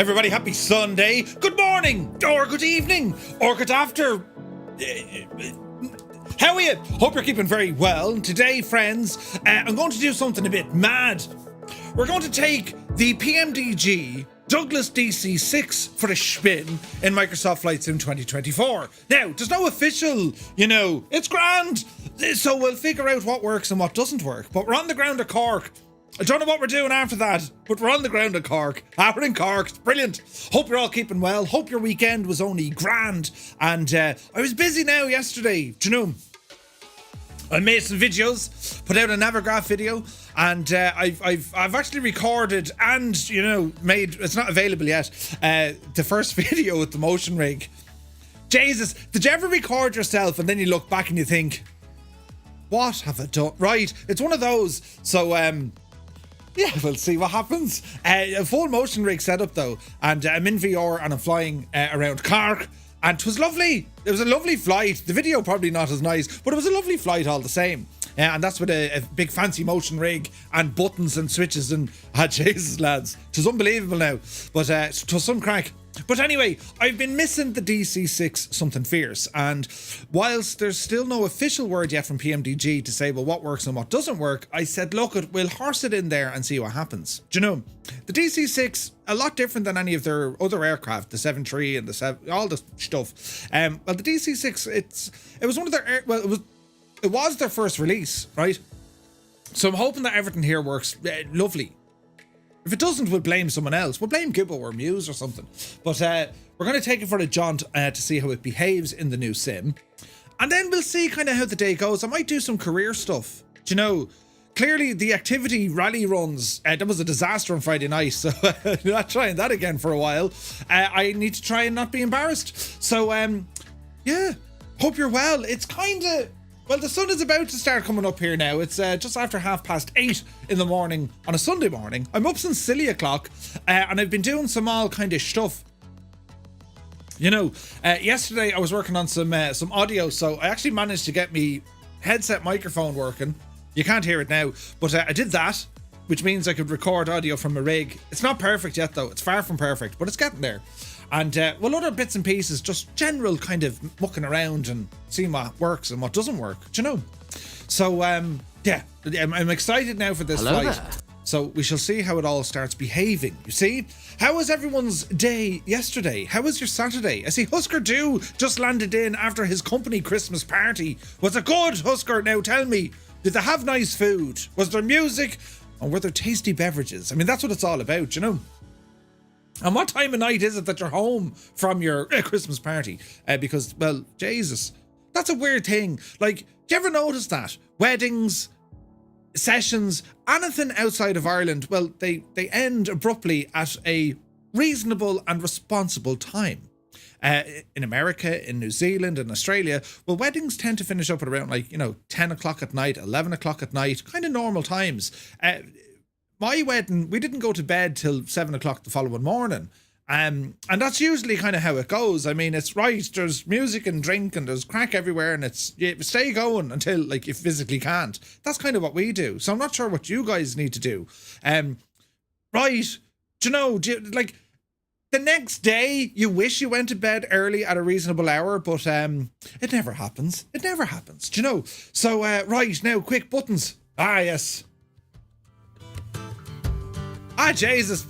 Everybody, happy Sunday. Good morning, or good evening, or good after. How are you? Hope you're keeping very well. Today, friends, I'm going to do something a bit mad. We're going to take the PMDG Douglas DC-6 for a spin in Microsoft Flight Sim 2024. Now, there's no official, it's grand. So we'll figure out what works and what doesn't work. But we're on the ground at Cork. I don't know what we're doing after that, but we're on the ground at Cork. We're in Cork. It's brilliant. Hope you're all keeping well. Hope your weekend was only grand. And I was busy now yesterday. Do you know? I made some videos, put out a Navigraph video, and I've actually recorded and made, it's not available yet, the first video with the motion rig. Jesus, did you ever record yourself and then you look back and you think, what have I done? Right, it's one of those. So yeah, we'll see what happens. A full motion rig setup though, and I'm in VR and I'm flying around Cork. And it was lovely. It was a lovely flight. The video probably not as nice, but it was a lovely flight all the same. And that's with a big fancy motion rig and buttons and switches and Jesus lads, it was unbelievable now. But it was some crack. But anyway, I've been missing the DC-6 something fierce, and whilst there's still no official word yet from PMDG to say, well, what works and what doesn't work, I said, look, we'll horse it in there and see what happens. Do you know, the DC-6, a lot different than any of their other aircraft, the 7-3 and the 7, all the stuff. Well, the DC-6, it was one of their, it was their first release, right? So I'm hoping that everything here works lovely. If it doesn't, we'll blame someone else. We'll blame Gibbo or Muse or something. But we're going to take it for a jaunt to see how it behaves in the new sim. And then we'll see kind of how the day goes. I might do some career stuff. Do you know, clearly the activity rally runs, that was a disaster on Friday night. So not trying that again for a while. I need to try and not be embarrassed. So yeah, hope you're well. It's kind of... Well, the sun is about to start coming up here now. It's just after 8:30 in the morning on a Sunday morning. I'm up since silly o'clock, and I've been doing some all kind of stuff. Yesterday I was working on some audio, so I actually managed to get me headset microphone working. You can't hear it now, but I did that, which means I could record audio from a rig. It's not perfect yet, though. It's far from perfect, but it's getting there. And, well, other bits and pieces, just general kind of mucking around and seeing what works and what doesn't work, do you know? So, yeah, I'm excited now for this flight. There. So we shall see how it all starts behaving, you see? How was everyone's day yesterday? How was your Saturday? I see Husker Du just landed in after his company Christmas party. Was it good, Husker? Now tell me, did they have nice food? Was there music? Or were there tasty beverages? I mean, that's what it's all about, you know? And what time of night is it that you're home from your Christmas party? Because, well, Jesus, that's a weird thing. Like, do you ever notice that? Weddings, sessions, anything outside of Ireland, well, they end abruptly at a reasonable and responsible time. In America, in New Zealand, in Australia, well, weddings tend to finish up at around 10 o'clock at night, 11 o'clock at night, kind of normal times. My wedding, we didn't go to bed till 7 o'clock the following morning. And that's usually kind of how it goes. I mean, it's right. There's music and drink and there's crack everywhere, and you stay going until you physically can't. That's kind of what we do. So I'm not sure what you guys need to do. Right. Do you know, the next day you wish you went to bed early at a reasonable hour, but it never happens. It never happens. Do you know? So, right now, quick buttons. Yes. Jesus.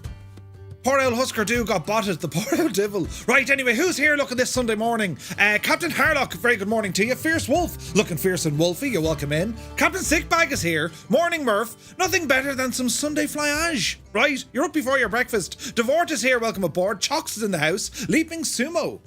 Poor old Husker Du got botted, the poor old devil. Right, anyway, who's here looking this Sunday morning? Captain Harlock, very good morning to you. Fierce Wolf, looking fierce and wolfy, you're welcome in. Captain Sickbag is here. Morning, Murph. Nothing better than some Sunday flyage. Right, you're up before your breakfast. Devort is here, welcome aboard. Chox is in the house. Leaping Sumo.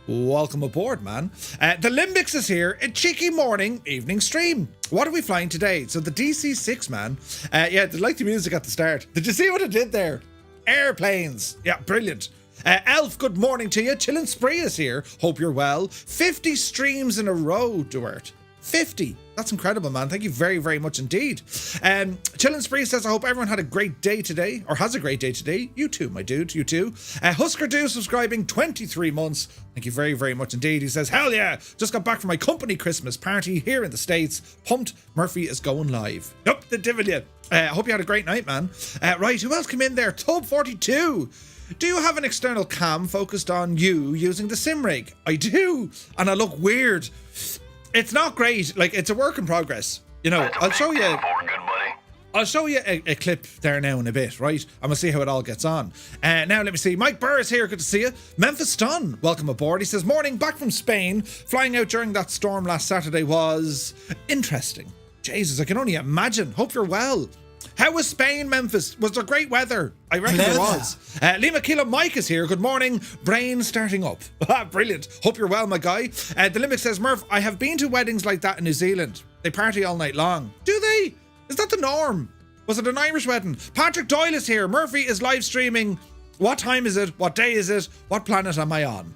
Welcome aboard, man. The Limbics is here. A cheeky morning, evening stream. What are we flying today? So the DC-6, man. Yeah, they like the music at the start. Did you see what it did there? Airplanes. Yeah, brilliant. Elf, good morning to you. Chillin' Spree is here. Hope you're well. 50 streams in a row, Duart. 50. That's incredible, man. Thank you very, very much indeed. Chillin' Spree says, I hope everyone had a great day today, or has a great day today. You too, my dude. You too. Husker Du subscribing 23 months. Thank you very, very much indeed. He says, hell yeah. Just got back from my company Christmas party here in the States. Pumped. Murphy is going live. Up the divil ya. Hope you had a great night, man. Right, who else came in there? Tub42. Do you have an external cam focused on you using the sim rig? I do, and I look weird. It's not great. Like, it's a work in progress. You know, I'll show you. I'll show you a clip there now in a bit, right? And we'll see how it all gets on. Now, let me see. Mike Burr is here. Good to see you. Memphis Dunn, welcome aboard. He says, morning, back from Spain. Flying out during that storm last Saturday was interesting. Jesus, I can only imagine. Hope you're well. How was Spain, Memphis? Was there great weather? I reckon there was. Lima Kilo Mike is here. Good morning. Brain starting up. Brilliant. Hope you're well, my guy. The Limbic says, Murph, I have been to weddings like that in New Zealand. They party all night long. Do they? Is that the norm? Was it an Irish wedding? Patrick Doyle is here. Murphy is live streaming. What time is it? What day is it? What planet am I on?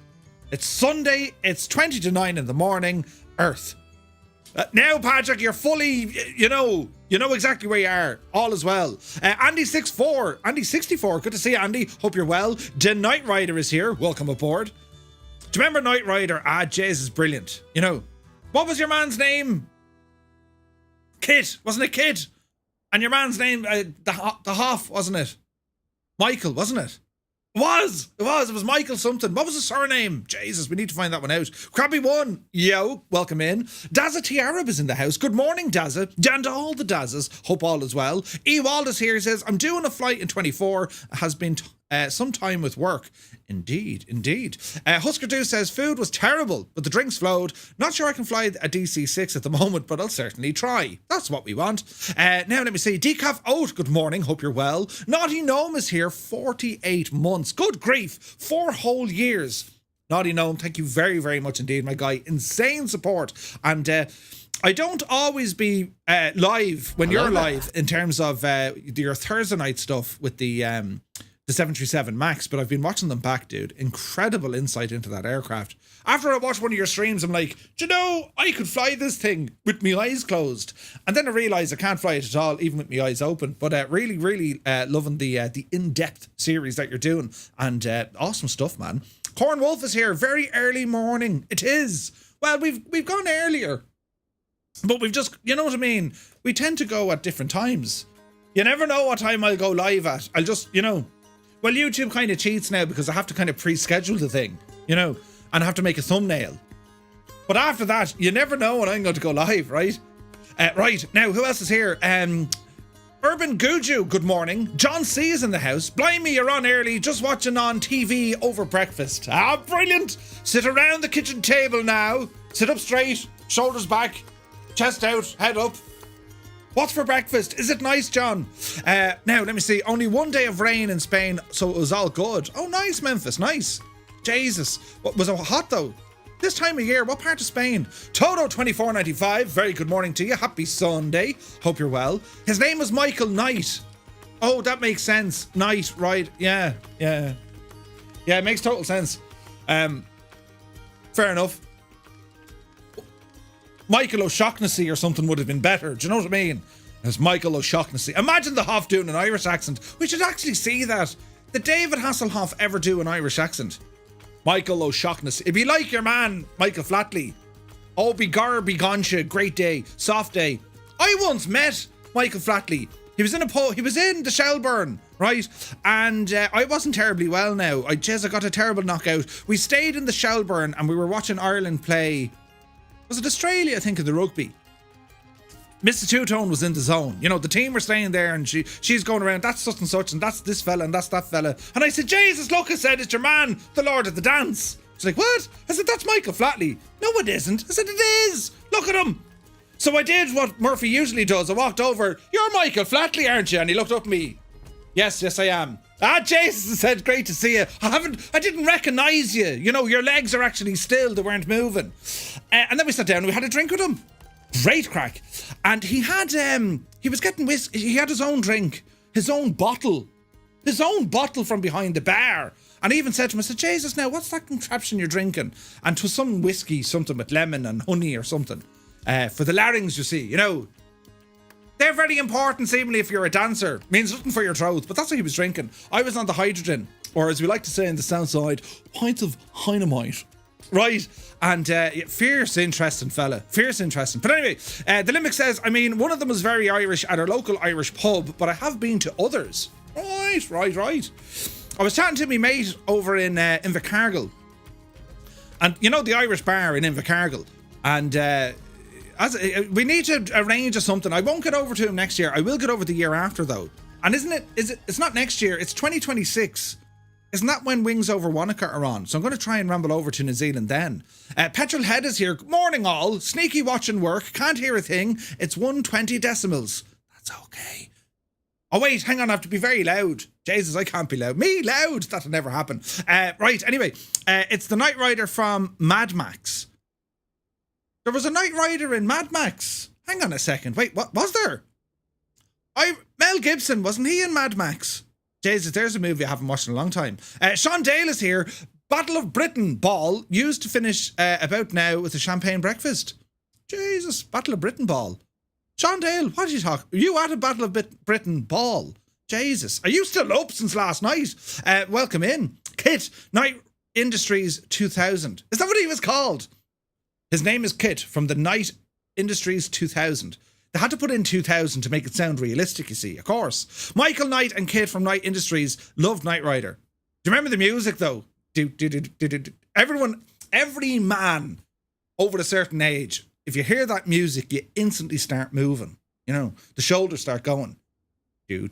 It's Sunday. It's 20 to 9 in the morning. Earth. Now, Patrick, you're fully, you know exactly where you are. All is well. Andy64. Andy64. Good to see you, Andy. Hope you're well. The Knight Rider is here. Welcome aboard. Do you remember Knight Rider? Jays is brilliant. You know, what was your man's name? Kit. Wasn't it Kit? And your man's name, the Hoff, wasn't it? Michael, wasn't it? It was Michael something. What was his surname? Jesus, we need to find that one out. Krabby One, yo, welcome in. Dazza T. Arab is in the house. Good morning, Dazza. And to all the Dazzas, hope all is well. E. Wald is here, says, I'm doing a flight in 24, has been some time with work. Indeed. Husker Do says, food was terrible, but the drinks flowed. Not sure I can fly a DC-6 at the moment, but I'll certainly try. That's what we want. Now, let me see. Decaf Oat, good morning. Hope you're well. Naughty Gnome is here. 48 months. Good grief. 4 whole years. Naughty Gnome, thank you very, very much indeed, my guy. Insane support. And I don't always be live when you're live in terms of your Thursday night stuff with the 737 MAX, but I've been watching them back, dude. Incredible insight into that aircraft. After I watched one of your streams, I'm like, do you know, I could fly this thing with my eyes closed. And then I realised I can't fly it at all, even with my eyes open. But really loving the in-depth series that you're doing. And awesome stuff, man. Corn Wolf is here. Very early morning. It is. Well, we've gone earlier. But we've just, you know what I mean? We tend to go at different times. You never know what time I'll go live at. I'll just, you know... Well, YouTube kind of cheats now because I have to kind of pre-schedule the thing, you know, and I have to make a thumbnail. But after that, you never know when I'm going to go live, right? Right, now, who else is here? Urban Guju, good morning. John C is in the house. Blimey, you're on early, just watching on TV over breakfast. Brilliant. Sit around the kitchen table now. Sit up straight, shoulders back, chest out, head up. What's for breakfast? Is it nice, John? Now, let me see. Only one day of rain in Spain, so it was all good. Oh, nice, Memphis. Nice. Jesus. What was it hot, though? This time of year, what part of Spain? Toto2495, very good morning to you. Happy Sunday. Hope you're well. His name was Michael Knight. Oh, that makes sense. Knight, right. Yeah, it makes total sense. Fair enough. Michael O'Shaughnessy or something would have been better. Do you know what I mean? It's Michael O'Shaughnessy. Imagine the Hoff doing an Irish accent. We should actually see that. Did David Hasselhoff ever do an Irish accent? Michael O'Shaughnessy. It'd be like your man, Michael Flatley. Oh, be goncha, great day, soft day. I once met Michael Flatley. He was in the Shelburne, right? And I wasn't terribly well now. I got a terrible knockout. We stayed in the Shelburne and we were watching Ireland play. Was it Australia, I think, in the rugby? Mr. Two-Tone was in the zone. You know, the team were staying there and she's going around, that's such and such, and that's this fella, and that's that fella. And I said, Jesus, look, I said, it's your man, the Lord of the Dance. She's like, what? I said, that's Michael Flatley. No, it isn't. I said, it is. Look at him. So I did what Murphy usually does. I walked over, you're Michael Flatley, aren't you? And he looked up at me. Yes, I am. Jason said, great to see you. I didn't recognise you. You know, your legs are actually still, they weren't moving. And then we sat down and we had a drink with him. Great crack. And he had, he was getting whiskey. He had his own drink, his own bottle from behind the bar. And I even said to him, I said, Jesus, now, what's that contraption you're drinking? And 'twas some whiskey, something with lemon and honey or something. For the larynx, you see, you know. They're very important, seemingly, if you're a dancer. Means nothing for your throat, but that's what he was drinking. I was on the hydrogen, or as we like to say in the south side, pints of dynamite. Right, and fierce interesting fella, fierce interesting. But anyway, the Limbic says, I mean, one of them was very Irish at our local Irish pub, but I have been to others. Right. I was chatting to my mate over in Invercargill, and you know the Irish bar in Invercargill, and we need to arrange something. I won't get over to him next year. I will get over the year after though. And it's not next year, it's 2026. Isn't that when Wings Over Wanaka are on? So I'm going to try and ramble over to New Zealand then. Petrol Head is here. Good morning all. Sneaky watching work. Can't hear a thing. It's 120 decimals. That's okay. Oh wait, hang on. I have to be very loud. Jesus, I can't be loud. Me loud? That'll never happen. Right, anyway. It's the Knight Rider from Mad Max. There was a Knight Rider in Mad Max. Hang on a second. Wait, what was there? Mel Gibson, wasn't he in Mad Max? Jesus, there's a movie I haven't watched in a long time. Sean Dale is here. Battle of Britain ball used to finish about now with a champagne breakfast. Jesus, Battle of Britain ball. Sean Dale, what are you talking? Are you at a Battle of Britain ball? Jesus, are you still up since last night? Welcome in. Kit, Knight Industries 2000. Is that what he was called? His name is Kit from the Knight Industries 2000. They had to put in 2000 to make it sound realistic, you see, of course. Michael Knight and Kit from Knight Industries loved Knight Rider. Do you remember the music, though? Every man over a certain age, if you hear that music, you instantly start moving. You know, the shoulders start going. It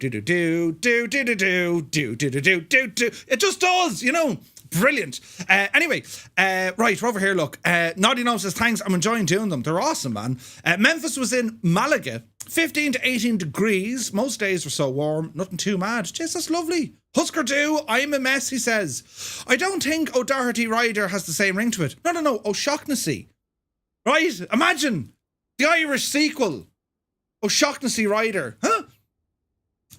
just does, you know. Brilliant. Anyway, right, we're over here, look. Naughty Gnome says, thanks, I'm enjoying doing them. They're awesome, man. Memphis was in Malaga. 15 to 18 degrees. Most days were so warm. Nothing too mad. Jeez, that's lovely. Husker Du, I'm a mess, he says. I don't think O'Doherty Rider has the same ring to it. No. O'Shaughnessy. Right? Imagine the Irish sequel. O'Shaughnessy Rider. Huh?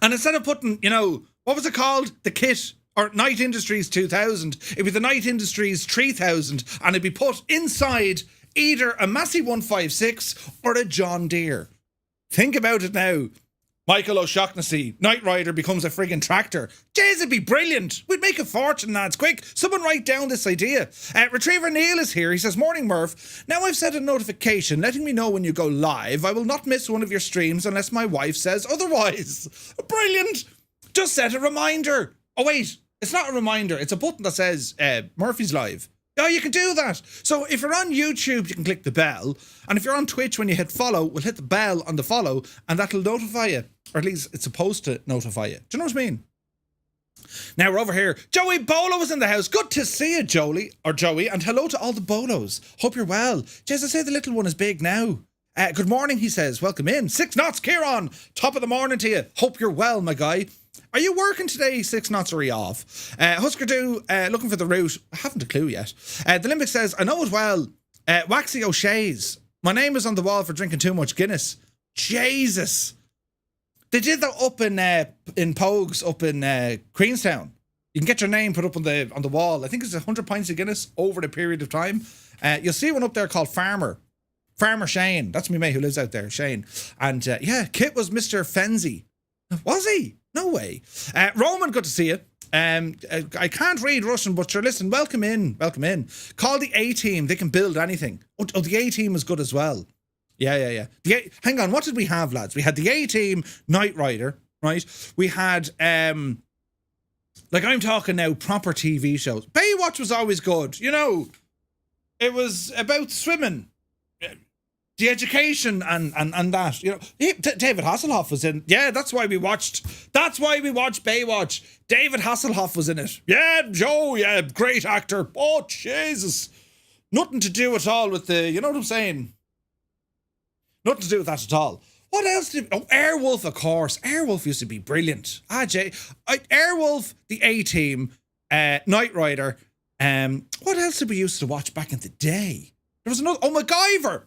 And instead of putting, you know, what was it called? The Kit. Or Knight Industries 2000, it'd be the Knight Industries 3000, and it'd be put inside either a Massey 156 or a John Deere. Think about it now. Michael O'Shaughnessy, Knight Rider, becomes a friggin' tractor. Jeez, it'd be brilliant. We'd make a fortune, lads. Quick, someone write down this idea. Retriever Neil is here. He says, morning, Murph. Now I've set a notification letting me know when you go live. I will not miss one of your streams unless my wife says otherwise. Brilliant. Just set a reminder. Oh, wait. It's not a reminder. It's a button that says Murphy's Live. Oh, you can do that. So if you're on YouTube, you can click the bell. And if you're on Twitch, when you hit follow, we'll hit the bell on the follow and that'll notify you. Or at least it's supposed to notify you. Do you know what I mean? Now we're over here. Joey Bolo is in the house. Good to see you, Joey. And hello to all the Bolos. Hope you're well. Jez, I say the little one is big now. Good morning, he says. Welcome in. 6 knots, Kieran. Top of the morning to you. Hope you're well, my guy. Are you working today, 6 knots, or are you off? Husker Du, looking for the route. I haven't a clue yet. The Limbic says, I know it well. Waxy O'Shea's. My name is on the wall for drinking too much Guinness. Jesus. They did that up in Pogues, up in Queenstown. You can get your name put up on the wall. I think it's 100 pints of Guinness over the period of time. You'll see one up there called Farmer Shane. That's me mate who lives out there, Shane. And yeah, Kit was Mr. Fenzi. Was he? No way. Roman, good to see you. I can't read Russian, but sure, listen, welcome in. Call the A-Team. They can build anything. Oh, the A-Team is good as well. Yeah. Hang on, what did we have, lads? We had the A-Team, Knight Rider, right? We had, like I'm talking now, proper TV shows. Baywatch was always good, you know. It was about swimming. The education and that, you know. David Hasselhoff was in. Yeah, that's why we watched Baywatch. David Hasselhoff was in it. Yeah, Joe, yeah, great actor. Oh, Jesus. Nothing to do at all with the, you know what I'm saying? Nothing to do with that at all. What else did... Oh, Airwolf, of course. Airwolf used to be brilliant. Airwolf, the A-Team, Knight Rider. What else did we used to watch back in the day? There was another... Oh, MacGyver!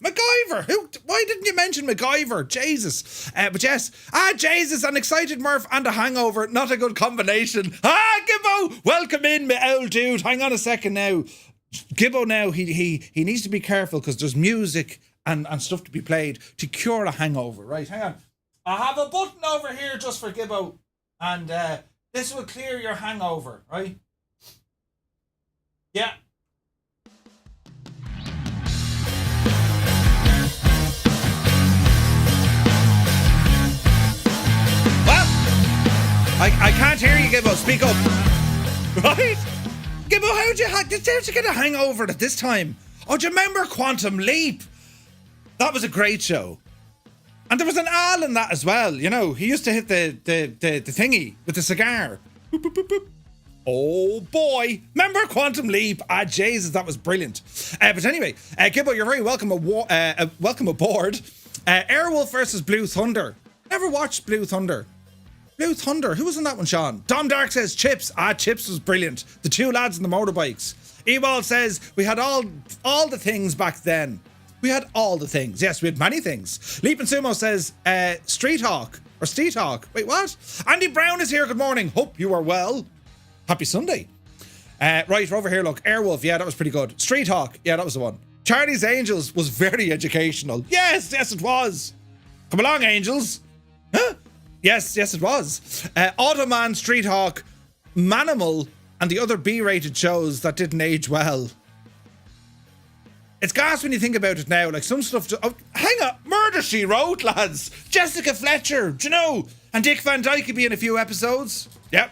Why didn't you mention MacGyver? Jesus. But yes. Jesus, an excited Murph and a hangover. Not a good combination. Gibbo! Welcome in, my old dude. Hang on a second now. Gibbo now, he needs to be careful because there's music and stuff to be played to cure a hangover. Right, hang on. I have a button over here just for Gibbo. And this will clear your hangover, right? Yeah. I can't hear you, Gibbo. Speak up. Right? Gibbo, how'd you get a hangover at this time? Oh, do you remember Quantum Leap? That was a great show. And there was an Al in that as well, you know. He used to hit the thingy with the cigar. Boop, boop, boop, boop. Oh boy, remember Quantum Leap? Ah, Jesus, that was brilliant. But anyway, Gibbo, you're very welcome aboard. Airwolf versus Blue Thunder. Never watched Blue Thunder. Blue Thunder, who was in that one, Sean? Dom Dark says Chips. Ah, Chips was brilliant. The two lads in the motorbikes. Ewald says we had all the things back then. We had all the things. Yes, we had many things. Leap and Sumo says Street Hawk or Steet Hawk. Wait, what? Andy Brown is here. Good morning. Hope you are well. Happy Sunday. Right, over here, look. Airwolf, yeah, that was pretty good. Street Hawk, yeah, that was the one. Charlie's Angels was very educational. Yes, it was. Come along, Angels. Huh? Yes, it was. Automan, Street Hawk, Manimal, and the other B-rated shows that didn't age well. It's gas when you think about it now. Like some stuff. Hang on, Murder She Wrote, lads. Jessica Fletcher, do you know? And Dick Van Dyke could be in a few episodes. Yep.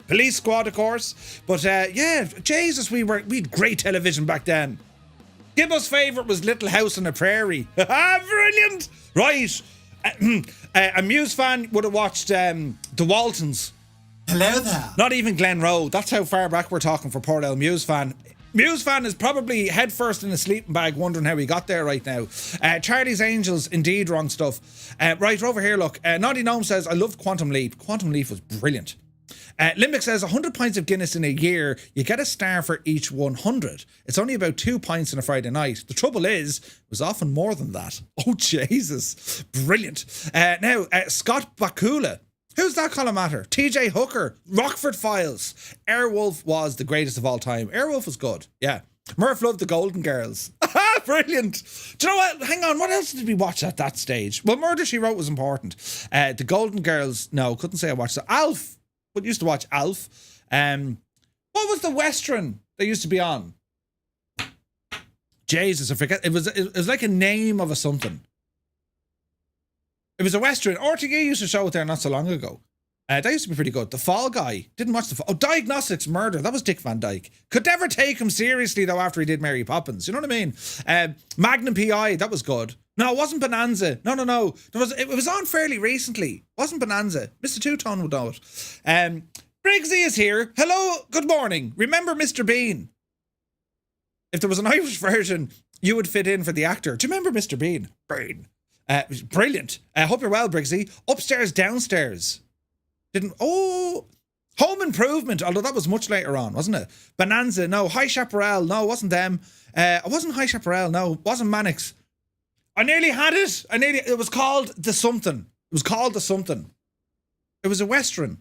Police Squad, of course. But yeah, Jesus, we had great television back then. Gibbo's favourite was Little House on the Prairie. Brilliant. Right. A Muse fan would have watched The Waltons. Hello there. Not even Glen Road. That's how far back we're talking for poor old Muse fan. Muse fan is probably headfirst in a sleeping bag wondering how he got there right now. Charlie's Angels, indeed wrong stuff. Right, over here, look. Naughty Gnome says, I loved Quantum Leap. Quantum Leap was brilliant. Limbic says 100 pints of Guinness in a year, you get a star for each 100. It's only about 2 pints on a Friday night. The trouble is, it was often more than that. Oh, Jesus. Brilliant. Now, Scott Bakula. Who's that column matter? TJ Hooker, Rockford Files. Airwolf was the greatest of all time. Airwolf was good, yeah. Murph loved the Golden Girls. Brilliant. Do you know what? Hang on, what else did we watch at that stage? Well, Murder, She Wrote was important. The Golden Girls, no, couldn't say I watched it. Alf. We used to watch Alf. What was the Western they used to be on? Jesus, I forget. It was like a name of a something. It was a Western. RTE used to show it there not so long ago. That used to be pretty good. The Fall Guy. Didn't watch the Fall. Oh, Diagnostics Murder. That was Dick Van Dyke. Could never take him seriously, though, after he did Mary Poppins. You know what I mean? Magnum P.I. That was good. No, it wasn't Bonanza. No. It was on fairly recently. It wasn't Bonanza. Mr. Two-Tone would know it. Briggsy is here. Hello. Good morning. Remember Mr. Bean? If there was an Irish version, you would fit in for the actor. Do you remember Mr. Bean? Brilliant. Hope you're well, Briggsy. Upstairs, Downstairs. Home Improvement, although that was much later on, wasn't it? Bonanza, no. High Chaparral, no, it wasn't them. It wasn't High Chaparral, no. It wasn't Mannix. I nearly had it. It was called The Something. It was a Western.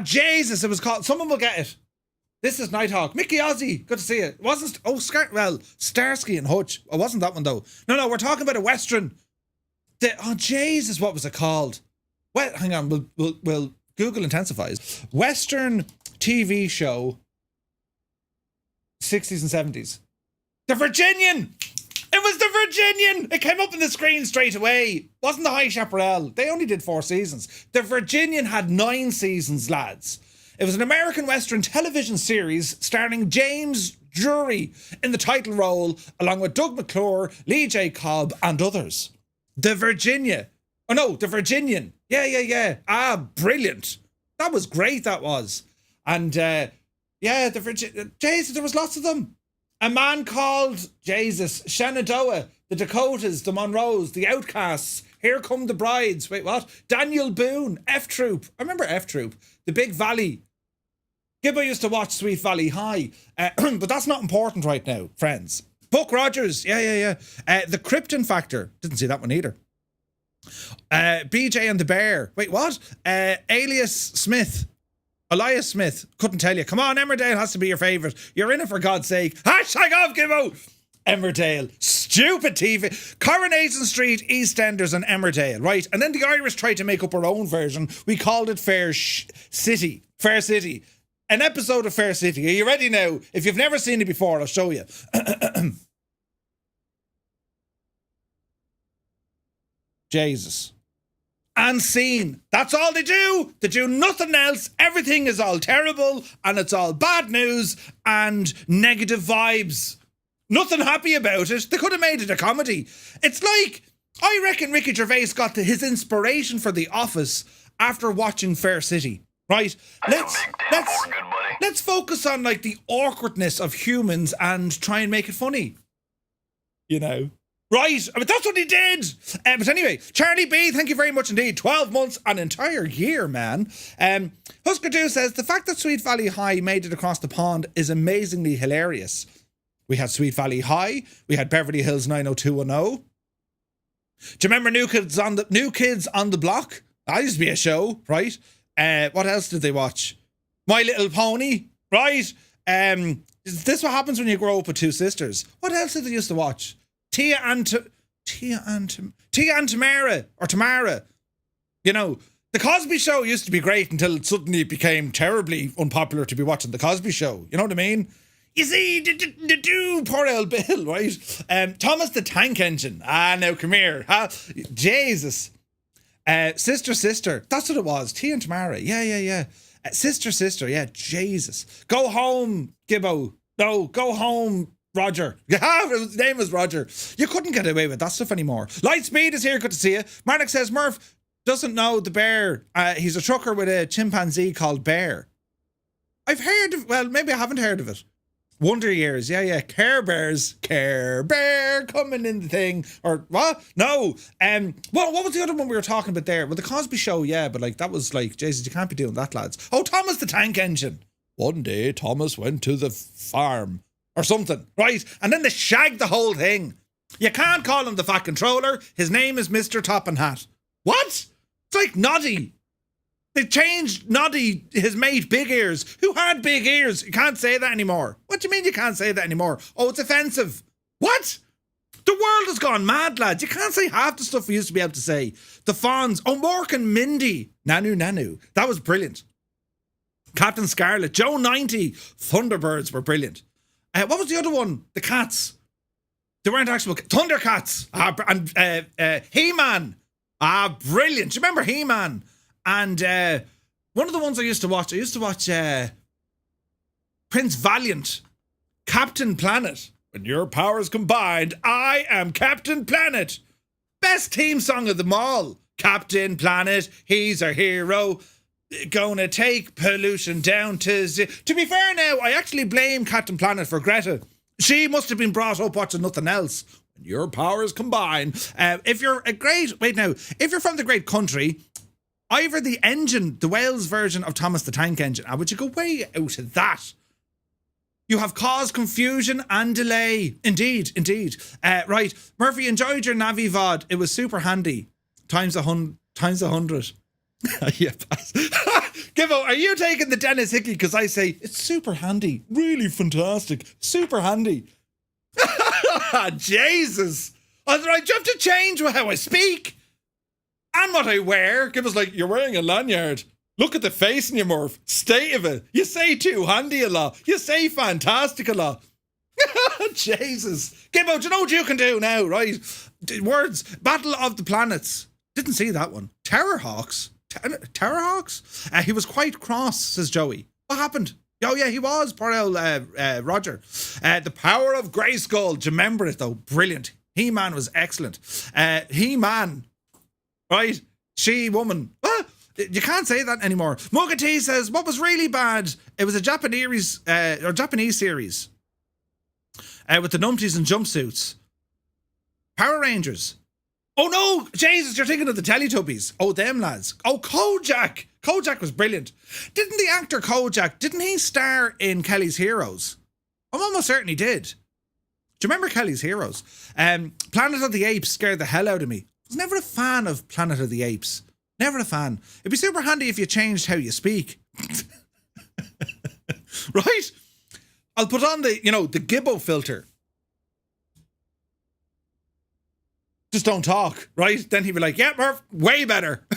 Jesus, it was called, someone will get it. This is Nighthawk. Mickey Ozzy, good to see you. It wasn't, Starsky and Hutch. It wasn't that one though. No, we're talking about a Western. Jesus, what was it called? Well, hang on, we'll Google intensifies. Western TV show, 60s and 70s. The Virginian! It was the Virginian! It came up on the screen straight away. Wasn't the High Chaparral. They only did 4 seasons. The Virginian had 9 seasons, lads. It was an American Western television series starring James Drury in the title role, along with Doug McClure, Lee J. Cobb, and others. The Virginian. Yeah. Ah, brilliant. That was great, that was. And, the Virginian. Jesus, there was lots of them. A man called, Shenandoah, the Dakotas, the Monroes, the Outcasts, Here Come the Brides. Wait, what? Daniel Boone, F Troop. I remember F Troop. The Big Valley. Gibbo used to watch Sweet Valley High. But that's not important right now, friends. Buck Rogers. Yeah. The Krypton Factor. Didn't see that one either. BJ and the Bear. Wait, what? Elias Smith. Couldn't tell you. Come on, Emmerdale has to be your favourite. You're in it for God's sake. Hashtag off, Gibbo. Emmerdale. Stupid TV. Coronation Street, EastEnders and Emmerdale. Right. And then the Irish tried to make up our own version. We called it Fair City. An episode of Fair City. Are you ready now? If you've never seen it before, I'll show you. Jesus. and seen. That's all they do. They do nothing else. Everything is all terrible and it's all bad news and negative vibes. Nothing happy about it. They could have made it a comedy. It's like, I reckon Ricky Gervais got his inspiration for The Office after watching Fair City. Right? Let's focus on like the awkwardness of humans and try and make it funny. You know? Right, I mean, that's what he did. But anyway, Charlie B, thank you very much indeed. 12 months, an entire year, man. Husker Do says, the fact that Sweet Valley High made it across the pond is amazingly hilarious. We had Sweet Valley High. We had Beverly Hills 90210. Do you remember New Kids on the Block? That used to be a show, right? What else did they watch? My Little Pony, right? Is this what happens when you grow up with two sisters? What else did they used to watch? Tia and Tamara. You know, The Cosby Show used to be great until it suddenly became terribly unpopular to be watching The Cosby Show. You know what I mean? You see, poor old Bill, right? Thomas the Tank Engine. Now come here. Jesus. Sister. That's what it was. Tia and Tamara. Yeah. Sister. Yeah, Jesus. Go home, Gibbo. No, go home, Roger. His name was Roger. You couldn't get away with that stuff anymore. Lightspeed is here. Good to see you. Marnik says Murph doesn't know the bear. He's a trucker with a chimpanzee called Bear. I've heard of, well, maybe I haven't heard of it. Wonder Years. Yeah. Care Bear coming in the thing. Or what? No. What was the other one we were talking about there? Well, The Cosby Show, yeah, but like that was like, Jesus, you can't be doing that, lads. Oh, Thomas the Tank Engine. One day Thomas went to the farm. Or something, right? And then they shagged the whole thing. You can't call him the Fat Controller. His name is Mr. Top and Hat. What? It's like Noddy. They changed Noddy, his mate, Big Ears, who had big ears. You can't say that anymore. What do you mean you can't say that anymore? Oh, it's offensive. What? The world has gone mad, lads. You can't say half the stuff we used to be able to say. The Fonz. Oh, Mork and Mindy. Nanu. That was brilliant. Captain Scarlet. Joe 90. Thunderbirds were brilliant. What was the other one? The Cats. They weren't actual Thundercats. And He-Man. Brilliant. Do you remember He-Man? And one of the ones I used to watch Prince Valiant. Captain Planet. When your powers combined, I am Captain Planet. Best theme song of them all. Captain Planet, he's our hero. Gonna take pollution down to zero. To be fair now, I actually blame Captain Planet for Greta. She must have been brought up watching nothing else. When your powers combine. If you're from the great country, either the engine, the Wales version of Thomas the Tank Engine, would you go way out of that? You have caused confusion and delay. Indeed. Right. Murphy, enjoyed your Navi VOD. It was super handy. Times 100. Yeah, Gibbo, are you taking the Dennis Hickey? Because I say it's super handy, really fantastic, super handy. Jesus, I have to change how I speak and what I wear. Gibbo's like, you're wearing a lanyard. Look at the face in your Murph. State of it. You say too handy a lot. You say fantastic a lot. Jesus, Gibbo, do you know what you can do now? Right, words. Battle of the Planets. Didn't see that one. Terrorhawks. He was quite cross, says Joey. What happened? Oh yeah, he was. Poor old Roger. The Power of Grayskull. Do you remember it though? Brilliant. He-Man was excellent. He-Man. Right? She-Woman. You can't say that anymore. Mugga T says, what was really bad? It was a Japanese series. With the numpties and jumpsuits. Power Rangers. Oh no, Jesus, you're thinking of the Teletubbies. Oh, them lads. Oh, Kojak. Kojak was brilliant. Didn't the actor Kojak, didn't he star in Kelly's Heroes? I'm almost certain he did. Do you remember Kelly's Heroes? Planet of the Apes scared the hell out of me. I was never a fan of Planet of the Apes. Never a fan. It'd be super handy if you changed how you speak. Right? I'll put on the Gibbo filter. Just don't talk, right? Then he'd be like, yeah, Murph, way better.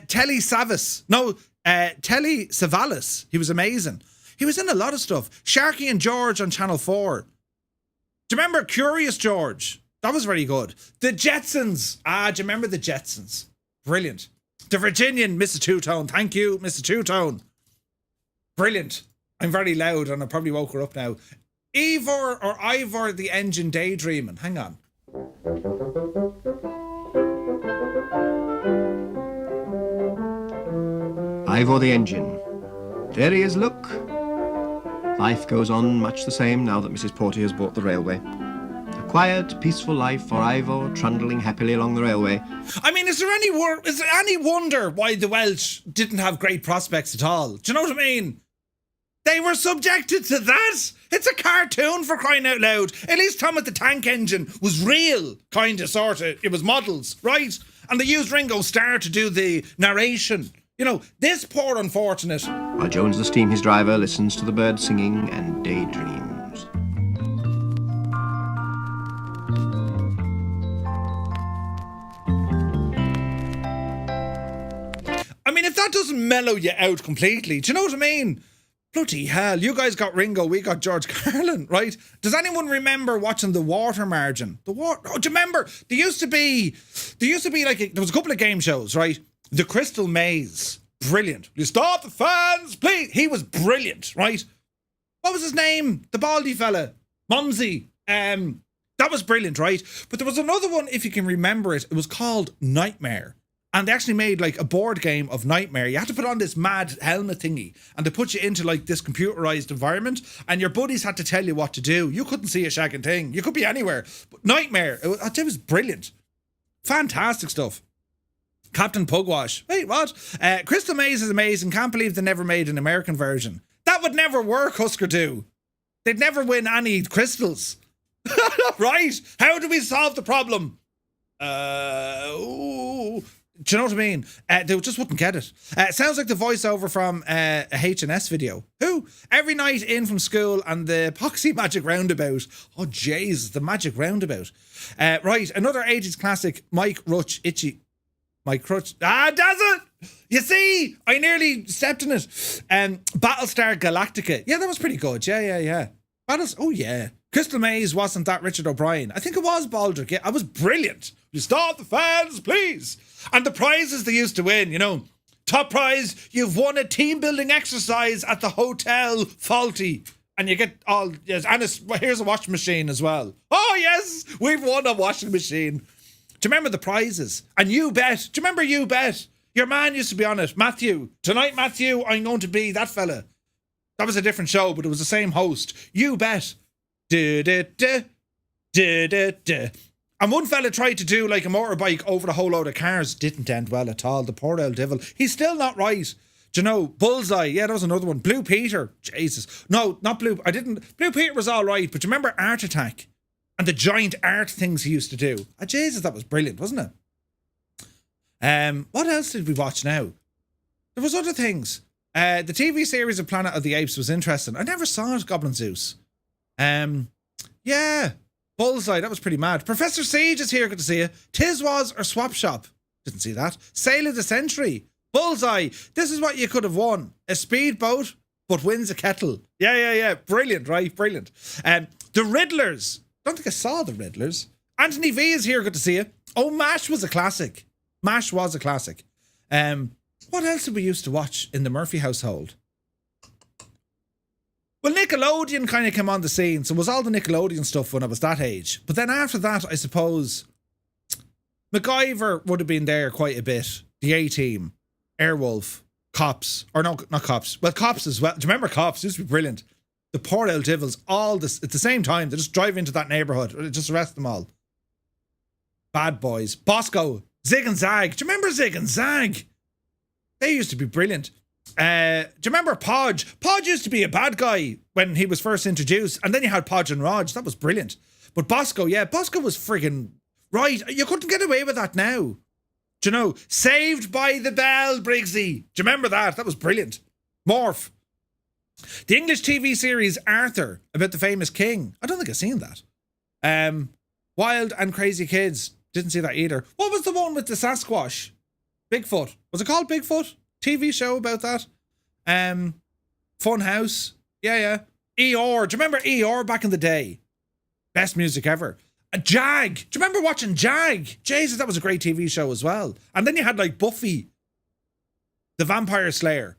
Telly Savalas. He was amazing. He was in a lot of stuff. Sharky and George on Channel 4. Do you remember Curious George? That was very good. The Jetsons. Do you remember the Jetsons? Brilliant. The Virginian, Mr. Two-Tone. Thank you, Mr. Two-Tone. Brilliant. I'm very loud and I probably woke her up now. Ivor or Ivor the engine daydreaming. Hang on. Ivor the engine. There he is, look. Life goes on much the same now that Mrs. Porty has bought the railway. A quiet, peaceful life for Ivor, trundling happily along the railway. I mean, is there any wonder why the Welsh didn't have great prospects at all? Do you know what I mean? They were subjected to that. It's a cartoon, for crying out loud. At least Tom at the Tank Engine was real, kind of, sort of. It was models, right? And they used Ringo Starr to do the narration. You know, this poor unfortunate. While Jones, the steam his driver, listens to the birds singing and daydreams. I mean, if that doesn't mellow you out completely, do you know what I mean? Bloody hell, you guys got Ringo, we got George Carlin, right? Does anyone remember watching The Water Margin? Do you remember? There used to be like, there was a couple of game shows, right? The Crystal Maze, brilliant. You stop the fans, please. He was brilliant, right? What was his name? The baldy fella, Mumsy. That was brilliant, right? But there was another one, if you can remember it. It was called Nightmare. And they actually made like a board game of Nightmare. You had to put on this mad helmet thingy and they put you into like this computerized environment and your buddies had to tell you what to do. You couldn't see a shagging thing. You could be anywhere. But Nightmare, it was brilliant. Fantastic stuff. Captain Pugwash. Wait, what? Crystal Maze is amazing. Can't believe they never made an American version. That would never work, Husker Du. They'd never win any crystals. Right? How do we solve the problem? Do you know what I mean? They just wouldn't get it. Sounds like the voiceover from a H&S video. Who? Every night in from school and the epoxy magic roundabout. Oh, jeez, the magic roundabout. Right, another 80s classic, Mike Crutch. Ah, does it? You see, I nearly stepped in it. Battlestar Galactica. Yeah, that was pretty good. Yeah. Oh, yeah. Crystal Maze wasn't that Richard O'Brien. I think it was Baldrick. Yeah, I was brilliant. You stop the fans, please. And the prizes they used to win, you know. Top prize, you've won a team building exercise at the Hotel Faulty. And you get all, yes, and here's a washing machine as well. Oh, yes, we've won a washing machine. Do you remember the prizes? And You Bet. Do you remember You Bet? Your man used to be on it, Matthew. Tonight, Matthew, I'm going to be that fella. That was a different show, but it was the same host. You Bet. And one fella tried to do like a motorbike over a whole load of cars. Didn't end well at all. The poor old devil. He's still not right. Do you know? Bullseye. Yeah, that was another one. Blue Peter. Jesus. No, not Blue. Blue Peter was all right. But you remember Art Attack? And the giant art things he used to do. Ah, Jesus, that was brilliant, wasn't it? What else did we watch now? There was other things. The TV series of Planet of the Apes was interesting. I never saw it, Goblin Zeus. Yeah. Bullseye, that was pretty mad. Professor Siege is here, good to see you. Tiswas or Swap Shop. Didn't see that. Sail of the Century. Bullseye, this is what you could have won. A speedboat, but wins a kettle. Yeah. Brilliant, right? Brilliant. The Riddlers. Don't think I saw the Riddlers. Anthony V is here, good to see you. Oh, MASH was a classic. MASH was a classic. What else did we used to watch in the Murphy household? Well, Nickelodeon kind of came on the scene, so it was all the Nickelodeon stuff when I was that age. But then after that, I suppose MacGyver would have been there quite a bit. The A-Team, Airwolf, Cops, or no, not Cops. Well, Cops as well. Do you remember Cops? It used to be brilliant. The poor old devils, all this at the same time. They just drive into that neighbourhood, just arrest them all. Bad Boys, Bosco, Zig and Zag. Do you remember Zig and Zag? They used to be brilliant. Do you remember Podge? Podge used to be a bad guy when he was first introduced, and then you had Podge and Rog. That was brilliant. But Bosco, yeah, Bosco was friggin' right. You couldn't get away with that now. Do you know? Saved by the Bell, Briggsy. Do you remember that? That was brilliant. Morph. The English TV series Arthur, about the famous king. I don't think I've seen that. Wild and Crazy Kids. Didn't see that either. What was the one with the Sasquatch? Bigfoot. Was it called Bigfoot? TV show about that. Fun House. Yeah. ER. Do you remember ER back in the day? Best music ever. Jag. Do you remember watching Jag? Jesus, that was a great TV show as well. And then you had like Buffy, the Vampire Slayer.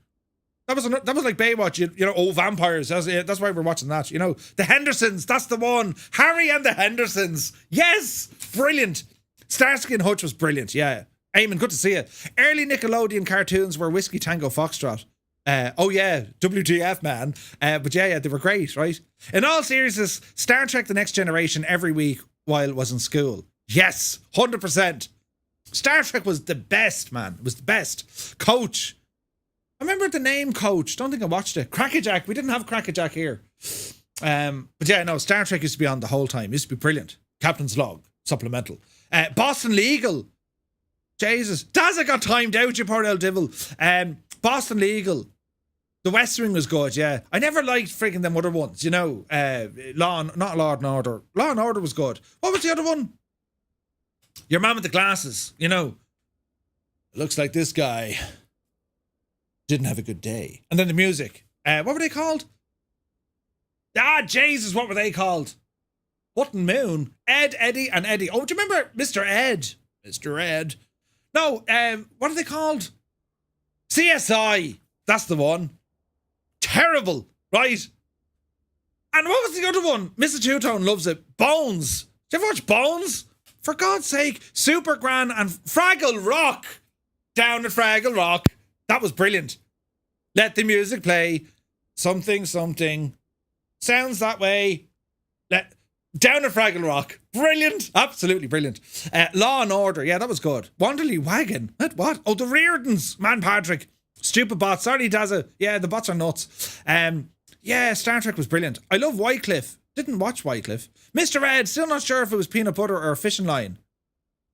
That was like Baywatch, you know, oh, vampires. That's why we're watching that. You know, the Hendersons, that's the one. Harry and the Hendersons. Yes, brilliant. Starsky and Hutch was brilliant, yeah. Eamon, good to see you. Early Nickelodeon cartoons were Whiskey Tango Foxtrot. Oh yeah, WTF, man. But yeah, they were great, right? In all seriousness, Star Trek The Next Generation every week while it was in school. Yes, 100%. Star Trek was the best, man. It was the best. Coach. I remember the name Coach. Don't think I watched it. Crackerjack. We didn't have Crackerjack here. But yeah, no, Star Trek used to be on the whole time. It used to be brilliant. Captain's Log. Supplemental. Boston Legal. Jesus. Dazza got timed out, you poor old devil. Boston Legal. The West Wing was good, yeah. I never liked freaking them other ones, you know. Not Law and Order. Law and Order was good. What was the other one? Your man with the glasses, you know. It looks like this guy didn't have a good day. And then the music. What were they called? Ah, Jesus, what were they called? Button Moon. Ed, Eddie, and Eddie. Oh, do you remember Mr. Ed? Mr. Ed. No, what are they called? CSI. That's the one. Terrible, right? And what was the other one? Mrs. Two-Tone loves it. Bones. Did you ever watch Bones? For God's sake. Super Gran and Fraggle Rock. Down at Fraggle Rock. That was brilliant. Let the music play. Something. Sounds that way. Down at Fraggle Rock. Brilliant. Absolutely brilliant. Law and Order. Yeah, that was good. Wanderley Wagon. What? Oh, the Reardons. Man, Patrick. Stupid bots. Sorry, Dazza. Yeah, the bots are nuts. Yeah, Star Trek was brilliant. I love Wycliffe. Didn't watch Wycliffe. Mr. Ed. Still not sure if it was Peanut Butter or Fishing Line.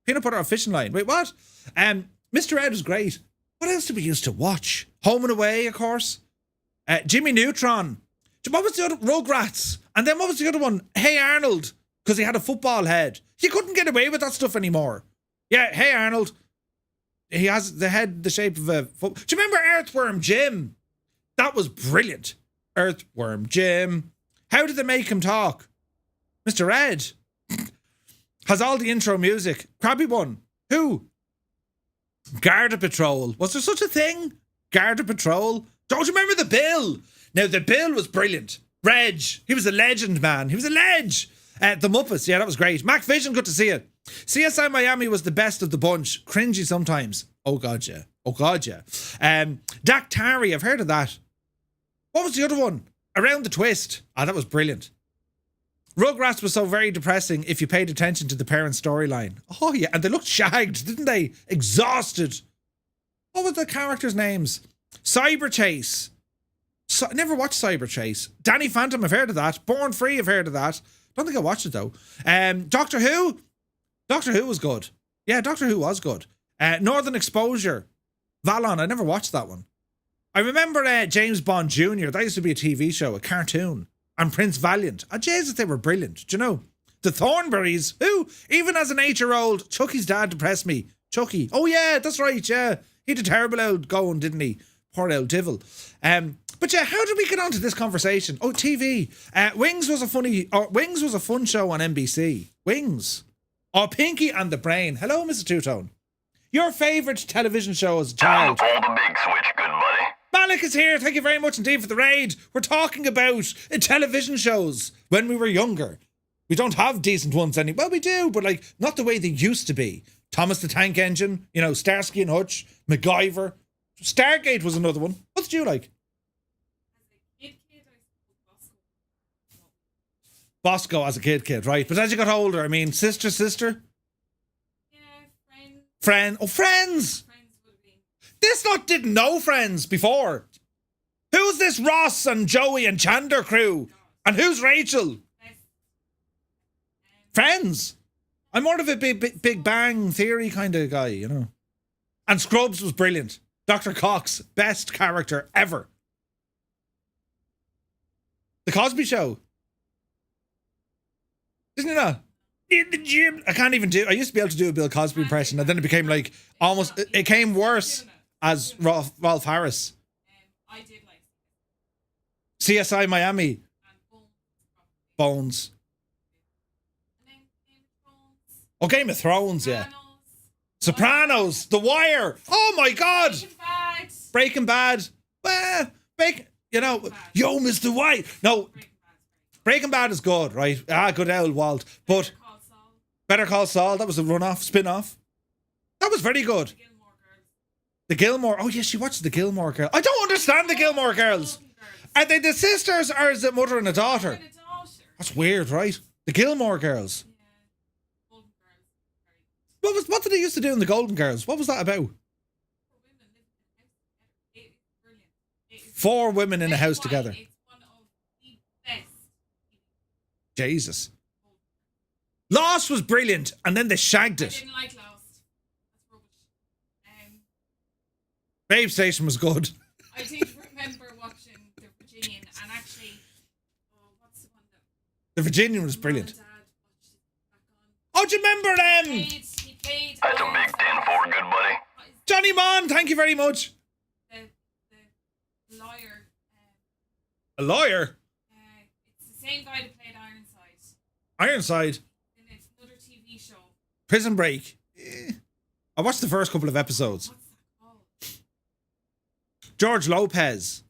Peanut Butter or Fishing Line. Wait, what? Mr. Ed was great. What else did we used to watch? Home and Away, of course. Jimmy Neutron. What was the other? Rugrats. And then what was the other one? Hey Arnold. Because he had a football head. You couldn't get away with that stuff anymore. Yeah, Hey Arnold. He has the head the shape of a foot. Do you remember Earthworm Jim? That was brilliant. Earthworm Jim. How did they make him talk? Mr. Ed. Has all the intro music. Crabby one. Who? Garda Patrol. Was there such a thing? Garda Patrol. Don't you remember the Bill? Now, the Bill was brilliant. Reg. He was a legend, man. He was a ledge. The Muppets. Yeah, that was great. Mac Vision, good to see you. CSI Miami was the best of the bunch. Cringy sometimes. Oh, God, yeah. Dactari. I've heard of that. What was the other one? Around the Twist. Ah, that was brilliant. Rugrats was so very depressing if you paid attention to the parent storyline. Oh, yeah. And they looked shagged, didn't they? Exhausted. What were the characters' names? Cyber Chase. I never watched Cyber Chase. Danny Phantom, I've heard of that. Born Free, I've heard of that. Don't think I watched it, though. Doctor Who. Doctor Who was good. Yeah, Doctor Who was good. Northern Exposure. Valon, I never watched that one. I remember James Bond Jr. That used to be a TV show, a cartoon. And Prince Valiant. Oh, Jesus, they were brilliant. Do you know? The Thornberrys. Who? Even as an 8-year-old, Chucky's dad depressed me. Chucky. Oh, yeah, that's right, yeah. He had a terrible old going, didn't he? Poor old devil. But yeah, how did we get onto this conversation? Oh, TV. Wings was a fun show on NBC. Wings. Oh, Pinky and the Brain. Hello, Mr. Two-Tone. Your favourite television show as a child. Time to pull the big switch, good buddy. Malik is here. Thank you very much indeed for the raid. We're talking about television shows when we were younger. We don't have decent ones anymore. Well, we do, but like not the way they used to be. Thomas the Tank Engine, you know, Starsky and Hutch, MacGyver. Stargate was another one. What did you like? Bosco as a kid, right? But as you got older, I mean, sister? Yeah, Friends. Oh, Friends! This lot didn't know Friends before. Who's this Ross and Joey and Chandler crew? And who's Rachel? Friends. I'm more of a big Bang Theory kind of guy, you know. And Scrubs was brilliant. Dr. Cox, best character ever. The Cosby Show. Isn't it not? In the gym. I can't even do. I used to be able to do a Bill Cosby impression, and then it became like almost. It came worse as Rolf Harris. I did like CSI Miami. and Bones. And then Oh, Game of Thrones, yeah. Sopranos. Sopranos, The Wire. Oh my God. Breaking Bad. Breaking Bad. Well, yo, Mr. White. No, Breaking Bad is good, right? Good old Walt. But Called Saul. Better Call Saul, that was a run-off, spin-off. That was very good. Gilmore Girls. The Gilmore. Oh, yes, she watched the Gilmore Girls. I don't understand the Gilmore Girls. Golden Girls. Are they the sisters or is it mother and a daughter? And a daughter. That's weird, right? The Gilmore Girls. Yeah. Golden Girls. What did they used to do in the Golden Girls? What was that about? For women living in a house together. It is Four women in a house together. It's one of the best. Jesus. Lost was brilliant, and then they shagged I it. didn't like Lost. That's rubbish. Babe Station was good. I did remember watching The Virginian, and actually, what's the one that The Virginian was brilliant. Mum and Dad watched it back on? Oh, do you remember them? He played That's a big 10-4, good buddy. Johnny Mon, thank you very much. the lawyer. A lawyer? It's the same guy that played Ironside. Ironside. And it's another TV show. Prison Break. I watched the first couple of episodes. What's that called? George Lopez.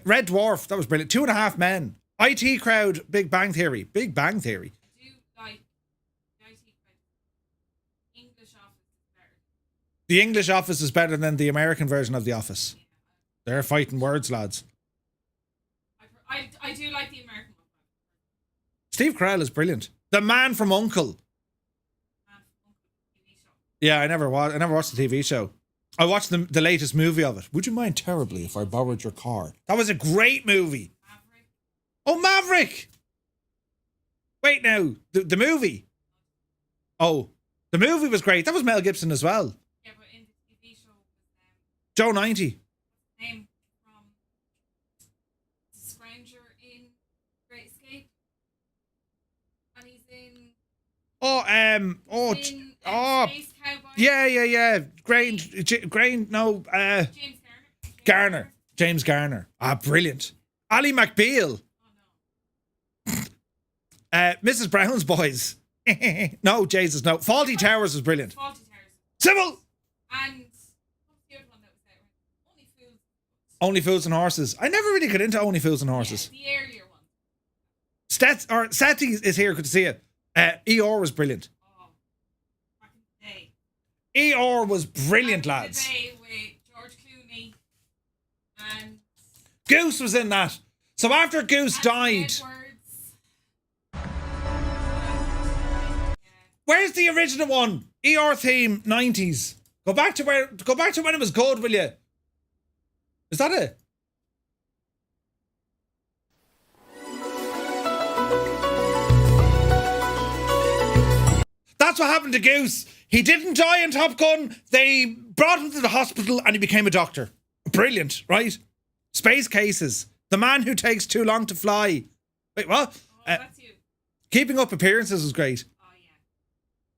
Red Dwarf, that was brilliant. 2.5 Men. IT Crowd, Big Bang Theory. Big Bang Theory. I do like the IT crowd. English Office is better. The English Office is better than the American version of The Office. Yeah. They're fighting words, lads. I do like the American one. Steve Carell is brilliant. The Man from Uncle. TV show. Yeah, I never watched the TV show. I watched the latest movie of it. Would you mind terribly if I borrowed your car? That was a great movie. Maverick. Oh, Maverick! Wait now, the movie. Oh, the movie was great. That was Mel Gibson as well. Yeah, but in the TV show was Joe 90. name from Scrounger in Great Escape. And he's in Space Cowboy. Yeah. James Garner. Brilliant. Ali McBeal. Oh no. Mrs. Brown's Boys. No, Jesus, no. Faulty Towers was brilliant. Faulty Towers. Sybil! And what's the other one that was there? Only Fools. Only Fools and Horses. I never really got into Only Fools and Horses. Yeah, the earlier one. Seti is here. Good to see you. ER was brilliant. Oh, back in the day. ER was brilliant, Back in lads. the day with George Clooney and Goose was in that. So after Goose died, Edwards. where's the original one? ER theme 90s. Go back to when it was good, will you? Is that it? That's what happened to Goose. He didn't die in Top Gun. They brought him to the hospital and he became a doctor. Brilliant, right? Space Cases. The Man Who Takes Too Long to Fly. Wait, what? Oh, that's you. Keeping Up Appearances was great. Oh yeah.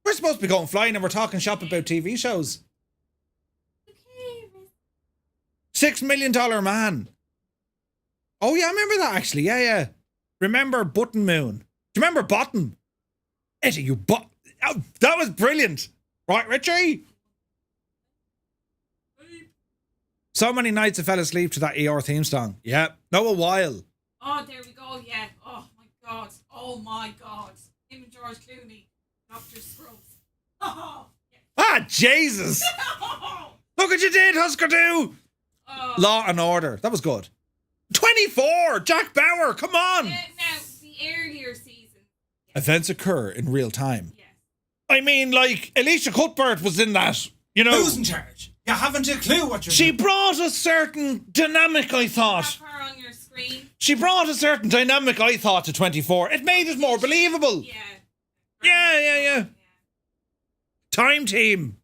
We're supposed to be going flying and we're talking shop about TV shows. $6 Million Man. Oh yeah, I remember that actually. Yeah. Remember Button Moon? Do you remember Bottom? Eddie, you oh, that was brilliant. Right, Richie? So many nights I fell asleep to that ER theme song. Yeah. No, a while. Oh, there we go. Yeah. Oh my God. Oh my God. Him and George Clooney, Dr. Scrubs. Oh. Ah, Jesus. Look what you did, Husker Du. Oh. Law and Order. That was good. 24. Jack Bauer. Come on. Now, the earlier season. Events occur in real time. Yes. I mean, like, Alicia Cuthbert was in that. You know. Who's in charge? You haven't a clue what you're She doing. brought a certain dynamic, I thought. Have her on your screen. She brought a certain dynamic, I thought, to 24. It made it more believable. Yeah. Yeah. Time Team.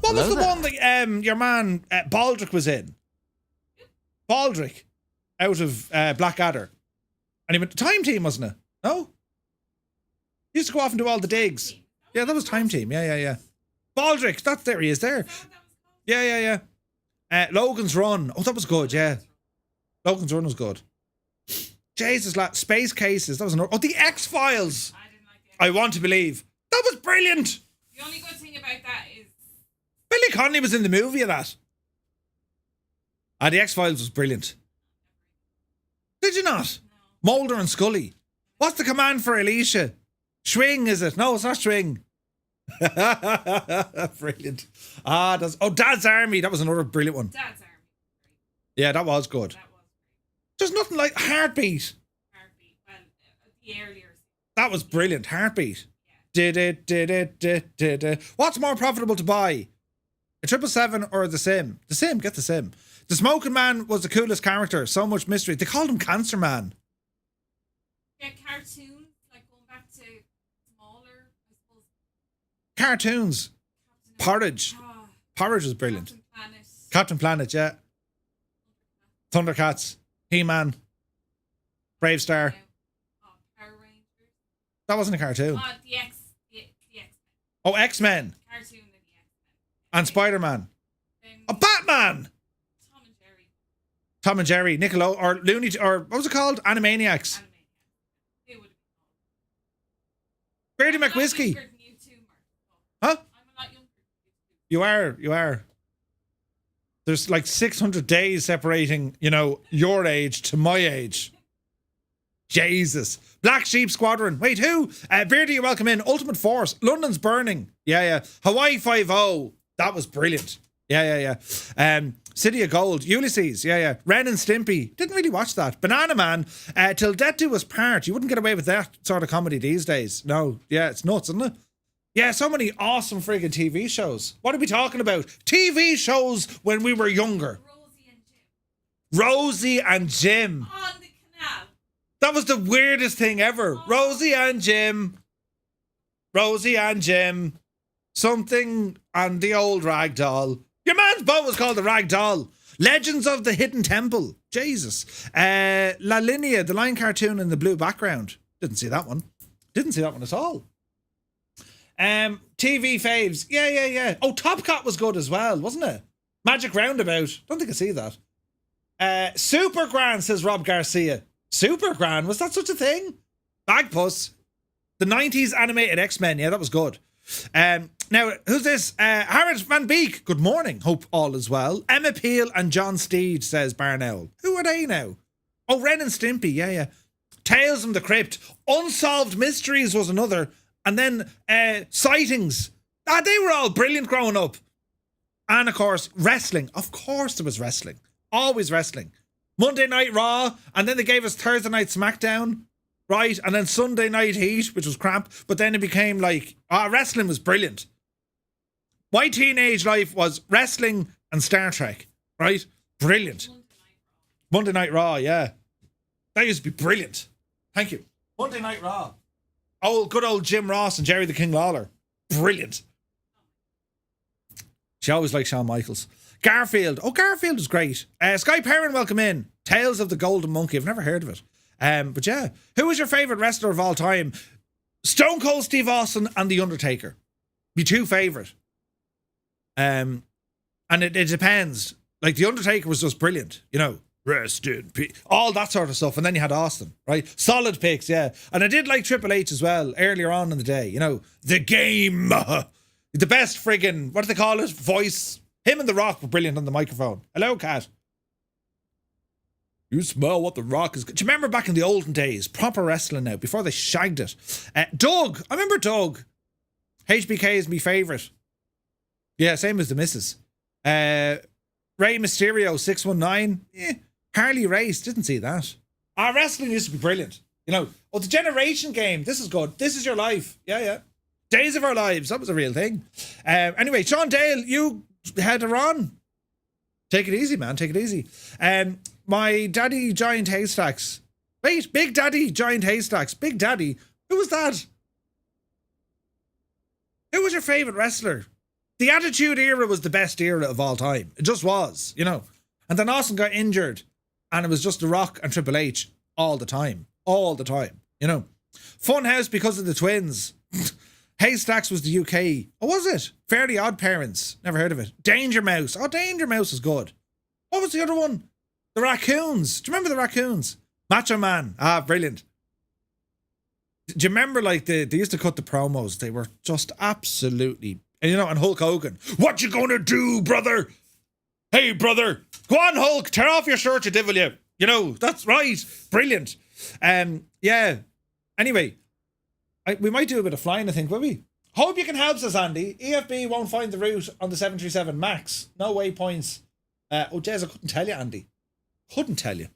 What was Hello the there. one that your man Baldrick was in? Baldrick, out of Blackadder. And he went to Time Team, wasn't it? No? He used to go off and do all the digs. Yeah, that was Time Team. Yeah. Baldrick, there he is there. Is that what that was called? Yeah. Logan's Run. Oh, that was good, yeah. Logan's Run was good. Jesus, Space Cases. That was another. Oh, The X-Files. I didn't like the I Want to Believe. That was brilliant. The only good thing about that is Billy Connolly was in the movie of that. The X-Files was brilliant. Did you not? no. Mulder and Scully. What's the command for Alicia? Swing, is it? No, it's not swing. Brilliant. Dad's Army. That was another brilliant one. Dad's Army. Yeah, that was good. That was great. There's nothing like Heartbeat. Heartbeat. Well, the earlier. That was brilliant. Heartbeat. Did it. What's more profitable to buy? A 777 or the Sim? The Sim, get the Sim. The Smoking Man was the coolest character. So much mystery. They called him Cancer Man. Yeah, cartoons, like going back to smaller, I suppose. Cartoons. Captain Porridge. Ah, Porridge was brilliant. Captain Planet. Captain Planet, yeah. Thundercats. He-Man. Brave Star. Oh, Power Rangers. That wasn't a cartoon. The X-Men. Oh, X-Men. Cartoon and the X-Men. And Spider-Man. Then Batman. Tom and Jerry. Tom and Jerry. Nickelodeon. Or Looney... Or what was it called? Animaniacs. Animaniacs. They would have Beardy been called. I'm a lot McWhiskey. younger than you too, Mark. Huh? I'm a lot younger than you too. You are. There's like 600 days separating, your age to my age. Jesus. Black Sheep Squadron. Wait, who? Beardy, you're welcome in. Ultimate Force. London's Burning. Yeah. Hawaii 5-0. That was brilliant. Yeah. City of Gold. Ulysses. Yeah. Ren and Stimpy. Didn't really watch that. Banana Man. Till Death Do Us Part. You wouldn't get away with that sort of comedy these days. No. Yeah, it's nuts, isn't it? Yeah, so many awesome friggin' TV shows. What are we talking about? TV shows when we were younger. Rosie and Jim. Rosie and Jim. On the canal. That was the weirdest thing ever. Rosie and Jim. Something and the old rag doll. Your man's boat was called the Rag Doll. Legends of the Hidden Temple. Jesus. La Linea, the line cartoon in the blue background. Didn't see that one. Didn't see that one at all. TV faves. Yeah. Oh, Top Cat was good as well, wasn't it? Magic Roundabout. Don't think I see that. Super Gran, says Rob Garcia. Super Gran? Was that such a thing? Bagpuss. The 90s animated X-Men. Yeah, that was good. Now, who's this? Harrod Van Beek. Good morning. Hope all is well. Emma Peel and John Steed, says Barnell. Who are they now? Oh, Ren and Stimpy. Yeah. Tales from the Crypt. Unsolved Mysteries was another. And then Sightings. They were all brilliant growing up. And of course, wrestling. Of course there was wrestling. Always wrestling. Monday Night Raw. And then they gave us Thursday Night SmackDown. Right? And then Sunday Night Heat, which was crap. But then it became like, wrestling was brilliant. My teenage life was wrestling and Star Trek. Right? Brilliant. Monday Night Raw, yeah. That used to be brilliant. Thank you. Monday Night Raw. Oh, good old Jim Ross and Jerry the King Lawler. Brilliant. She always liked Shawn Michaels. Garfield. Oh, Garfield was great. Sky Perrin, welcome in. Tales of the Golden Monkey. I've never heard of it. But yeah. Who was your favourite wrestler of all time? Stone Cold Steve Austin and The Undertaker. Be two favourite. And it depends. Like, The Undertaker was just brilliant. Rest in peace. All that sort of stuff. And then you had Austin, right? Solid picks, yeah. And I did like Triple H as well earlier on in the day. The Game. The best friggin', what do they call it? Voice. Him and The Rock were brilliant on the microphone. Hello, Kat. You smell what The Rock is... Do you remember back in the olden days? Proper wrestling now, before they shagged it. Doug. I remember Doug. HBK is my favourite. Yeah, same as the missus. Rey Mysterio, 619. Harley Race, didn't see that. Wrestling used to be brilliant. The Generation Game, this is good. This Is Your Life. Yeah. Days of Our Lives, that was a real thing. Anyway, Sean Dale, you had her on. Take it easy, man, take it easy. My Daddy Giant Haystacks. Wait, Big Daddy Giant Haystacks. Big Daddy, who was that? Who was your favourite wrestler? The Attitude Era was the best era of all time. It just was, And then Austin got injured. And it was just The Rock and Triple H all the time. All the time, Funhouse because of the twins. Haystacks was the UK. Oh, was it? Fairly Odd Parents. Never heard of it. Danger Mouse. Oh, Danger Mouse is good. What was the other one? The Raccoons. Do you remember the Raccoons? Macho Man. Brilliant. Do you remember, like, they used to cut the promos? They were just absolutely... And, you know, and Hulk Hogan, what you gonna do, brother? Hey, brother. Go on, Hulk. Tear off your shirt, you devil, you. You know, that's right. Brilliant. Yeah. Anyway, we might do a bit of flying, I think, will we? Hope you can help us, Andy. EFB won't find the route on the 737 MAX. No waypoints. Jez, I couldn't tell you, Andy. Couldn't tell you.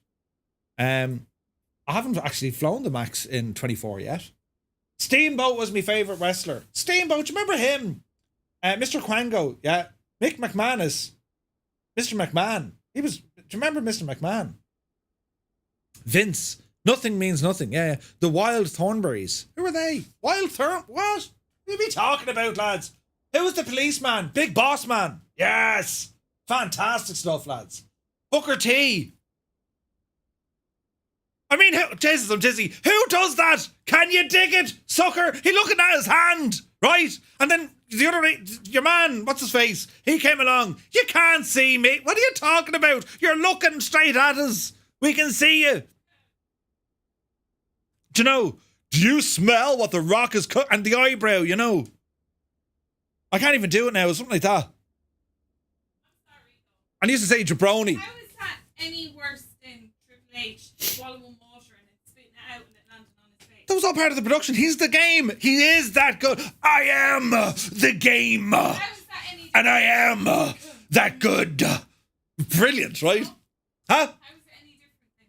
I haven't actually flown the MAX in 24 yet. Steamboat was my favourite wrestler. Steamboat, do you remember him? Mr. Quango, yeah. Mick McManus. Mr. McMahon. Do you remember Mr. McMahon? Vince. Nothing means nothing. Yeah. The Wild Thornberries. Who are they? What? What are you talking about, lads? Who was the policeman? Big Boss Man. Yes. Fantastic stuff, lads. Booker T. I mean, Jesus, I'm dizzy. Who does that? Can you dig it, sucker? He looking at his hand, right? And then the other, your man, what's his face? He came along. You can't see me. What are you talking about? You're looking straight at us. We can see you. Do you know? Do you smell what the Rock is cooking? And the eyebrow, you know. I can't even do it now. Something like that. I'm sorry, though. And he used to say jabroni. How is that any worse than Triple H swallowing water and then spitting it out and it landing on his face? That was all part of the production. He's the game. He is that good. I am the game. How is that any And I am that good. Brilliant, right? Huh? How is it any different then?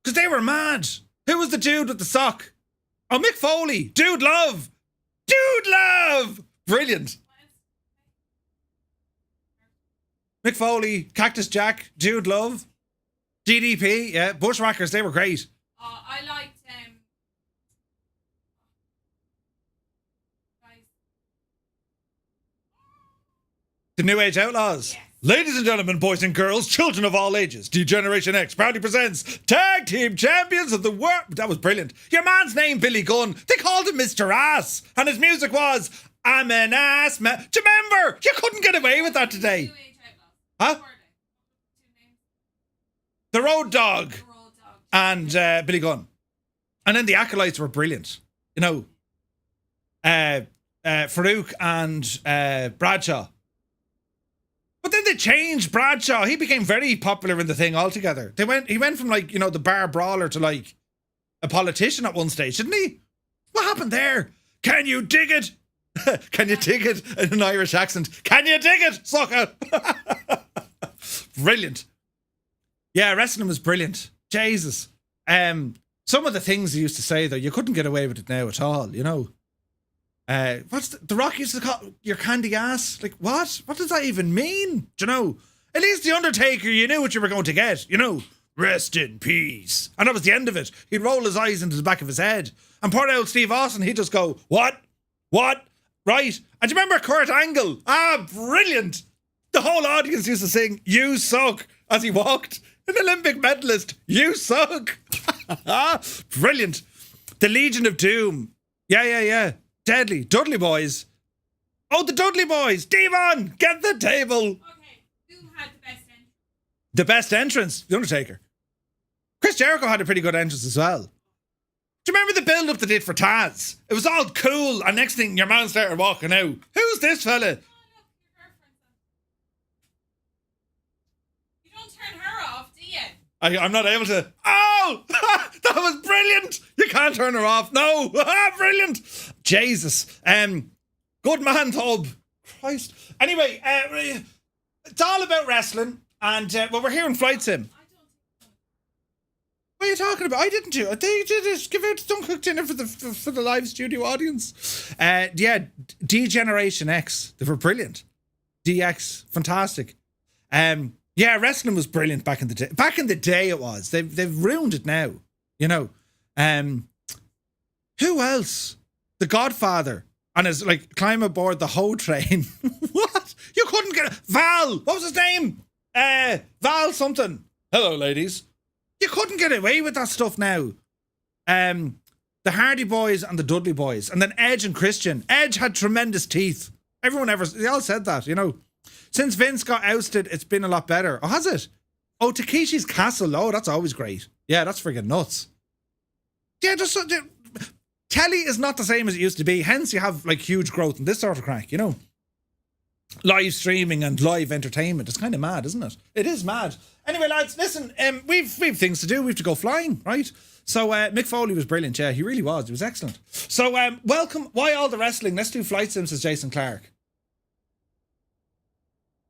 Because they were mad. Who was the dude with the sock? Oh, Mick Foley. Dude Love. Dude Love. Brilliant. Mick Foley, Cactus Jack, Dude Love, DDP, yeah, Bushwhackers, they were great. I liked guys. The New Age Outlaws. Yes. Ladies and gentlemen, boys and girls, children of all ages, D-Generation X proudly presents Tag Team Champions of the World. That was brilliant. Your man's name, Billy Gunn. They called him Mr. Ass. And his music was, I'm an ass man. Do you remember? You couldn't get away with that today. New Age Outlaws. Huh? What were they? Two names. The Road Dog The Road Dog. and Billy Gunn. And then the Acolytes were brilliant. You know, Farouk and Bradshaw. But then they changed Bradshaw. He became very popular in the thing altogether. He went from, like, you know, the bar brawler to, like, a politician at one stage, didn't he? What happened there? Can you dig it? Can you dig it in an Irish accent? Can you dig it, sucker? Brilliant. Yeah, wrestling was brilliant. Jesus. Some of the things he used to say, though, you couldn't get away with it now at all, you know. What's the Rock used to call your candy ass? Like, what? What does that even mean? Do you know? At least the Undertaker, you knew what you were going to get. You know, rest in peace. And that was the end of it. He'd roll his eyes into the back of his head. And poor old Steve Austin, he'd just go, what? What? Right? And do you remember Kurt Angle? Ah, brilliant. The whole audience used to sing, you suck, as he walked. An Olympic medalist, you suck. Brilliant. The Legion of Doom. Yeah. Deadly. Dudley Boys. Oh, the Dudley Boys. Devon, get the table. Okay, who had the best entrance? The best entrance, The Undertaker. Chris Jericho had a pretty good entrance as well. Do you remember the build-up they did for Taz? It was all cool, and next thing, your man started walking out. Who's this fella? Oh, look, your girlfriend's on. You don't turn her off, do you? I'm not able to. Oh! That was brilliant! You can't turn her off. No! Brilliant! Jesus. Good man, Tob. Christ. Anyway, it's all about wrestling, and we're here in Flight Sim. What are you talking about? I didn't do it. They did it. Give out some cooked dinner for the live studio audience. Yeah, D-Generation X. They were brilliant. DX, fantastic. Yeah, wrestling was brilliant back in the day. Back in the day, it was. They've ruined it now. You know. Who else? The Godfather. And his, like, climb aboard the Ho train. What? You couldn't get Val. What was his name? Val something. Hello, ladies. You couldn't get away with that stuff now. The Hardy Boys and the Dudley Boys. And then Edge and Christian. Edge had tremendous teeth. They all said that, you know. Since Vince got ousted, it's been a lot better. Oh, has it? Oh, Takeshi's Castle. Oh, that's always great. Yeah, that's friggin' nuts. Yeah, telly is not the same as it used to be. Hence, you have like huge growth in this sort of crack, you know. Live streaming and live entertainment. It's kind of mad, isn't it? It is mad. Anyway, lads, listen, we've things to do. We have to go flying, right? So Mick Foley was brilliant. Yeah, he really was. He was excellent. So welcome. Why all the wrestling? Let's do flight sims, says Jason Clark.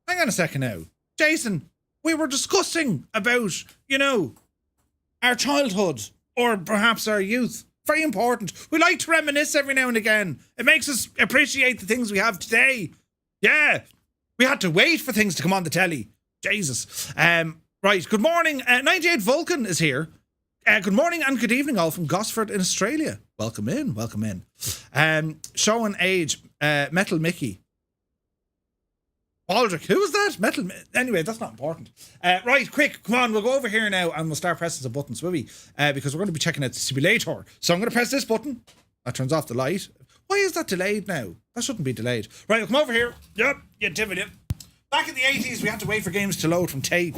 Hang on a second now. Jason, we were discussing about, you know, our childhood or perhaps our youth. Very important. We like to reminisce every now and again. It makes us appreciate the things we have today. Yeah. We had to wait for things to come on the telly. Jesus. Right. Good morning. 98 Vulcan is here. Good morning and good evening all from Gosford in Australia. Welcome in. Welcome in. Showing age. Metal Mickey. Aldrich, who was that? Metal. Anyway, that's not important. Right, quick, come on, we'll go over here now and we'll start pressing some buttons, will we? Because we're going to be checking out the simulator. So I'm going to press this button. That turns off the light. Why is that delayed now? That shouldn't be delayed. Right, we'll come over here. Yep, you divot it. Back in the 80s, we had to wait for games to load from tape.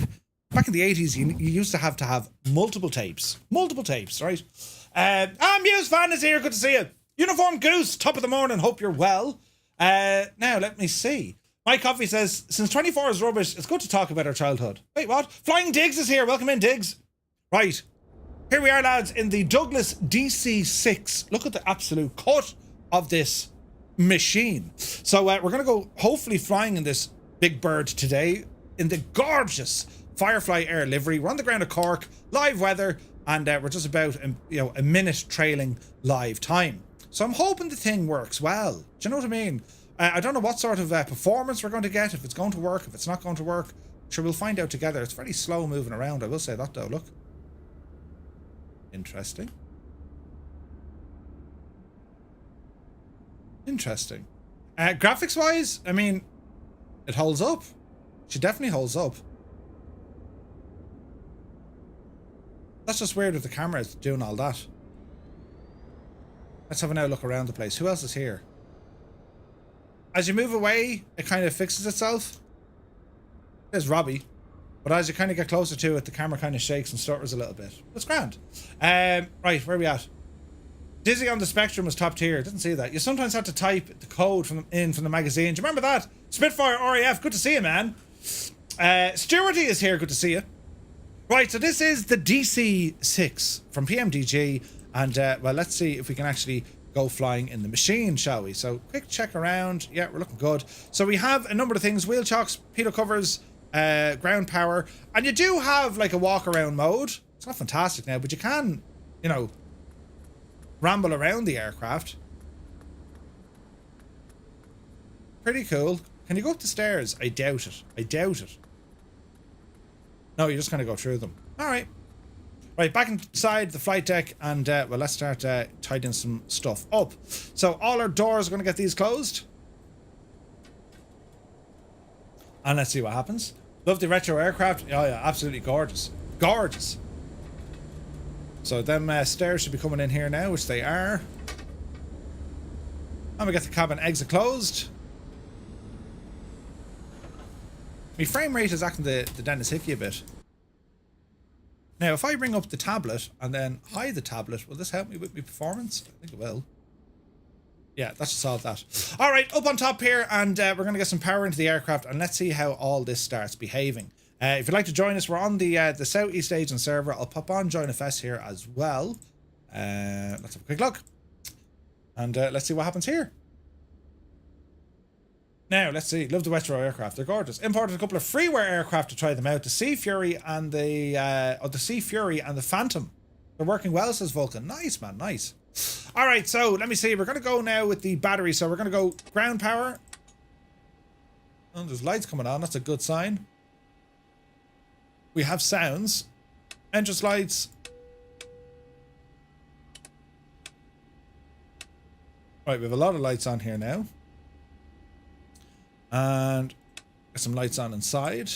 Back in the 80s, you used to have multiple tapes. Multiple tapes, right? Muse fan is here. Good to see you. Uniform Goose, top of the morning. Hope you're well. Now, let me see. Mike Coffey says, since 24 is rubbish, it's good to talk about our childhood. Wait, what? Flying Diggs is here. Welcome in, Diggs. Right. Here we are, lads, in the Douglas DC-6. Look at the absolute cut of this machine. So we're going to go, hopefully, flying in this big bird today in the gorgeous Firefly Air livery. We're on the ground at Cork, live weather, and we're just about a minute trailing live time. So I'm hoping the thing works well. Do you know what I mean? I don't know what sort of performance we're going to get, if it's going to work, if it's not going to work. Sure, we'll find out together. It's very slow moving around, I will say that though. Look. Interesting. Interesting. Graphics-wise, I mean, it holds up. She definitely holds up. That's just weird if the camera is doing all that. Let's have a now look around the place. Who else is here? As you move away, it kind of fixes itself. There's Robbie. But as you kind of get closer to it, the camera kind of shakes and stutters a little bit. That's grand. Right, where are we at? Dizzy on the Spectrum was top tier. Didn't see that. You sometimes have to type the code from the magazine. Do you remember that? Spitfire RAF, good to see you, man. Stewarty is here, good to see you. Right, so this is the DC-6 from PMDG. And, well, let's see if we can actually go flying in the machine, shall we? So quick check around. Yeah, we're looking good. So we have a number of things: wheel chocks, pitot covers, ground power, and you do have like a walk around mode. It's not fantastic now, but you can, you know, ramble around the aircraft. Pretty cool. Can you go up the stairs? I doubt it. I doubt it. No, you just kind of go through them. All right. Right, back inside the flight deck, and well, let's start tidying some stuff up. So all our doors are going to get these closed. And let's see what happens. Love the retro aircraft. Oh yeah, absolutely gorgeous. Gorgeous. So them stairs should be coming in here now, which they are. And we get the cabin exit closed. My frame rate is acting the Dennis Hickey a bit. Now, if I bring up the tablet and then hide the tablet, will this help me with my performance? I think it will. Yeah, that should solve that. All right, up on top here, and we're going to get some power into the aircraft, and let's see how all this starts behaving. If you'd like to join us, we're on the Southeast Asian server. I'll pop on Join FS here as well. Let's have a quick look. And let's see what happens here. Now, let's see. Love the retro aircraft. They're gorgeous. Imported a couple of freeware aircraft to try them out. The Sea Fury and the Phantom. They're working well, says Vulcan. Nice, man. Nice. All right, so let me see. We're going to go now with the battery. So we're going to go ground power. Oh, there's lights coming on. That's a good sign. We have sounds. Entrance lights. Right, we have a lot of lights on here now. And get some lights on inside.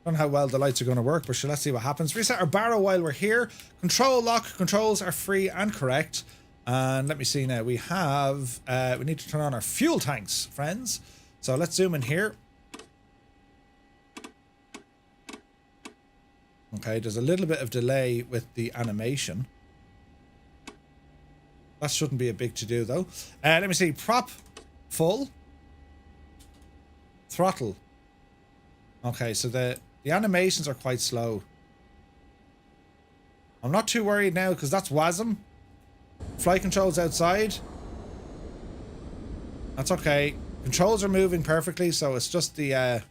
Don't know how well the lights are going to work, but let's see what happens. Reset our barrow while we're here. Control lock controls are free and correct. And let me see now. We have we need to turn on our fuel tanks, friends. So let's zoom in here. Okay, there's a little bit of delay with the animation. That shouldn't be a big to-do, though. Let me see. Prop full. Throttle. Okay, so the animations are quite slow. I'm not too worried now because that's VatSim. Flight controls outside. That's okay. Controls are moving perfectly, so it's just the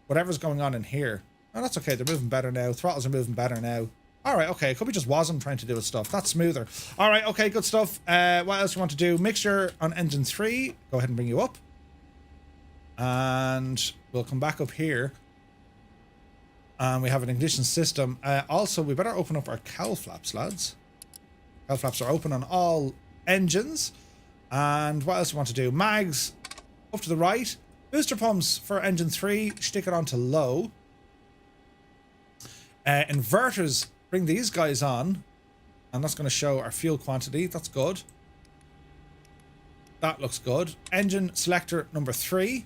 whatever's going on in here. Oh, that's okay. They're moving better now. Throttles are moving better now. All right, okay. It could be just VatSim trying to do its stuff. That's smoother. All right, okay, good stuff. What else you want to do? Mixture on engine 3. Go ahead and bring you up. And we'll come back up here. And we have an ignition system. Also, we better open up our cowl flaps, lads. Cowl flaps are open on all engines. And what else do we want to do? Mags up to the right. Booster pumps for engine 3. Stick it on to low. Inverters, bring these guys on. And that's going to show our fuel quantity. That's good. That looks good. Engine selector number 3.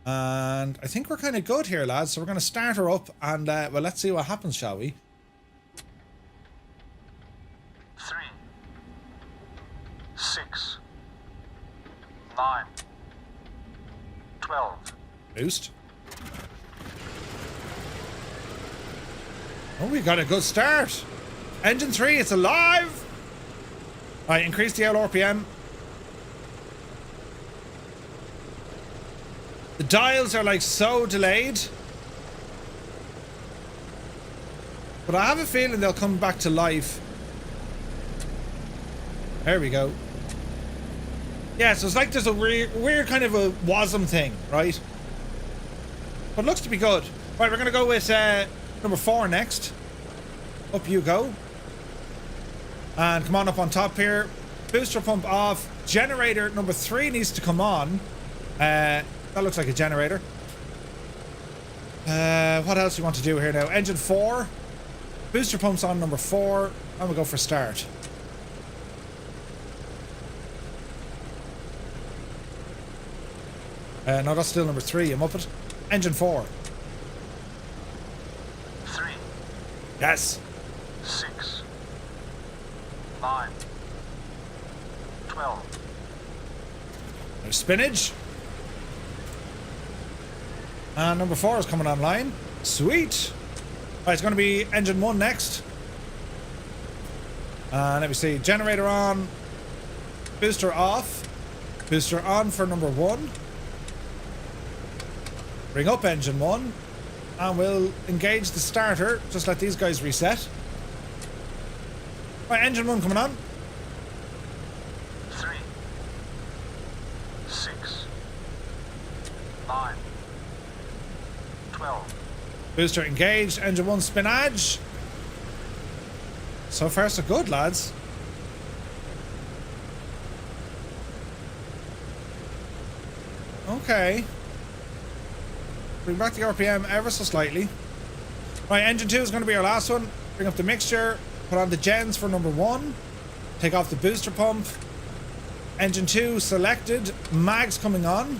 And I think we're kind of good here, lads. So we're going to start her up and, well, let's see what happens, shall we? 3, 6, 9, 12. Boost. Oh, we got a good start. Engine 3, it's alive. All right, increase the LRPM. The dials are like so delayed. But I have a feeling they'll come back to life. There we go. Yeah, so it's like there's a weird kind of a WASM thing, right? But it looks to be good. Right, we're going to go with number 4 next. Up you go. And come on up on top here. Booster pump off. Generator number 3 needs to come on. That looks like a generator. What else do you want to do here now? Engine 4. Booster pumps on number 4. And we'll go for start. No, that's still number 3. I'm up it. Engine 4. 3, Yes. 6, 9, 12. There's spinach. And number 4 is coming online. Sweet. Right, it's going to be engine 1 next. And let me see. Generator on. Booster off. Booster on for number 1. Bring up engine 1. And we'll engage the starter. Just let these guys reset. Right, engine 1 coming on. 3, 6, 9, 12. Booster engaged. Engine 1 spinach. So far so good, lads. Okay. Bring back the RPM ever so slightly. Right, engine 2 is going to be our last one. Bring up the mixture. Put on the gens for number 1. Take off the booster pump. Engine 2 selected. Mags coming on.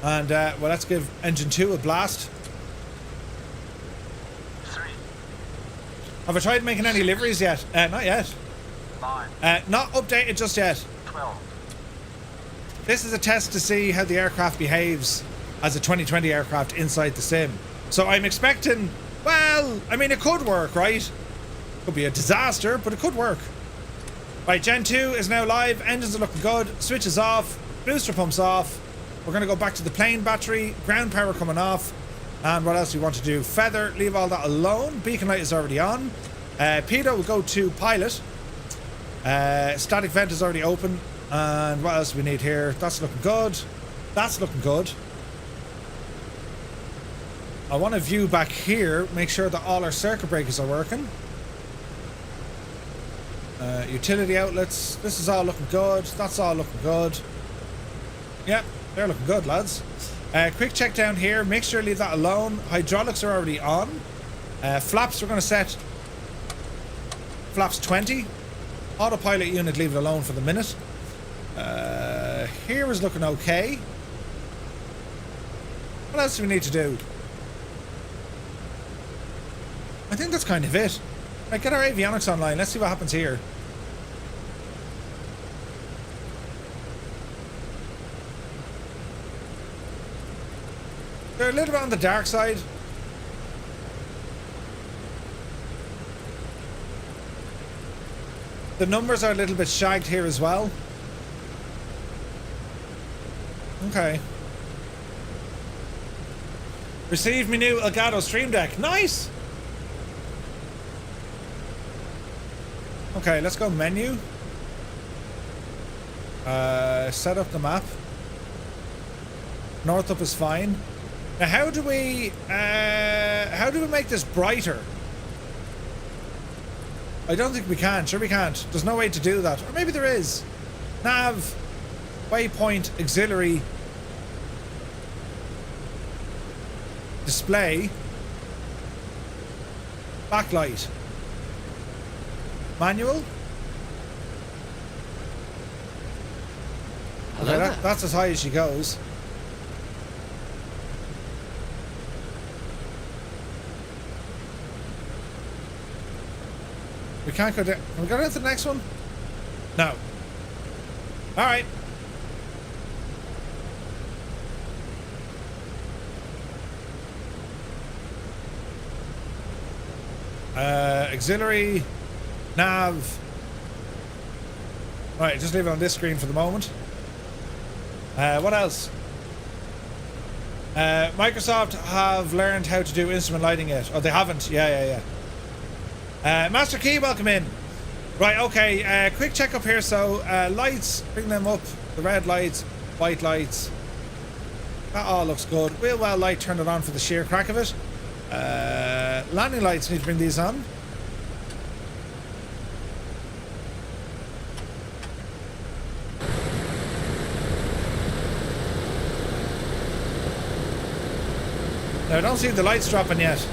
And, well, let's give engine 2 a blast. 3, Have I tried making any liveries yet? Not yet. 9, Not updated just yet. 12. This is a test to see how the aircraft behaves as a 2020 aircraft inside the sim. So I'm expecting, well, I mean, it could work, right? Could be a disaster, but it could work. Right, Gen 2 is now live. Engines are looking good. Switches off. Booster pumps off. We're going to go back to the plane battery. Ground power coming off. And what else do we want to do? Feather, leave all that alone. Beacon light is already on. Pedo will go to pilot. Static vent is already open. And what else do we need here? That's looking good. That's looking good. I want to view back here. Make sure that all our circuit breakers are working. Utility outlets. This is all looking good. That's all looking good. Yep, they're looking good, lads. Quick check down here. Make sure to leave that alone. Hydraulics are already on. Flaps, we're going to set flaps 20. Autopilot unit, leave it alone for the minute. Here is looking okay. What else do we need to do? I think that's kind of it. Right, get our avionics online. Let's see what happens here. They're a little bit on the dark side. The numbers are a little bit shagged here as well. Okay. Received me new Elgato Stream Deck. Nice! Okay, let's go menu. Set up the map. North up is fine. Now how do we make this brighter? I don't think we can. Sure we can't. There's no way to do that. Or maybe there is. Nav, waypoint, auxiliary, display, backlight, manual. Hello Okay, there. that's as high as she goes. We can't go down. Can we go down to the next one? No. Alright. Auxiliary, nav. Alright, just leave it on this screen for the moment. What else? Microsoft have learned how to do instrument lighting yet. Oh, they haven't. Yeah. Master Key, welcome in. Right, okay, quick check up here. So, lights, bring them up. The red lights, white lights. That all looks good. Wheel well light, turn it on for the sheer crack of it. Landing lights, need to bring these on. Now, I don't see the lights dropping yet.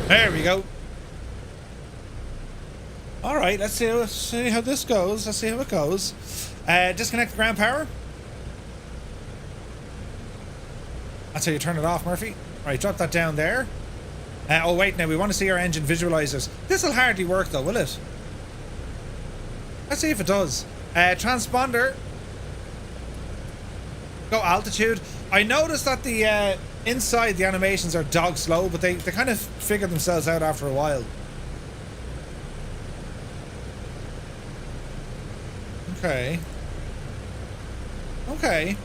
There we go. All right, let's see how this goes. Let's see how it goes. Disconnect the ground power. That's how you turn it off, Murphy. Right, drop that down there. Oh wait, now we want to see our engine visualizers. This will hardly work though, will it? Let's see if it does. Transponder. Go altitude. I noticed that the inside the animations are dog slow, but they kind of figure themselves out after a while. Okay. Okay.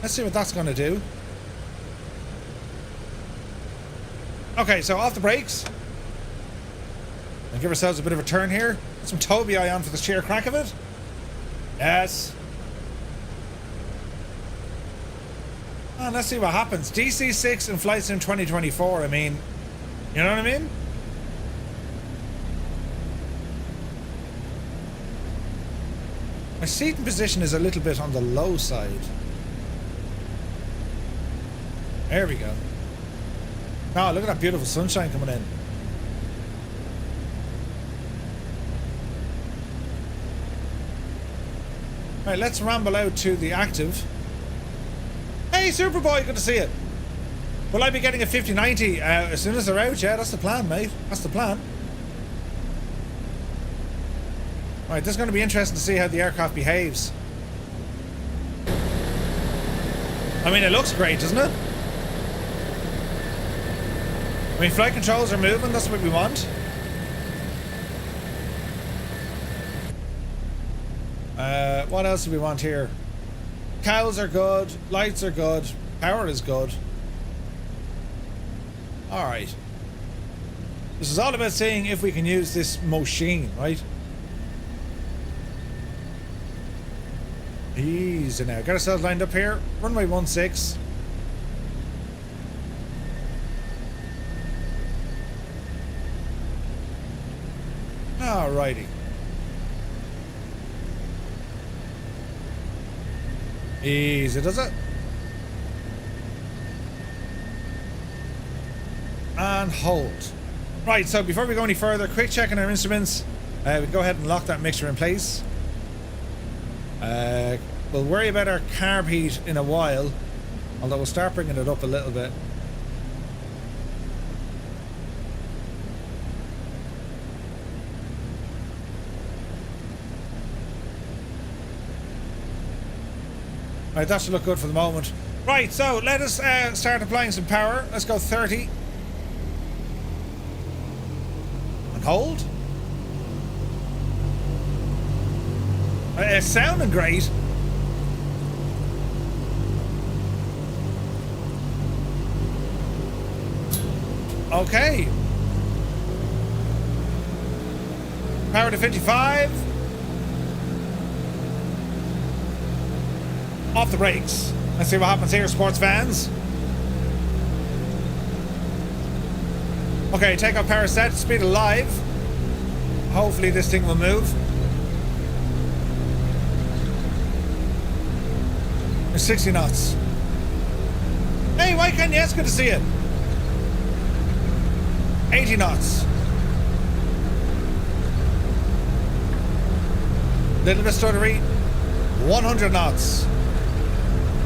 Let's see what that's going to do. Okay, so off the brakes. And give ourselves a bit of a turn here. Put some Toby eye on for the sheer crack of it. Yes. And let's see what happens. DC6 and Flight Sim 2024. I mean, you know what I mean? My seating position is a little bit on the low side. There we go. Oh, look at that beautiful sunshine coming in. Right, let's ramble out to the active. Hey, Superboy, good to see you. Will I be getting a 5090 as soon as they're out? Yeah, that's the plan, mate. That's the plan. Alright, this is going to be interesting to see how the aircraft behaves. I mean, it looks great, doesn't it? I mean, flight controls are moving, that's what we want. What else do we want here? Cows are good, lights are good, power is good. Alright. This is all about seeing if we can use this machine, right? Easy now. Got ourselves lined up here. Runway 16. Alrighty. Easy, does it? and hold. Right, so before we go any further, quick check on our instruments. We can go ahead and lock that mixture in place. We'll worry about our carb heat in a while, although we'll start bringing it up a little bit. Right, that should look good for the moment. Right, so let us start applying some power. Let's go 30. And hold. It's sounding great. Okay. Power to 55. Off the brakes. Let's see what happens here, sports fans. Okay, take off power set, speed alive. Hopefully this thing will move. There's 60 knots. Hey, why can't you? It's good to see it. 80 knots. Little bit stuttery. 100 knots.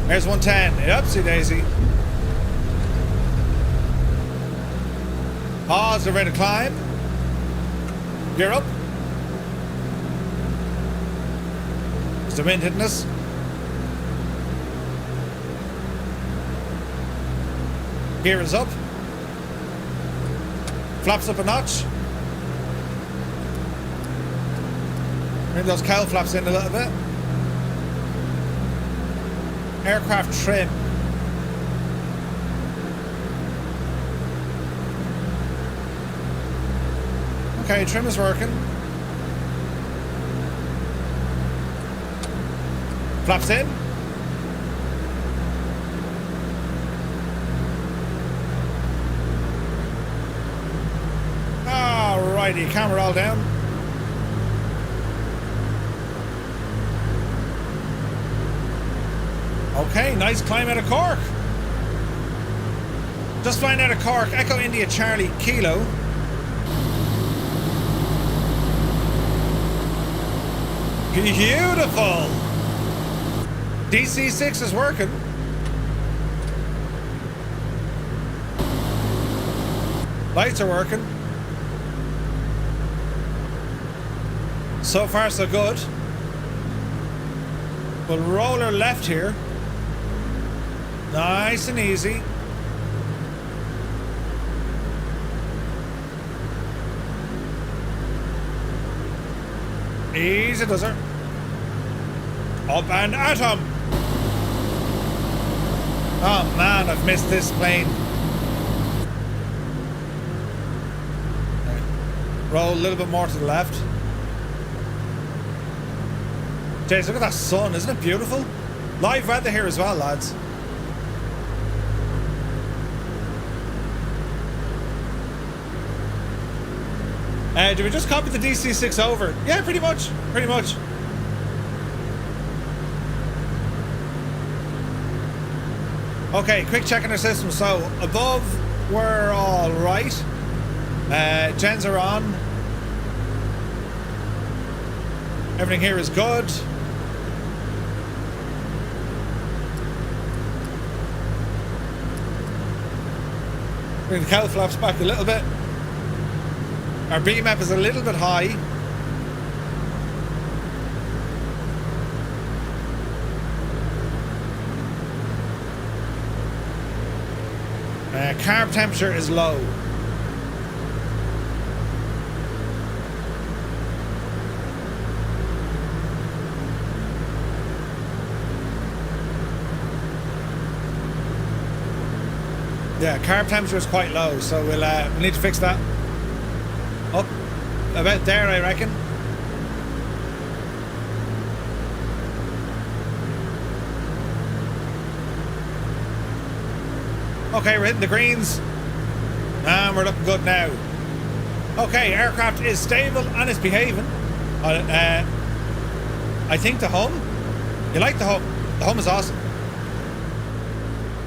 There's 110. Oopsie daisy. Pause, we're ready to climb. Gear up. Is the wind hitting us? Gear is up. Flaps up a notch. Bring those cowl flaps in a little bit. Aircraft trim. Okay, trim is working. Flaps in. Alrighty, camera all down. Okay, nice climb out of Cork. Just flying out of Cork, Echo India Charlie Kilo. Beautiful. DC6 is working. Lights are working. So far so good. We'll roll her left here. Nice and easy. Easy does her. Up and at him. Oh man, I've missed this plane. Roll a little bit more to the left. Jeez, look at that sun, isn't it beautiful? Live weather here as well, lads. Did we just copy the DC6 over? Yeah, pretty much. Pretty much. Okay, quick check on our system. So, above, we're all right. Gens are on. Everything here is good. Bring the cowl flaps back a little bit. Our BMAP is a little bit high. Carb temperature is low. Yeah, carb temperature is quite low, so we'll need to fix that. Up about there, I reckon. Okay, we're hitting the greens. And we're looking good now. Okay, aircraft is stable and it's behaving. I think the hum. You like the hum? The hum is awesome.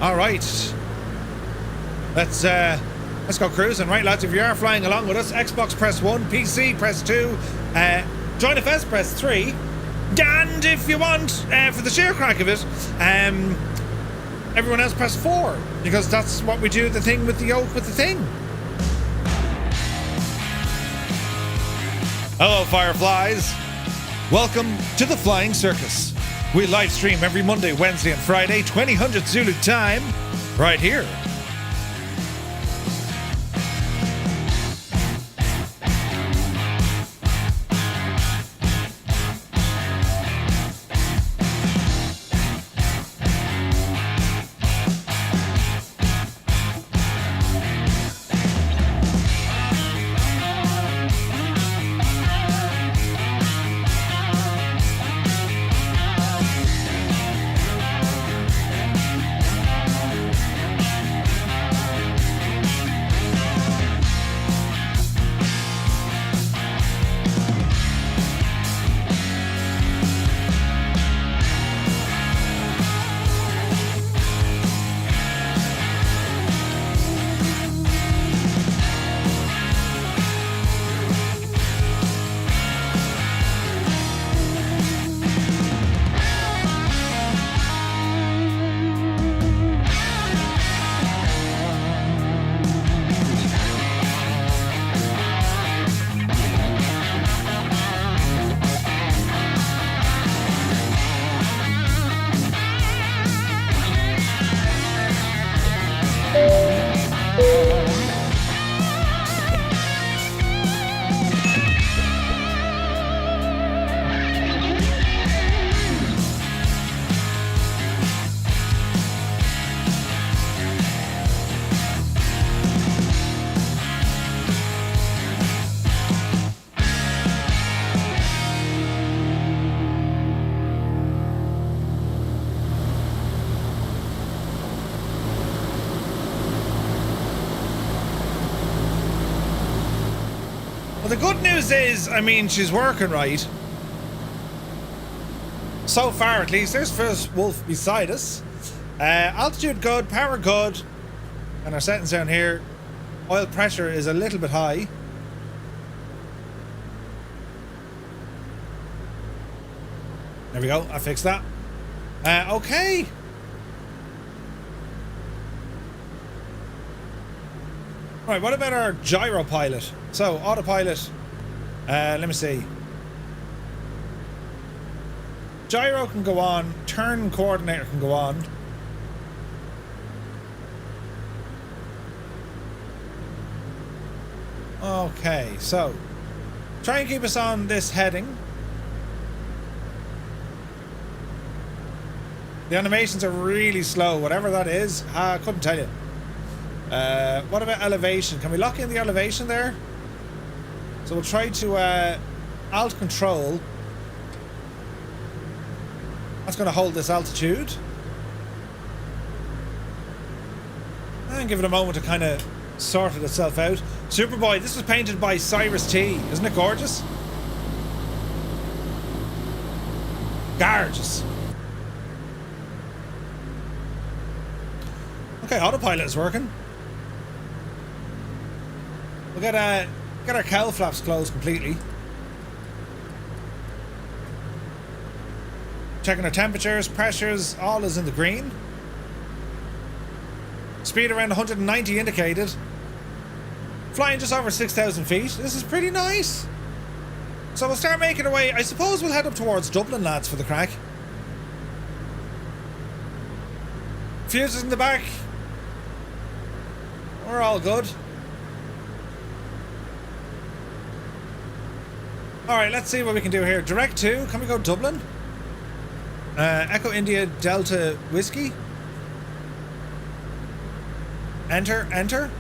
Alright. Let's Let's go cruising. Right, lads, if you are flying along with us, Xbox press 1, PC press 2, Join FS press 3, and if you want, for the sheer crack of it, everyone else press 4, because that's what we do, the thing with the yoke with the thing. Hello, Fireflies. Welcome to the Flying Circus. We live stream every Monday, Wednesday, and Friday, 2000 Zulu time, right here. Well, the good news is, I mean, she's working right. So far, at least. There's first Wolf beside us. Altitude good, power good. And our settings down here. Oil pressure is a little bit high. There we go, I fixed that. Okay. Right, what about our gyro pilot? So, autopilot, let me see. Gyro can go on, turn coordinator can go on. Okay, so, try and keep us on this heading. The animations are really slow, whatever that is, I couldn't tell you. What about elevation? Can we lock in the elevation there? So we'll try to alt control. That's going to hold this altitude. And give it a moment to kind of sort itself out. Superboy, this was painted by Cyrus T. Isn't it gorgeous? Gorgeous. Okay, autopilot is working. We'll get our cowl flaps closed completely. Checking our temperatures, pressures, all is in the green. Speed around 190 indicated. Flying just over 6,000 feet. This is pretty nice. So we'll start making our way. I suppose we'll head up towards Dublin, lads, for the crack. Fuses in the back. We're all good. Alright, let's see what we can do here. Direct to, can we go Dublin? Echo India Delta Whiskey. Enter.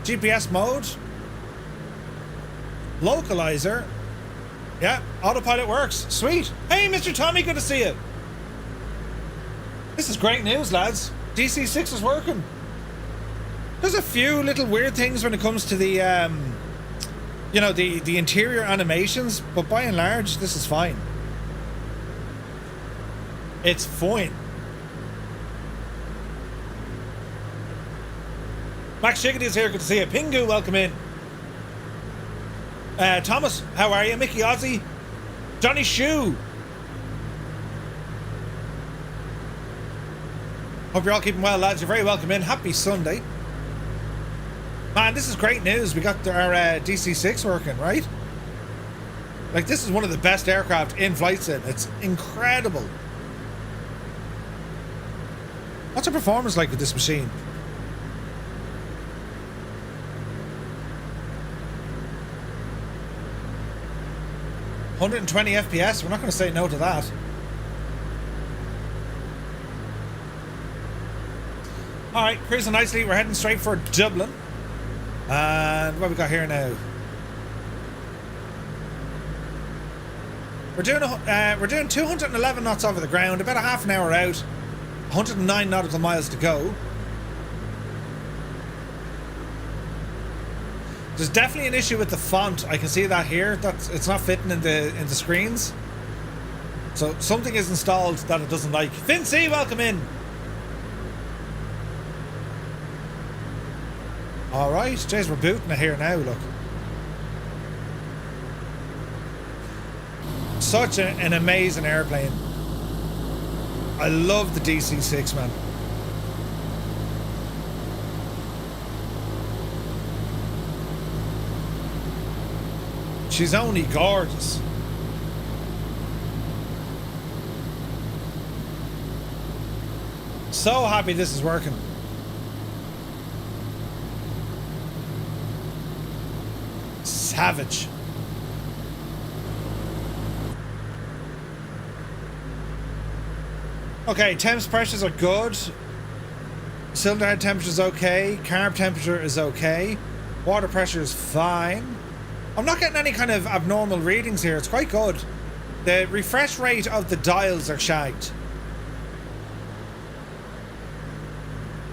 GPS mode. Localizer. Yeah, autopilot works. Sweet. Hey, Mr. Tommy, good to see you. This is great news, lads. DC6 is working. There's a few little weird things when it comes to the, you know, the interior animations, but by and large, this is fine. It's fine. Max Chickadee is here. Good to see you. Pingu, welcome in. Thomas, how are you? Mickey Ozzy. Johnny Shoe. Hope you're all keeping well, lads. You're very welcome in. Happy Sunday. Man, this is great news. We got our DC-6 working, right? Like, this is one of the best aircraft in Flight Sim. It's incredible. What's our performance like with this machine? (120 FPS). We're not going to say no to that. Alright, cruising nicely. We're heading straight for Dublin. And what we got here now? We're doing 211 knots over the ground, about a half an hour out, 109 nautical miles to go. There's definitely an issue with the font. I can see that here. It's not fitting in the screens. So something is installed that it doesn't like. Vincy, welcome in. All right, jeez, we're booting it here now. Look, such an amazing airplane. I love the DC-6, man. She's only gorgeous. So happy this is working. Savage. Okay, temps pressures are good. Cylinder head temperature is okay. Carb temperature is okay. Water pressure is fine. I'm not getting any kind of abnormal readings here. It's quite good. The refresh rate of the dials are shagged.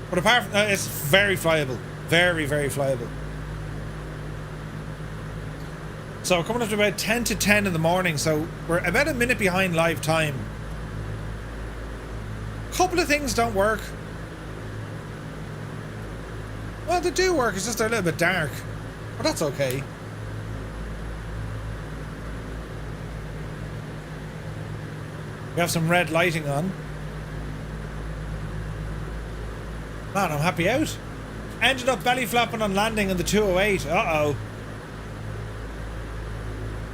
But apart from that, it's very flyable. Very, very flyable. So we're coming up to about 10 to 10 in the morning. So we're about a minute behind live time. Couple of things don't work. Well, they do work. It's just they're a little bit dark. But that's okay. We have some red lighting on. Man, I'm happy out. Ended up belly flapping on landing in the 208. Uh-oh.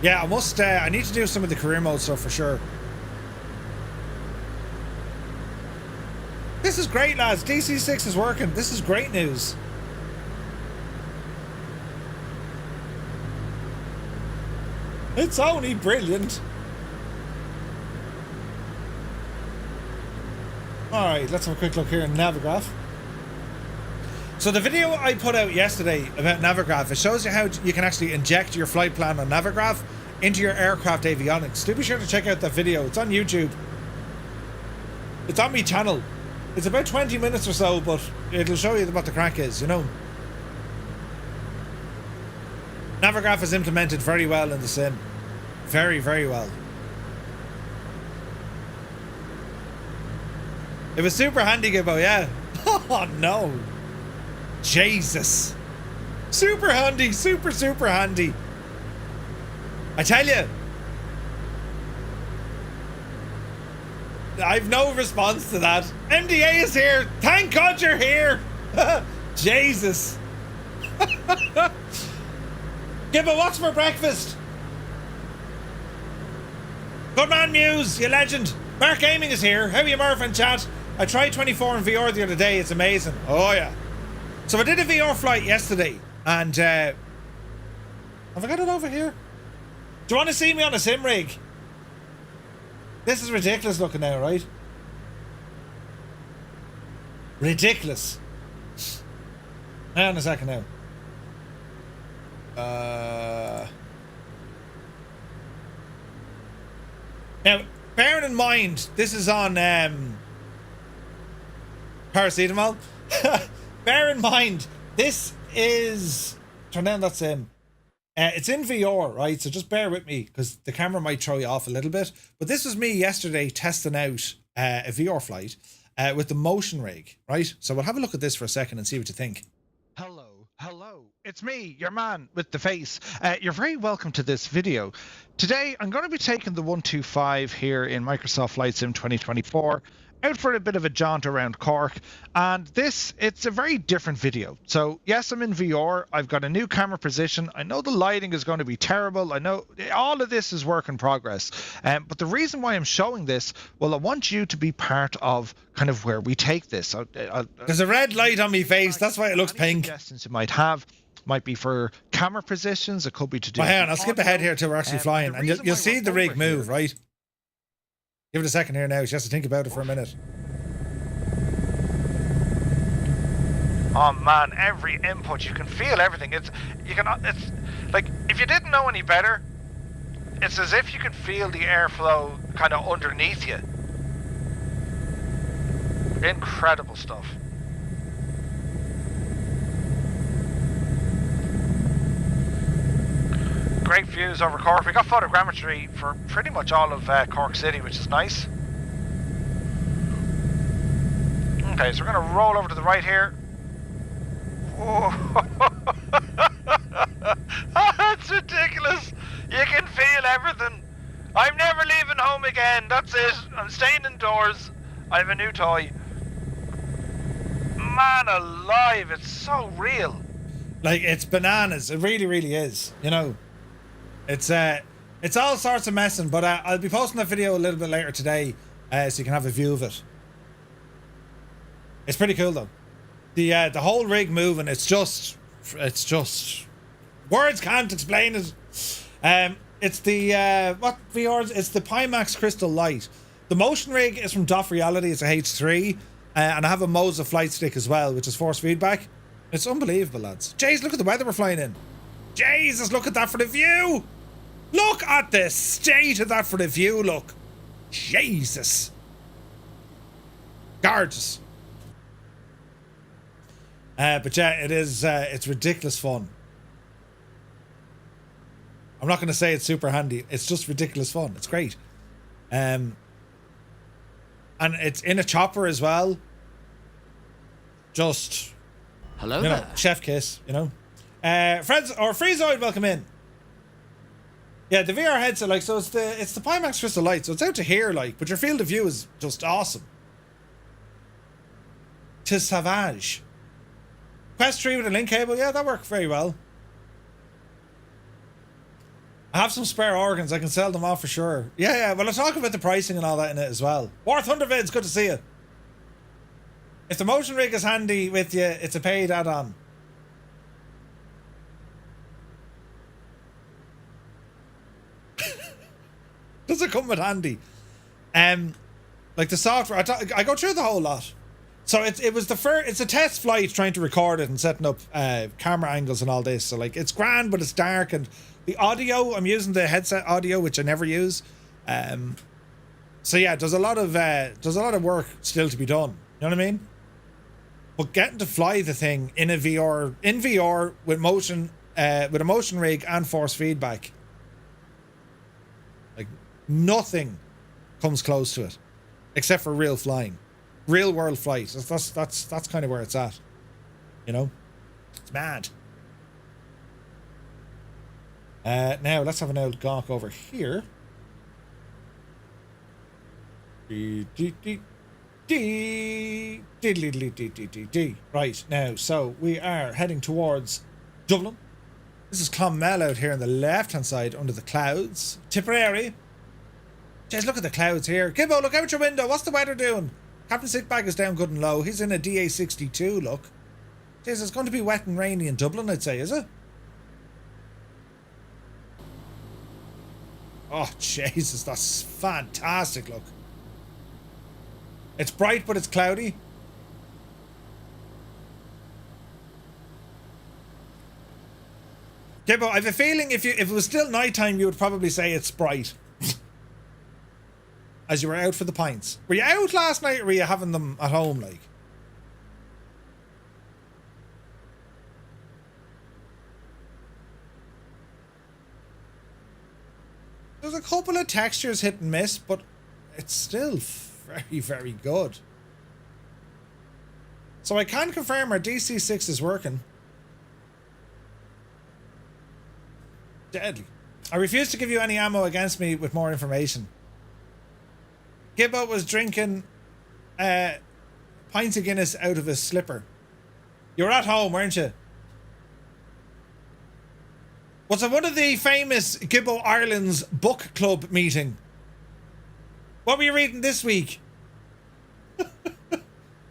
Yeah, I need to do some of the career mode stuff for sure. This is great, lads. DC-6 is working. This is great news. It's only brilliant. Alright, let's have a quick look here in Navigraph. So the video I put out yesterday about Navigraph, it shows you how you can actually inject your flight plan on Navigraph into your aircraft avionics. Do be sure to check out that video. It's on YouTube. It's on my channel. It's about 20 minutes or so, but it'll show you what the crack is, you know. Navigraph is implemented very well in the sim. Very, very well. It was super handy, Gibbo, yeah. Oh, no. Jesus. Super handy. Super, super handy. I tell you. I've no response to that. MDA is here. Thank God you're here. Jesus. Gibbo, what's for breakfast? Good man, Muse, you legend. Mark Gaming is here. How are you, Murph and chat? I tried 24 in VR the other day. It's amazing. Oh, yeah. So I did a VR flight yesterday. And, have I got it over here? Do you want to see me on a sim rig? This is ridiculous looking now, right? Ridiculous. Hang on a second now. Now, bearing in mind, this is on paracetamol. Bear in mind, this is... Turn down that sim. It's in VR, right? So just bear with me, because the camera might throw you off a little bit. But this was me yesterday testing out a VR flight with the motion rig, right? So we'll have a look at this for a second and see what you think. Hello. it's me, your man with the face. You're very welcome to this video. Today, I'm going to be taking the 125 here in Microsoft Flight Sim 2024 out for a bit of a jaunt around Cork, and it's a very different video. So yes, I'm in VR, I've got a new camera position, I know the lighting is going to be terrible, I know all of this is work in progress, but the reason why I'm showing this, well, I want you to be part of kind of where we take this. There's a red light on my face, that's why it looks pink. Suggestions you might have might be for camera positions, it could be to do. Well, hang on, I'll skip ahead here till we're actually flying, and you'll see the rig move, right? Give it a second here now. She has to think about it for a minute. Oh man, every input, you can feel everything. It's like, if you didn't know any better, it's as if you can feel the airflow kind of underneath you. Incredible stuff. Great views over Cork. We got photogrammetry for pretty much all of Cork City, which is nice. Okay, so we're going to roll over to the right here. Oh, that's ridiculous. You can feel everything. I'm never leaving home again. That's it. I'm staying indoors. I have a new toy. Man alive, it's so real. Like, it's bananas. It really, really is. You know. It's all sorts of messing, but I'll be posting that video a little bit later today, so you can have a view of it. It's pretty cool though. The whole rig moving, it's just words can't explain it. It's the what VR? It's the Pimax Crystal Light. The motion rig is from Doff Reality. It's a H3, and I have a Moza flight stick as well, which is force feedback. It's unbelievable, lads. Jeez, look at the weather we're flying in. Jesus, look at that for the view. Look at the state of that for the view, look. Jesus. Gorgeous. But yeah, it's ridiculous fun. I'm not going to say it's super handy. It's just ridiculous fun. It's great. And it's in a chopper as well. Just, Hello you know, there. chef kiss, you know. Friends, or Freezoid, welcome in. Yeah, the VR headset, like, so it's the Pimax Crystal Light, so it's out to here, like, but your field of view is just awesome. Tis savage. Quest 3 with a link cable, yeah, that worked very well. I have some spare organs, I can sell them off for sure. Yeah, well, I'll talk about the pricing and all that in it as well. War Thunder Vids, good to see you. If the motion rig is handy with you, it's a paid add-on. Does it come with handy? Like the software, I go through the whole lot. So it was it's a test flight trying to record it and setting up camera angles and all this. So like it's grand, but it's dark, and the audio, I'm using the headset audio, which I never use. So yeah, there's a lot of work still to be done. You know what I mean? But getting to fly the thing in VR with motion, with a motion rig and force feedback. Like, nothing comes close to it, except for real flying, real world flight. That's kind of where it's at, you know. It's mad. Now let's have an old gawk over here. Right now, so we are heading towards Dublin. This is Clonmel out here on the left-hand side under the clouds. Tipperary. Jeez, look at the clouds here. Gibbo, look out your window. What's the weather doing? Captain Sickbag is down good and low. He's in a DA62, look. Jeez, it's going to be wet and rainy in Dublin, I'd say, is it? Oh, Jesus, that's fantastic, look. It's bright, but it's cloudy. Gibbo, I have a feeling if it was still nighttime, you would probably say it's bright. As you were out for the pints. Were you out last night, or were you having them at home, like? There's a couple of textures hit and miss, but it's still very, very good. So I can confirm our DC6 is working. Deadly. I refuse to give you any ammo against me with more information. Gibbo was drinking pints of Guinness out of his slipper. You were at home, weren't you? Was it one of the famous Gibbo Ireland's book club meeting? What were you reading this week?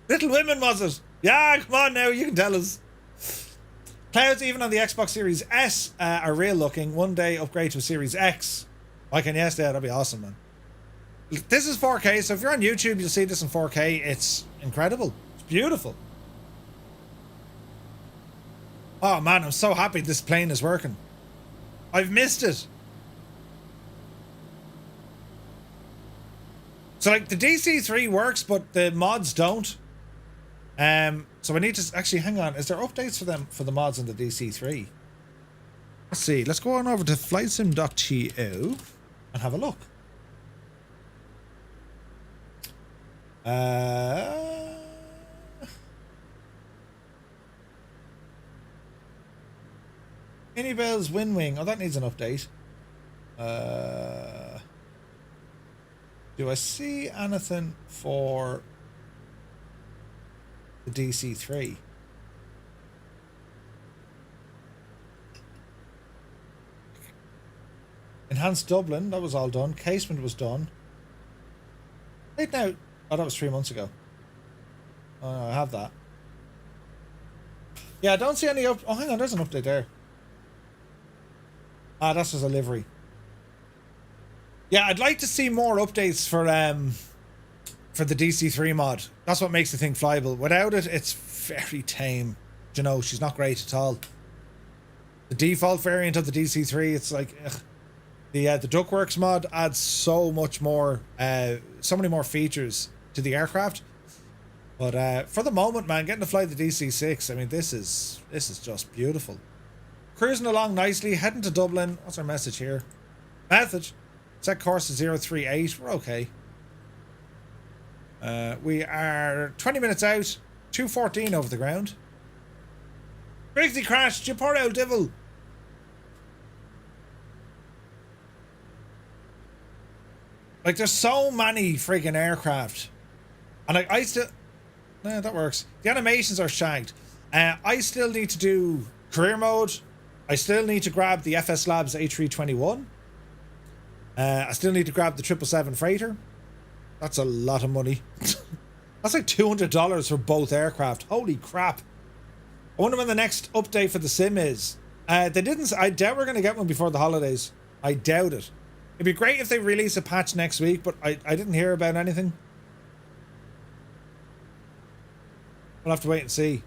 Little Women, was it? Yeah, come on now, you can tell us. Clouds, even on the Xbox Series S, are real looking. One day upgrade to a Series X. Why can yes, that'd be awesome, man. This is 4K, so if you're on YouTube, you'll see this in 4K. It's incredible. It's beautiful. Oh man, I'm so happy this plane is working. I've missed it. So like the DC3 works, but the mods don't. So I need to actually hang on. Is there updates for them for the mods in the DC3? Let's see. Let's go on over to flightsim.to and have a look. Minibel's Wind Wing. Oh, that needs an update. Do I see anything for the DC3? Enhanced Dublin, that was all done. Casement was done. Wait now. Oh, that was 3 months ago. Oh, no, I have that. Yeah, I don't see any up. Oh, hang on, there's an update there. Ah, that's just a livery. Yeah, I'd like to see more updates for the DC3 mod. That's what makes the thing flyable. Without it, it's very tame. You know, she's not great at all. The default variant of the DC3, it's like ugh. The Duckworks mod adds so much more, so many more features to the aircraft. But for the moment, man, getting to fly the DC6, I mean, this is just beautiful. Cruising along nicely, heading to Dublin. What's our message here? Message. Set course to 038. We're okay. We are 20 minutes out. 2:14 over the ground. Briggsy crashed. You poor old devil. Like, there's so many friggin' aircraft. And like, I still... No, that works. The animations are shagged. I still need to do career mode. I still need to grab the FS Labs A321. I still need to grab the 777 freighter. That's a lot of money. That's like $200 for both aircraft. Holy crap. I wonder when the next update for the sim is. They didn't... I doubt we're going to get one before the holidays. I doubt it. It'd be great if they release a patch next week, but I didn't hear about anything. We'll have to wait and see.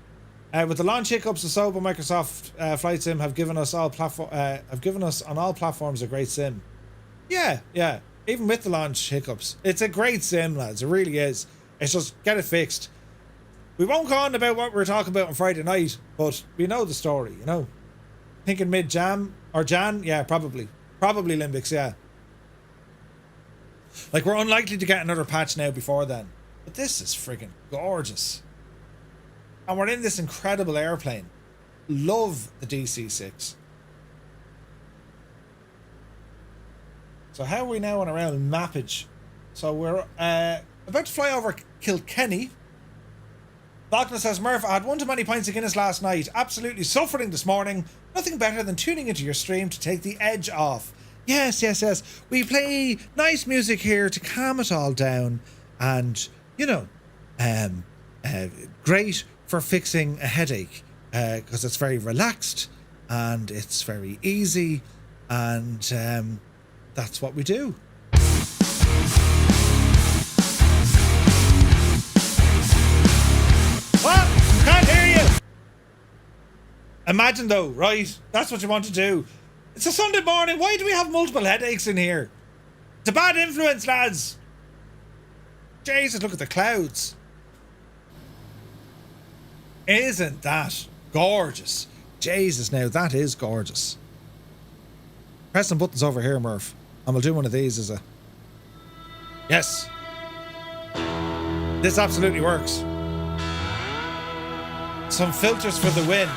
With the launch hiccups, the Soba Microsoft Flight Sim have given us on all platforms a great sim. Yeah. Even with the launch hiccups, it's a great sim, lads. It really is. It's just get it fixed. We won't go on about what we were talking about on Friday night, but we know the story, you know. Thinking mid-Jan or Jan, yeah, probably Limbics, yeah. Like, we're unlikely to get another patch now before then. But this is friggin' gorgeous. And we're in this incredible airplane. Love the DC6. So how are we now on around mappage? So we're about to fly over Kilkenny. Wagner says, Murph, I had one too many pints of Guinness last night. Absolutely suffering this morning. Nothing better than tuning into your stream to take the edge off. Yes. We play nice music here to calm it all down. And, you know, great for fixing a headache. Because it's very relaxed and it's very easy. And that's what we do. What? Can't hear you! Imagine though, right? That's what you want to do. It's a Sunday morning. Why do we have multiple headaches in here? It's a bad influence, lads. Jesus, look at the clouds. Isn't that gorgeous? Jesus, now that is gorgeous. Press some buttons over here, Murph. And we'll do one of these as a... Yes. This absolutely works. Some filters for the win.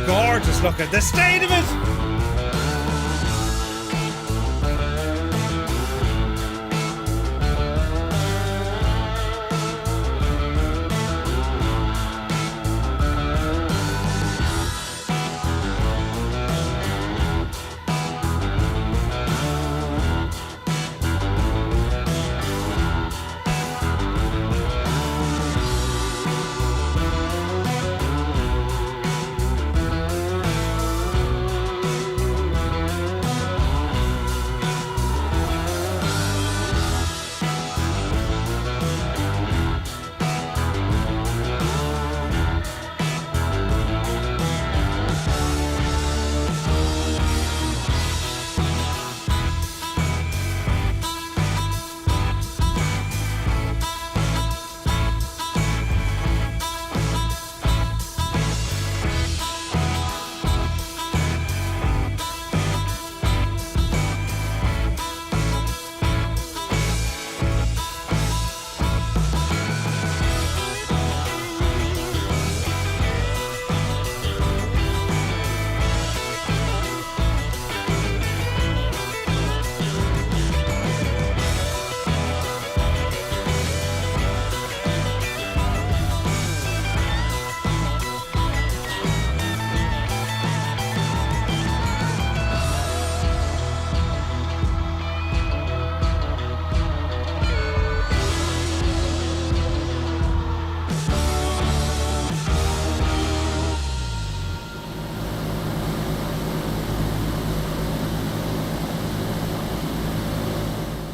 Gorgeous. Look at the state of it.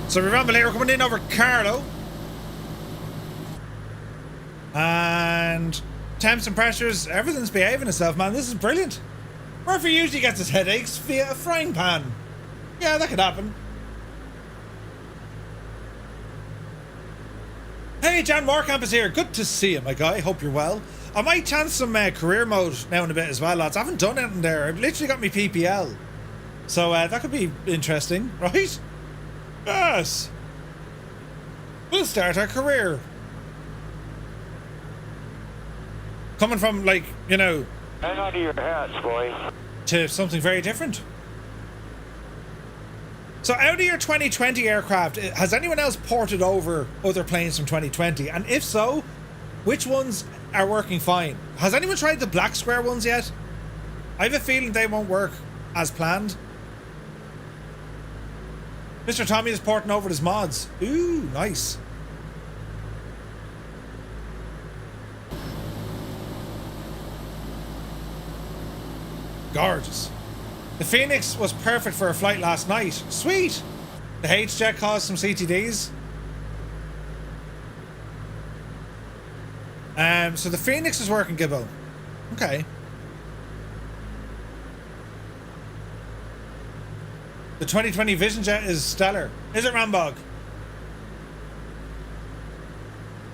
So we ramble here, we're coming in over Carlo. And temps and pressures, everything's behaving itself, man. This is brilliant. Murphy usually gets his headaches via a frying pan. Yeah, that could happen. Hey, Jan Morecamp is here. Good to see you, my guy. Hope you're well. I might chance some career mode now in a bit as well, lads. I haven't done anything there. I've literally got me PPL. So that could be interesting, right? Yes. We'll start our career. Coming from, like, you know... Hang on to your hats, boys. ...to something very different. So out of your 2020 aircraft, has anyone else ported over other planes from 2020? And if so, which ones are working fine? Has anyone tried the black square ones yet? I have a feeling they won't work as planned. Mr. Tommy is porting over his mods. Ooh, nice. Gorgeous. The Phoenix was perfect for a flight last night. Sweet. The H-Jet caused some CTDs. So the Phoenix is working, Gibbo. Okay. The 2020 Vision Jet is stellar. Is it, Rambog?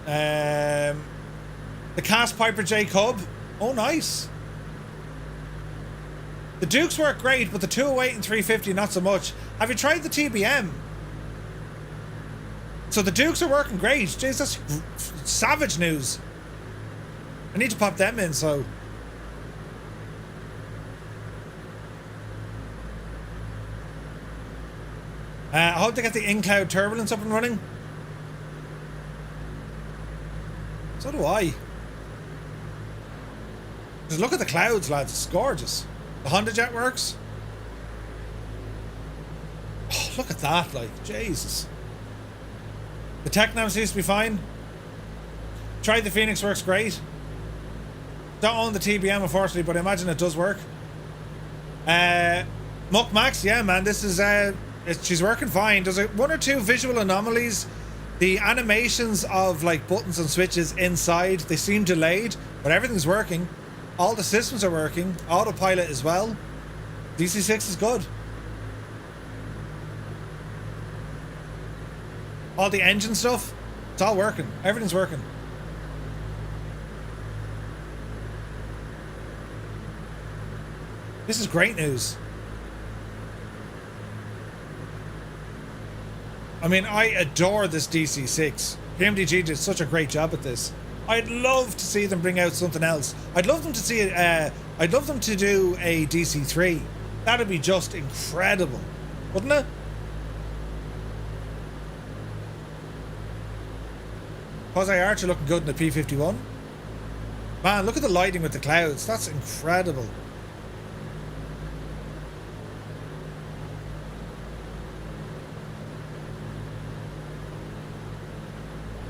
The Cast Piper J Cub. Oh, nice. The Dukes work great, but the 208 and 350 not so much. Have you tried the TBM? So the Dukes are working great. Jeez, that's savage news. I need to pop them in, so... I hope they get the in-cloud turbulence up and running. So do I. Just look at the clouds, lads. It's gorgeous. The Honda Jet works. Oh, look at that, like, Jesus. The Technam seems to be fine. Tried the Phoenix, works great. Don't own the TBM, unfortunately, but I imagine it does work. Muck Max, yeah, man, this is... she's working fine. There's one or two visual anomalies. The animations of like buttons and switches inside, they seem delayed, but everything's working. All the systems are working. Autopilot as well. DC6 is good. All the engine stuff, it's all working. Everything's working. This is great news. I mean, I adore this DC6. PMDG did such a great job at this. I'd love to see them bring out something else. I'd love them to see I'd love them to do a DC3. That'd be just incredible, wouldn't it? Jose Archer looking good in the P51. Man, look at the lighting with the clouds. That's incredible.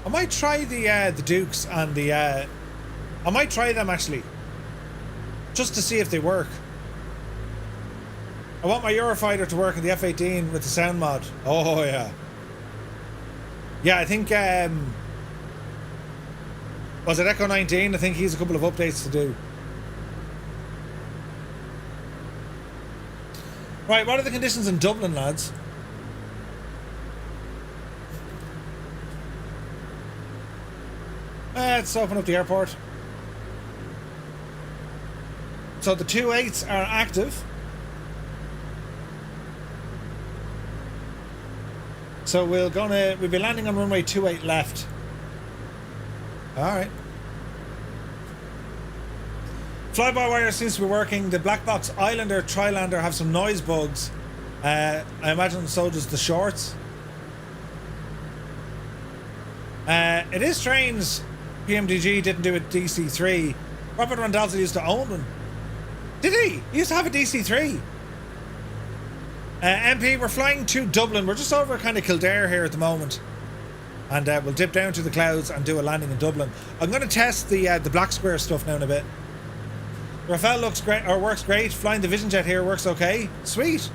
I might try the Dukes and the I might try them actually, just to see if they work. I want my Eurofighter to work in the F-18 with the sound mod. Oh yeah. Yeah, I think was it Echo 19? I think he's a couple of updates to do. Right, what are the conditions in Dublin, lads? Let's open up the airport. So the 28s are active. So we'll be landing on runway 28 left. Alright. Fly-by-wire seems to be working. The black box Islander, Trilander have some noise bugs. I imagine so does the shorts. It is strange PMDG didn't do a DC3. Robert Randazzo used to own one. Did he? He used to have a DC3. MP, we're flying to Dublin. We're just over kind of Kildare here at the moment. And we'll dip down to the clouds and do a landing in Dublin. I'm going to test the black square stuff now in a bit. Rafael looks great, or works great. Flying the Vision Jet here works okay. Sweet.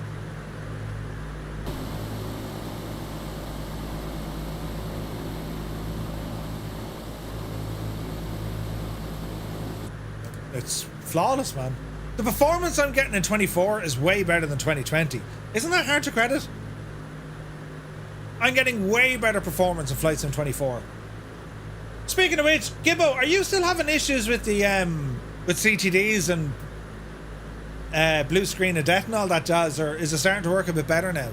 It's flawless, man. The performance I'm getting in 24 is way better than 2020. Isn't that hard to credit? I'm getting way better performance in Flight Sim 24. Speaking of which, Gibbo, are you still having issues with the with CTDs and blue screen of death and all that jazz, or is it starting to work a bit better now?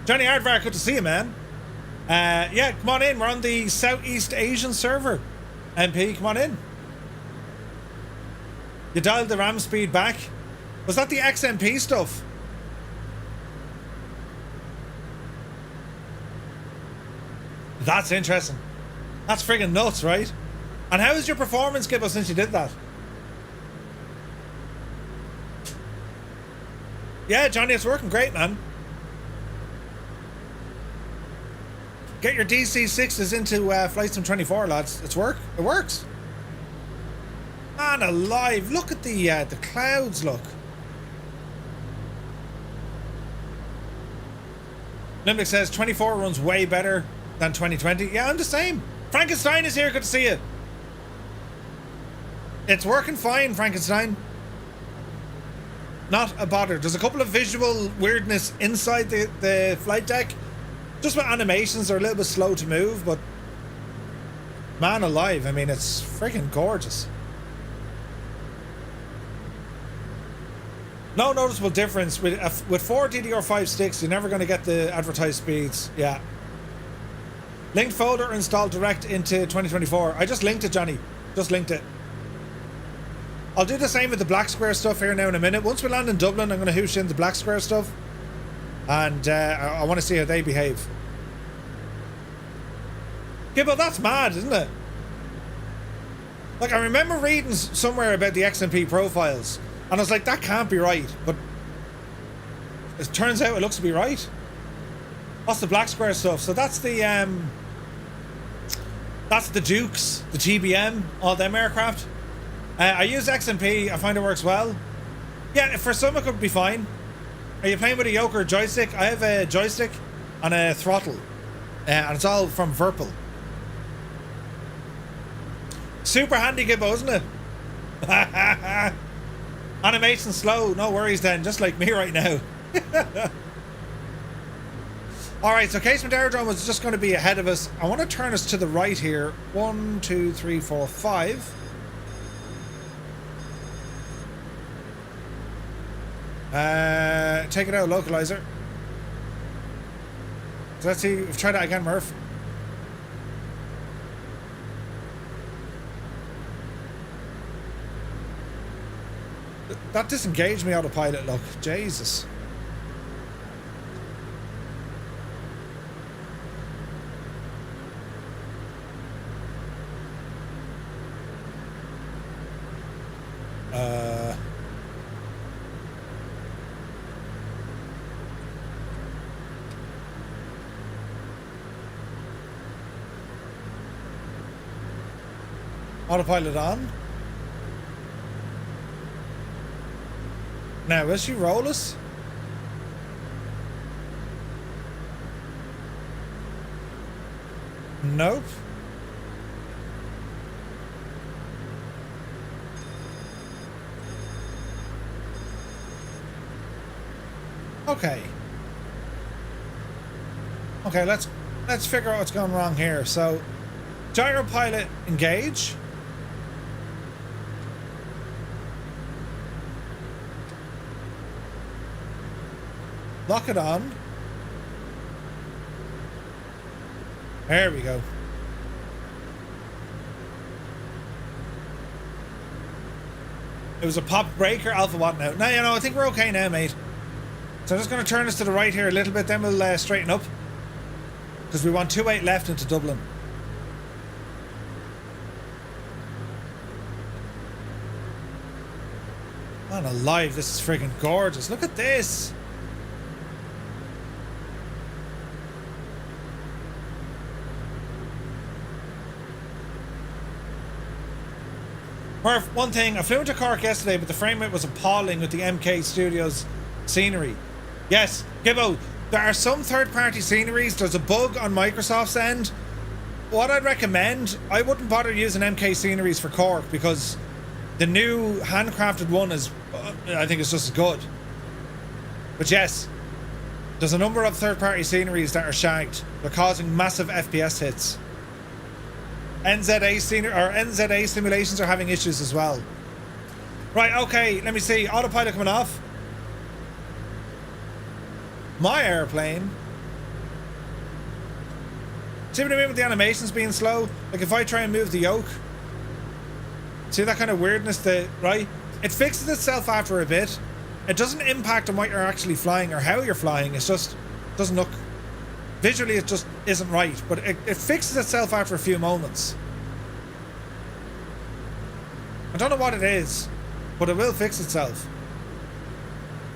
Johnny Aardvark, good to see you, man. Yeah, come on in. We're on the Southeast Asian server. MP, come on in. You dialed the RAM speed back. Was that the XMP stuff? That's interesting. That's friggin' nuts, right? And how is your performance, Gibbo, since you did that? Yeah, Johnny, it's working great, man. Get your DC6s into Flight Sim 24, lads. It works. Man alive, look at the clouds, look. Limbic says 24 runs way better than 2020. Yeah, I'm the same. Frankenstein is here, good to see you. It's working fine, Frankenstein. Not a bother. There's a couple of visual weirdness inside the flight deck. Just with animations, they're a little bit slow to move, but man alive, I mean, it's freaking gorgeous. No noticeable difference with 4 DDR5 sticks. You're never going to get the advertised speeds. Yeah. Linked folder installed direct into 2024. I just linked it, Johnny. Just linked it. I'll do the same with the black square stuff here now in a minute. Once we land in Dublin, I'm going to hoosh in the black square stuff. And I want to see how they behave. Gibbo, that's mad, isn't it? Like, I remember reading somewhere about the XMP profiles, and I was like, that can't be right. But it turns out it looks to be right. That's the black square stuff. So that's the Dukes, the GBM, all them aircraft. I use XMP. I find it works well. Yeah, for some it could be fine. Are you playing with a yoke or a joystick? I have a joystick and a throttle. And it's all from Virpil. Super handy, Gibbo, isn't it? Animation slow. No worries then. Just like me right now. Alright, so Casement Aerodrome is just going to be ahead of us. I want to turn us to the right here. 1, 2, 3, 4, 5. take it out localizer. So let's see, try that again, Murph. That disengaged me autopilot, look. Jesus. Autopilot on. Now, will she roll us? Nope. Okay. Okay, let's figure out what's going wrong here. So, gyro pilot engage. Lock it on. There we go. It was a pop breaker, alpha watt now. Now, you know, I think we're okay now, mate. So I'm just going to turn us to the right here a little bit, then we'll straighten up. Because we want 2.8 left into Dublin. Man alive, this is friggin' gorgeous. Look at this. Murph, one thing, I flew into Cork yesterday, but the frame rate was appalling with the MK Studios scenery. Yes, Gibbo, there are some third-party sceneries. There's a bug on Microsoft's end. What I'd recommend, I wouldn't bother using MK sceneries for Cork because the new handcrafted one is, I think it's just as good. But yes, there's a number of third-party sceneries that are shagged. They're causing massive FPS hits. NZA simulations are having issues as well. Right, okay, let me see. Autopilot coming off. My airplane. See what I mean with the animations being slow? Like if I try and move the yoke. See that kind of weirdness right? It fixes itself after a bit. It doesn't impact on what you're actually flying or how you're flying. It's just doesn't look... Visually, it just isn't right, but it fixes itself after a few moments. I don't know what it is, but it will fix itself.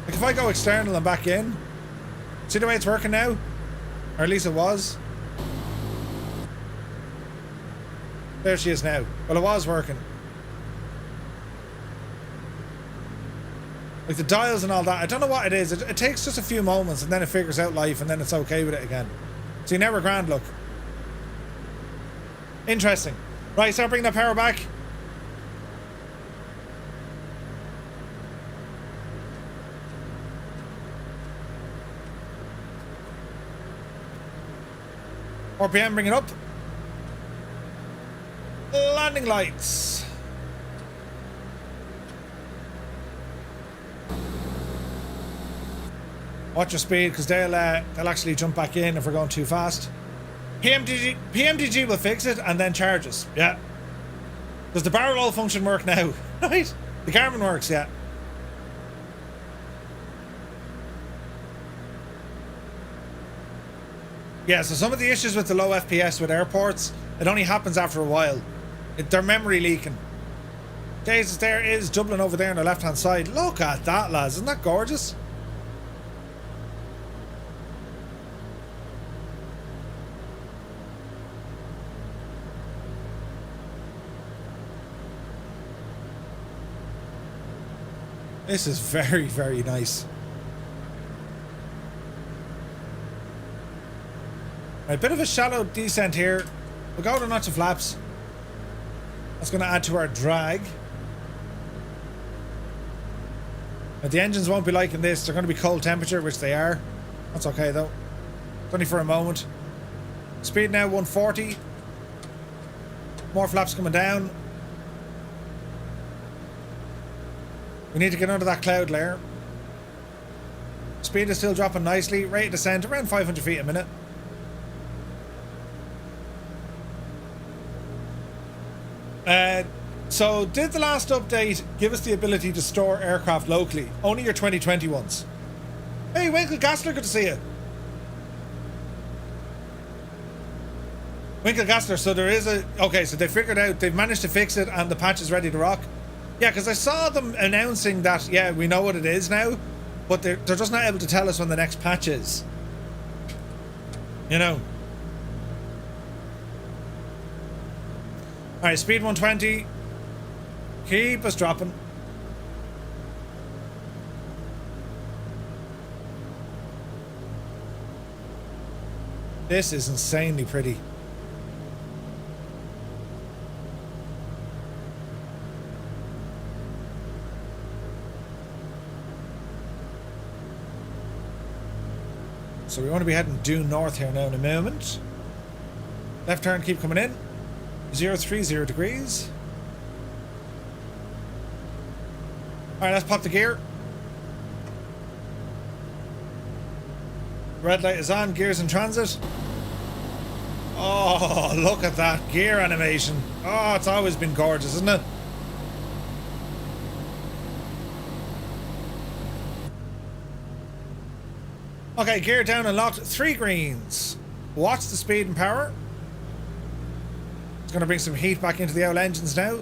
Like if I go external and back in, see the way it's working now? Or at least it was. There she is now. Well, it was working. Like the dials and all that, I don't know what it is. It takes just a few moments and then it figures out life and then it's okay with it again. See, now we're grand, look. Interesting. Right, start bringing that power back. RPM, bring it up. Landing lights. Watch your speed, because they'll actually jump back in if we're going too fast. PMDG will fix it and then charge us. Yeah. Does the barrel roll function work now? Right? The Garmin works, yeah. Yeah, so some of the issues with the low FPS with airports, it only happens after a while. They're memory leaking. Jesus, there is Dublin over there on the left-hand side. Look at that, lads. Isn't that gorgeous? This is very, very nice. A bit of a shallow descent here. We'll go to notch of flaps. That's going to add to our drag. But the engines won't be liking this. They're going to be cold temperature, which they are. That's okay though. It's only for a moment. Speed now 140. More flaps coming down. We need to get under that cloud layer. Speed is still dropping nicely. Rate of descent around 500 feet a minute. So did the last update give us the ability to store aircraft locally? Only your 2020 ones. Hey, Winkle Gassler, good to see you. Winkle Gassler, so there is a... Okay, so they figured out, they've managed to fix it and the patch is ready to rock. Yeah, because I saw them announcing that, yeah, we know what it is now, but they're just not able to tell us when the next patch is. You know. Alright, speed 120. Keep us dropping. This is insanely pretty. So we want to be heading due north here now in a moment. Left turn, keep coming in. 030 degrees. Alright, let's pop the gear. Red light is on, gears in transit. Oh, look at that gear animation. Oh, it's always been gorgeous, isn't it? Okay, gear down and locked. 3 greens. Watch the speed and power. It's going to bring some heat back into the old engines now.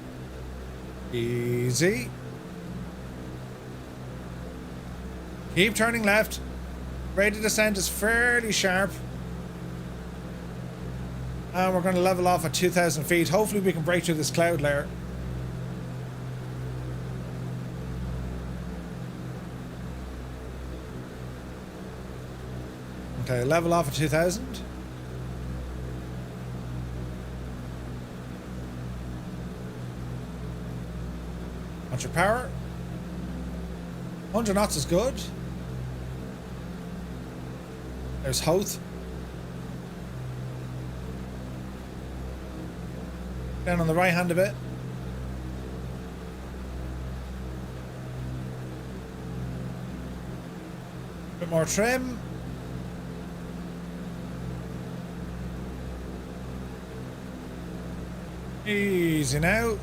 Easy. Keep turning left. Rate of descent is fairly sharp. And we're going to level off at 2,000 feet. Hopefully we can break through this cloud layer. Okay, level off at 2,000. Watch your power. 100 knots is good. There's Hoth. Down on the right hand a bit. Bit more trim. Easy now.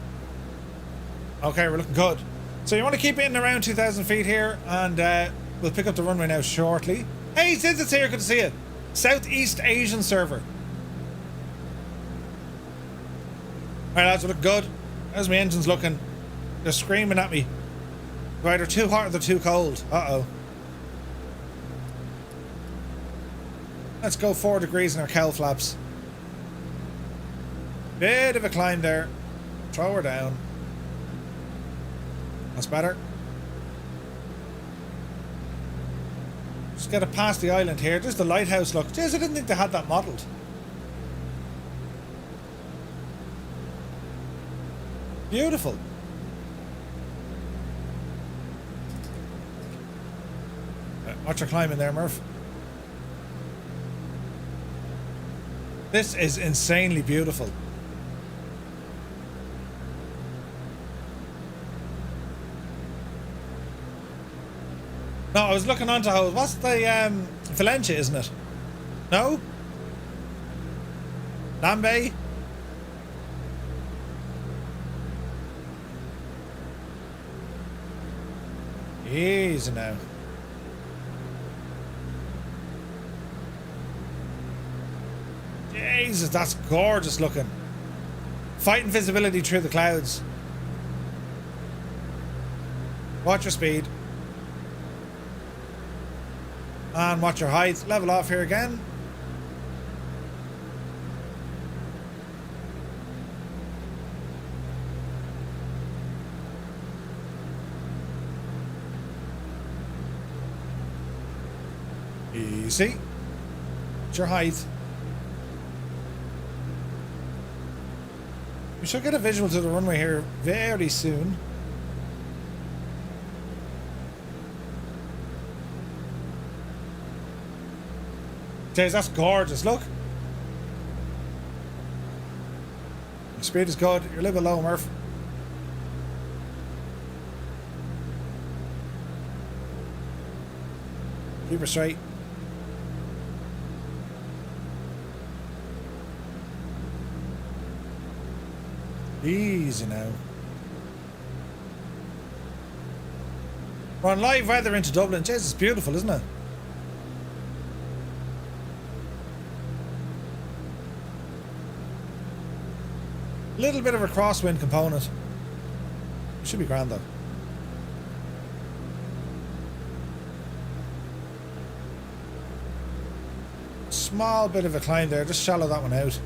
Okay, we're looking good. So you want to keep it in around 2,000 feet here, and we'll pick up the runway now shortly. Hey, since it's here, good to see you. Southeast Asian server. Alright lads, we look good. How's my engines looking? They're screaming at me. They're either too hot or they're too cold. Uh-oh. Let's go 4 degrees in our cowl flaps. Bit of a climb there. Throw her down. That's better. Just get it past the island here. There's the lighthouse, look. Jeez, I didn't think they had that modelled. Beautiful. Watch her climbing there, Murph. This is insanely beautiful. No, I was looking onto how... What's the... Valencia, isn't it? No? Lambay? Easy now. Jesus, that's gorgeous looking. Fighting visibility through the clouds. Watch your speed. And watch your height. Level off here again. Easy. Watch your height. We should get a visual to the runway here very soon. Jeez, that's gorgeous, look. Your speed is good. You're a little bit low, Murph. Keep her straight. Easy now. We're on live weather into Dublin. Jeez, it's beautiful, isn't it? Little bit of a crosswind component. Should be grand though. Small bit of a climb there, just shallow that one out.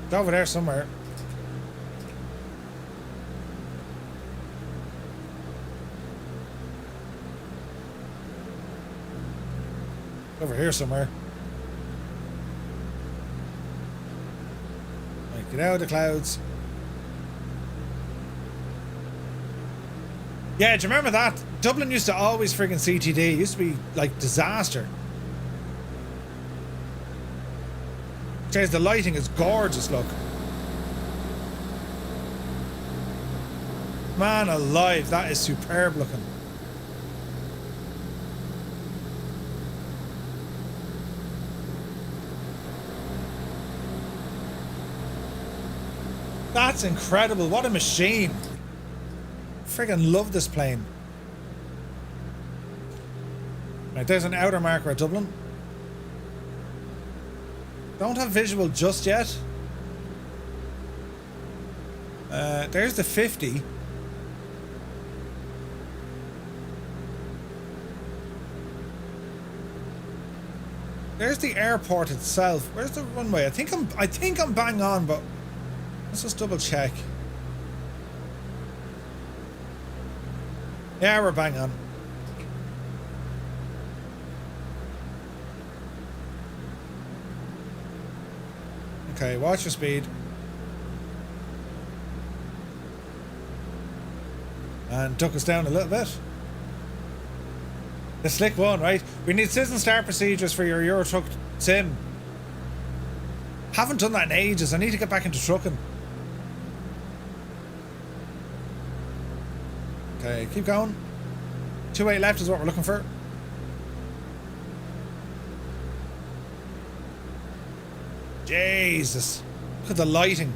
It's over there somewhere. Over here somewhere. Right, get out of the clouds. Yeah, do you remember that? Dublin used to always friggin' CTD. It used to be like disaster. Jeez, the lighting is gorgeous, look. Man alive, that is superb looking. That's incredible. What a machine. Friggin' love this plane. Right, there's an outer marker at Dublin. Don't have visual just yet. There's the 50. There's the airport itself. Where's the runway? I think I'm bang on, but let's just double check. Yeah, we're bang on. Okay, watch your speed. And duck us down a little bit. The slick one, right? We need citizen start procedures for your Euro Truck sim. Haven't done that in ages. I need to get back into trucking. Okay, keep going. 2-8 left is what we're looking for. Jesus. Look at the lighting.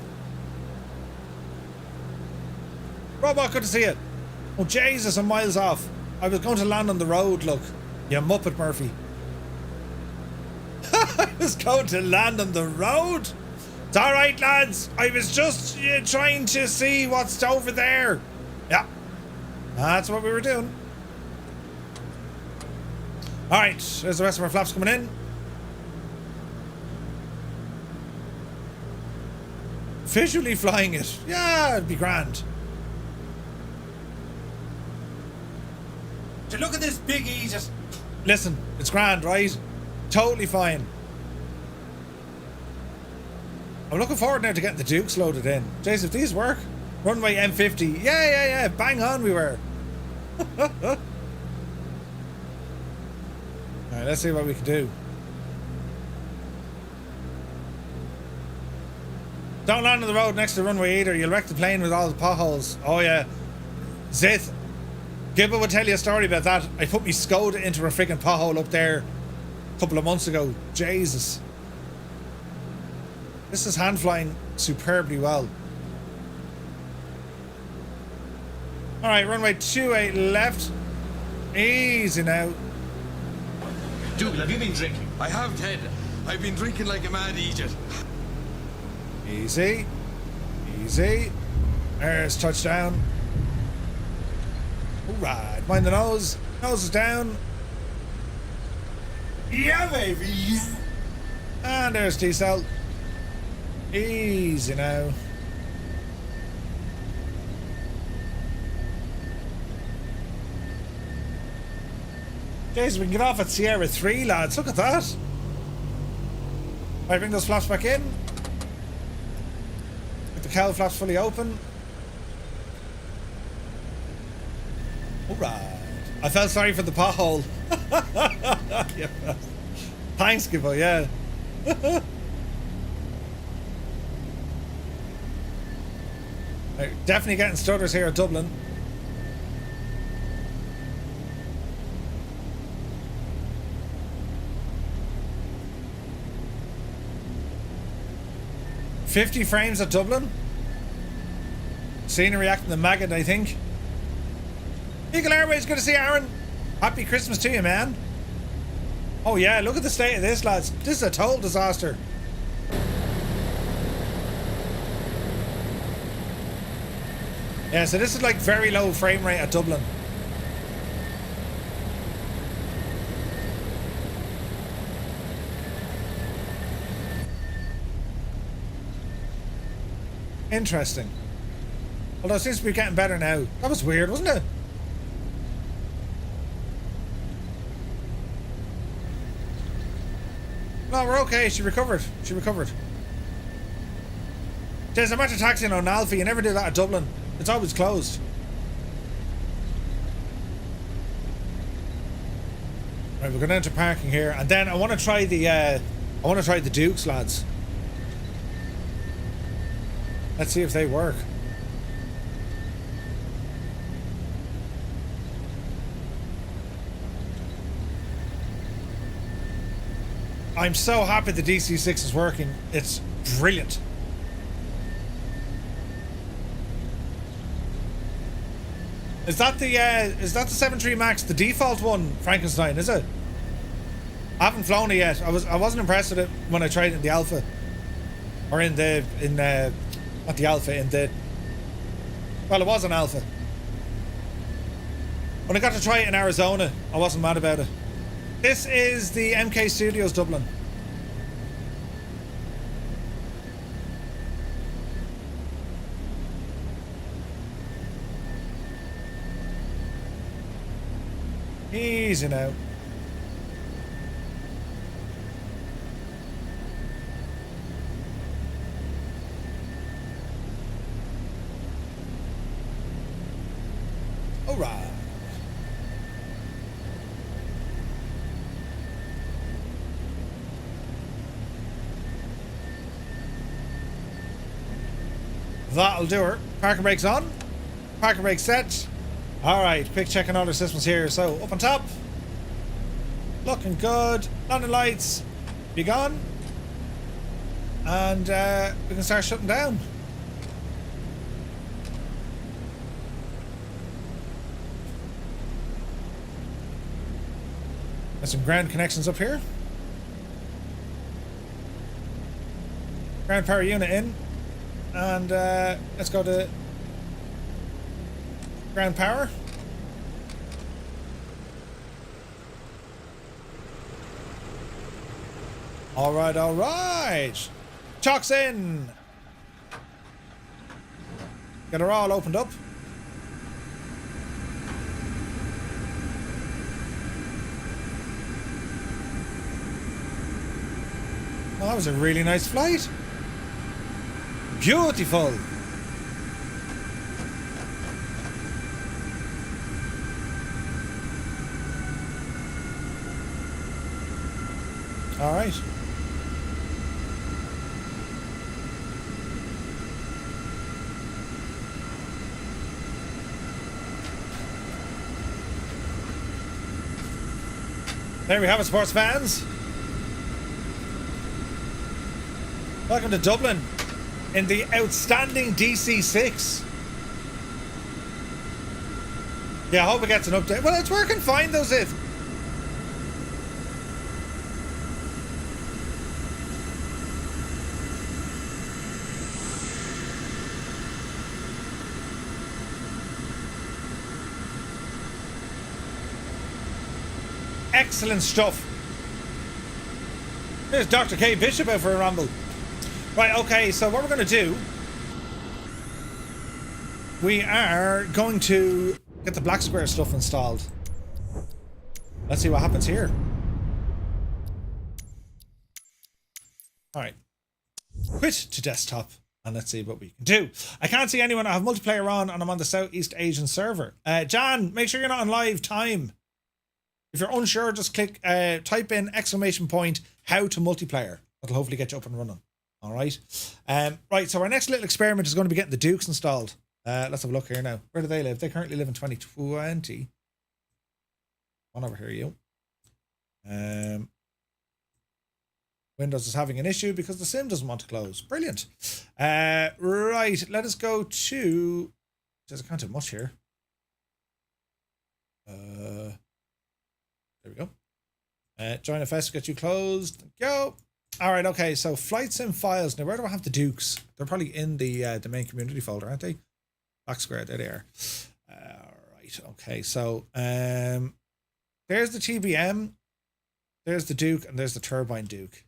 Robot, good to see it. Oh, Jesus, I'm miles off. I was going to land on the road, look. You Muppet Murphy. I was going to land on the road. It's alright, lads. I was just trying to see what's over there. Yeah. That's what we were doing. Alright, there's the rest of our flaps coming in. Visually flying it. Yeah, it'd be grand. So look at this big E just... Listen, it's grand, right? Totally fine. I'm looking forward now to getting the Dukes loaded in. Jason, if these work, runway M50. Yeah. Bang on we were. Alright, let's see what we can do. Don't land on the road next to the runway either. You'll wreck the plane with all the potholes. Oh yeah. Zith. Gibble would tell you a story about that. I put me Skoda into a freaking pothole up there a couple of months ago. Jesus. This is hand flying superbly well. Alright, runway 28 left. Easy now. Dougal, have you been drinking? I have, Ted. I've been drinking like a mad idiot. Easy. Easy. There's touchdown. Alright, mind the nose. Nose is down. Yeah, baby. Yeah. And there's T-cell. Easy now. Jeez, we can get off at Sierra 3, lads. Look at that. Right, bring those flaps back in. Get the cowl flaps fully open. Alright. I felt sorry for the pothole. Yeah. Thanks, Gibbo, yeah. Right, definitely getting stutters here at Dublin. $50 frames at Dublin. Scenery reacting to Maggot, I think. Eagle Airways, good to see you, Aaron. Happy Christmas to you, man. Oh yeah, look at the state of this, lads. This is a total disaster. Yeah, so this is like very low frame rate at Dublin. Interesting. Although it seems to be getting better now. That was weird, wasn't it? No, we're okay. She recovered. She recovered. There's a matter taxi on Alfie. You never do that at Dublin. It's always closed. Right, we're going into parking here, and then I want to try the Dukes, lads. Let's see if they work. I'm so happy the DC6 is working. It's brilliant. Is that the 7.3 Max, the default one, Frankenstein, is it? I haven't flown it yet. I wasn't impressed with it when I tried it in the alpha. Or not the alpha, well, it was an alpha. When I got to try it in Arizona, I wasn't mad about it. This is the MK Studios Dublin. Easy now. All right. That'll do her. Parking brakes on. Parking brakes set. Alright, quick checking all the systems here. So, up on top. Looking good. Landing lights. Be gone. And we can start shutting down. Got some ground connections up here. Ground power unit in. And let's go to ground power. All right. Chocks in. Get her all opened up. Well, that was a really nice flight. Beautiful. All right. There we have it, sports fans. Welcome to Dublin in the outstanding DC6. Yeah, I hope it gets an update. Well, it's working fine, though, Ziv. Excellent stuff. There's Dr. K. Bishop out for a ramble. Right, okay, so what we're going to do, we are going to get the black square stuff installed. Let's see what happens here. Alright. Quit to desktop, and let's see what we can do. I can't see anyone. I have multiplayer on, and I'm on the Southeast Asian server. Jan, make sure you're not on live time. If you're unsure, just type in !, how to multiplayer. That'll hopefully get you up and running. All right. Right, so our next little experiment is going to be getting the Dukes installed. Let's have a look here now. Where do they live? They currently live in 2020. One over here, you. Windows is having an issue because the sim doesn't want to close. Brilliant. Right, let us go to... I can't do much here. There we go. Join FS, get you closed. Go. All right, okay, so flight sim files. Now, where do I have the Dukes? They're probably in the main community folder, aren't they? Back square, there they are. Right, okay, so there's the TBM, there's the Duke, and there's the Turbine Duke.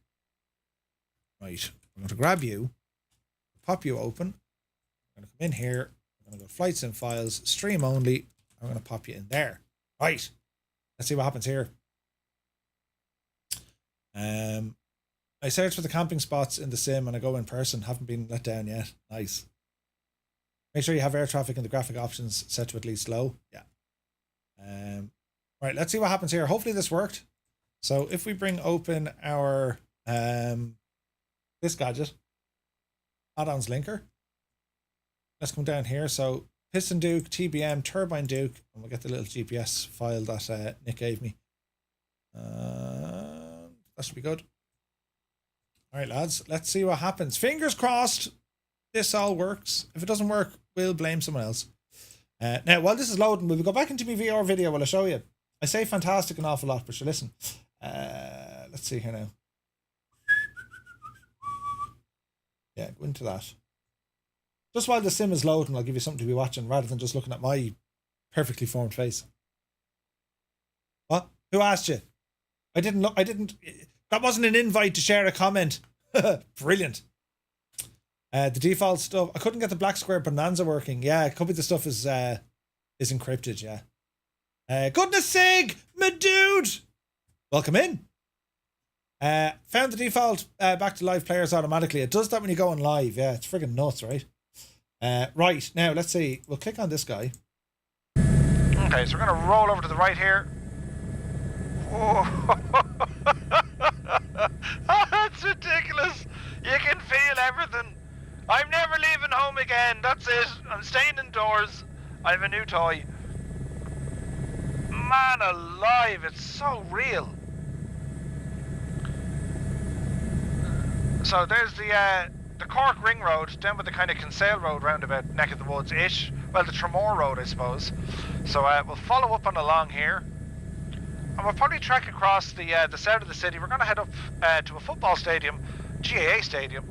Right, I'm going to grab you, pop you open. I'm going to come in here. I'm going to go flight sim files, stream only. I'm going to pop you in there. Right, let's see what happens here. I search for the camping spots in the sim and I go in person. Haven't been let down yet. Nice. Make sure you have air traffic in the graphic options set to at least low. Yeah. Right, let's see what happens here. Hopefully this worked. So if we bring open our this gadget, add-ons linker. Let's come down here. So Piston Duke, TBM, Turbine Duke, and we'll get the little GPS file that Nick gave me. That should be good. All right, lads, let's see what happens. Fingers crossed this all works. If it doesn't work, we'll blame someone else. Now, while this is loading, we'll go back into my VR video while I show you. I say fantastic an awful lot, but you listen. Let's see here now. Yeah, go into that. Just while the sim is loading, I'll give you something to be watching rather than just looking at my perfectly formed face. What? Who asked you? I didn't look. That wasn't an invite to share a comment. Brilliant. The default stuff. I couldn't get the black square bonanza working. Yeah, it could be the stuff is encrypted. Yeah. Goodness sake, my dude. Welcome in. Found the default back to live players automatically. It does that when you go on live. Yeah, it's friggin' nuts, right? Right now, let's see. We'll click on this guy. Okay, so we're gonna roll over to the right here. Oh, that's ridiculous. You can feel everything. I'm never leaving home again. That's it. I'm staying indoors. I have a new toy. Man alive, it's so real. So there's the Cork Ring Road, down with the kind of Kinsale Road roundabout neck of the woods-ish. Well, the Tremor Road, I suppose. So we'll follow up on along here. And we'll probably trek across the south of the city. We're going to head up to a football stadium, GAA stadium,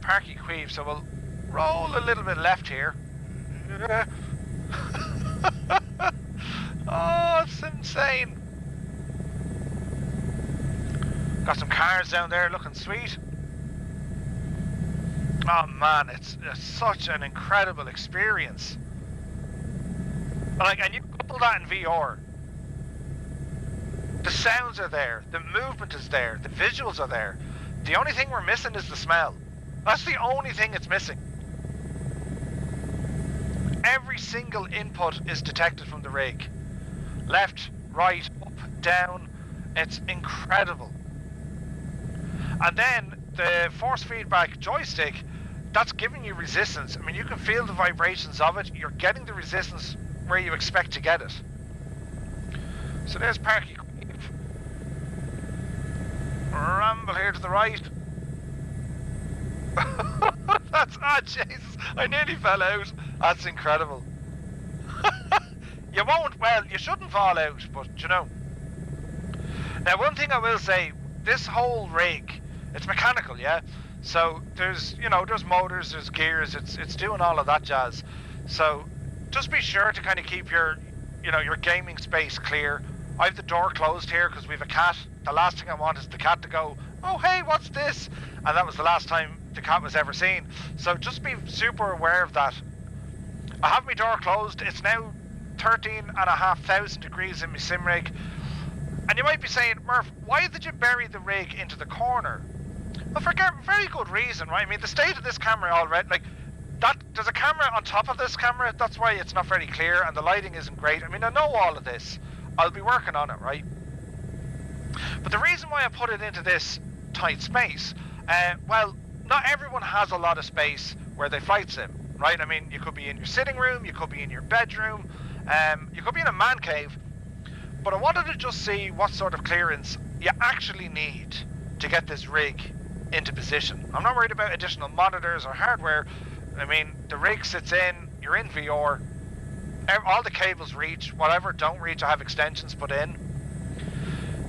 Park Queeve. So we'll roll a little bit left here. Oh, it's insane. Got some cars down there looking sweet. Oh man, it's such an incredible experience. And you couple that in VR. The sounds are there, the movement is there, the visuals are there. The only thing we're missing is the smell. That's the only thing it's missing. Every single input is detected from the rig. Left, right, up, down. It's incredible. And then the force feedback joystick, that's giving you resistance. I mean, you can feel the vibrations of it. You're getting the resistance where you expect to get it. So there's Parky Queeve. Ramble here to the right. That's, Jesus, I nearly fell out. That's incredible. You won't, well, you shouldn't fall out, but you know. Now, one thing I will say, this whole rig, it's mechanical, yeah? So there's, there's motors, there's gears, it's doing all of that jazz. So just be sure to kind of keep your gaming space clear. I have the door closed here because we have a cat. The last thing I want is the cat to go, oh, hey, what's this? And that was the last time the cat was ever seen. So just be super aware of that. I have my door closed. It's now 13,500 degrees in my sim rig. And you might be saying, Murph, why did you bury the rig into the corner? Well, for a very good reason, right? I mean, the state of this camera already, there's a camera on top of this camera. That's why it's not very clear and the lighting isn't great. I mean, I know all of this. I'll be working on it, right? But the reason why I put it into this tight space, well, not everyone has a lot of space where they flight sim, right? I mean, you could be in your sitting room, you could be in your bedroom, you could be in a man cave. But I wanted to just see what sort of clearance you actually need to get this rig into position. I'm not worried about additional monitors or hardware. I mean, the rig sits in, you're in VR, all the cables reach, whatever don't reach, I have extensions put in.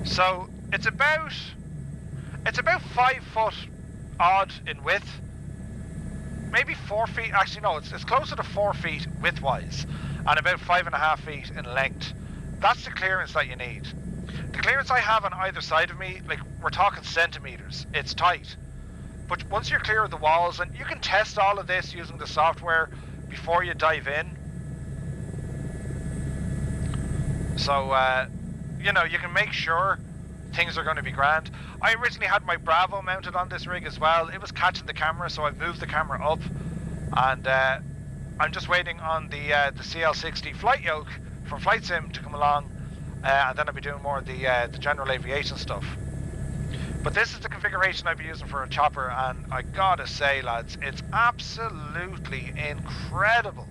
So it's about 5 foot odd in width, maybe 4 feet. Actually, no, it's closer to 4 feet width-wise, and about 5.5 feet in length. That's the clearance that you need. The clearance I have on either side of me, like, we're talking centimeters. It's tight. But once you're clear of the walls, and you can test all of this using the software before you dive in. So, you know, you can make sure things are going to be grand. I originally had my Bravo mounted on this rig as well. It was catching the camera, so I moved the camera up. And I'm just waiting on the CL60 flight yoke from VatSim to come along. And then I'll be doing more of the general aviation stuff. But this is the configuration I'll be using for a chopper, and I gotta say, lads, it's absolutely incredible.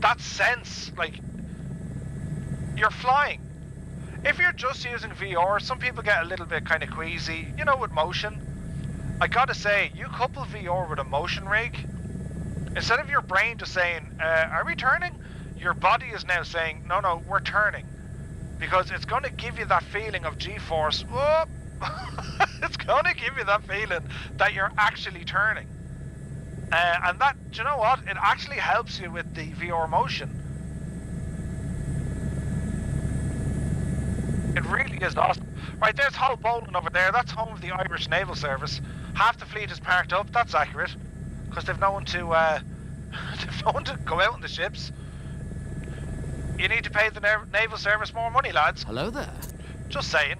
That sense, like, you're flying. If you're just using VR, some people get a little bit kind of queasy, you know, with motion. I gotta say, you couple VR with a motion rig, instead of your brain just saying, are we turning? Your body is now saying, no, we're turning. Because it's going to give you that feeling of G-force. Whoop! It's going to give you that feeling that you're actually turning. And that, do you know what? It actually helps you with the VR motion. It really is awesome. Right, there's Hull Bowling over there. That's home of the Irish Naval Service. Half the fleet is parked up. That's accurate. Because they've no one to go out on the ships. You need to pay the Naval Service more money, lads. Hello there. Just saying.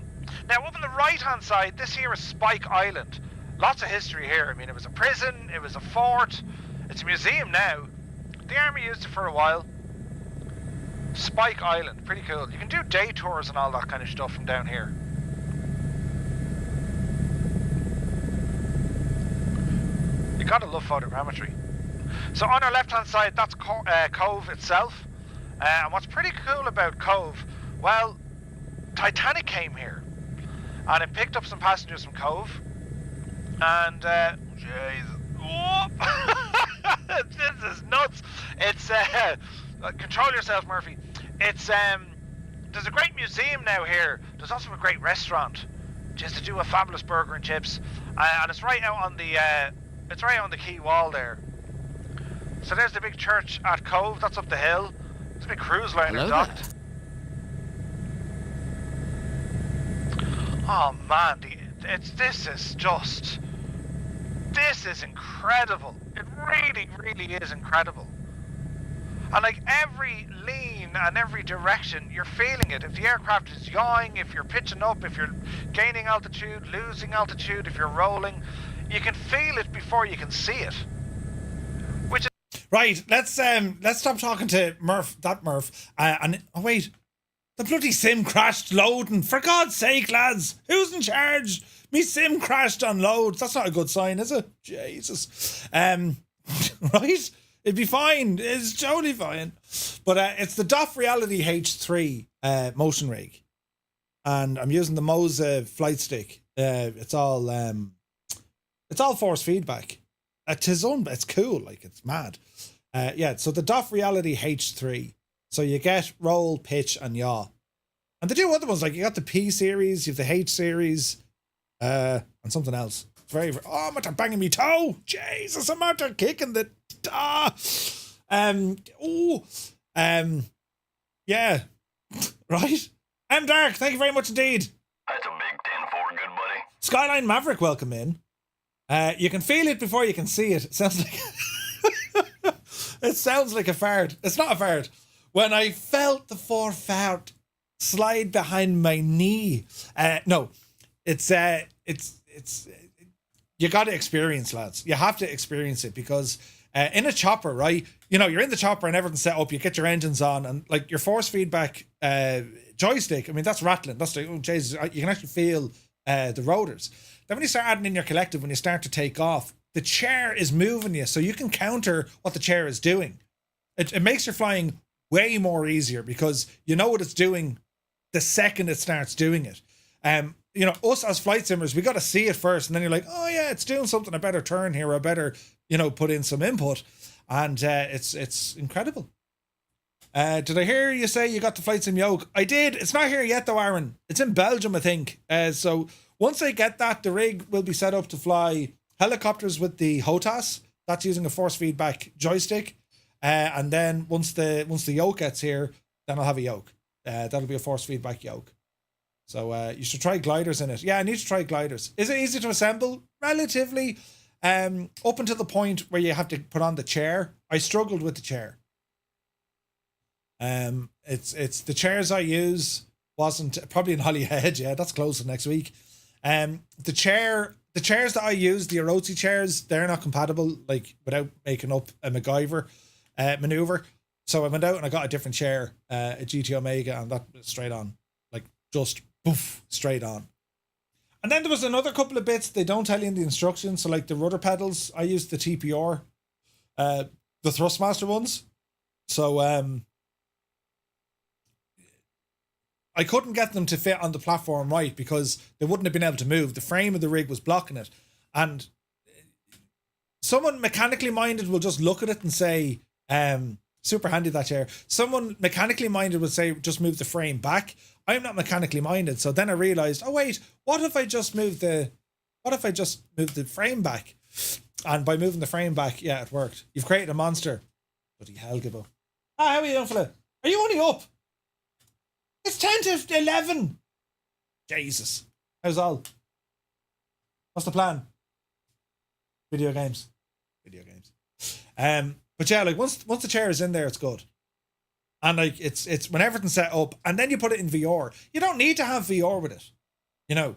Now, up on the right-hand side, this here is Spike Island. Lots of history here. I mean, it was a prison, it was a fort, it's a museum now. The army used it for a while. Spike Island, pretty cool. You can do day tours and all that kind of stuff from down here. You gotta love photogrammetry. So on our left-hand side, that's Cove itself. And what's pretty cool about Cove, well, Titanic came here, and it picked up some passengers from Cove, and, this is nuts. It's, control yourself, Murphy. It's, there's a great museum now here. There's also a great restaurant, just to do a fabulous burger and chips, and it's right out on the quay wall there. So there's the big church at Cove, that's up the hill. There's a big cruise liner docked. Oh man, this is incredible. It really, really is incredible. And like every lean and every direction, you're feeling it. If the aircraft is yawing, if you're pitching up, if you're gaining altitude, losing altitude, if you're rolling, you can feel it before you can see it. Which is Right, let's stop talking to Murph. And oh wait, the bloody sim crashed loading. For God's sake, lads, who's in charge? Me sim crashed on loads. That's not a good sign, is it? Jesus. Right, it'd be fine. It's totally fine. But it's the DOF Reality H3 motion rig, and I'm using the Moza flight stick. It's all force feedback. It's cool, like it's mad. So the DOF Reality H3. So you get roll, pitch, and yaw. And they do other ones, like you got the P series, you have the H series, and something else. It's very, oh, I'm after banging me toe. Jesus, I'm after kicking the yeah. Right. Dark, thank you very much indeed. That's a big 10-4, good buddy. Skyline Maverick, welcome in. You can feel it before you can see it. It sounds like it sounds like a fart. It's not a fart. When I felt the fart slide behind my knee. No, it's you got to experience, lads. You have to experience it because in a chopper, right? You know, you're in the chopper and everything's set up. You get your engines on, and like your force feedback joystick, I mean, that's rattling. That's like, oh, Jesus, you can actually feel the rotors. Then when you start adding in your collective, when you start to take off, the chair is moving you, so you can counter what the chair is doing. It makes your flying way more easier because you know what it's doing the second it starts doing it. You know, us as flight simmers, we got to see it first, and then you're like, oh yeah, it's doing something. I better turn here. I better, you know, put in some input, and it's incredible. Did I hear you say you got the flight sim yoke? I did. It's not here yet though, Aaron. It's in Belgium, I think. So once I get that, the rig will be set up to fly helicopters with the HOTAS. That's using a force feedback joystick. And then once the yoke gets here, then I'll have a yoke. That'll be a force feedback yoke. So you should try gliders in it. Yeah, I need to try gliders. Is it easy to assemble? Relatively. Up until the point where you have to put on the chair. I struggled with the chair. It's the chairs I use wasn't probably in Holyhead. Yeah, that's closing next week. The chairs that I use, the Orozi chairs, they're not compatible, like without making up a MacGyver maneuver. So I went out and I got a different chair, a GT Omega, and that straight on, like just poof, straight on. And then there was another couple of bits they don't tell you in the instructions. So like the rudder pedals, I used the TPR, the Thrustmaster ones. So I couldn't get them to fit on the platform right because they wouldn't have been able to move. The frame of the rig was blocking it. And someone mechanically minded will just look at it and say, super handy that chair. Someone mechanically minded would say, just move the frame back. I'm not mechanically minded. So then I realized, oh wait, what if I just move the frame back? And by moving the frame back, yeah, it worked. You've created a monster. Bloody hell, Gibbo. How are you doing, fella? Are you only up? It's 10 to 11. Jesus. How's all? What's the plan? Video games. But yeah, like once the chair is in there, it's good. And like it's when everything's set up, and then you put it in VR. You don't need to have VR with it. You know.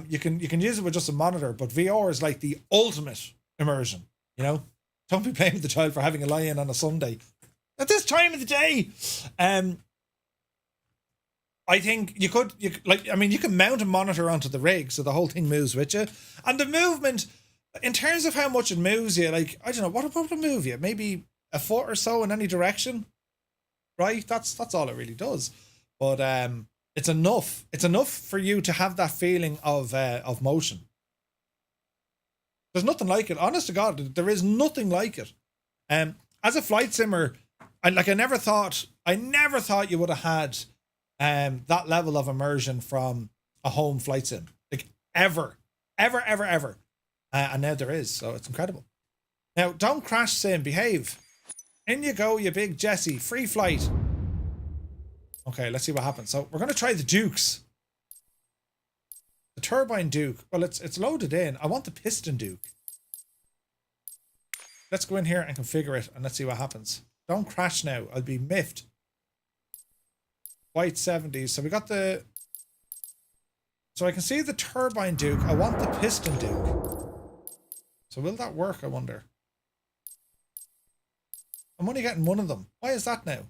You can use it with just a monitor, but VR is like the ultimate immersion. You know? Don't be blaming the child for having a lie-in on a Sunday. At this time of the day. I think you can mount a monitor onto the rig so the whole thing moves with you. And the movement, in terms of how much it moves you, like, I don't know, what will move you? Maybe a foot or so in any direction? Right? That's all it really does. But it's enough. It's enough for you to have that feeling of motion. There's nothing like it. Honest to God, there is nothing like it. As a flight simmer, I never thought you would have had that level of immersion from a home flight sim, like ever. And now there is, so it's incredible. Now, don't crash sim, behave. In you go, you big Jesse, free flight. Okay, let's see what happens. So we're going to try the Dukes. The turbine Duke. Well, it's loaded in. I want the piston Duke. Let's go in here and configure it, and let's see what happens. Don't crash now. I'll be miffed. White 70s. So we got the... So I can see the turbine Duke. I want the piston Duke. So will that work, I wonder? I'm only getting one of them. Why is that now?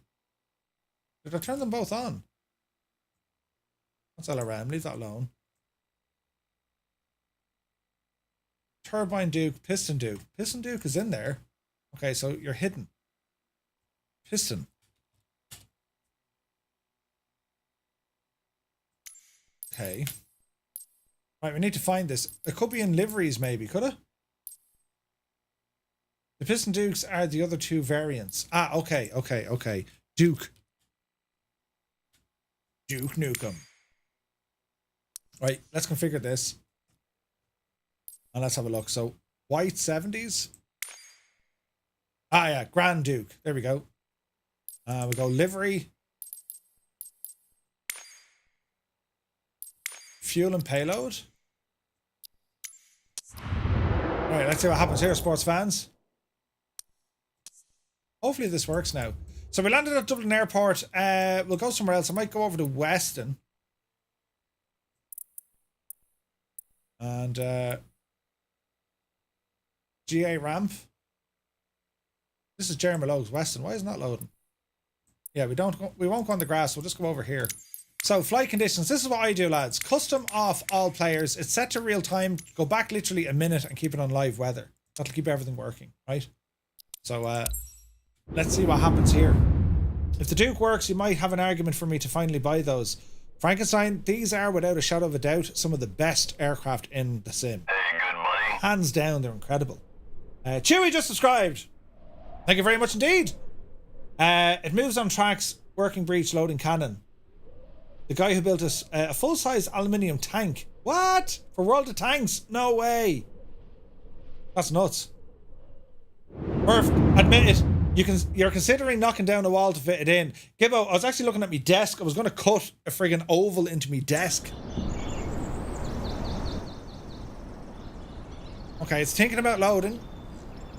Did I turn them both on? That's LRM. Leave that alone. Turbine Duke, piston Duke. Piston Duke is in there. Okay, so you're hidden. Piston. Okay. Right, we need to find this. It could be in liveries, maybe, could it? The piston Dukes are the other two variants. Ah, okay. Duke Nukem. Right, let's configure this. And let's have a look. So, white 70s. Ah, yeah, Grand Duke. There we go. We go livery. Fuel and payload. Right, let's see what happens here, sports fans. Hopefully this works now. So we landed at Dublin Airport. We'll go somewhere else. I might go over to Weston. And GA ramp. This is Jeremy Lowe's Weston. Why isn't that loading? Yeah, we won't go on the grass. We'll just go over here. So flight conditions. This is what I do, lads. Custom off all players. It's set to real time. Go back literally a minute and keep it on live weather. That'll keep everything working, right? So let's see what happens here. If the Duke works, you might have an argument for me to finally buy those. Frankenstein, these are without a shadow of a doubt some of the best aircraft in the sim. Hey, good buddy. Hands down, they're incredible. Chewy just subscribed. Thank you very much indeed. It moves on tracks, working breech, loading cannon. The guy who built us a full-size aluminium tank. What? For World of Tanks? No way. That's nuts. Murph, admit it. You're considering knocking down a wall to fit it in. Gibbo, I was actually looking at my desk. I was going to cut a friggin' oval into my desk. Okay, it's thinking about loading.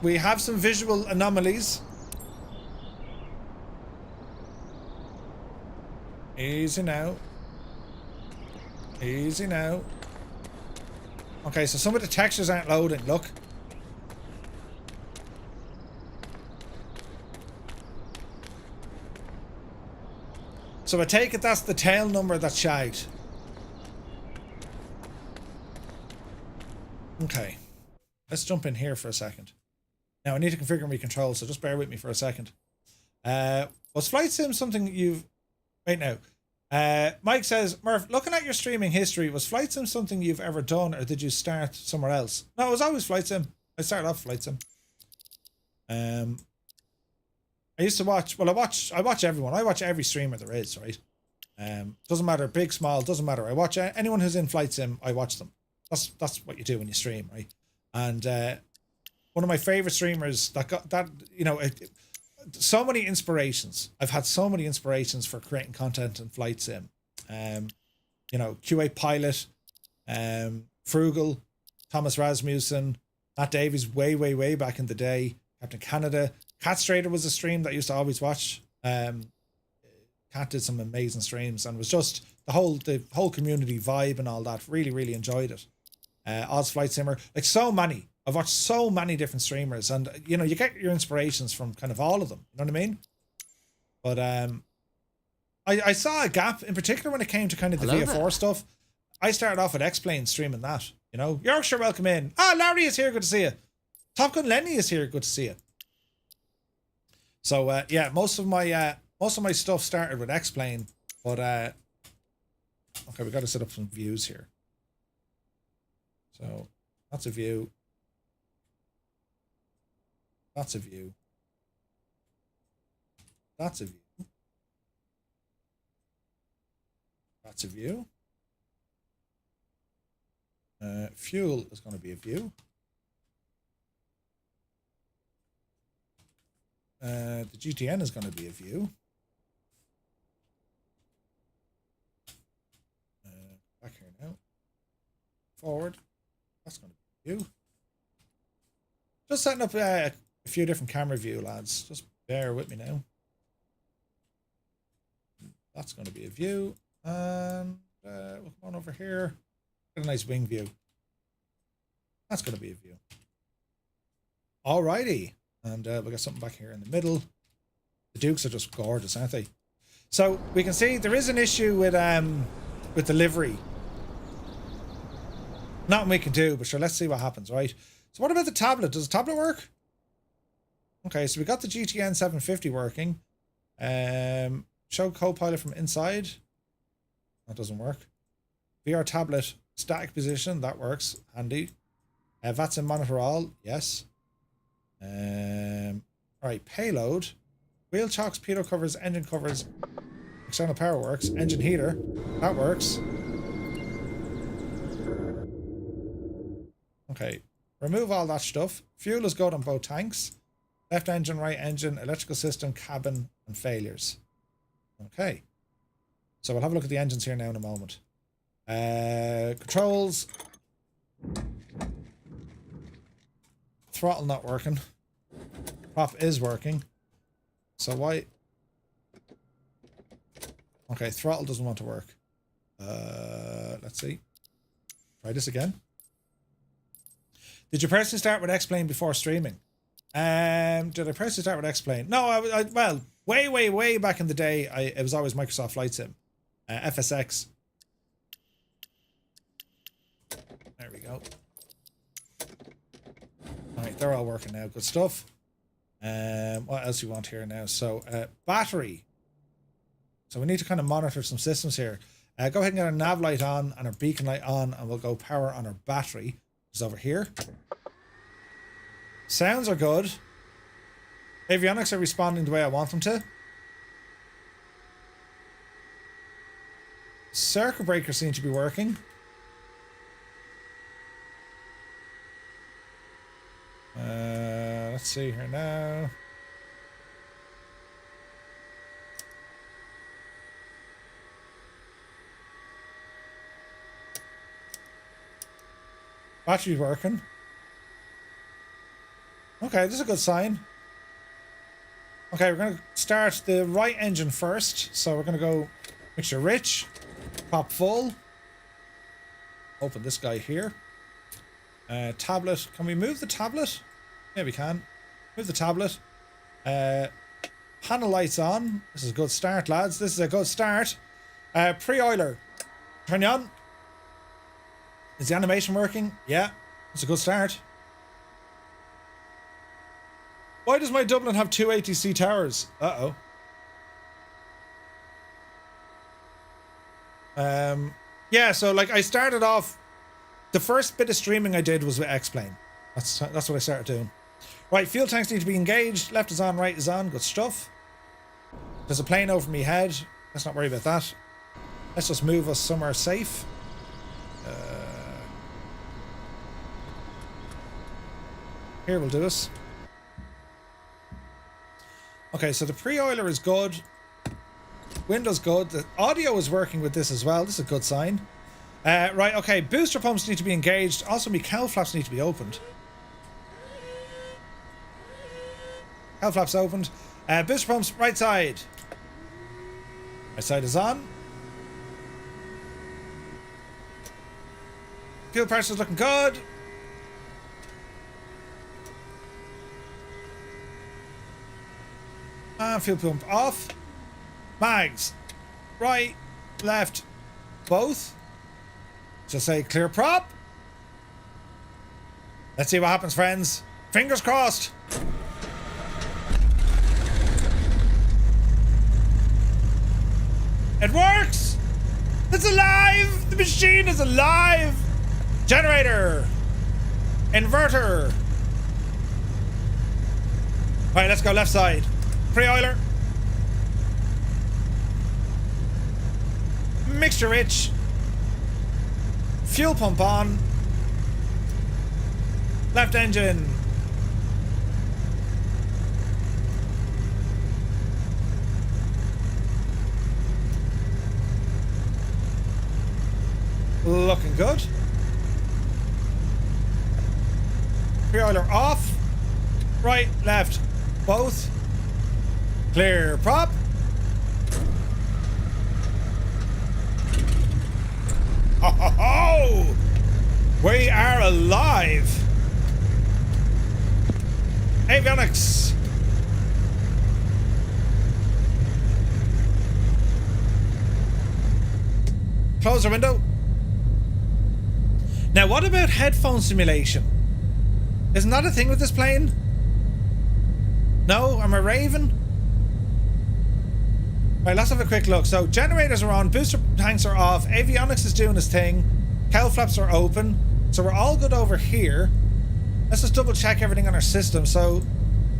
We have some visual anomalies. Easy now. Easy now. Okay, so some of the textures aren't loading, look. So I take it that's the tail number that's shagged. Okay. Let's jump in here for a second. Now I need to configure my controls, so just bear with me for a second. Was Flight Sim something you've... Wait now. Mike says, Murph, looking at your streaming history, was Flight Sim something you've ever done, or did you start somewhere else? No, it was always Flight Sim. I started off Flight Sim. I used to watch, well, I watch everyone. I watch every streamer there is, right? Doesn't matter, big, small, doesn't matter. I watch anyone who's in Flight Sim, I watch them. That's what you do when you stream, right? And one of my favorite streamers that got that, you know, so many inspirations. I've had so many inspirations for creating content in Flight Sim. You know, QA Pilot, Frugal, Thomas Rasmussen, Matt Davies way back in the day, Captain Canada. Cat Strader was a stream that I used to always watch. Cat did some amazing streams and was just the whole community vibe and all that. Really enjoyed it. Oz Flight Simmer, like so many. I've watched so many different streamers, and you know, you get your inspirations from kind of all of them. You know what I mean? But I saw a gap in particular when it came to kind of the VF4 stuff. I started off with X-Plane streaming that. You know, Yorkshire, welcome in. Ah, Larry is here. Good to see you. Top Gun Lenny is here. Good to see you. So yeah, most of my stuff started with X-Plane, but okay, we got to set up some views here. So that's a view. That's a view. That's a view. That's a view. Fuel is going to be a view. The GTN is going to be a view. Back here now. Forward. That's going to be a view. Just setting up a few different camera view, lads. Just bear with me now. That's going to be a view. And we'll come on over here. Get a nice wing view. That's going to be a view. Alrighty. And we got something back here in the middle. The Dukes are just gorgeous, aren't they? So we can see there is an issue with delivery. Nothing we can do, but sure, let's see what happens, right? So what about the tablet? Does the tablet work? Okay, so we got the GTN 750 working. Show Copilot from inside. That doesn't work. VR tablet static position, that works. Handy. VatSim monitor all, yes. Alright, payload. Wheel chocks, pitot covers, engine covers, external power works, engine heater, that works. Okay, remove all that stuff. Fuel is good on both tanks. Left engine, right engine, electrical system, cabin, and failures. Okay. So we'll have a look at the engines here now in a moment. Controls. Throttle not working. Prop is working. So why? Okay, throttle doesn't want to work. Let's see. Try this again. Did you personally start with X-Plane before streaming? Did I personally start with X-Plane? No, well, way back in the day, it was always Microsoft Flight Sim. FSX. There we go. All right, they're all working now. Good stuff. What else do you want here now? So, battery. So we need to kind of monitor some systems here. Go ahead and get our nav light on and our beacon light on, and we'll go power on our battery, which is over here. Sounds are good. Avionics are responding the way I want them to. Circuit breakers seem to be working. Let's see here now. Battery's working. Okay, this is a good sign. Okay, we're going to start the right engine first. So we're going to go mixture rich, pop full. Open this guy here. Tablet. Can we move the tablet? Yeah, we can. Move the tablet. Panel lights on. This is a good start, lads. This is a good start. Pre-oiler. Turn you on. Is the animation working? Yeah. It's a good start. Why does my Dublin have 2 ATC towers? Uh-oh. Yeah, so like I started off, the first bit of streaming I did was with X-Plane. That's what I started doing. Right, fuel tanks need to be engaged. Left is on, right is on. Good stuff. There's a plane over my head. Let's not worry about that. Let's just move us somewhere safe. Here will do us. Okay, so the pre-oiler is good. Window's good. The audio is working with this as well. This is a good sign. Right, okay. Booster pumps need to be engaged. Also, my cowl flaps need to be opened. Cowl flaps opened. Booster pumps, right side. Right side is on. Fuel pressure is looking good. Fuel pump off. Mags. Right, left, both. Just say clear prop. Let's see what happens, friends. Fingers crossed. It works. It's alive. The machine is alive. Generator. Inverter. Right, let's go left side. Pre-oiler. Mixture rich. Fuel pump on. Left engine. Looking good. Pre-oiler off. Right, left, both. Clear prop. Ho ho ho! We are alive. Avionics. Close the window. Now, what about headphone simulation? Isn't that a thing with this plane? No? Am I raving? Right, let's have a quick look. So, generators are on, booster tanks are off, avionics is doing its thing, cowl flaps are open, so we're all good over here. Let's just double check everything on our system. So,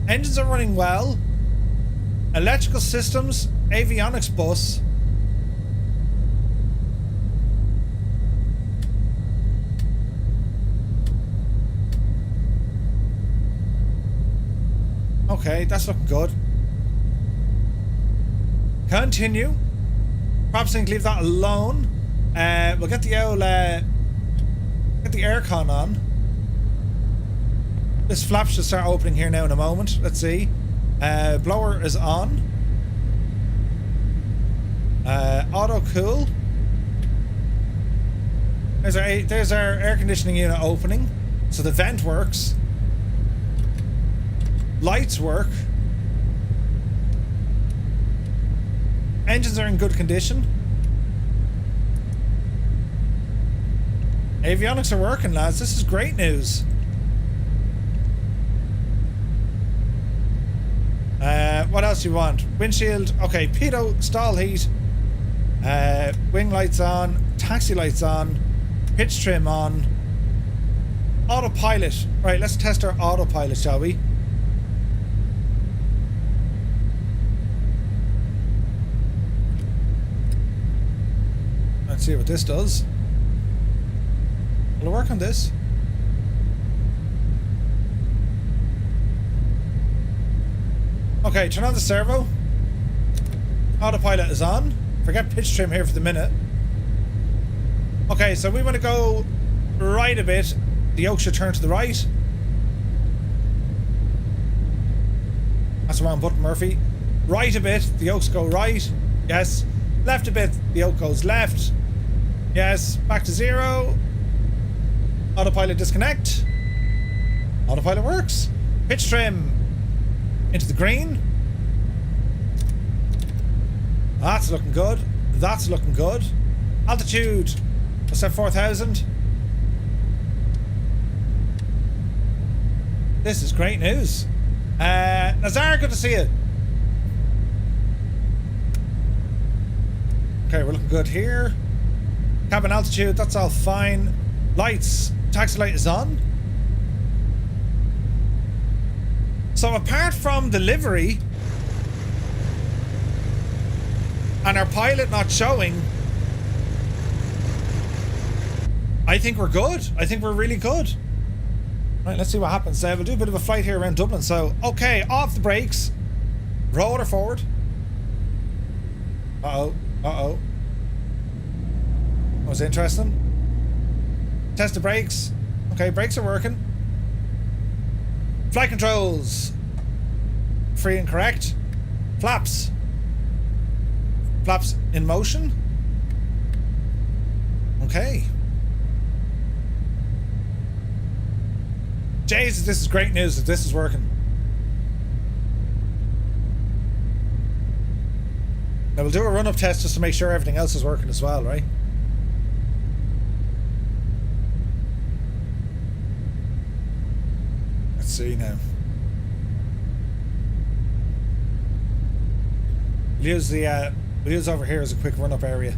engines are running well, electrical systems, avionics bus. Okay, that's looking good. Continue. Prop sync, leave that alone. We'll get the old get the aircon on. This flap should start opening here now in a moment. Let's see. Blower is on. Auto cool. There's our air conditioning unit opening. So the vent works. Lights work. Engines are in good condition. Avionics are working, lads. This is great news. What else do you want? Windshield. Okay, pitot, stall heat. Wing lights on. Taxi lights on. Pitch trim on. Autopilot. Right, let's test our autopilot, shall we? Let's see what this does. Will it work on this? Okay, turn on the servo. Autopilot is on. Forget pitch trim here for the minute. Okay, so we want to go right a bit. The yoke should turn to the right. That's the wrong button, Murphy. Right a bit, the yokes go right. Yes. Left a bit, the yoke goes left. Yes. Back to 0. Autopilot disconnect. Autopilot works. Pitch trim into the green. That's looking good. That's looking good. Altitude. What's that, 4,000? This is great news. Nazar, good to see you. Okay, we're looking good here. Cabin altitude, that's all fine. Lights. Taxi light is on. So apart from delivery and our pilot not showing, I think we're good. I think we're really good. Right, let's see what happens. We'll do a bit of a flight here around Dublin. So, okay, off the brakes. Roller forward. Uh-oh. Uh-oh. That was interesting. Test the brakes. Okay, brakes are working. Flight controls. Free and correct. Flaps. Flaps in motion. Okay. Jesus, this is great news that this is working. Now we'll do a run-up test just to make sure everything else is working as well, right? Let's see now. We'll use over here as a quick run-up area.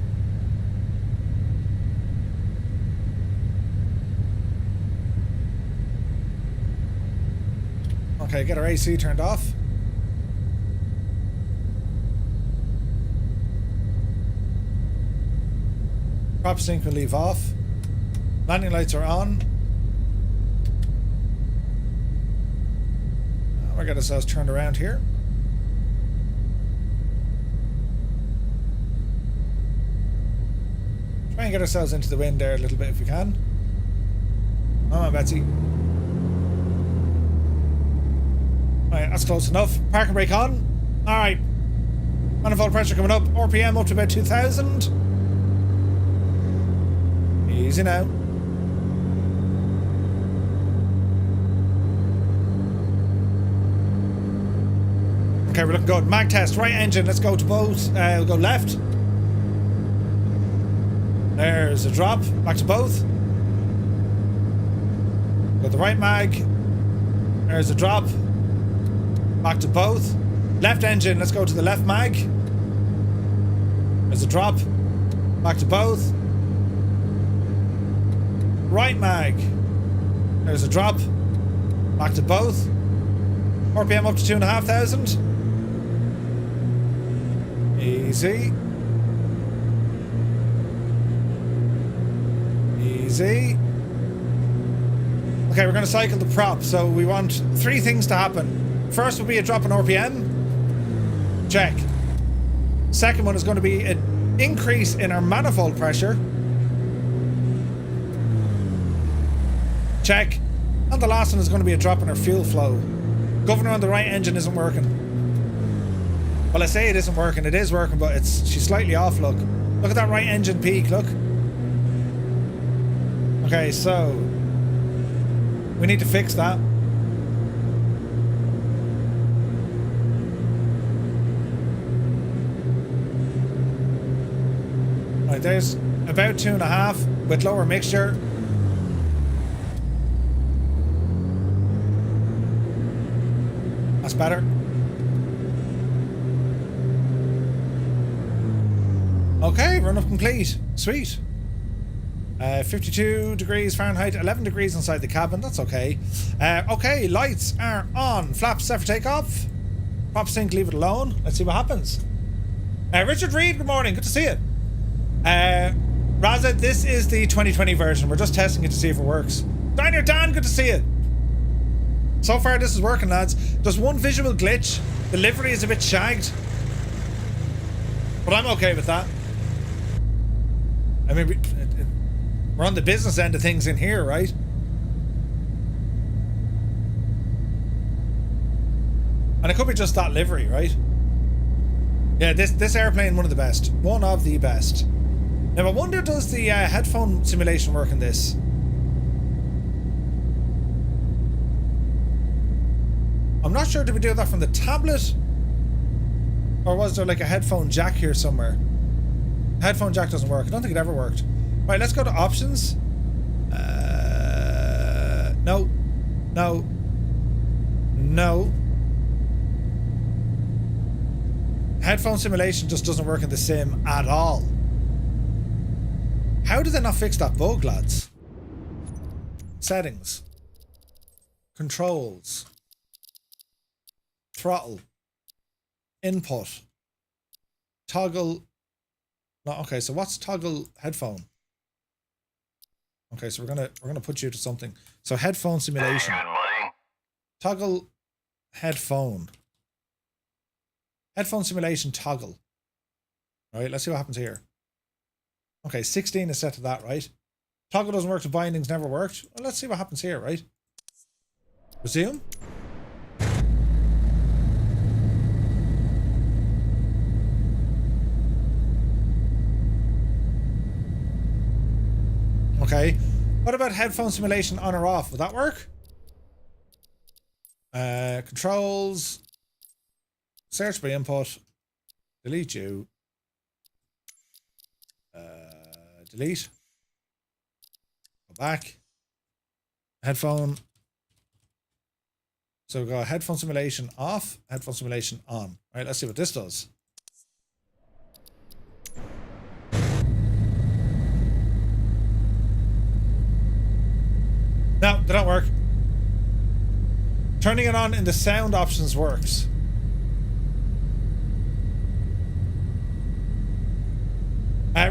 Okay, get our AC turned off. Prop sync will leave off. Landing lights are on. We'll get ourselves turned around here. Try and get ourselves into the wind there a little bit if we can. Come on, Betsy. Alright, that's close enough. Parking brake on. Alright. Manifold pressure coming up. RPM up to about 2,000. Easy now. Okay, we're looking good. Mag test, right engine. Let's go to both. We'll go left. There's a drop. Back to both. Go the right mag. There's a drop. Back to both. Left engine, let's go to the left mag. There's a drop. Back to both. Right mag. There's a drop. Back to both. RPM up to 2,500. Easy. Easy. Okay, we're going to cycle the prop. So we want 3 things to happen. First will be a drop in RPM. Check. Second one is going to be an increase in our manifold pressure. Check. And the last one is going to be a drop in our fuel flow. Governor on the right engine isn't working. Well, I say it isn't working. It is working, but she's slightly off, look. Look at that right engine peak, look. Okay, so we need to fix that. Right, there's about 2.5 with lower mixture. That's better. Okay, run up complete. Sweet. 52 degrees Fahrenheit, 11 degrees inside the cabin. That's okay. Okay, lights are on. Flaps set for takeoff. Prop sync, leave it alone. Let's see what happens. Richard Reed, good morning. Good to see you. Raza, this is the 2020 version. We're just testing it to see if it works. Diner Dan, good to see you. So far, this is working, lads. There's one visual glitch. The livery is a bit shagged. But I'm okay with that. I mean, we're on the business end of things in here, right? And it could be just that livery, right? Yeah, this airplane, one of the best. One of the best. Now, I wonder, does the headphone simulation work in this? I'm not sure, did we do that from the tablet? Or was there like a headphone jack here somewhere? Headphone jack doesn't work. I don't think it ever worked. Right, let's go to options. No. No. No. Headphone simulation just doesn't work in the sim at all. How did they not fix that bug, lads? Settings. Controls. Throttle. Input. Toggle. No, okay, so what's toggle headphone? Okay, so we're gonna put you to something. So headphone simulation. Good buddy. Toggle headphone. Headphone simulation toggle. Right, let's see what happens here. Okay, 16 is set to that, right? Toggle doesn't work, the bindings never worked. Well, let's see what happens here, right? Resume. Okay. What about headphone simulation on or off? Would that work? Controls. Search by input. Delete you. Delete. Go back. Headphone. So we've got headphone simulation off, headphone simulation on. All right, let's see what this does. No, they don't work. Turning it on in the sound options works.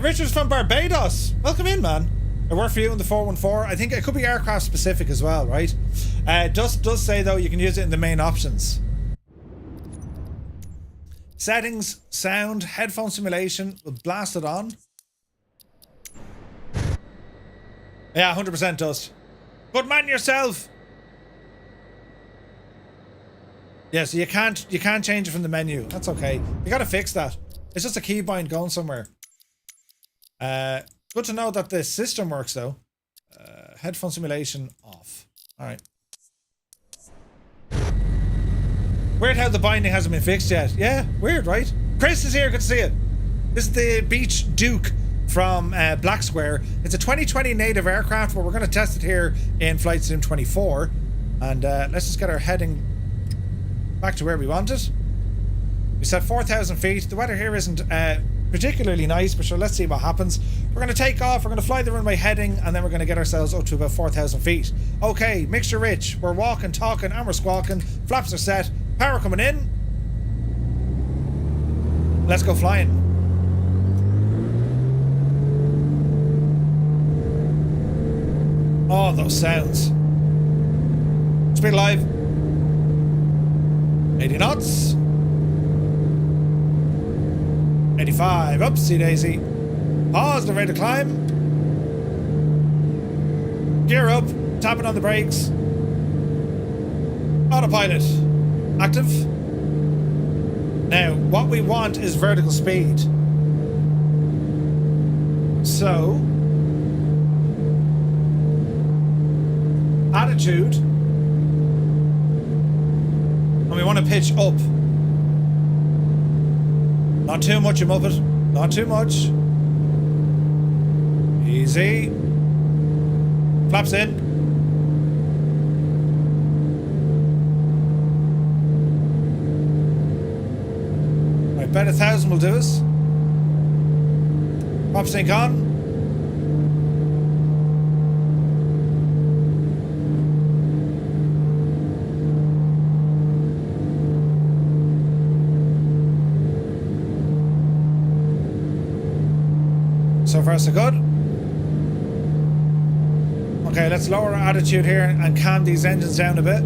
Richard's from Barbados. Welcome in, man. I work for you in the 414. I think it could be aircraft specific as well, right? Just does say though you can use it in the main options. Settings, sound, headphone simulation. We'll blast it on. Yeah, 100% does. Good man yourself. Yeah, so you can't change it from the menu. That's okay. You gotta fix that. It's just a keybind going somewhere. Good to know that the system works though. Headphone simulation off. Alright. Weird how the binding hasn't been fixed yet. Yeah, weird, right? Chris is here, good to see you. This is the Beach Duke from Black Square. It's a 2020 native aircraft, but we're going to test it here in Flight Sim 24. And let's just get our heading back to where we want it. We set 4,000 feet. The weather here isn't particularly nice, but sure, let's see what happens. We're going to take off, we're going to fly the runway heading, and then we're going to get ourselves up to about 4,000 feet. Okay, mixture rich. We're walking, talking, and we're squawking. Flaps are set. Power coming in. Let's go flying. Oh, those sounds. Speed alive. 80 knots. 85. Upsy daisy. Positive rate of climb. Gear up. Tapping on the brakes. Autopilot. Active. Now, what we want is vertical speed. So, attitude. And we want to pitch up. Not too much, you muppet. Not too much. Easy. Flaps in. About 1,000 will do us. Prop sync on. So far so good. Okay, let's lower our attitude here and calm these engines down a bit.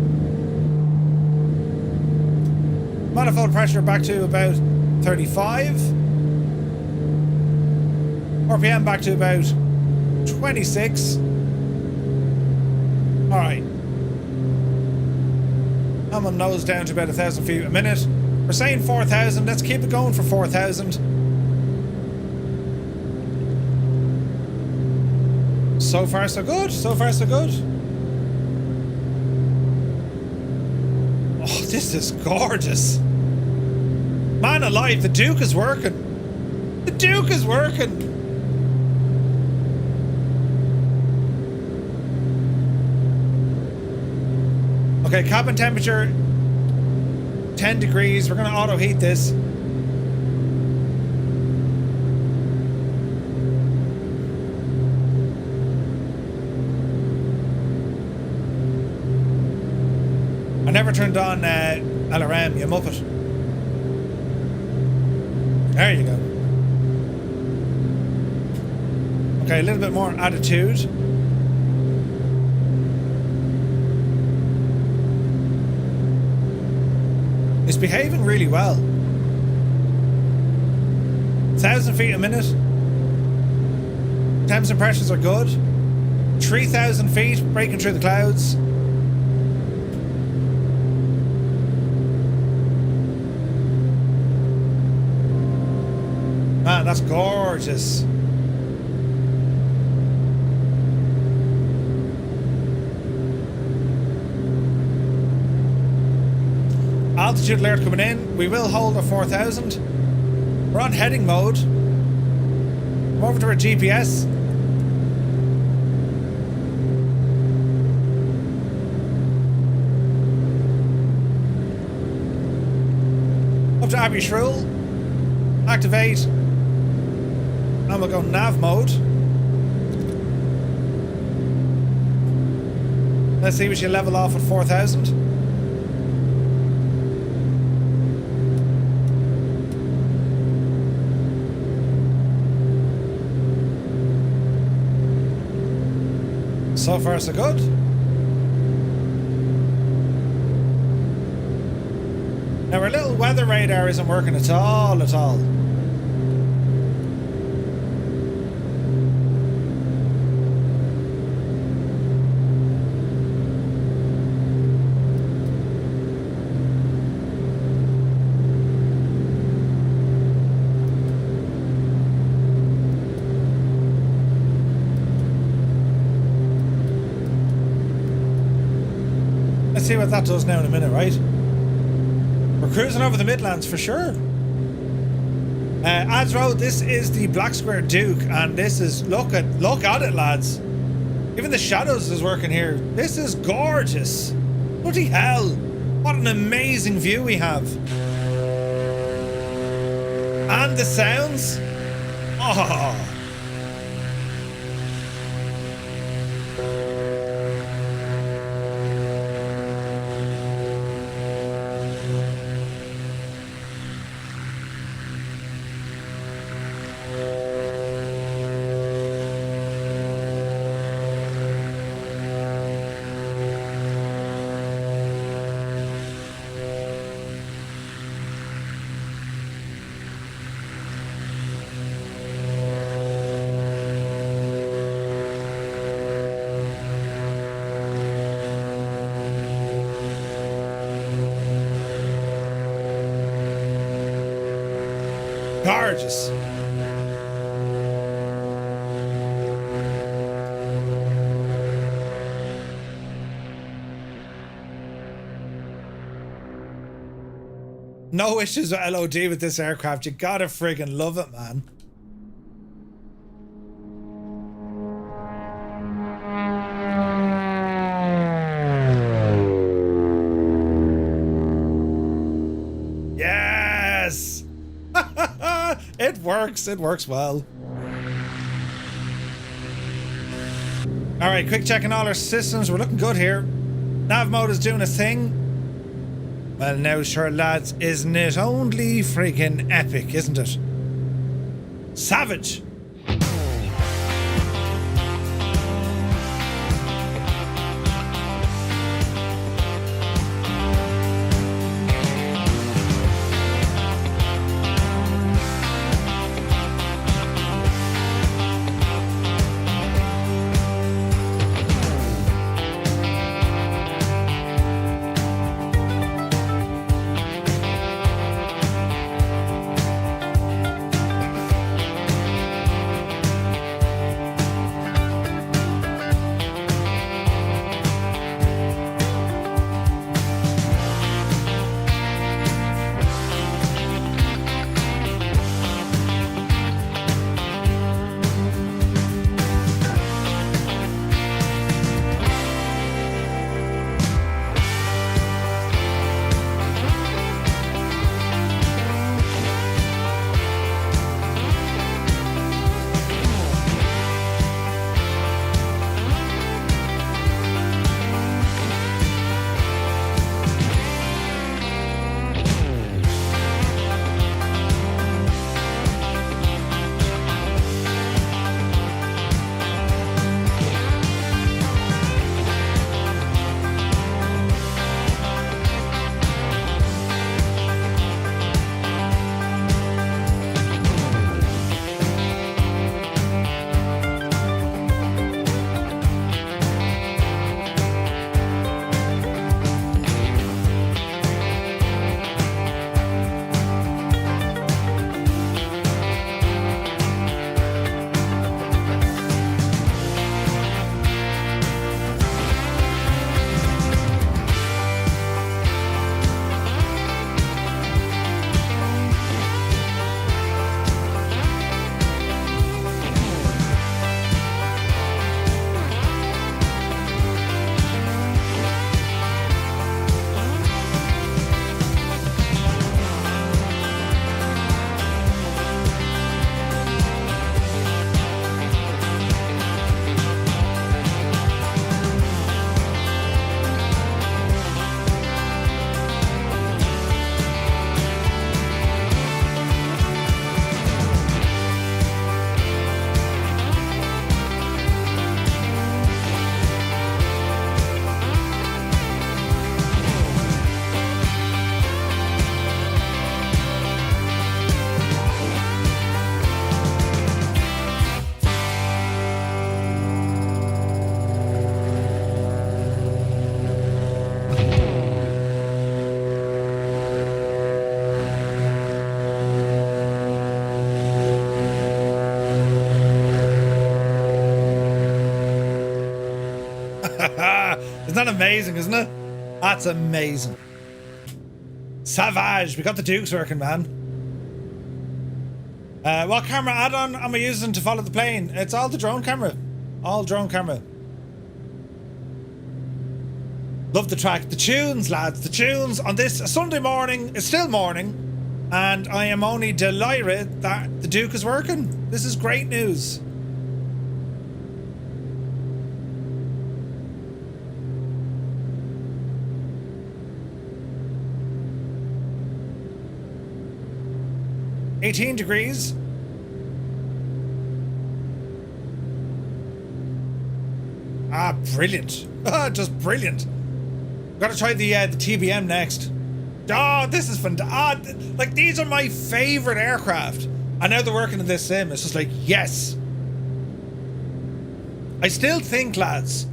Manifold pressure back to about 35. RPM back to about 26. Alright. I'm on nose down to about 1,000 feet a minute. We're saying 4,000. Let's keep it going for 4,000. So far so good. So far so good. Oh, this is gorgeous. Man alive, the Duke is working. The Duke is working. Okay, cabin temperature 10 degrees. We're going to auto heat this. I never turned on LRM, you muppet. There you go. Okay, a little bit more attitude. It's behaving really well. 1,000 feet a minute. Temps and pressures are good. 3,000 feet, breaking through the clouds. Man, that's gorgeous. Altitude alert coming in. We will hold our 4,000. We're on heading mode. Come over to our GPS. Up to Abbey Shrill. Activate. And we'll go nav mode. Let's see if we should level off at 4,000. So far so good. Now our little weather radar isn't working at all. Let's see what that does now in a minute, right? We're cruising over the Midlands for sure. Ads Road, this is the Black Square Duke, and this is, look at it, lads. Even the shadows is working here. This is gorgeous. Bloody hell. What an amazing view we have. And the sounds. Oh. Gorgeous. No issues with LOD with this aircraft. You gotta friggin' love it, man. Yes! works. It works well. All right, quick checking all our systems. We're looking good here. Nav mode is doing a thing. Well, now, sure, lads, isn't it only freaking epic, isn't it? Savage. Isn't that amazing, isn't it? That's amazing. Savage. We got the Dukes working, man. What camera add-on am I using to follow the plane? It's all the drone camera. All drone camera. Love the track. The tunes, lads. The tunes on this Sunday morning. It's still morning. And I am only delighted that the Duke is working. This is great news. (18 degrees). Ah, brilliant. Just brilliant. Gotta try the TBM next. Oh, this is fun. Like, these are my favorite aircraft. And now they're working in this sim. It's just like, yes. I still think, lads,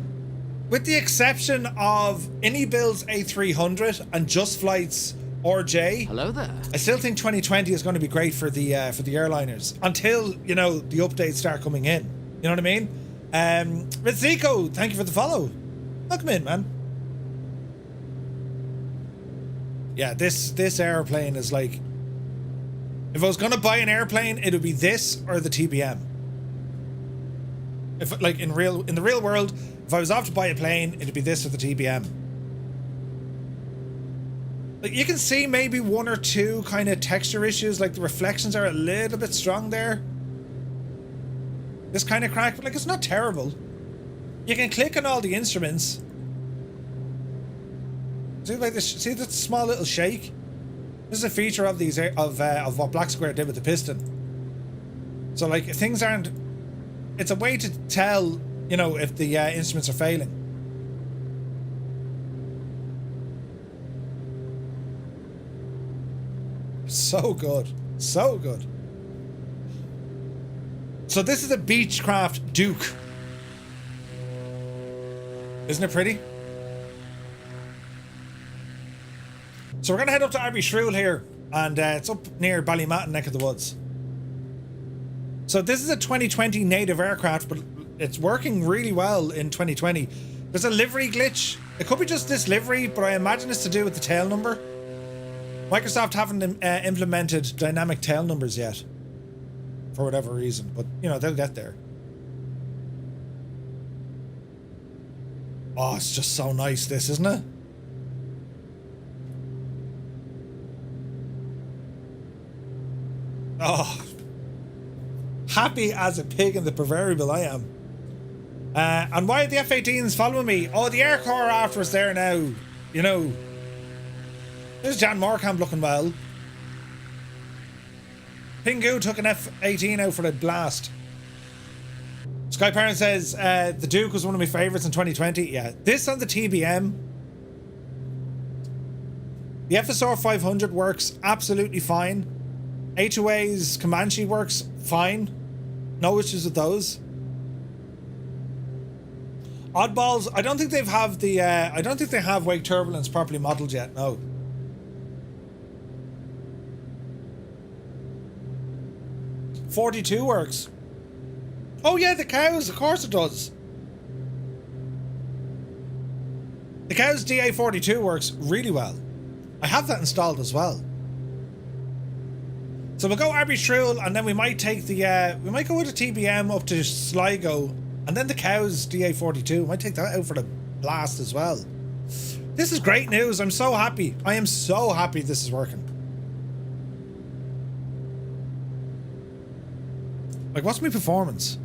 with the exception of Anybuild's A300 and Just Flight's RJ. Hello there. I still think 2020 is going to be great for the airliners until, you know, the updates start coming in. You know what I mean? Rizzico, thank you for the follow. Welcome in, man. Yeah, this airplane is like, if I was gonna buy an airplane, it would be this or the TBM. If, like, in the real world, if I was off to buy a plane, it'd be this or the TBM. Like, you can see maybe one or two kind of texture issues, like the reflections are a little bit strong there. This kind of crack, but like, it's not terrible. You can click on all the instruments. See, like this, see that small little shake? This is a feature of these of what Black Square did with the piston. So like, if things aren't, it's a way to tell, you know, if the instruments are failing. So good, so good. So this is a Beechcraft Duke. Isn't it pretty? So we're gonna head up to Abbeyshrew here, and it's up near Ballymattin neck of the woods. So this is a 2020 native aircraft, but it's working really well in 2020. There's a livery glitch. It could be just this livery, but I imagine it's to do with the tail number. Microsoft haven't implemented dynamic tail numbers yet, for whatever reason, but you know, they'll get there. Oh, it's just so nice, this, isn't it? Oh, happy as a pig in the proverbial I am. And why are the F-18s following me? Oh, the Air Corps are after us there now, you know. There's Jan Morecambe looking well. Pingu took an F-18 out for a blast. Sky Parent says, the Duke was one of my favourites in 2020. Yeah, this on the TBM. The FSR 500 works absolutely fine. A2A's Comanche works fine. No issues with those. Oddballs, I don't think they've have the, I don't think they have wake turbulence properly modelled yet, no. .42 works. Oh yeah, the cows, of course it does. The cows DA42 works really well. I have that installed as well. So we'll go Abbeyshrew, and then we might take the, we might go with a TBM up to Sligo, and then the cows DA42. We might take that out for the blast as well. This is great news. I'm so happy. I am so happy this is working. Like, what's my performance?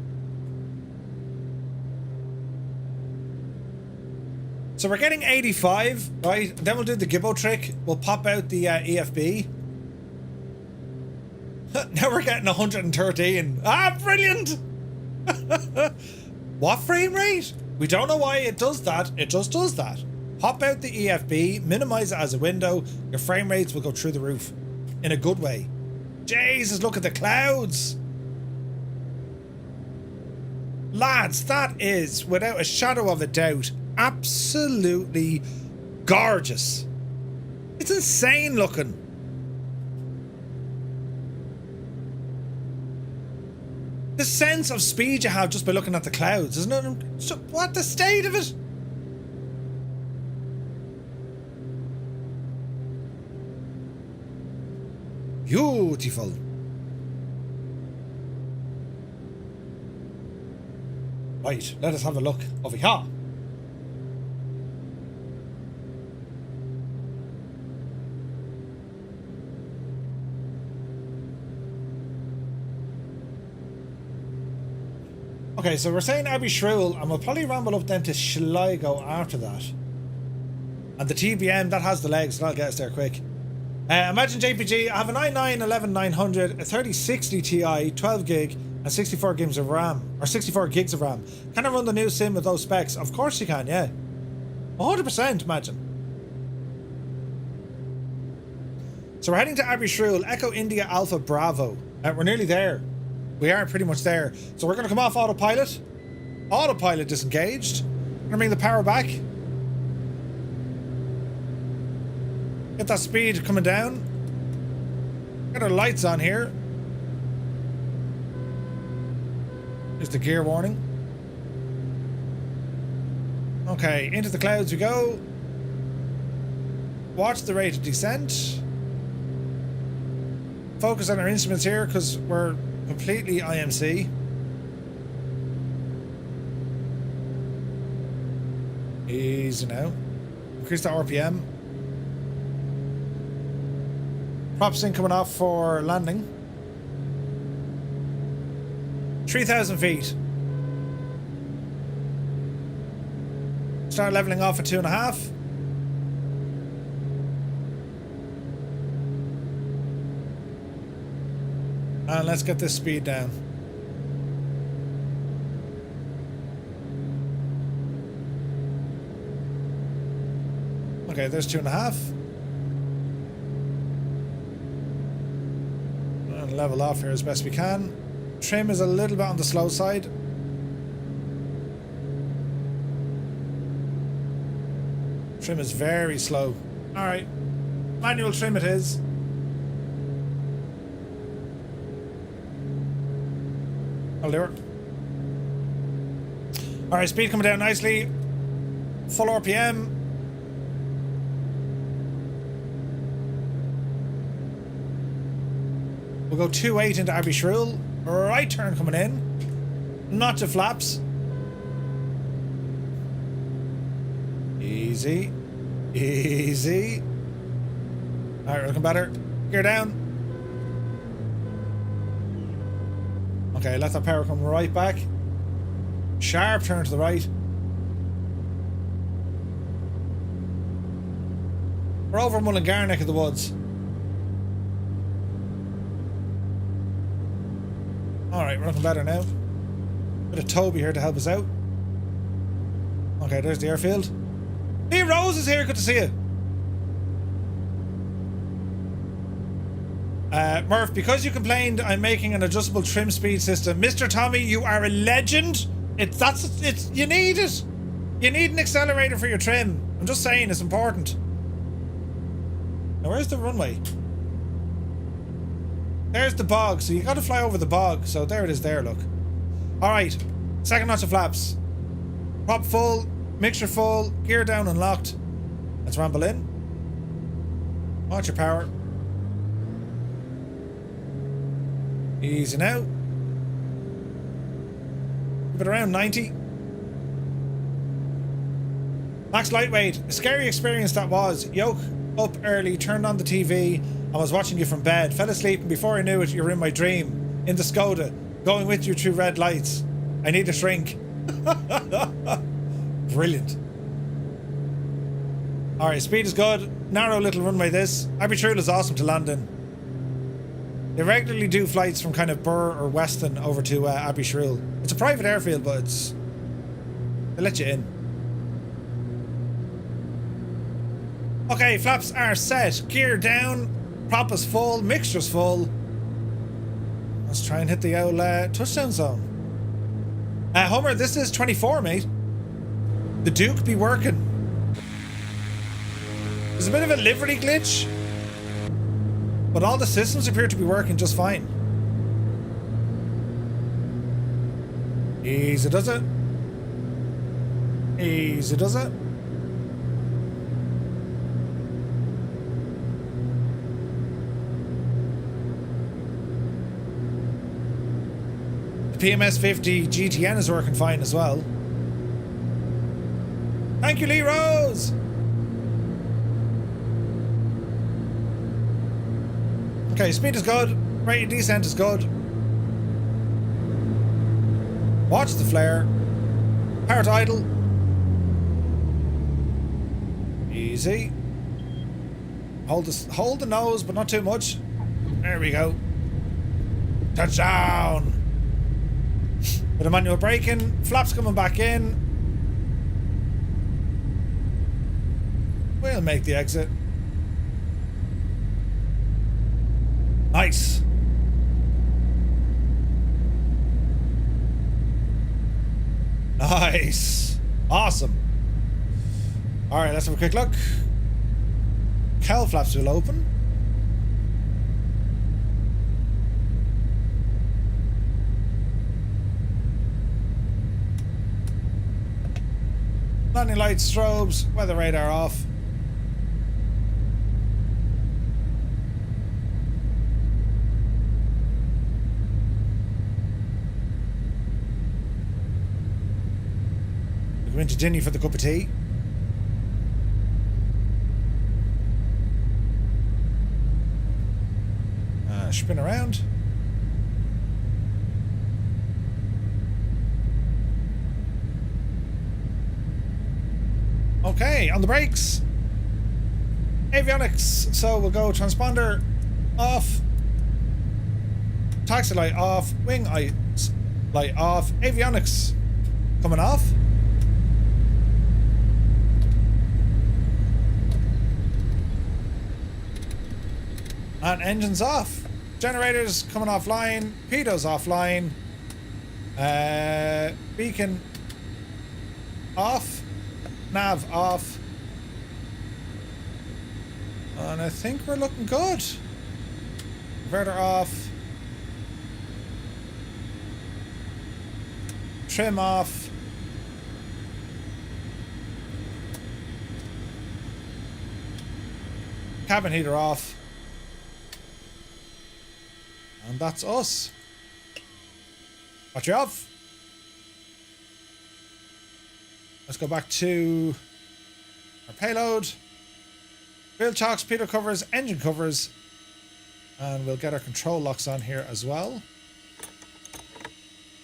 So we're getting 85, right? Then we'll do the Gibbo trick. We'll pop out the EFB. Now we're getting 113. Ah, brilliant! What frame rate? We don't know why it does that. It just does that. Pop out the EFB, minimize it as a window. Your frame rates will go through the roof. In a good way. Jesus, look at the clouds! Lads, that is, without a shadow of a doubt, absolutely gorgeous. It's insane looking. The sense of speed you have just by looking at the clouds, isn't it? So, what the state of it? Beautiful. Right, let us have a look over here. Okay, so we're saying Abbeyshrew, and we'll probably ramble up then to Sligo after that. And the TBM, that has the legs, so that'll get us there quick. Imagine JPG, I have an i9 11900, a 3060 Ti, 12 gig, and 64 gigs of RAM. Or 64 gigs of RAM. Can I run the new sim with those specs? Of course you can, yeah. 100%, imagine. So we're heading to Abbeyshrew, Echo India Alpha Bravo. We're nearly there. We are pretty much there. So we're going to come off autopilot. Autopilot disengaged. We're going to bring the power back. Get that speed coming down. Get our lights on here. Here's the gear warning. Okay, into the clouds we go. Watch the rate of descent. Focus on our instruments here because we're completely IMC. Easy now. Increase the RPM. Props in coming off for landing. 3,000 feet. Start leveling off at 2.5. And let's get this speed down. Okay, there's 2.5. And level off here as best we can. Trim is a little bit on the slow side. Trim is very slow. Alright. Manual trim it is. I'll do it. Alright, speed coming down nicely. Full RPM. We'll go 2.8 into Abbeyshrew. Right turn coming in. Not to flaps. Easy. Easy. Alright, we're looking better. Gear down. Okay, let that power come right back. Sharp turn to the right. We're over Mullingar neck of the woods. Alright, we're looking better now. Bit of Toby here to help us out. Okay, there's the airfield. Hey, Rose is here, good to see you. Murph, because you complained I'm making an adjustable trim speed system. Mr. Tommy, you are a legend. You need it. You need an accelerator for your trim. I'm just saying, it's important. Now, where's the runway? There's the bog, so you gotta fly over the bog. So there it is there, look. Alright, second notch of flaps. Prop full, mixture full, gear down and locked. Let's ramble in. Watch your power. Easy now. Keep it around 90. Max lightweight. A scary experience that was. Yoke up early, turned on the TV, and was watching you from bed. Fell asleep, and before I knew it, you were in my dream. In the Skoda, going with you through red lights. I need a shrink. Brilliant. Alright, speed is good. Narrow little runway this. Abbeyshrew is awesome to land in. They regularly do flights from kind of Burr or Weston over to Abbeyshrew. It's a private airfield, but they let you in. Okay, flaps are set. Gear down. Prop is full. Mixture's full. Let's try and hit the old touchdown zone. Homer, this is 24, mate. The Duke be working. There's a bit of a livery glitch, but all the systems appear to be working just fine. Easy does it. Easy does it. The PMS-50 GTN is working fine as well. Thank you, Lee Rose! Okay, speed is good. Rate of descent is good. Watch the flare. Power to idle. Easy. Hold the nose, but not too much. There we go. Touchdown! Bit of manual braking. Flaps coming back in. We'll make the exit. Nice. Nice. Awesome. Alright, let's have a quick look. Cowl flaps will open. Landing lights, strobes, weather radar off. We're going to Ginny for the cup of tea. Spin around. Okay, on the brakes. Avionics. So we'll go transponder off. Taxi light off. Wing light off. Avionics coming off. And engines off. Generators coming offline. Pitos offline. Beacon off. Nav off. And I think we're looking good. Converter off. Trim off. Cabin heater off. And that's us. Watch you off. Let's go back to our payload. Wheel chocks, pitot covers, engine covers. And we'll get our control locks on here as well.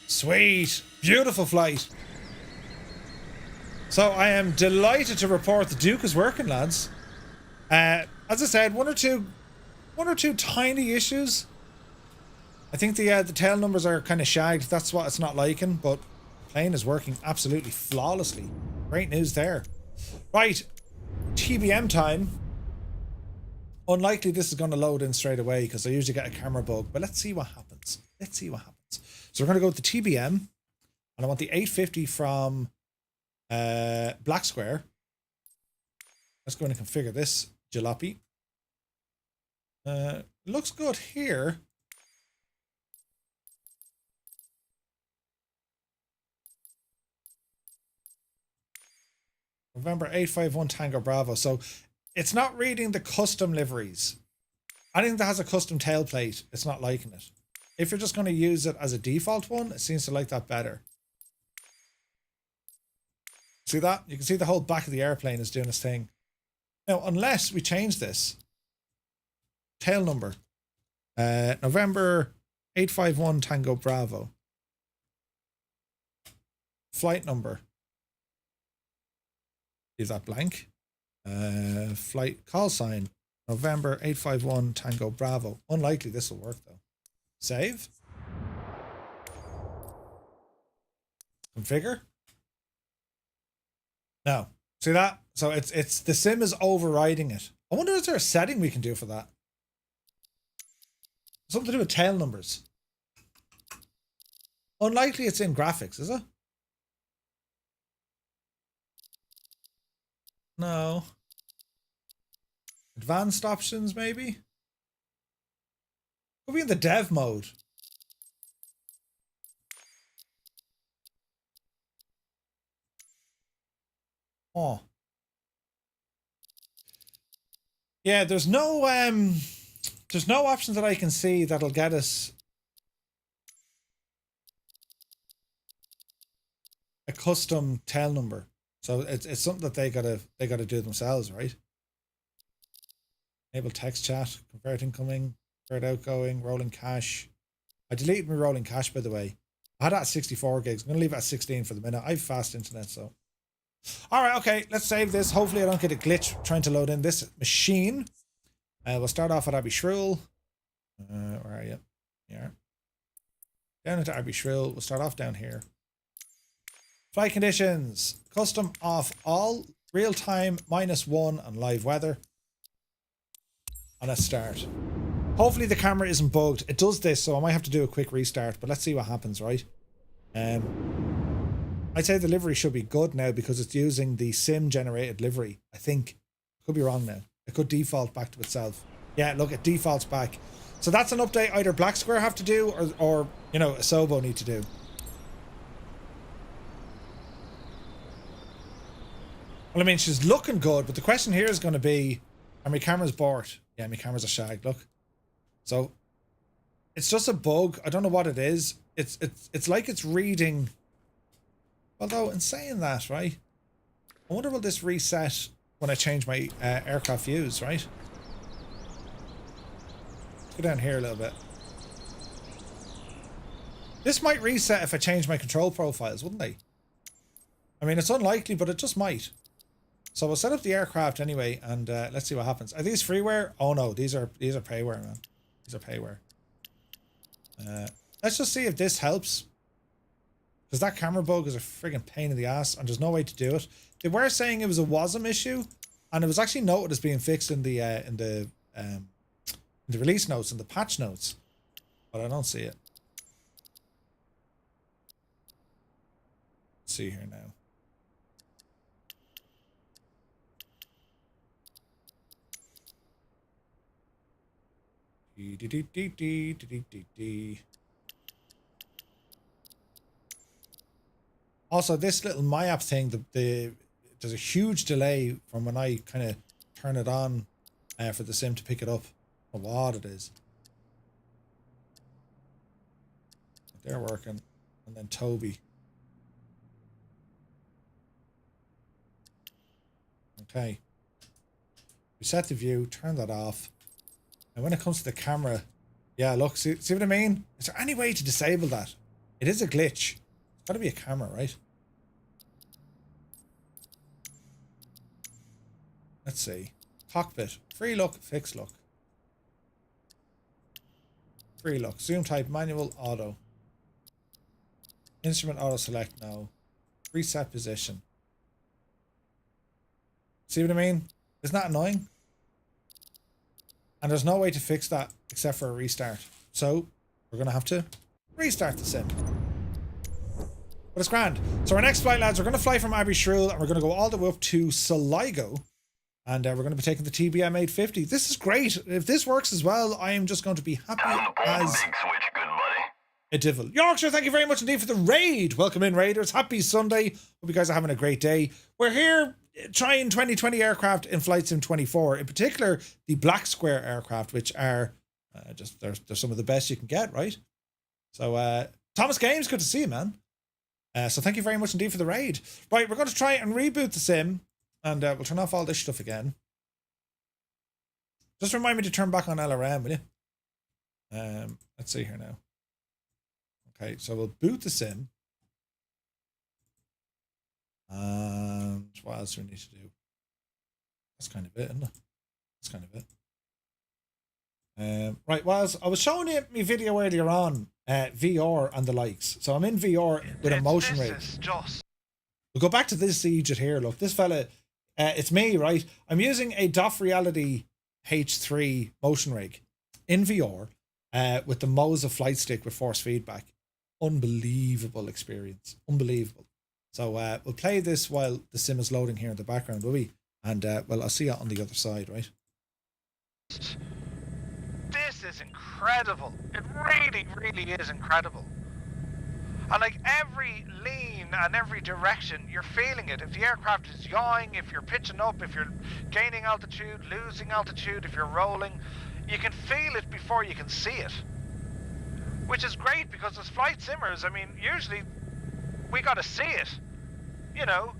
Sweet. Beautiful flight. So I am delighted to report the Duke is working, lads. As I said, one or two tiny issues. I think the tail numbers are kind of shagged. That's what it's not liking, but the plane is working absolutely flawlessly. Great news there. Right, TBM time. Unlikely this is going to load in straight away because I usually get a camera bug, but let's see what happens. Let's see what happens. So we're going to go with the TBM, and I want the 850 from Black Square. Let's go in and configure this jalopy. Looks good here. November 851 Tango Bravo. So it's not reading the custom liveries. Anything that has a custom tailplate, it's not liking it. If you're just going to use it as a default one, it seems to like that better. See that? You can see the whole back of the airplane is doing its thing. Now, unless we change this tail number, November 851 Tango Bravo. Flight number. Leave that blank. Flight call sign. November 851 Tango Bravo. Unlikely this will work though. Save. Configure. No. See that? So it's the sim is overriding it. I wonder is there a setting we can do for that? Something to do with tail numbers. Unlikely it's in graphics, is it? No. Advanced options, maybe? Could be in the dev mode. Oh. Yeah, there's no options that I can see that'll get us a custom tail number. So it's something that they gotta do themselves, right? Enable text chat, convert incoming, convert outgoing, rolling cache. I deleted my rolling cache, by the way. I had that at 64 gigs. I'm gonna leave it at 16 for the minute. I have fast internet, so. All right, okay, let's save this. Hopefully I don't get a glitch trying to load in this machine. We'll start off at Abbey Shrill. Where are you? Here. Down into Abbey Shrill. We'll start off down here. Flight conditions. Custom off all. Real time -1 and live weather. And let's start. Hopefully the camera isn't bugged. It does this, so I might have to do a quick restart, but let's see what happens, right? I'd say the livery should be good now because it's using the sim generated livery. I think. Could be wrong now. It could default back to itself. Yeah, look, it defaults back. So that's an update either Black Square have to do or you know, Asobo need to do. Well, I mean, she's looking good, but the question here is going to be, are my cameras bored? Yeah, my cameras are shagged, look. So, it's just a bug. I don't know what it is. It's like it's reading. Although, in saying that, right? I wonder will this reset when I change my aircraft views, right? go down here a little bit. This might reset if I change my control profiles, wouldn't they? I mean, it's unlikely, but it just might. So we'll set up the aircraft anyway, and let's see what happens. Are these freeware? Oh no, these are payware, man. These are payware. Let's just see if this helps. Because that camera bug is a friggin' pain in the ass, and there's no way to do it. They were saying it was a WASM issue, and it was actually noted as being fixed in the release notes and the patch notes, but I don't see it. Let's see here now. Also, this little MyApp thing, there's a huge delay from when I kind of turn it on for the sim to pick it up. A lot it is. They're working, and then Toby. Okay. Reset the view, turn that off. And when it comes to the camera, yeah, look, see what I mean? Is there any way to disable that? It is a glitch. It's got to be a camera, right? Let's see. Cockpit. Free look, fixed look. Free look. Zoom type, manual, auto. Instrument auto select, no. Reset position. See what I mean? Isn't that annoying? And there's no way to fix that except for a restart. So we're going to have to restart the sim. But it's grand. So our next flight, lads, we're going to fly from Abbeyshrew and we're going to go all the way up to Sligo. And we're going to be taking the TBM 850. This is great. If this works as well, I am just going to be happy as Big switch, good buddy. a devil. Yorkshire, thank you very much indeed for the raid. Welcome in, Raiders. Happy Sunday. Hope you guys are having a great day. We're here trying 2020 aircraft in Flight Sim 24. In particular, the Black Square aircraft, which are just they're some of the best you can get, right? So, Thomas Games, good to see you, man. So thank you very much indeed for the raid. Right, we're going to try and reboot the sim. And we'll turn off all this stuff again. Just remind me to turn back on LRM, will you? Let's see here now. Okay, so we'll boot the sim. And what else do we need to do? That's kind of it, isn't it? That's kind of it. Right, well, I was showing you my video earlier on, VR and the likes. So I'm in VR with a motion rig. We'll go back to this Egypt here. Look, this fella... it's me, right? I'm using a DOF Reality H3 motion rig in VR with the Moza flight stick with force feedback. Unbelievable experience. Unbelievable. So we'll play this while the sim is loading here in the background, will we? And well, I'll see you on the other side, right? This is incredible. It really, really is incredible. And like every lean and every direction, you're feeling it. If the aircraft is yawing, if you're pitching up, if you're gaining altitude, losing altitude, if you're rolling, you can feel it before you can see it. Which is great because as flight simmers, I mean, usually we got to see it. You know,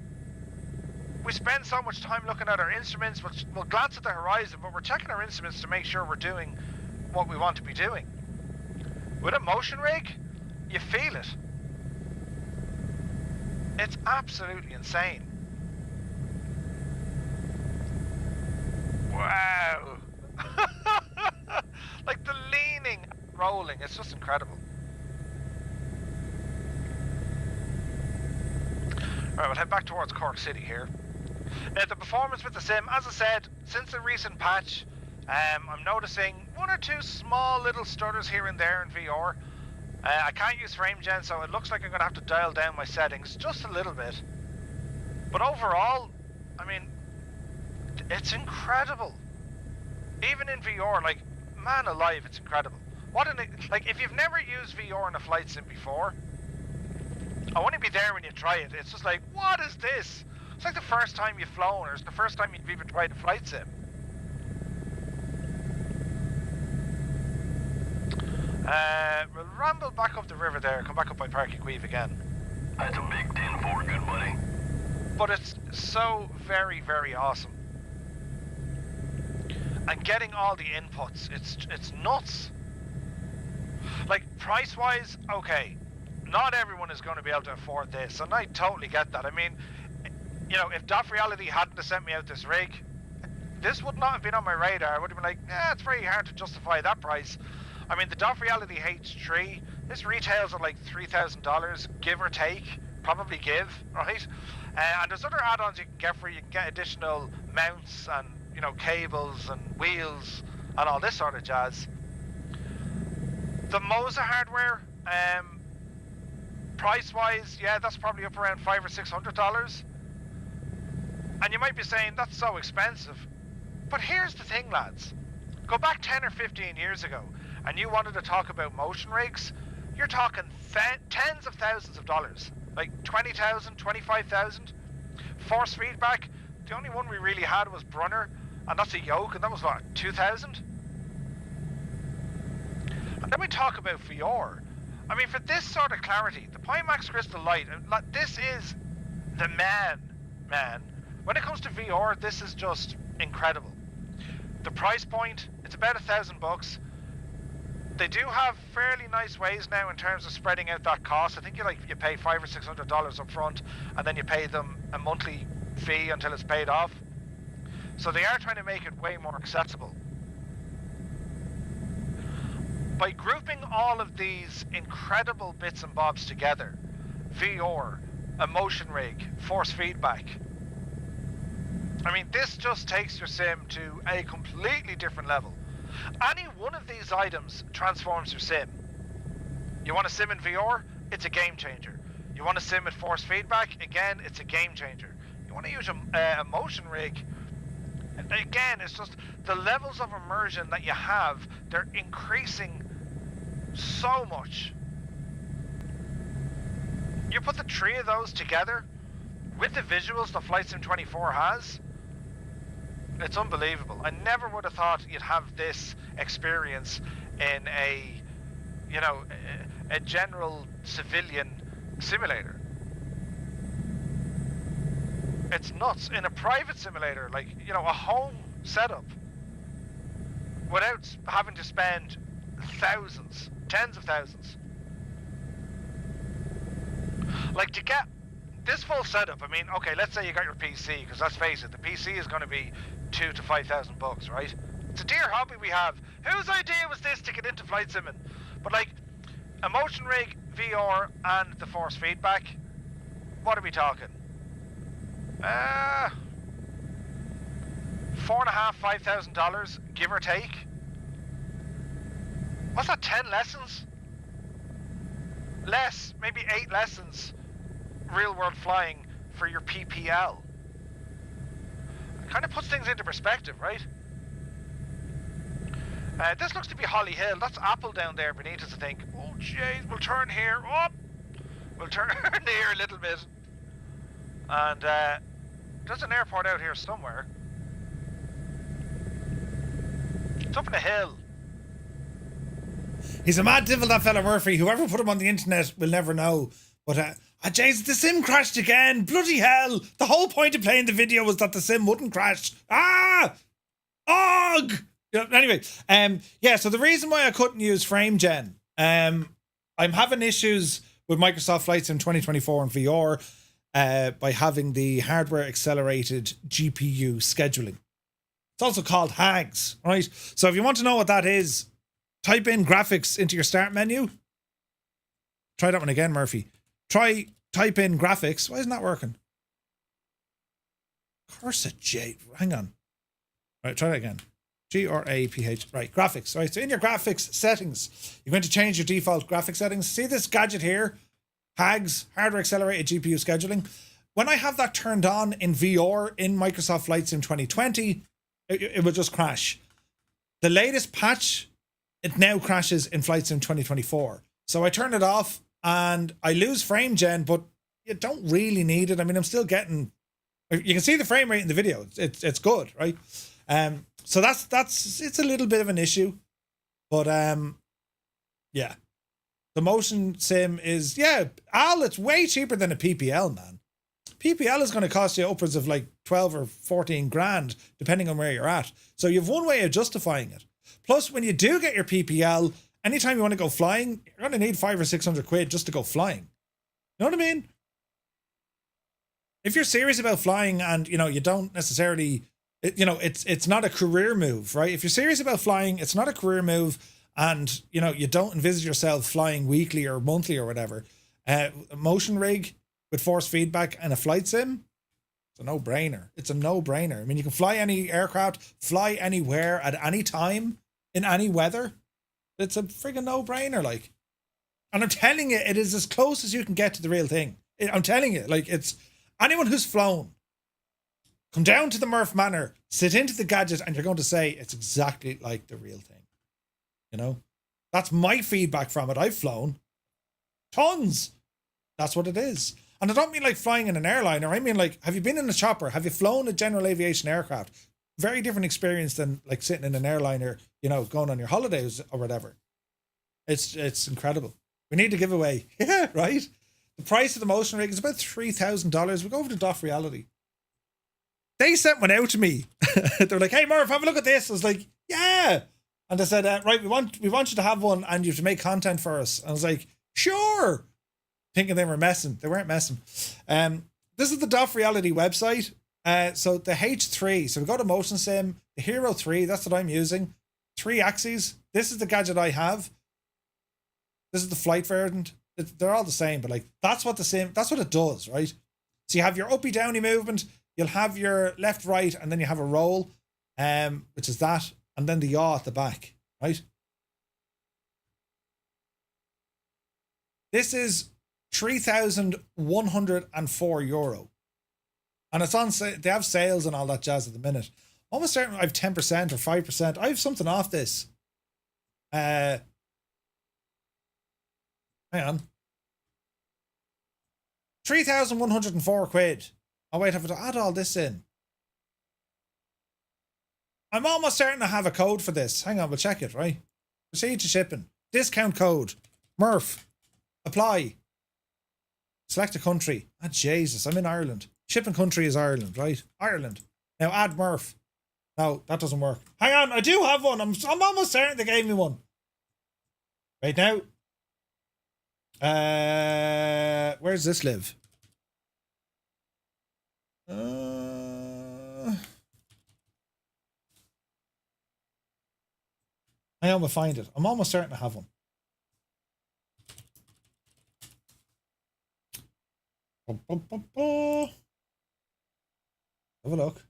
we spend so much time looking at our instruments, we'll glance at the horizon, but we're checking our instruments to make sure we're doing what we want to be doing. With a motion rig, you feel it. It's absolutely insane. Wow. Like the leaning, rolling, it's just incredible. Alright, we'll head back towards Cork City here. Now the performance with the sim, as I said, since the recent patch, I'm noticing one or two small little stutters here and there in VR. I can't use frame gen, so it looks like I'm going to have to dial down my settings just a little bit. But overall, I mean, it's incredible. Even in VR, like, man alive, it's incredible. Like, if you've never used VR in a flight sim before, I want to be there when you try it. It's just like, what is this? It's like the first time you've flown, or it's the first time you've even tried a flight sim. We'll ramble back up the river there, come back up by Park Queeve again. That's a big 10-4, good buddy. But it's so very, very awesome. and getting all the inputs, it's nuts. Like, price-wise, okay, not everyone is going to be able to afford this, and I totally get that. I mean, you know, if Dot Reality hadn't have sent me out this rig, this would not have been on my radar. I would have been like, it's very hard to justify that price. I mean, the Dot Reality H3, this retails at like $3,000, give or take, probably give, right? And there's other add-ons you can get for it. You can get additional mounts and, you know, cables and wheels and all this sort of jazz. The Moza hardware, price-wise, yeah, that's probably up around $500 or $600. And you might be saying, that's so expensive. But here's the thing, lads. Go back 10 or 15 years ago, and you wanted to talk about motion rigs, you're talking tens of thousands of dollars. Like 20,000, 25,000. Force feedback, the only one we really had was Brunner, and that's a yoke, and that was what, 2,000? And then we talk about VR. I mean, for this sort of clarity, the Pimax Crystal Light, this is the man. When it comes to VR, this is just incredible. The price point, it's about $1,000. They do have fairly nice ways now in terms of spreading out that cost. I think you pay $500 or $600 up front, and then you pay them a monthly fee until it's paid off. So they are trying to make it way more accessible. By grouping all of these incredible bits and bobs together, VR, a motion rig, force feedback, I mean, this just takes your sim to a completely different level. Any one of these items transforms your sim. You want a sim in VR? It's a game changer. You want a sim with force feedback? Again, it's a game changer. You want to use a motion rig? Again, it's just the levels of immersion that you have, they're increasing so much. You put the three of those together with the visuals that Flight Sim 24 has, it's unbelievable. I never would have thought you'd have this experience in a, you know, a general civilian simulator. It's nuts. In a private simulator, like, you know, a home setup, without having to spend thousands, tens of thousands. Like, to get this full setup, I mean, okay, let's say you got your PC, because let's face it, the PC is going to be $2,000 to $5,000, right? It's a dear hobby we have. Whose idea was this to get into flight simming? But like, a motion rig, VR, and the force feedback, what are we talking? $4,500, $5,000, give or take. What's that, 10 lessons? Less, maybe 8 lessons, real world flying for your PPL. It kind of puts things into perspective, right? This looks to be Holly Hill. That's Apple down there beneath us, I think. Oh, jeez, we'll turn here. Oh, we'll turn here a little bit. And there's an airport out here somewhere. It's up in the hill. He's a mad devil, that fella Murphy. Whoever put him on the internet will never know. But, jeez, the sim crashed again. Bloody hell. The whole point of playing the video was that the sim wouldn't crash. Ugh! Yeah, anyway, yeah, so the reason why I couldn't use FrameGen, I'm having issues with Microsoft Flight Sim 2024 and VR by having the hardware accelerated GPU scheduling. It's also called HAGS, right? So if you want to know what that is, type in graphics into your start menu. Try that one again, Murphy. Type in graphics. Why isn't that working? Curse it, Jade. Hang on. Right, try that again. GRAPH. Right, graphics. Right, so in your graphics settings, you're going to change your default graphic settings. See this gadget here? HAGS, hardware accelerated GPU scheduling. When I have that turned on in VR in Microsoft Flight Sim 2020, it will just crash. The latest patch, it now crashes in Flight Sim 2024. So I turn it off and I lose frame gen, but you don't really need it. I mean, I'm still getting, you can see the frame rate in the video. It's good, right? So that's it's a little bit of an issue, but yeah, the motion sim is, it's way cheaper than a PPL, man. PPL is going to cost you upwards of like 12 or 14 grand, depending on where you're at. So you have one way of justifying it. Plus, when you do get your PPL, anytime you want to go flying, you're going to need 500 or 600 quid just to go flying. You know what I mean? If you're serious about flying and, you know, you don't necessarily, you know, it's not a career move, right? If you're serious about flying, it's not a career move, and, you know, you don't envisage yourself flying weekly or monthly or whatever. A motion rig with force feedback and a flight sim, it's a no-brainer. It's a no-brainer. I mean, you can fly any aircraft, fly anywhere at any time, in any weather. It's a friggin' no-brainer, like. And I'm telling you, it is as close as you can get to the real thing. I'm telling you, like, it's anyone who's flown, come down to the Murph Manor, sit into the gadget, and you're going to say it's exactly like the real thing. You know? That's my feedback from it. I've flown tons. That's what it is. And I don't mean like flying in an airliner. I mean, like, have you been in a chopper? Have you flown a general aviation aircraft? Very different experience than like sitting in an airliner, you know, going on your holidays or whatever. It's incredible. We need to give away. Yeah, right? The price of the motion rig is about $3,000. We go over to Doff Reality. They sent one out to me. They're like, hey, Murph, have a look at this. I was like, yeah. And they said, right, we want you to have one and you have to make content for us. And I was like, sure. Thinking they were messing. They weren't messing. This is the Doff Reality website. So the H3. So we go to Motion Sim. The Hero 3. That's what I'm using. 3 axes. This is the gadget I have. This is the flight version. They're all the same, but like that's what it does, right? So you have your uppy downy movement, you'll have your left, right, and then you have a roll, which is that, and then the yaw at the back, right? This is €3,104, and it's on sale. They have sales and all that jazz at the minute. Almost certain I have 10% or 5%. I have something off this. Hang on. 3,104 quid. Oh wait, I have to add all this in. I'm almost certain I have a code for this. Hang on, we'll check it, right? Proceed to shipping. Discount code. Murph. Apply. Select a country. Ah, Jesus, I'm in Ireland. Shipping country is Ireland, right? Ireland. Now add Murph. No, that doesn't work. Hang on, I do have one. I'm almost certain they gave me one. Right now. Where does this live? I almost find it. I'm almost certain I have one. Have a look.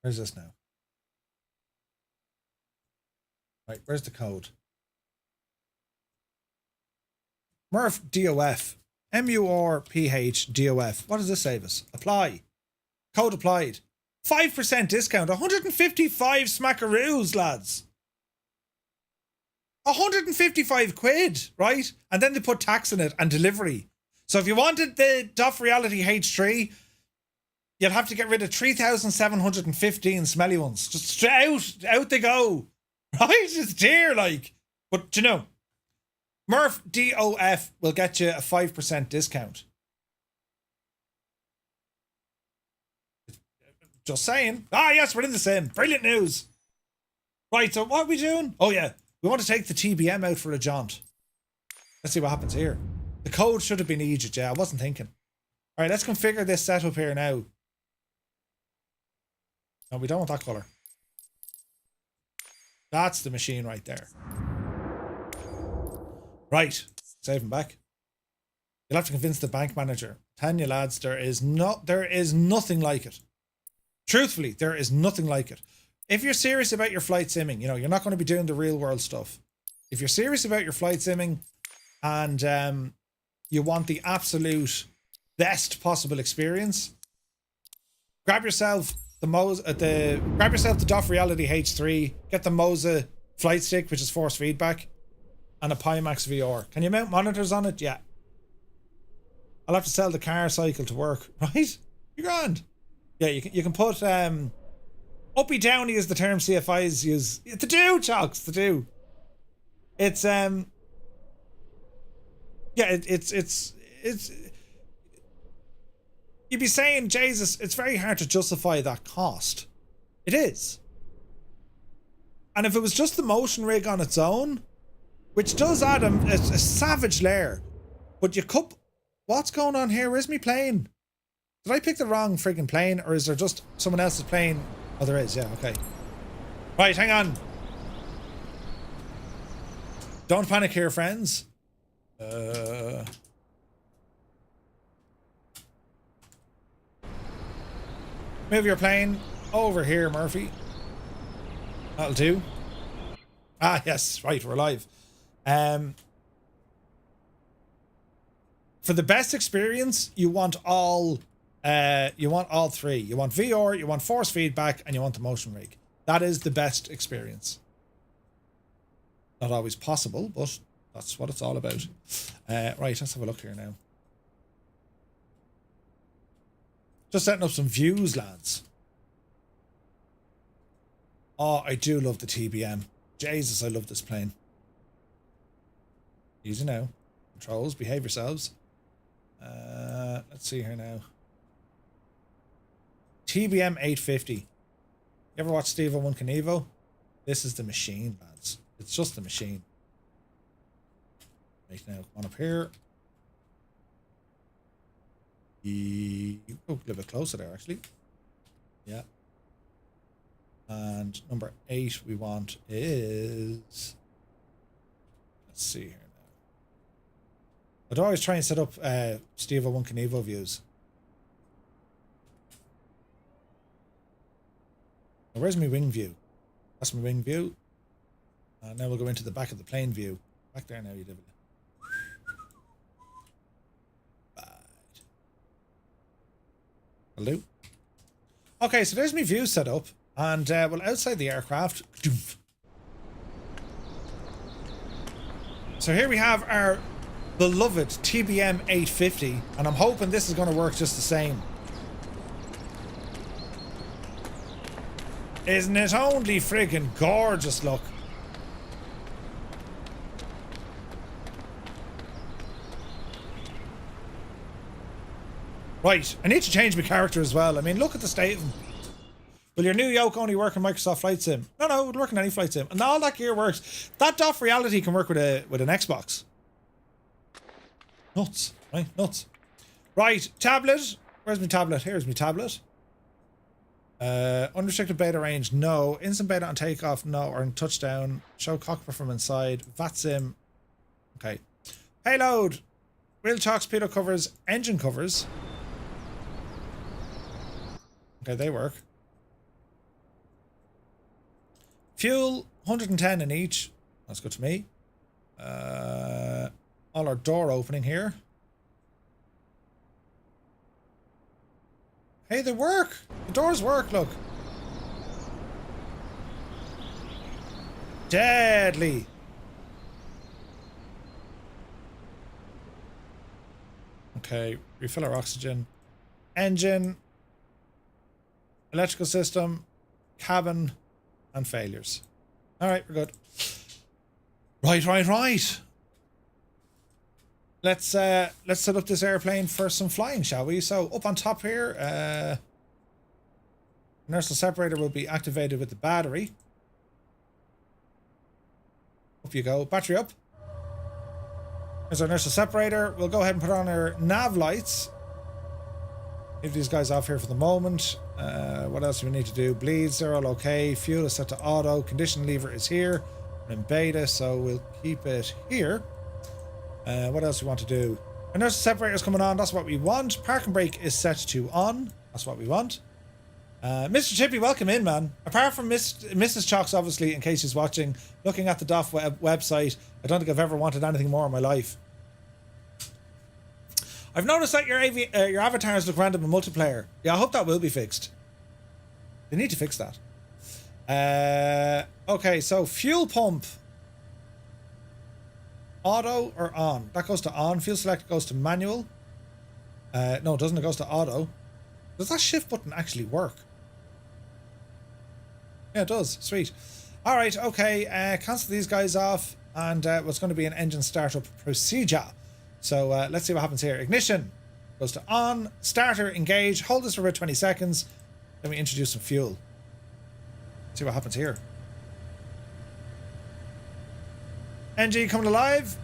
Where's this now? Right, where's the code? Murph DOF. MURPH DOF. What does this save us? Apply. Code applied. 5% discount. 155 smackaroos, lads. 155 quid, right? And then they put tax in it and delivery. So if you wanted the Doff Reality H3, you'll have to get rid of 3,715 smelly ones. Just out they go. Right? It's dear, like. But, you know, Murph DOF will get you a 5% discount. Just saying. Ah, yes, we're in the same. Brilliant news. Right, so what are we doing? Oh, yeah. We want to take the TBM out for a jaunt. Let's see what happens here. The code should have been Egypt, yeah. I wasn't thinking. All right, let's configure this setup here now. No, we don't want that color. That's the machine right there. Right. Save him back. You'll have to convince the bank manager. Tell you lads, there is nothing like it. Truthfully, there is nothing like it. If you're serious about your flight simming, you know, you're not going to be doing the real world stuff. If you're serious about your flight simming and you want the absolute best possible experience, grab yourself the Doff Reality H3, get the Moza flight stick, which is force feedback, and a Pimax VR. Can you mount monitors on it? Yeah. I'll have to sell the car cycle to work, right? You're grand. Yeah, you can put uppy downy is the term CFIs use. To do, Chocks, to do. It's yeah, it's you'd be saying, Jesus, it's very hard to justify that cost. It is. And if it was just the motion rig on its own, which does add a savage layer, but you could... What's going on here? Where's me plane? Did I pick the wrong friggin' plane, or is there just someone else's plane? Oh, there is, yeah, okay. Right, hang on. Don't panic here, friends. Move your plane over here, Murphy. That'll do. Ah, yes, right, we're live. For the best experience, you want all three. You want VR, you want force feedback, and you want the motion rig. That is the best experience. Not always possible, but that's what it's all about. Right, let's have a look here now. Just setting up some views, lads. Oh, I do love the TBM. Jesus, I love this plane. Easy now. Controls, behave yourselves. Let's see here now. TBM 850. You ever watch Steve on One Can-Evo? This is the machine, lads. It's just the machine. Right now, come on up here. Oh, a little bit closer there, actually. Yeah. And number 8 we want is... Let's see here now. I'd always try and set up Steve on One Can-Evo views. Now, where's my wing view? That's my wing view. And now we'll go into the back of the plane view. Back there now, you devil. Right. Hello. Okay, so there's my view set up. And, well, outside the aircraft. So here we have our beloved TBM 850. And I'm hoping this is going to work just the same. Isn't it only friggin' gorgeous, look? Right, I need to change my character as well. I mean, look at the state of him. Will your new yoke only work in Microsoft Flight Sim? No, it would work in any Flight Sim. And all that gear works. That DOF Reality can work with an Xbox. Nuts, right? Nuts. Right, tablet. Where's my tablet? Here's my tablet. Unrestricted beta range, no. Instant beta on takeoff, no. Or on touchdown. Show cockpit from inside. VatSim. Okay. Payload. Wheel chock, speedo covers, engine covers. Okay, they work. Fuel, 110 in each. That's good to me. All our door opening here. Hey, they work. The doors work, look. Deadly. Okay, refill our oxygen. Engine. Electrical system. Cabin. And failures. Alright, we're good. Right. Let's set up this airplane for some flying, shall we? So up on top here, inertial separator will be activated with the battery. Up you go. Battery up. There's our inertial separator. We'll go ahead and put on our nav lights. Leave these guys off here for the moment. What else do we need to do? Bleeds, they're all okay. Fuel is set to auto. Condition lever is here. We're in beta, so we'll keep it here. What else do we want to do? Inertial separator is coming on. That's what we want. Parking brake is set to on. That's what we want. Mr. Chippy, welcome in, man. Apart from Mrs. Chalks, obviously, in case she's watching, looking at the DOF website, I don't think I've ever wanted anything more in my life. I've noticed that your avatars look random in multiplayer. Yeah, I hope that will be fixed. They need to fix that. Okay, so fuel pump. Auto or on? That goes to on. Fuel select goes to manual. No, it doesn't. It goes to auto. Does that shift button actually work? Yeah, it does. Sweet. All right, okay. Cancel these guys off, and what's going to be an engine startup procedure. So let's see what happens here. Ignition goes to on. Starter, engage. Hold this for about 20 seconds. Then we introduce some fuel. See what happens here. NG coming alive.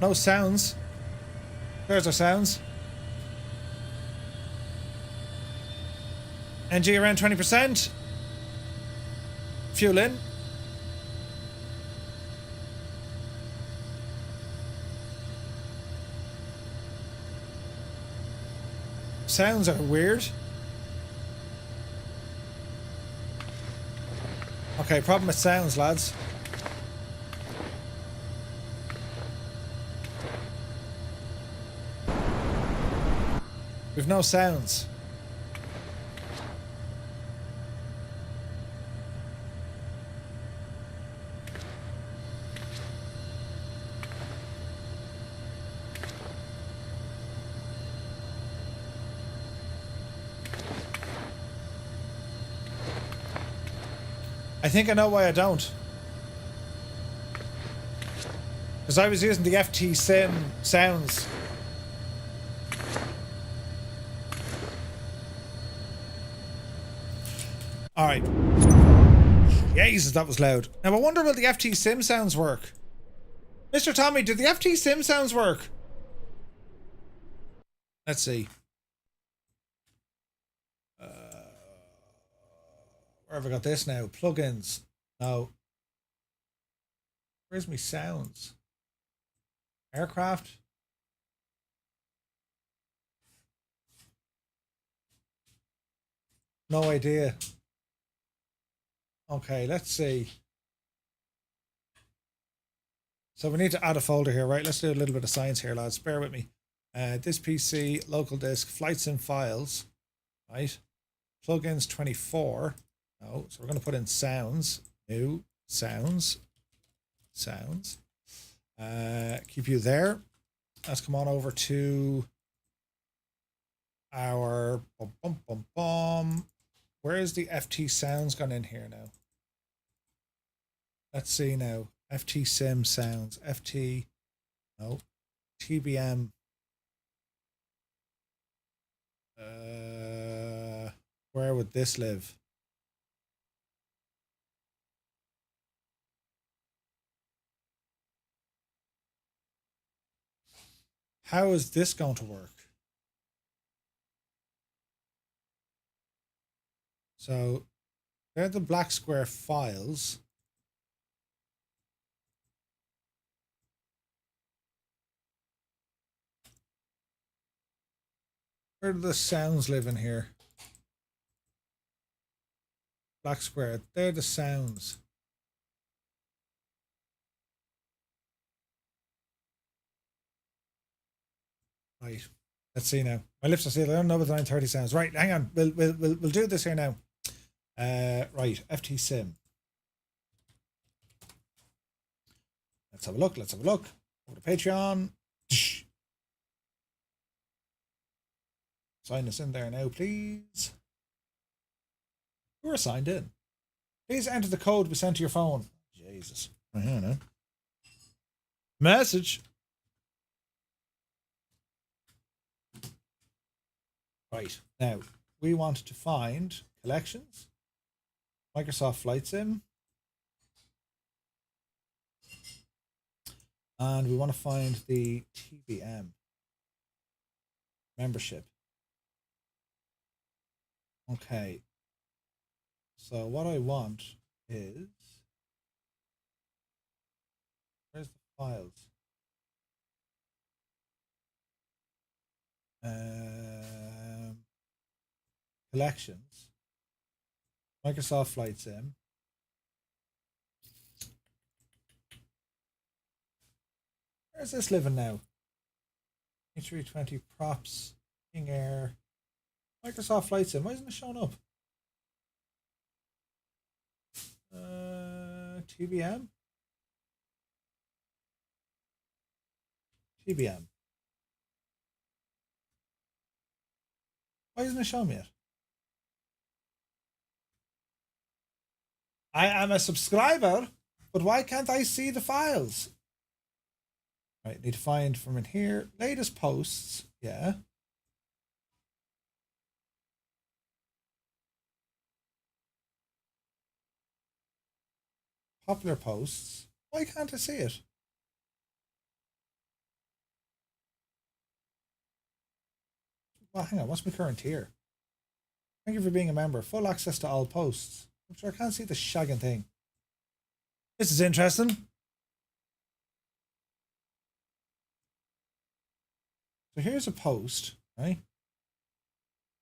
No sounds. There's our sounds. NG around 20%. Fuel in. Sounds are weird. Okay, problem with sounds, lads. We've no sounds. I think I know why I don't. Because I was using the VatSim sounds. Alright. Jesus, that was loud. Now I wonder will the VatSim sounds work? Mr. Tommy, do the VatSim sounds work? Let's see. Where have I got this now? Plugins. No. Where's my sounds? Aircraft. No idea. Okay, let's see. So we need to add a folder here, right? Let's do a little bit of science here, lads. Bear with me. This PC, local disk, flights and files, right? Plugins 24. No, so we're going to put in sounds. New sounds. Sounds. Keep you there. Let's come on over to our Where is the FT sounds gone in here now? Let's see now. VatSim sounds. FT. No. TBM. Where would this live? How is this going to work? So they're the black square files. Where do the sounds live in here? Black square. They're the sounds. Right. Let's see now. My lips are sealed. I don't know what the 930 sounds. Right, hang on. We'll do this here now. Right, VatSim. Let's have a look. Let's have a look. Over to Patreon. Sign us in there now, please. You are signed in. Please enter the code we sent to your phone. Jesus. I don't know. Message. Right, now we want to find collections, Microsoft Flight Sim, and we want to find the TBM membership. Okay, so what I want is, where's the files? Collections, Microsoft Flight Sim. Where's this living now? A320 props, King Air, Microsoft Flight Sim. Why isn't it showing up? TBM. TBM. Why isn't it showing me it? I am a subscriber, but why can't I see the files? Right, need to find from in here. Latest posts. Yeah. Popular posts. Why can't I see it? Well, hang on. What's my current tier? Thank you for being a member. Full access to all posts. I'm sure I can't see the shagging thing. This is interesting. So here's a post, right?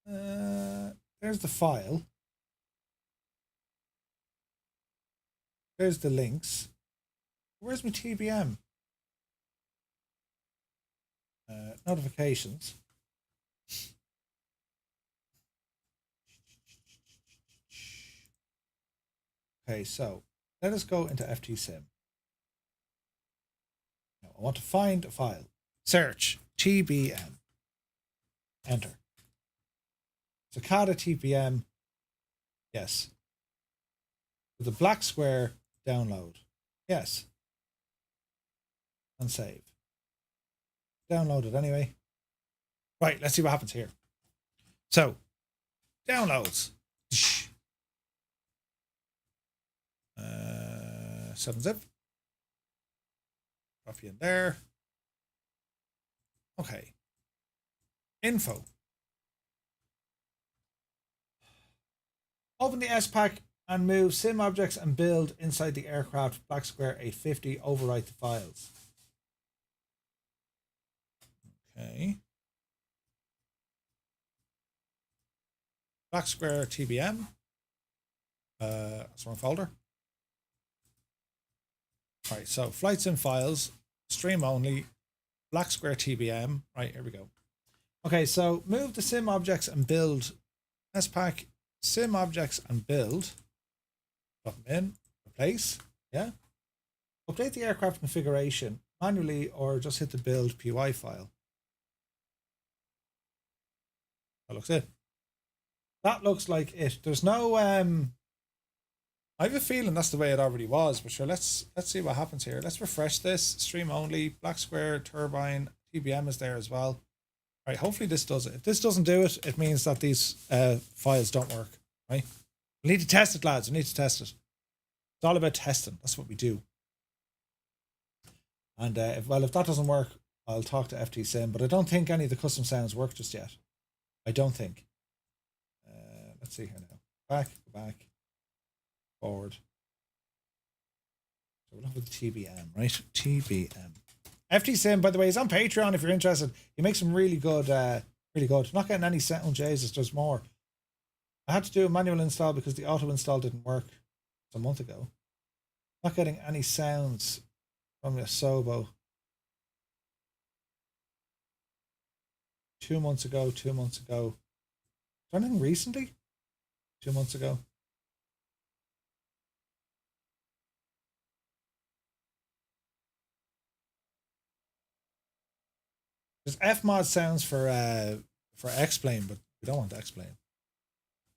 There's the file. There's the links. Where's my TBM? Notifications. Okay, so let us go into FTSim. Now, I want to find a file. Search TBM. Enter. Cicada TBM. Yes. With the black square, download. Yes. And save. Download it anyway. Right, let's see what happens here. So, downloads. 7-zip. Drop you in there. Okay. Info. Open the S pack and move sim objects and build inside the aircraft black square 850. Overwrite the files. Okay. Black square TBM. That's wrong folder. Right, so flight sim files, stream only, black square TBM. Right, here we go. Okay, so move the sim objects and build. S pack, sim objects and build. Drop them in, replace. Yeah. Update the aircraft configuration manually or just hit the build PY file. That looks it. That looks like it. There's no I have a feeling that's the way it already was, but sure, let's see what happens here. Let's refresh this. Stream only, black square, turbine, TBM is there as well. Right, hopefully this does it. If this doesn't do it, it means that these files don't work, right? We need to test it, lads. We need to test it. It's all about testing. That's what we do. And if that doesn't work, I'll talk to FTSim, but I don't think any of the custom sounds work just yet. I don't think. Let's see here now. Back, go back. Forward. So we'll look at the TBM, right? TBM. FTSim, by the way, is on Patreon if you're interested. He makes some really good, really good. Not getting any sound, Jesus, there's more. I had to do a manual install because the auto install didn't work a month ago. Not getting any sounds from your Sobo. 2 months ago, 2 months ago. Is there anything recently? 2 months ago. There's Fmod sounds for X-Plane, but we don't want to X-Plane.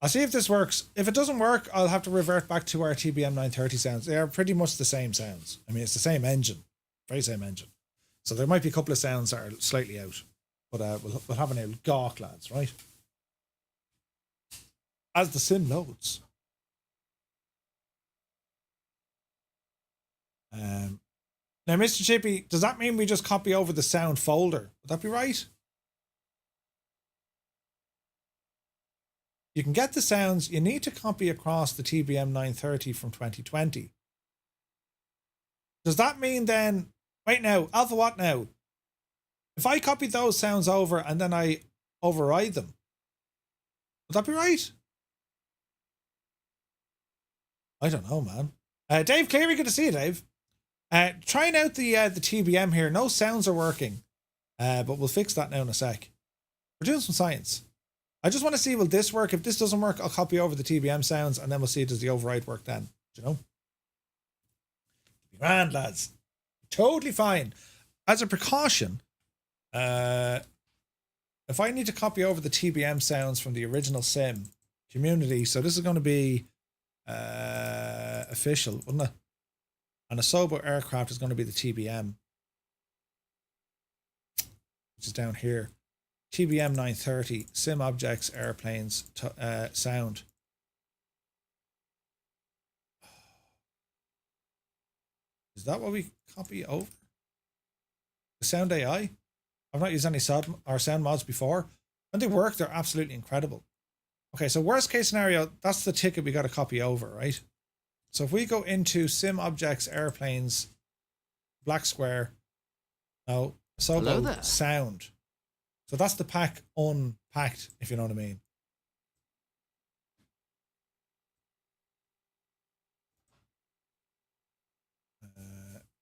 I'll see if this works. If it doesn't work, I'll have to revert back to our TBM 930 sounds. They are pretty much the same sounds. I mean, it's the same engine, very same engine. So there might be a couple of sounds that are slightly out, but we'll have an old gawk, lads, right? As the sim loads. Now, Mr. Chippy, does that mean we just copy over the sound folder? Would that be right? You can get the sounds. You need to copy across the TBM 930 from 2020. Does that mean then, wait now, Alpha what now? If I copy those sounds over and then I override them, would that be right? I don't know, man. Dave Cleary, good to see you, Dave. Trying out the TBM here. No sounds are working, but we'll fix that now in a sec. We're doing some science. I just want to see, will this work? If this doesn't work, I'll copy over the TBM sounds and then we'll see, does the override work then? Do you know? Grand, lads. Totally fine. As a precaution, If I need to copy over the TBM sounds from the original sim community, so this is going to be official, wouldn't it? And a Sobo aircraft is going to be the TBM, which is down here. TBM 930, sim objects, airplanes, sound. Is that what we copy over? The sound AI? I've not used any sound mods before. When they work, they're absolutely incredible. Okay, so worst case scenario, that's the ticket we got to copy over, right? So if we go into sim objects, airplanes, black square, no, Sobo sound. So that's the pack unpacked, if you know what I mean.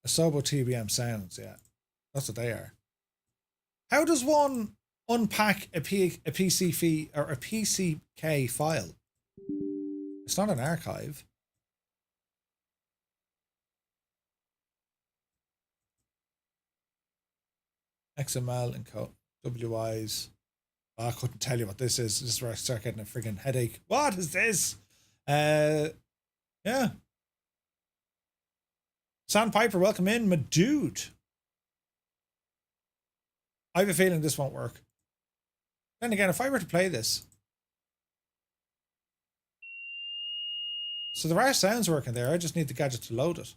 Sobo TBM sounds, yeah. That's what they are. How does one unpack a PCF or a PCK file? It's not an archive. XML and code WIs. Oh, I couldn't tell you what this is. This is where I start getting a friggin' headache. What is this? Yeah. Sandpiper, welcome in, my dude. I have a feeling this won't work. Then again, if I were to play this. So there are sounds working there. I just need the gadget to load it.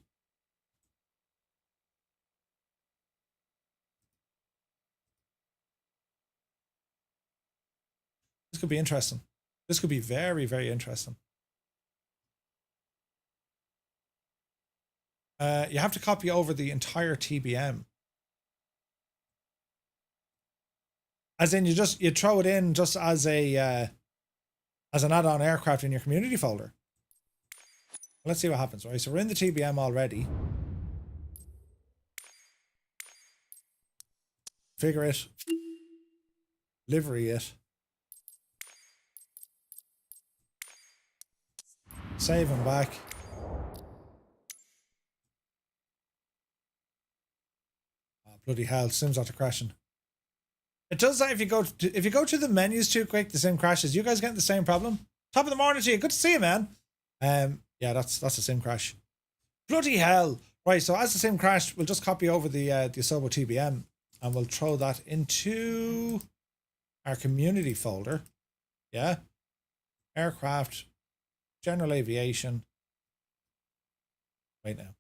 This could be interesting. This could be very, very interesting. You have to copy over the entire TBM. As in, you throw it in just as an add-on aircraft in your community folder. Let's see what happens. Right, so we're in the TBM already. Figure it. Livery it. Save them back. Oh, bloody hell! Sim's after crashing. It does that if you go to the menus too quick, the sim crashes. You guys getting the same problem? Top of the morning to you. Good to see you, man. Yeah, that's a sim crash. Bloody hell! Right, so as the sim crashed, we'll just copy over the Asobo TBM and we'll throw that into our community folder. Yeah, aircraft, general aviation. Wait now.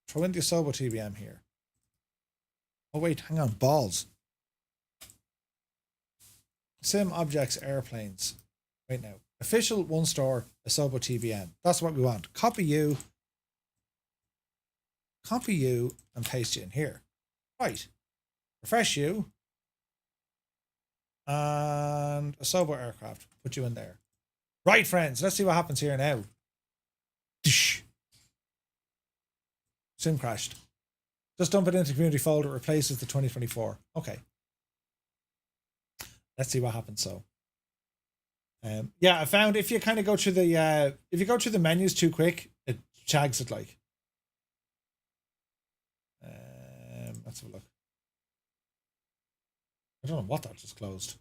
Throw in the Asobo TBM here. Oh wait, hang on, balls. Sim objects, airplanes. Wait now. Official one store, Asobo TBM. That's what we want. Copy you, and paste you in here. Right. Refresh you. And Asobo aircraft. Put you in there. Right, friends. Let's see what happens here now. Sim crashed. Just dump it into the community folder. It replaces the 2024. Okay. Let's see what happens. So, yeah, I found if you kind of go to the menus too quick, it shags it like. Let's have a look. I don't know what that just closed.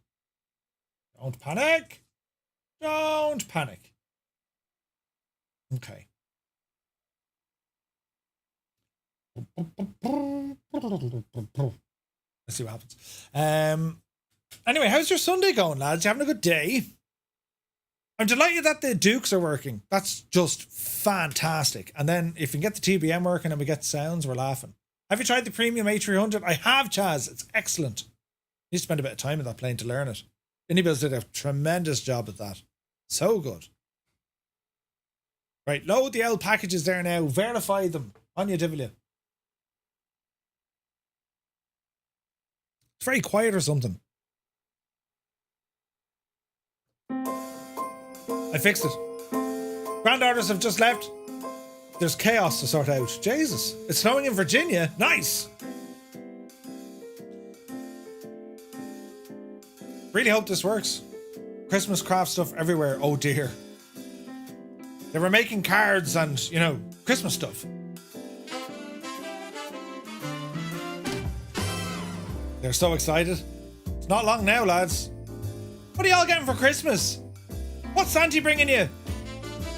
Don't panic. Don't panic. Okay. Let's see what happens. Anyway, how's your Sunday going, lads? You having a good day? I'm delighted that the Dukes are working. That's just fantastic. And then if you can get the TBM working and we get sounds, we're laughing. Have you tried the premium A300? I have, Chaz. It's excellent. You spend a bit of time in that plane to learn it. Inibils did a tremendous job at that. So good. Right, load the L packages there now. Verify them. On you, Divil. It's very quiet or something. I fixed it. Granddaughters have just left. There's chaos to sort out. Jesus. It's snowing in Virginia. Nice. Really hope this works. Christmas craft stuff everywhere. Oh dear. They were making cards and, Christmas stuff. They're so excited. It's not long now, lads. What are y'all getting for Christmas? What's Santa bringing you?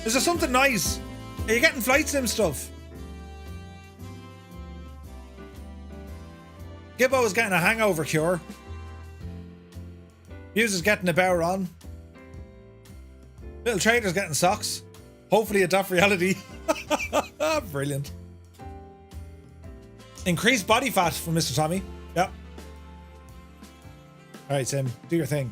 Is there something nice? Are you getting flight sim stuff? Gibbo is getting a hangover cure. Hughes is getting a bower on. Little Trader's getting socks. Hopefully a Dot Reality. Brilliant. Increased body fat from Mr. Tommy. Yep. Alright, Sim. Do your thing.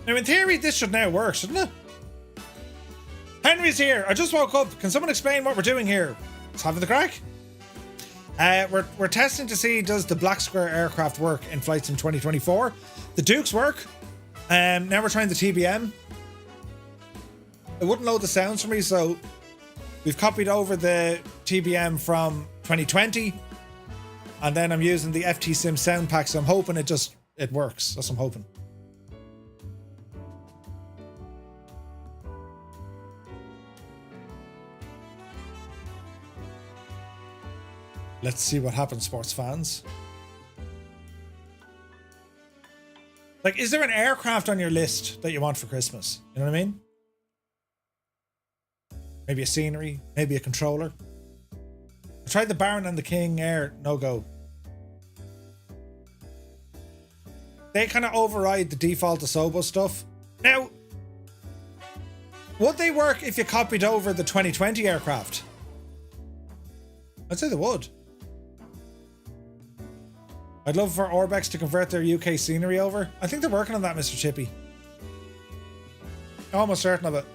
Now, in theory, this should now work, shouldn't it? Henry's here. I just woke up. Can someone explain what we're doing here? Let's have the crack. We're testing to see does the Black Square aircraft work in Flight Sim 2024. The Dukes work. Now we're trying the TBM. It wouldn't load the sounds for me, so we've copied over the TBM from 2020, and then I'm using the FT Sim sound pack. So I'm hoping it works. That's what I'm hoping. Let's see what happens, sports fans. Like, is there an aircraft on your list that you want for Christmas? You know what I mean? Maybe a scenery, maybe a controller. I tried the Baron and the King Air, no go. They kind of override the default Asobo stuff. Now, would they work if you copied over the 2020 aircraft? I'd say they would. I'd love for Orbex to convert their UK scenery over. I think they're working on that, Mr. Chippy. Almost certain of it.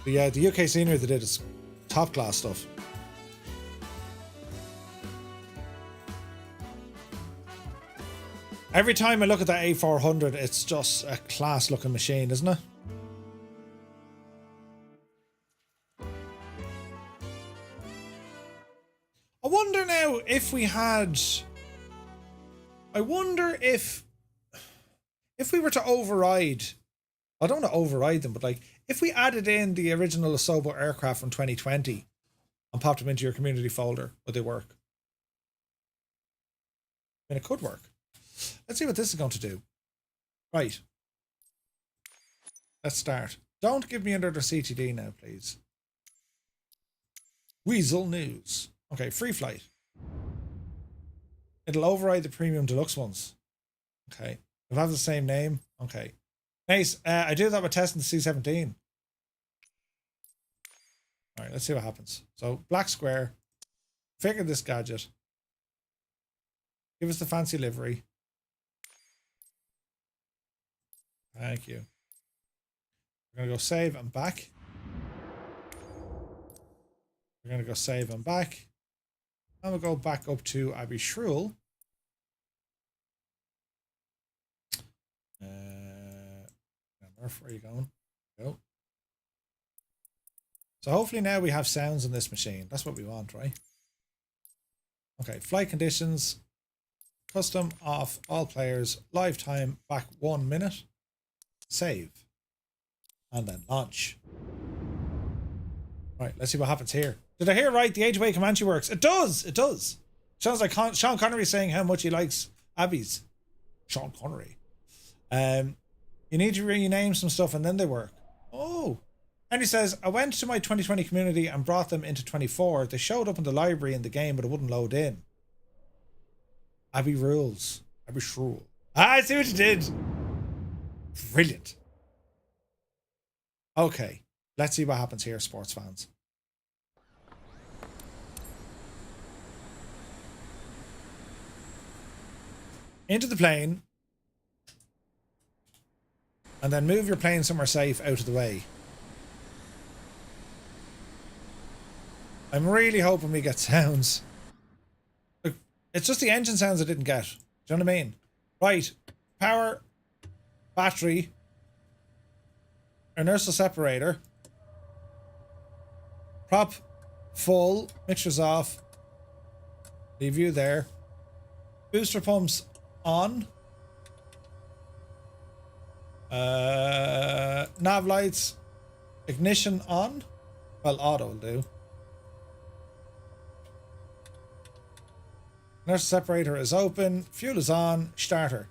But yeah, the UK scenery they did is top class stuff. Every time I look at that A400, it's just a class looking machine, isn't it? I wonder now if we had... I wonder if we were to override... I don't want to override them, but like, if we added in the original Asobo aircraft from 2020 and popped them into your community folder, would they work? I mean, it could work. Let's see what this is going to do. Right. Let's start. Don't give me another CTD now, please. Weasel News. Okay, free flight. It'll override the premium deluxe ones. Okay. It'll have the same name. Okay. Nice. I do that with testing the C-17. Alright, let's see what happens. So, Black Square. Figure this gadget. Give us the fancy livery. Thank you. We're going to go save and back. We're going to go save and back. And we'll go back up to Abbey Shruel. Murph, where are you going? Go. So hopefully now we have sounds on this machine. That's what we want, right? Okay, flight conditions. Custom off all players. Live time back 1 minute. Save. And then launch. Right, let's see what happens here. Did I hear right? The Age of Way Comanche works. It does. It does. Sounds like Sean Connery saying how much he likes Abby's. Sean Connery. You need to rename some stuff and then they work. Oh. And he says, I went to my 2020 community and brought them into 24. They showed up in the library in the game, but it wouldn't load in. Abbey rules. Abbey Shruel. Ah, I see what you did. Brilliant. Okay. Let's see what happens here, sports fans. Into the plane. And then move your plane somewhere safe out of the way. I'm really hoping we get sounds. Look, it's just the engine sounds I didn't get. Do you know what I mean? Right. Power. Battery. Inertial separator. Prop full. Mixtures off. Leave you there. Booster pumps on. Nav lights. Ignition on. Well, auto will do. Nurse separator is open. Fuel is on. Starter.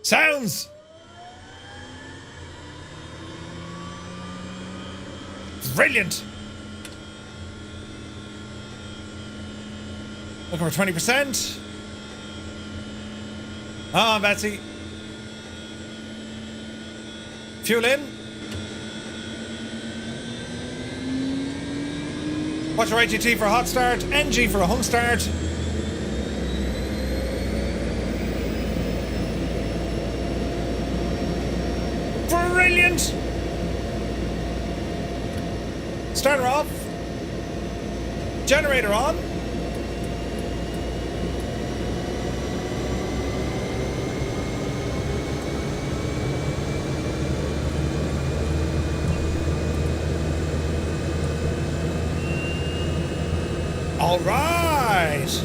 Sounds! Brilliant! Looking for 20%. Ah, Betsy. Fuel in. Watch your IGT for a hot start. NG for a hung start. Brilliant! Starter off. Generator on. All right.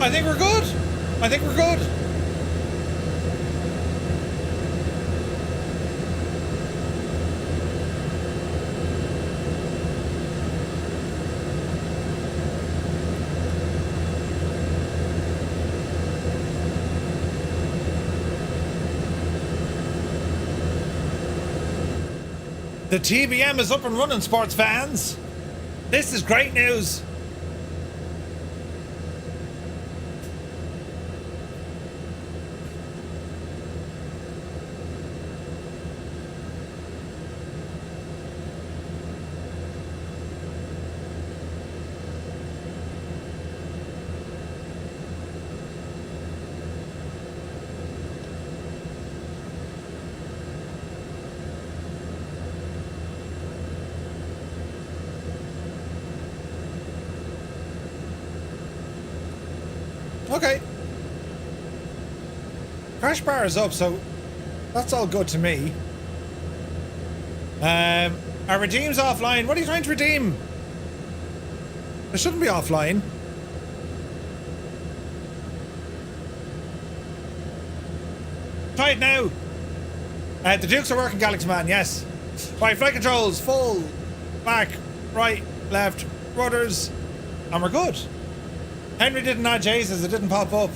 I think we're good. I think we're good. The TBM is up and running, sports fans. This is great news. Okay. Crash bar is up, so that's all good to me. Our redeem's offline. What are you trying to redeem? It shouldn't be offline. Try it now. The Dukes are working, Galaxy Man, yes. Right, flight controls, full, back, right, left, rudders, and we're good. Henry didn't nod Jesus, it didn't pop up.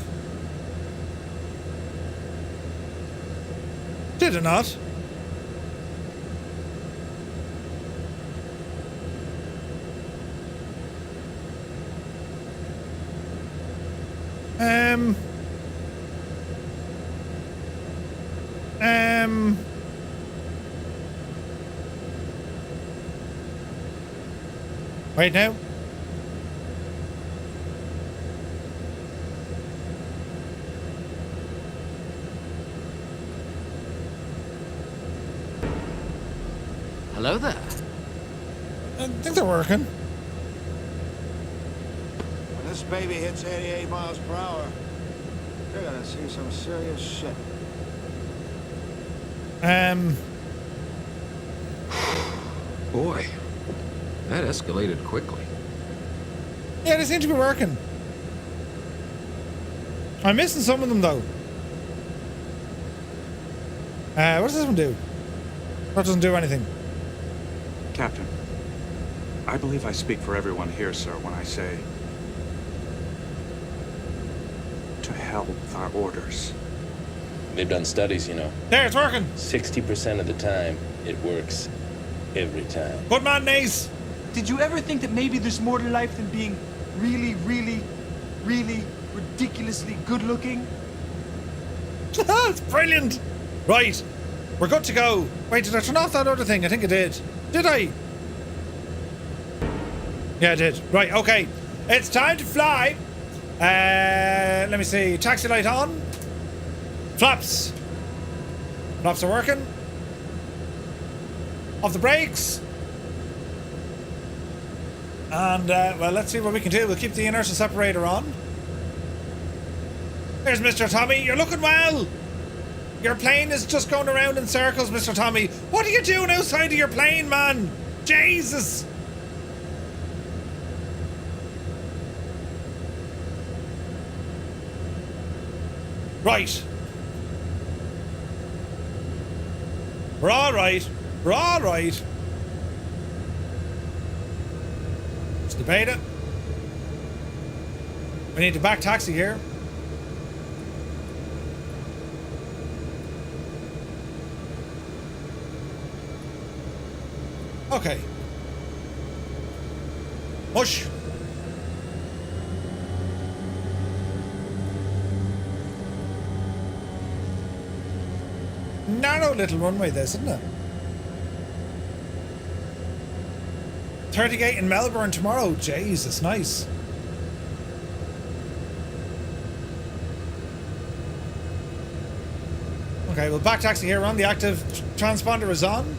Did it not? Wait now. Hello there. I think they're working. When this baby hits 88 miles per hour, you're gonna see some serious shit. Boy, that escalated quickly. Yeah, they seem to be working. I'm missing some of them though. What does this one do? That doesn't do anything. Captain, I believe I speak for everyone here, sir, when I say to hell with our orders. They've done studies, you know. There, it's working. 60% of the time, it works every time. Good man, Nace. Did you ever think that maybe there's more to life than being really, really, really ridiculously good looking? It's brilliant. Right, we're good to go. Wait, did I turn off that other thing? I think I did. Did I? Yeah, I did. Right, okay. It's time to fly. Let me see. Taxi light on. Flaps. Flaps are working. Off the brakes. And, well, let's see what we can do. We'll keep the inertial separator on. There's Mr. Tommy. You're looking well. Your plane is just going around in circles, Mr. Tommy. What are you doing outside of your plane, man? Jesus. Right. We're all right. We're all right. Let's debate it. We need to back taxi here. Okay. Mush. Narrow little runway this, isn't it? 38 in Melbourne tomorrow. Jesus, nice. Okay, we'll back taxi here on. The active transponder is on.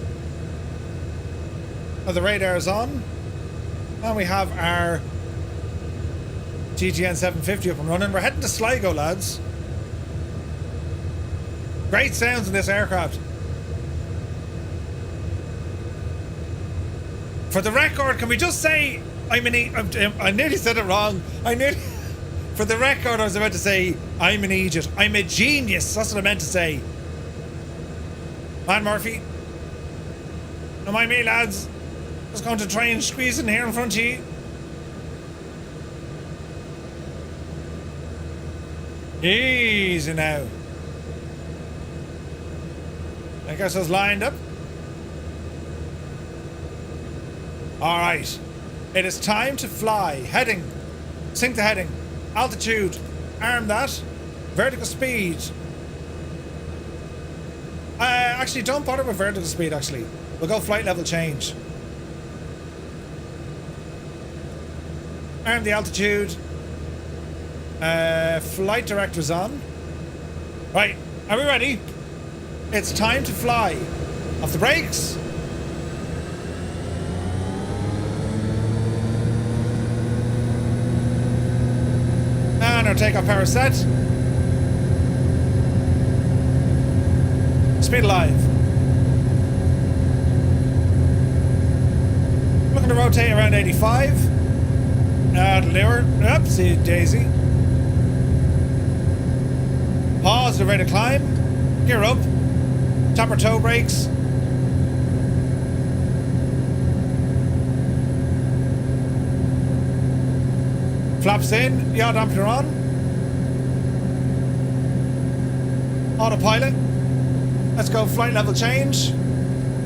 Oh, the radar is on. And we have our GTN 750 up and running. We're heading to Sligo, lads. Great sounds in this aircraft. For the record, can we just say I nearly said it wrong. For the record, I was about to say I'm an idiot. I'm a genius. That's what I meant to say. Man Murphy. Don't mind me, lads. Just going to try and squeeze in here in front of you. Easy now. I guess it's lined up. Alright. It is time to fly. Heading. Sync the heading. Altitude. Arm that. Vertical speed. Actually, don't bother with vertical speed, actually. We'll go flight level change. Arm the altitude. Flight director's on. Right. Are we ready? It's time to fly. Off the brakes. And our takeoff power set. Speed alive. Looking to rotate around 85. Lure. Oopsie daisy. Pause, we're ready to climb. Gear up. Tap our toe brakes. Flaps in. Yaw dampener on. Autopilot. Let's go flight level change.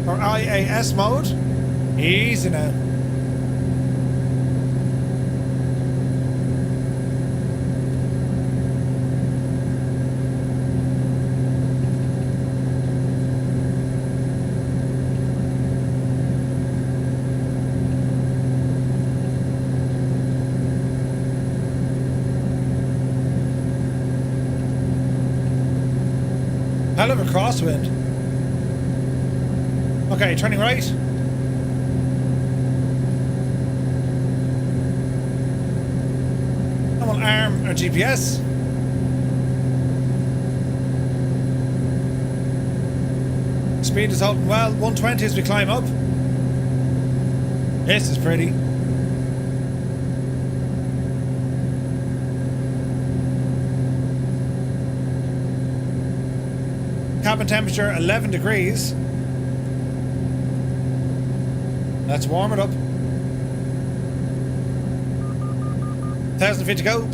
Or IAS mode. Easy now. Hell of a crosswind. Okay, turning right. And we'll arm our GPS. Speed is holding well. 120 as we climb up. This is pretty. Cabin temperature 11 degrees. Let's warm it up. 1,000 feet to go.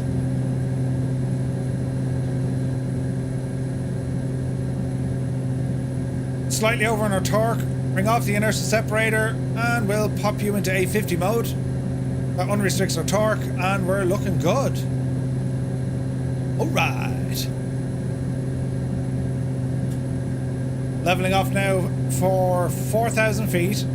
Slightly over on our torque. Bring off the inertial separator and we'll pop you into A50 mode. That unrestricts our torque and we're looking good. All right. Leveling off now for 4,000 feet.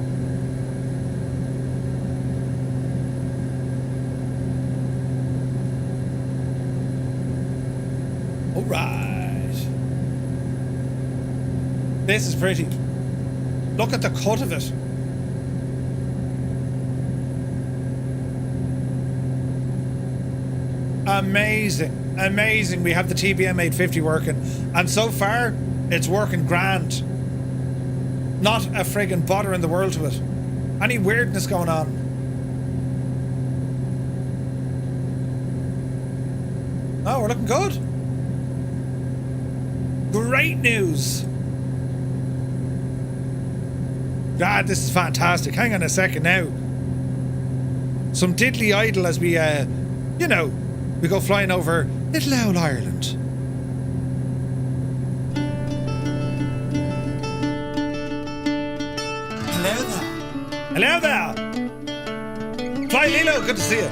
All right. This is pretty. Look at the cut of it. Amazing. Amazing. We have the TBM 850 working. And so far, it's working grand. Not a friggin' bother in the world to it. Any weirdness going on? Oh, we're looking good. Great news. God, this is fantastic. Hang on a second now. Some diddly idle as we, you know, we go flying over little old Ireland. Hello there. Hello there. Fly Lilo, good to see you.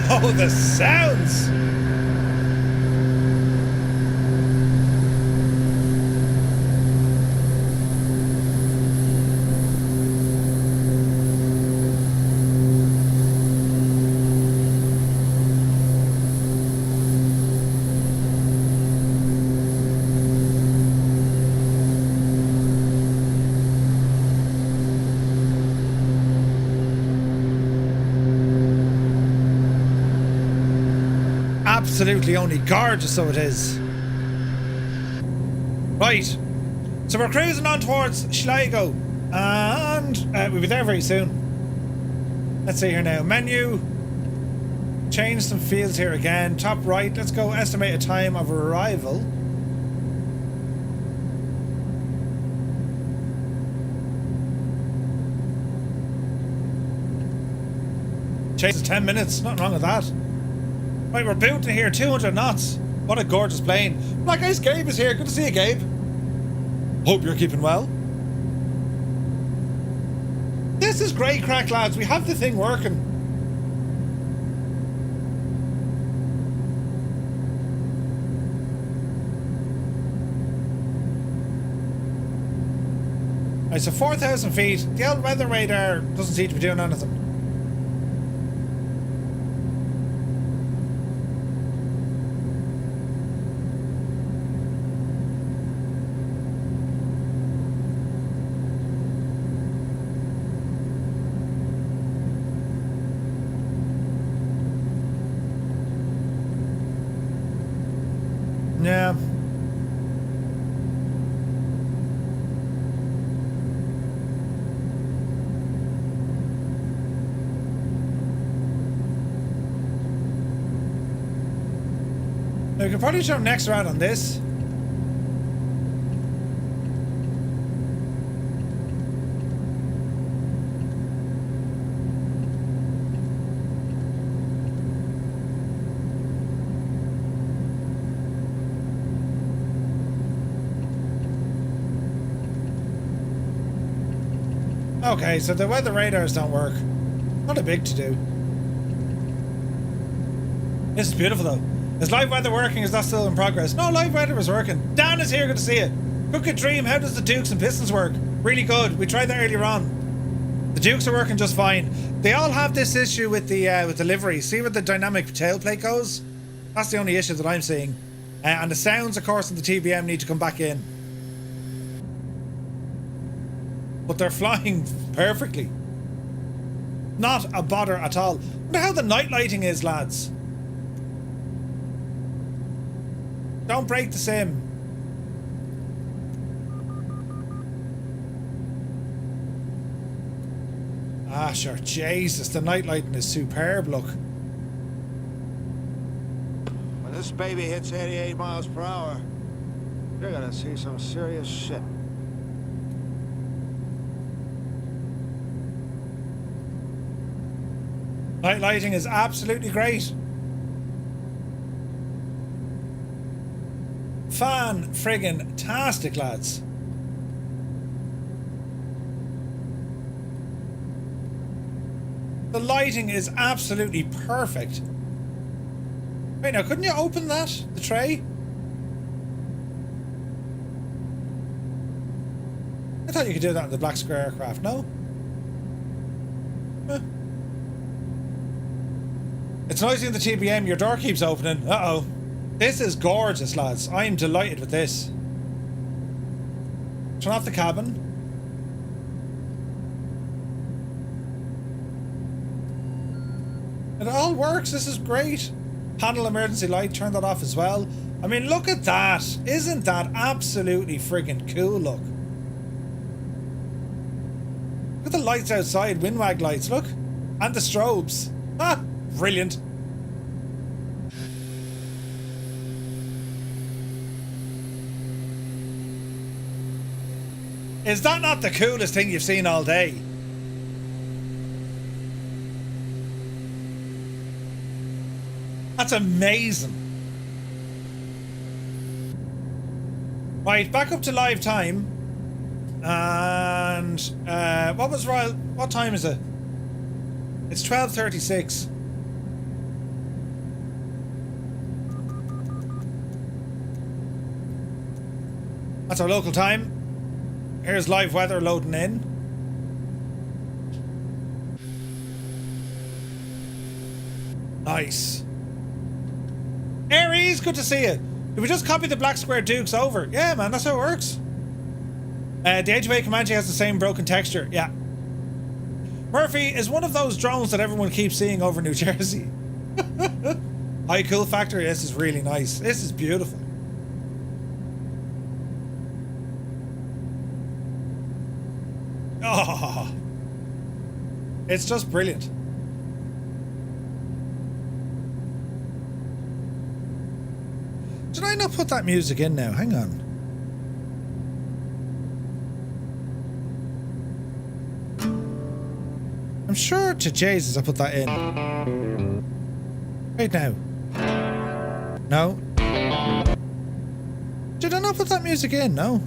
Oh, the sounds! Absolutely only gorgeous, so it is. Right, so we're cruising on towards Sligo, and we'll be there very soon. Let's see here now. Menu. Change some fields here again. Top right. Let's go estimated time of arrival. Change to 10 minutes. Nothing wrong with that. Right, we're booting here, 200 knots. What a gorgeous plane. Black Ice Gabe is here. Good to see you, Gabe. Hope you're keeping well. This is great crack, lads. We have the thing working. Right, so 4,000 feet. The old weather radar doesn't seem to be doing anything. Yeah. Now, we can probably jump next round on this. Okay, so the weather radars don't work. Not a big to do. This is beautiful though. Is live weather working? Is that still in progress? No, live weather is working. Dan is here, good to see you. Cook a dream, how does the Dukes and Pistons work? Really good. We tried that earlier on. The Dukes are working just fine. They all have this issue with the livery. See where the dynamic tailplate goes? That's the only issue that I'm seeing. And the sounds, of course, in the TBM need to come back in. But they're flying perfectly. Not a bother at all. Wonder how the night lighting is, lads. Don't break the sim. Ah, sure. Jesus, the night lighting is superb, look. When this baby hits 88 miles per hour, you're gonna see some serious shit. Night lighting is absolutely great. Fan-friggin-tastic, lads. The lighting is absolutely perfect. Wait, now, couldn't you open that? The tray? I thought you could do that in the Black Square aircraft, no? Huh. It's noisy in the TBM, your door keeps opening. Uh-oh. This is gorgeous, lads. I am delighted with this. Turn off the cabin. It all works. This is great. Panel emergency light, turn that off as well. I mean, look at that. Isn't that absolutely friggin' cool, look. Look at the lights outside, windwag lights, look. And the strobes. Ah, brilliant. Is that not the coolest thing you've seen all day? That's amazing. Right, back up to live time. And what time is it? It's 12:36. That's our local time. Here's live weather loading in. Nice. Aries, good to see you. Did we just copy the Black Square Dukes over? Yeah, man, that's how it works. The Edge of A Comanche has the same broken texture. Yeah. Murphy is one of those drones that everyone keeps seeing over New Jersey. High cool factor. This is really nice. This is beautiful. Oh, it's just brilliant. Did I not put that music in now? Hang on. I'm sure to Jesus I put that in. Wait now. No. Did I not put that music in? No.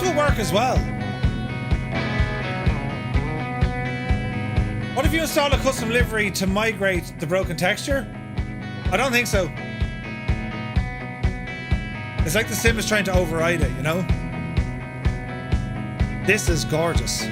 will work as well. What if you install a custom livery to migrate the broken texture? I don't think so. It's like the sim is trying to override it, you know? This is gorgeous.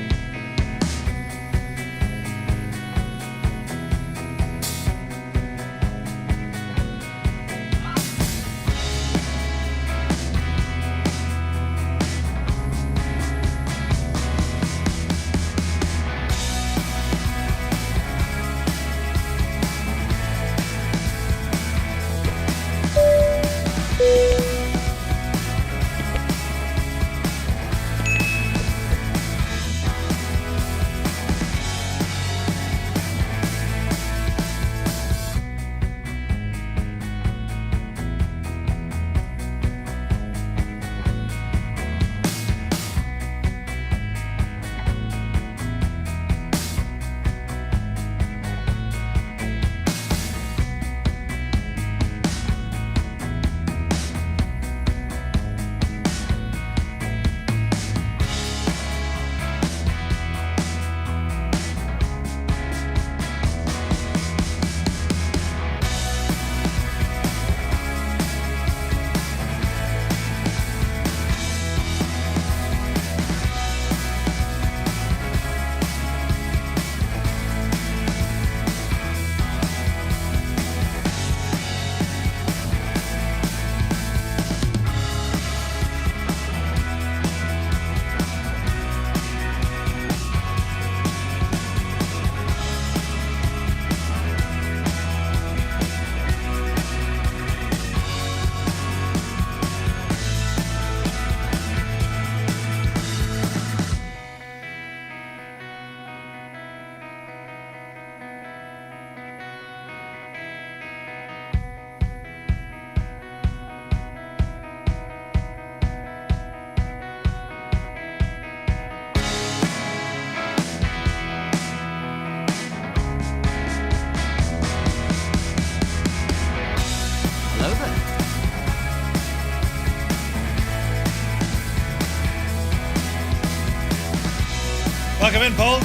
Welcome in, Paul.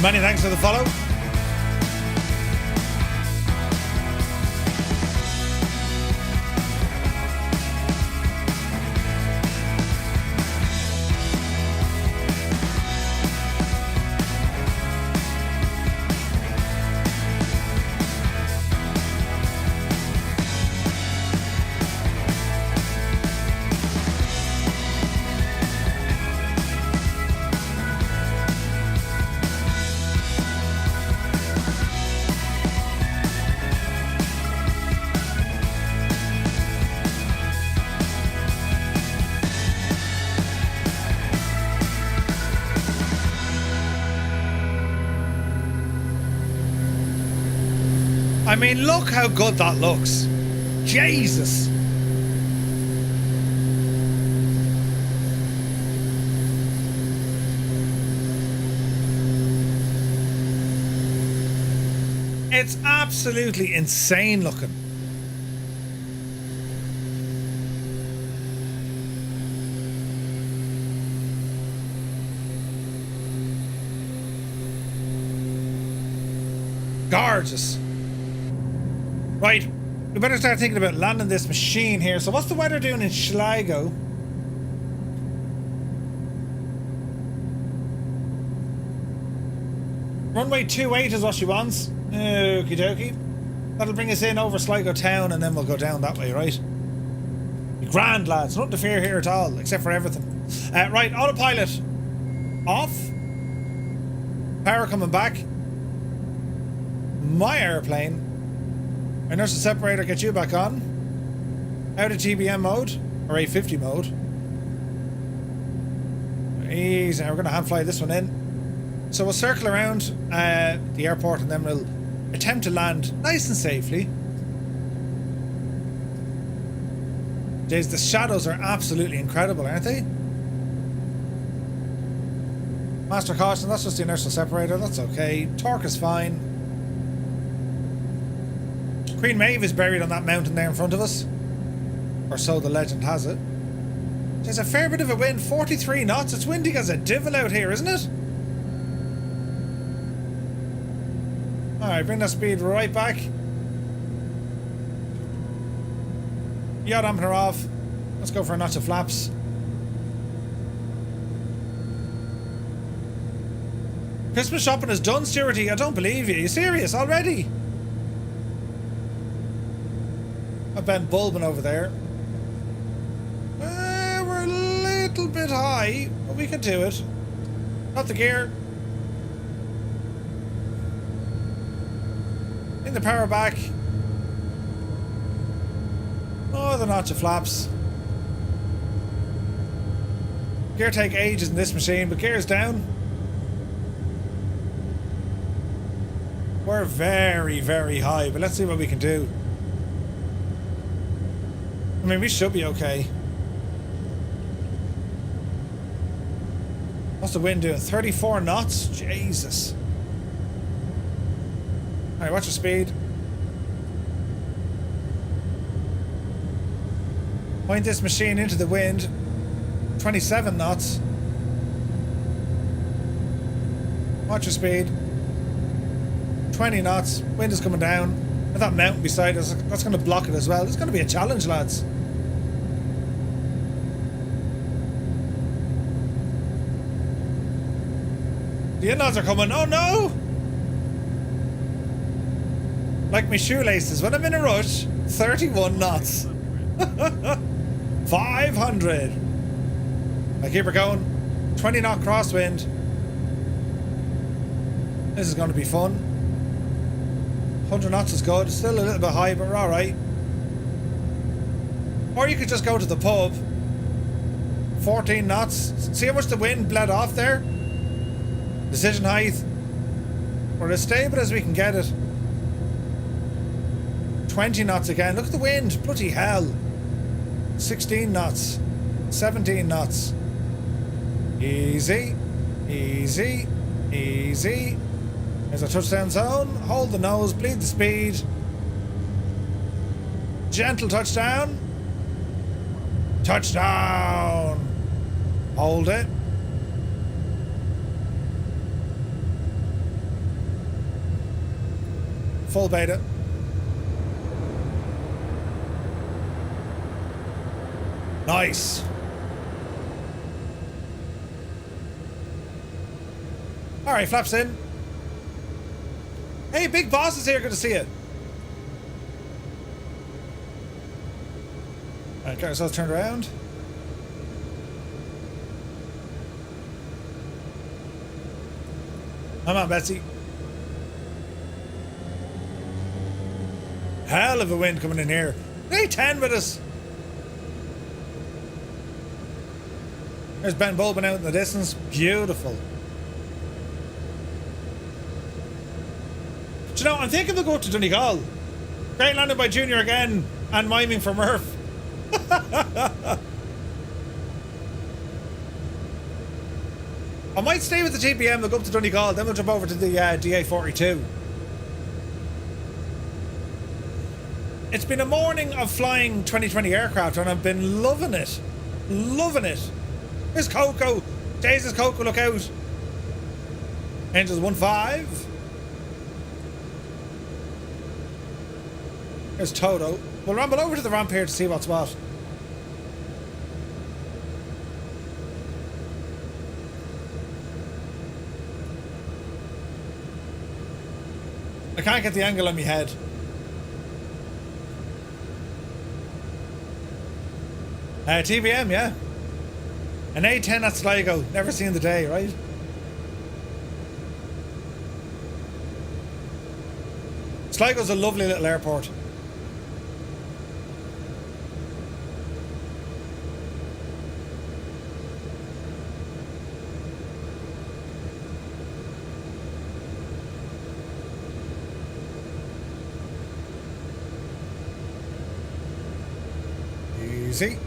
Many thanks for the follow. I mean, look how good that looks. Jesus. It's absolutely insane looking. Gorgeous. Right, we better start thinking about landing this machine here. So what's the weather doing in Sligo? Runway 28 is what she wants. Okie dokie. That'll bring us in over Sligo town and then we'll go down that way, right? Grand, lads. Nothing to fear here at all, except for everything. Right, autopilot off. Power coming back. My airplane. Inertial separator, get you back on. Out of TBM mode, or A50 mode. Easy, now we're going to hand fly this one in. So we'll circle around the airport and then we'll attempt to land nice and safely. Jeez, the shadows are absolutely incredible, aren't they? Master caution, that's just the inertial separator, that's okay. Torque is fine. Queen Maeve is buried on that mountain there in front of us. Or so the legend has it. There's a fair bit of a wind, 43 knots. It's windy as a devil out here, isn't it? Alright, bring that speed right back. Yaw dampener off. Let's go for a notch of flaps. Christmas shopping is done, Stewarty. I don't believe you. Are you serious already? I've been bulbing over there. We're a little bit high, but we can do it. Not the gear. In the power back. Oh, the notch of flaps. Gear take ages in this machine, but gear's down. We're very, very high, but let's see what we can do. I mean, we should be okay. What's the wind doing? 34 knots? Jesus. Alright, watch your speed. Point this machine into the wind. 27 knots. Watch your speed. 20 knots. Wind is coming down. And that mountain beside us, that's going to block it as well. It's going to be a challenge, lads. The in-laws are coming. Oh no! Like my shoelaces. When I'm in a rush, 31 knots. 500. I keep her going. 20 knot crosswind. This is going to be fun. 100 knots is good. Still a little bit high, but we're alright. Or you could just go to the pub. 14 knots. See how much the wind bled off there? Decision height. We're as stable as we can get it. 20 knots again. Look at the wind. Bloody hell. 16 knots. 17 knots. Easy. Easy. Easy. There's a touchdown zone. Hold the nose. Bleed the speed. Gentle touchdown. Touchdown. Hold it. Full beta. Nice. Alright, flaps in. Hey, Big Boss is here. Good to see you. Alright, get ourselves turned around. Come on, Betsy. Hell of a wind coming in here. Hey, 10 with us. There's Ben Bulbin out in the distance. Beautiful. Do you know, I'm thinking we'll go to Donegal. Great landing by Junior again. And miming for Murph. I might stay with the TPM. We'll go up to Donegal. Then we'll jump over to the DA42. It's been a morning of flying 2020 aircraft and I've been loving it. Loving it. Here's Coco. Days is Coco, look out. Angels 1-5. Here's Toto. We'll ramble over to the ramp here to see what's what. I can't get the angle on my head. TBM, yeah. An A10 at Sligo. Never seen the day, right? Sligo's a lovely little airport. Easy.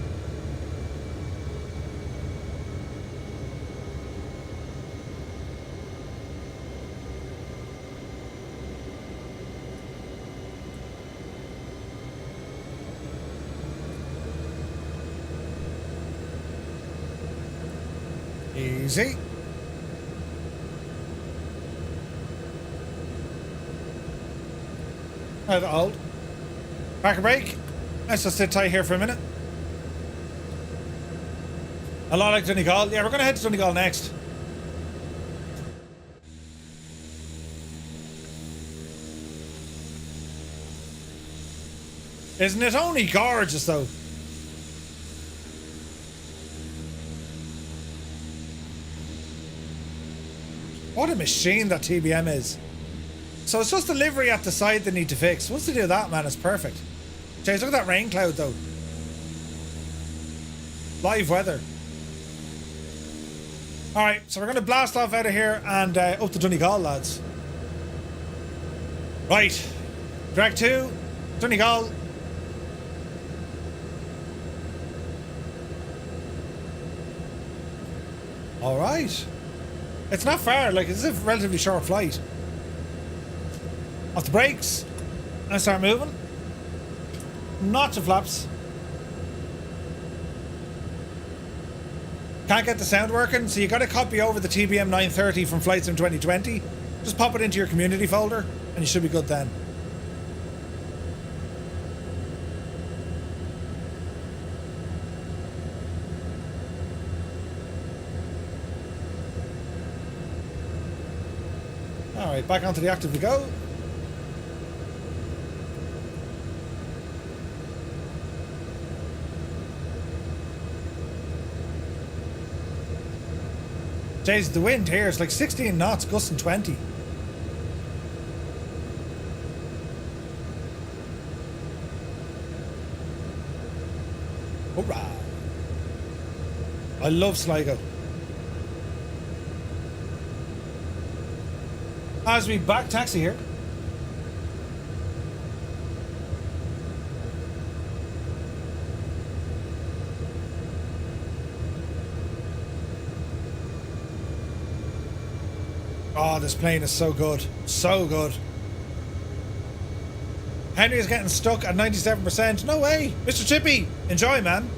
Easy. Out of hold. Park a brake. Let's just sit tight here for a minute. A lot like Donegal. Yeah, we're going to head to Donegal next. Isn't it only gorgeous though? What a machine that TBM is. So it's just the livery at the side they need to fix. Once they do that, man, it's perfect. Jeez, look at that rain cloud though. Live weather. Alright, so we're going to blast off out of here and up to Donegal, lads. Right. Drag 2, Donegal. Alright. It's not far, like it's a relatively short flight. Off the brakes. And start moving. Not to flaps. Can't get the sound working, so you got to copy over the TBM 930 from Flight Sim 2020. Just pop it into your community folder, and you should be good then. Alright, back onto the active we go. Jeez, the wind here is like 16 knots, gusting 20. Hurrah! I love Sligo. As we back taxi here. Oh, this plane is so good. So good. Henry is getting stuck at 97%. No way. Mr. Chippy, enjoy, man.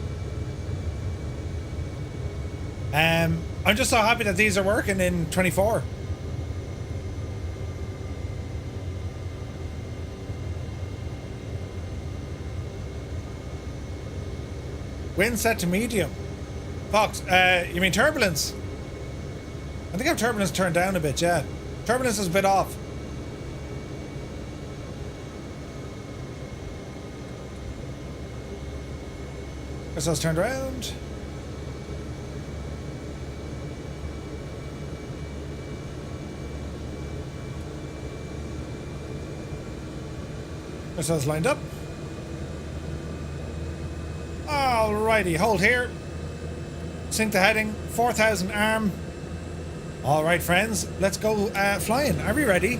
I'm just so happy that these are working in 24. Wind set to medium. Fox, you mean turbulence? I think I have turbulence turned down a bit, yeah. Turbulence is a bit off. Guess I was turned around. Guess I was lined up. Alrighty, hold here. Sync the heading, 4,000 arm. Alright, friends, let's go flying. Are we ready?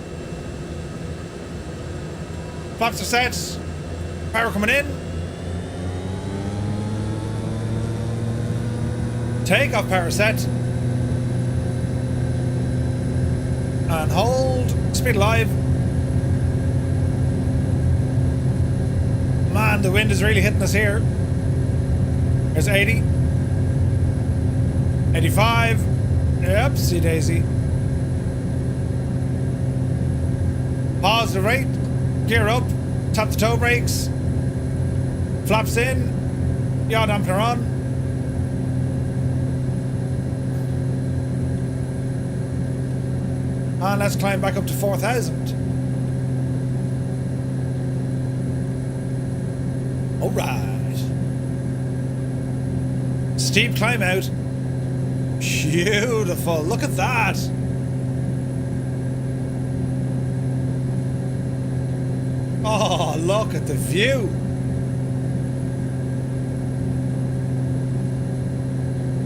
Flaps are set. Power coming in. Takeoff power set. And hold. Speed alive. Man, the wind is really hitting us here. There's 80. 85. Oopsie daisy. Pause the rate. Gear up. Tap the toe brakes. Flaps in. Yaw dampener on. And let's climb back up to 4,000. Alright. Steep climb out. Beautiful. Look at that. Oh, look at the view.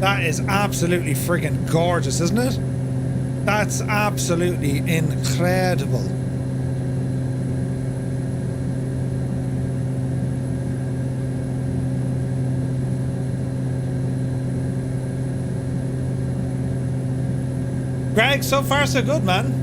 That is absolutely friggin' gorgeous, isn't it? That's absolutely incredible. Greg, so far so good, man.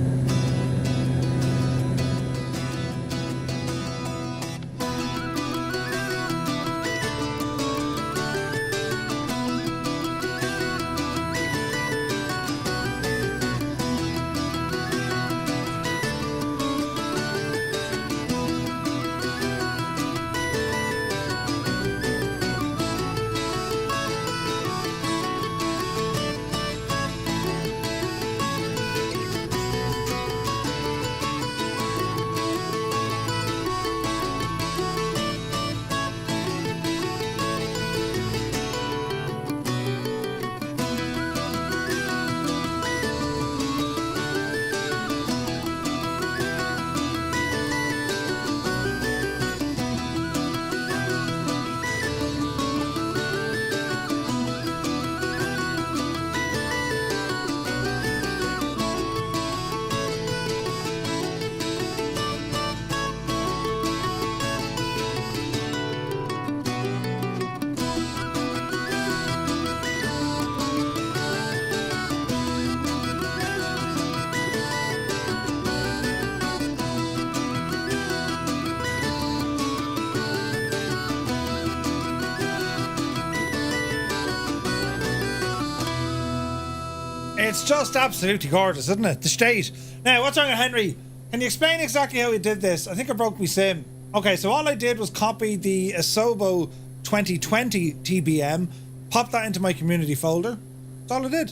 It's just absolutely gorgeous, isn't it? The state. Now, what's wrong with Henry? Can you explain exactly how he did this? I think I broke my sim. Okay, so all I did was copy the Asobo 2020 TBM, pop that into my community folder. That's all I did.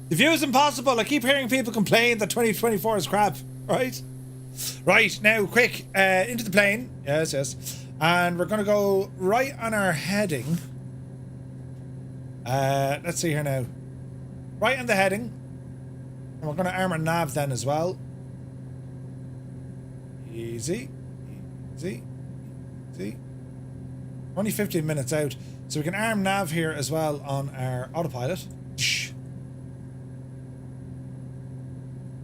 The view is impossible. I keep hearing people complain that 2024 is crap. Right? Right, now, quick, into the plane. Yes, yes. And we're going to go right on our heading. Let's see here now. Right on the heading. And we're going to arm our nav then as well. Easy. Easy. Easy. We're only 15 minutes out. So we can arm nav here as well on our autopilot.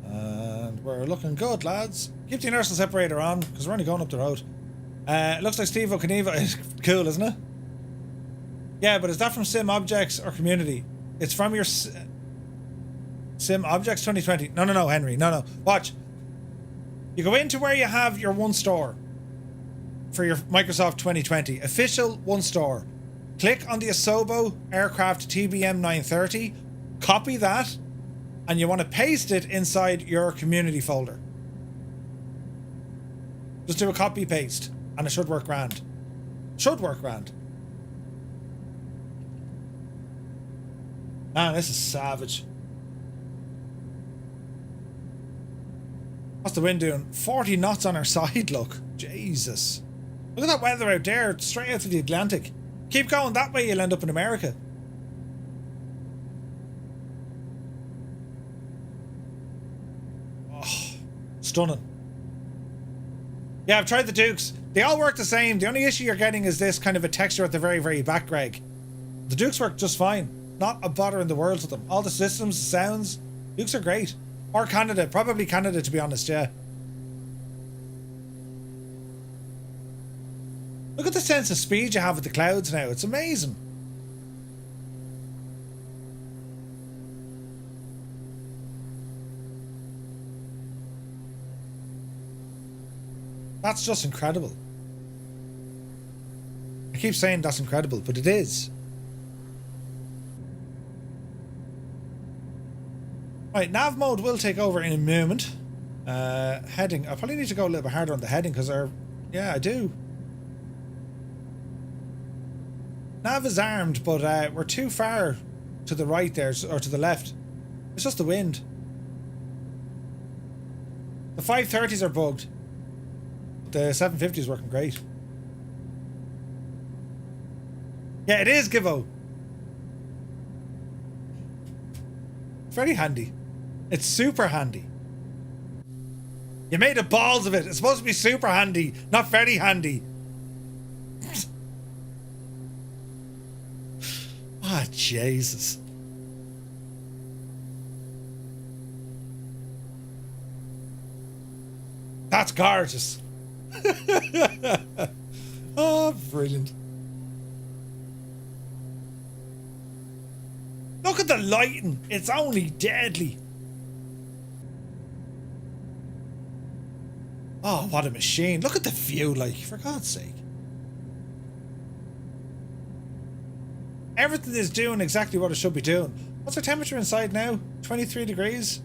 And we're looking good, lads. Keep the inertial separator on, because we're only going up the road. It looks like Steve O'Kaniva is cool, isn't it? Yeah, but is that from Sim Objects or Community? It's from your Sim Objects 2020. No, Henry. No. Watch. You go into where you have your one store for your Microsoft 2020. Official one store. Click on the Asobo Aircraft TBM 930. Copy that. And you want to paste it inside your community folder. Just do a copy paste and it should work grand. Should work grand. Man, this is savage. What's the wind doing? 40 knots on our side, look. Jesus. Look at that weather out there, straight out to the Atlantic. Keep going that way, you'll end up in America. Oh, stunning. Yeah, I've tried the Dukes. They all work the same. The only issue you're getting is this kind of a texture at the very, very back, Greg. The Dukes work just fine. Not a bother in the world with them. All the systems, the sounds, Dukes are great. Or Canada. Probably Canada, to be honest, yeah. Look at the sense of speed you have with the clouds now. It's amazing. That's just incredible. I keep saying that's incredible, but it is. Right, nav mode will take over in a moment. Heading. I probably need to go a little bit harder on the heading because yeah, I do. Nav is armed, but we're too far to the right there, or to the left. It's just the wind. The 530s are bugged. The 750 is working great. Yeah, it is, Gibbo. Very handy. It's super handy. You made a balls of it. It's supposed to be super handy, not very handy. Ah, Jesus. That's gorgeous. Oh, brilliant. Look at the lighting. It's only deadly. Oh, what a machine. Look at the view, like, for God's sake. Everything is doing exactly what it should be doing. What's our temperature inside now? 23 degrees?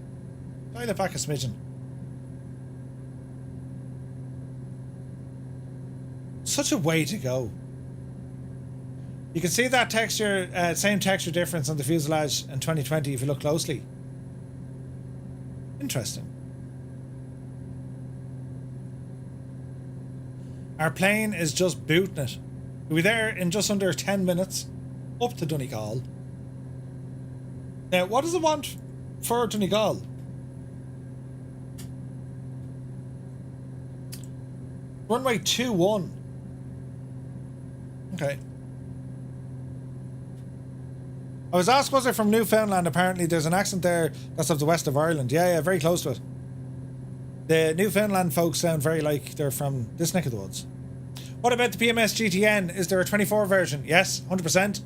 Dial it back a smidgen. Such a way to go. You can see that texture, same texture difference on the fuselage in 2020 if you look closely. Interesting. Our plane is just booting it. We'll be there in just under 10 minutes. Up to Donegal. Now, what does it want for Donegal? Runway 21. Okay. I was asked, was it from Newfoundland? Apparently there's an accent there that's of the west of Ireland. Yeah, very close to it. The Newfoundland folks sound very like they're from this neck of the woods. What about the PMS GTN? Is there a 24 version? Yes, 100%.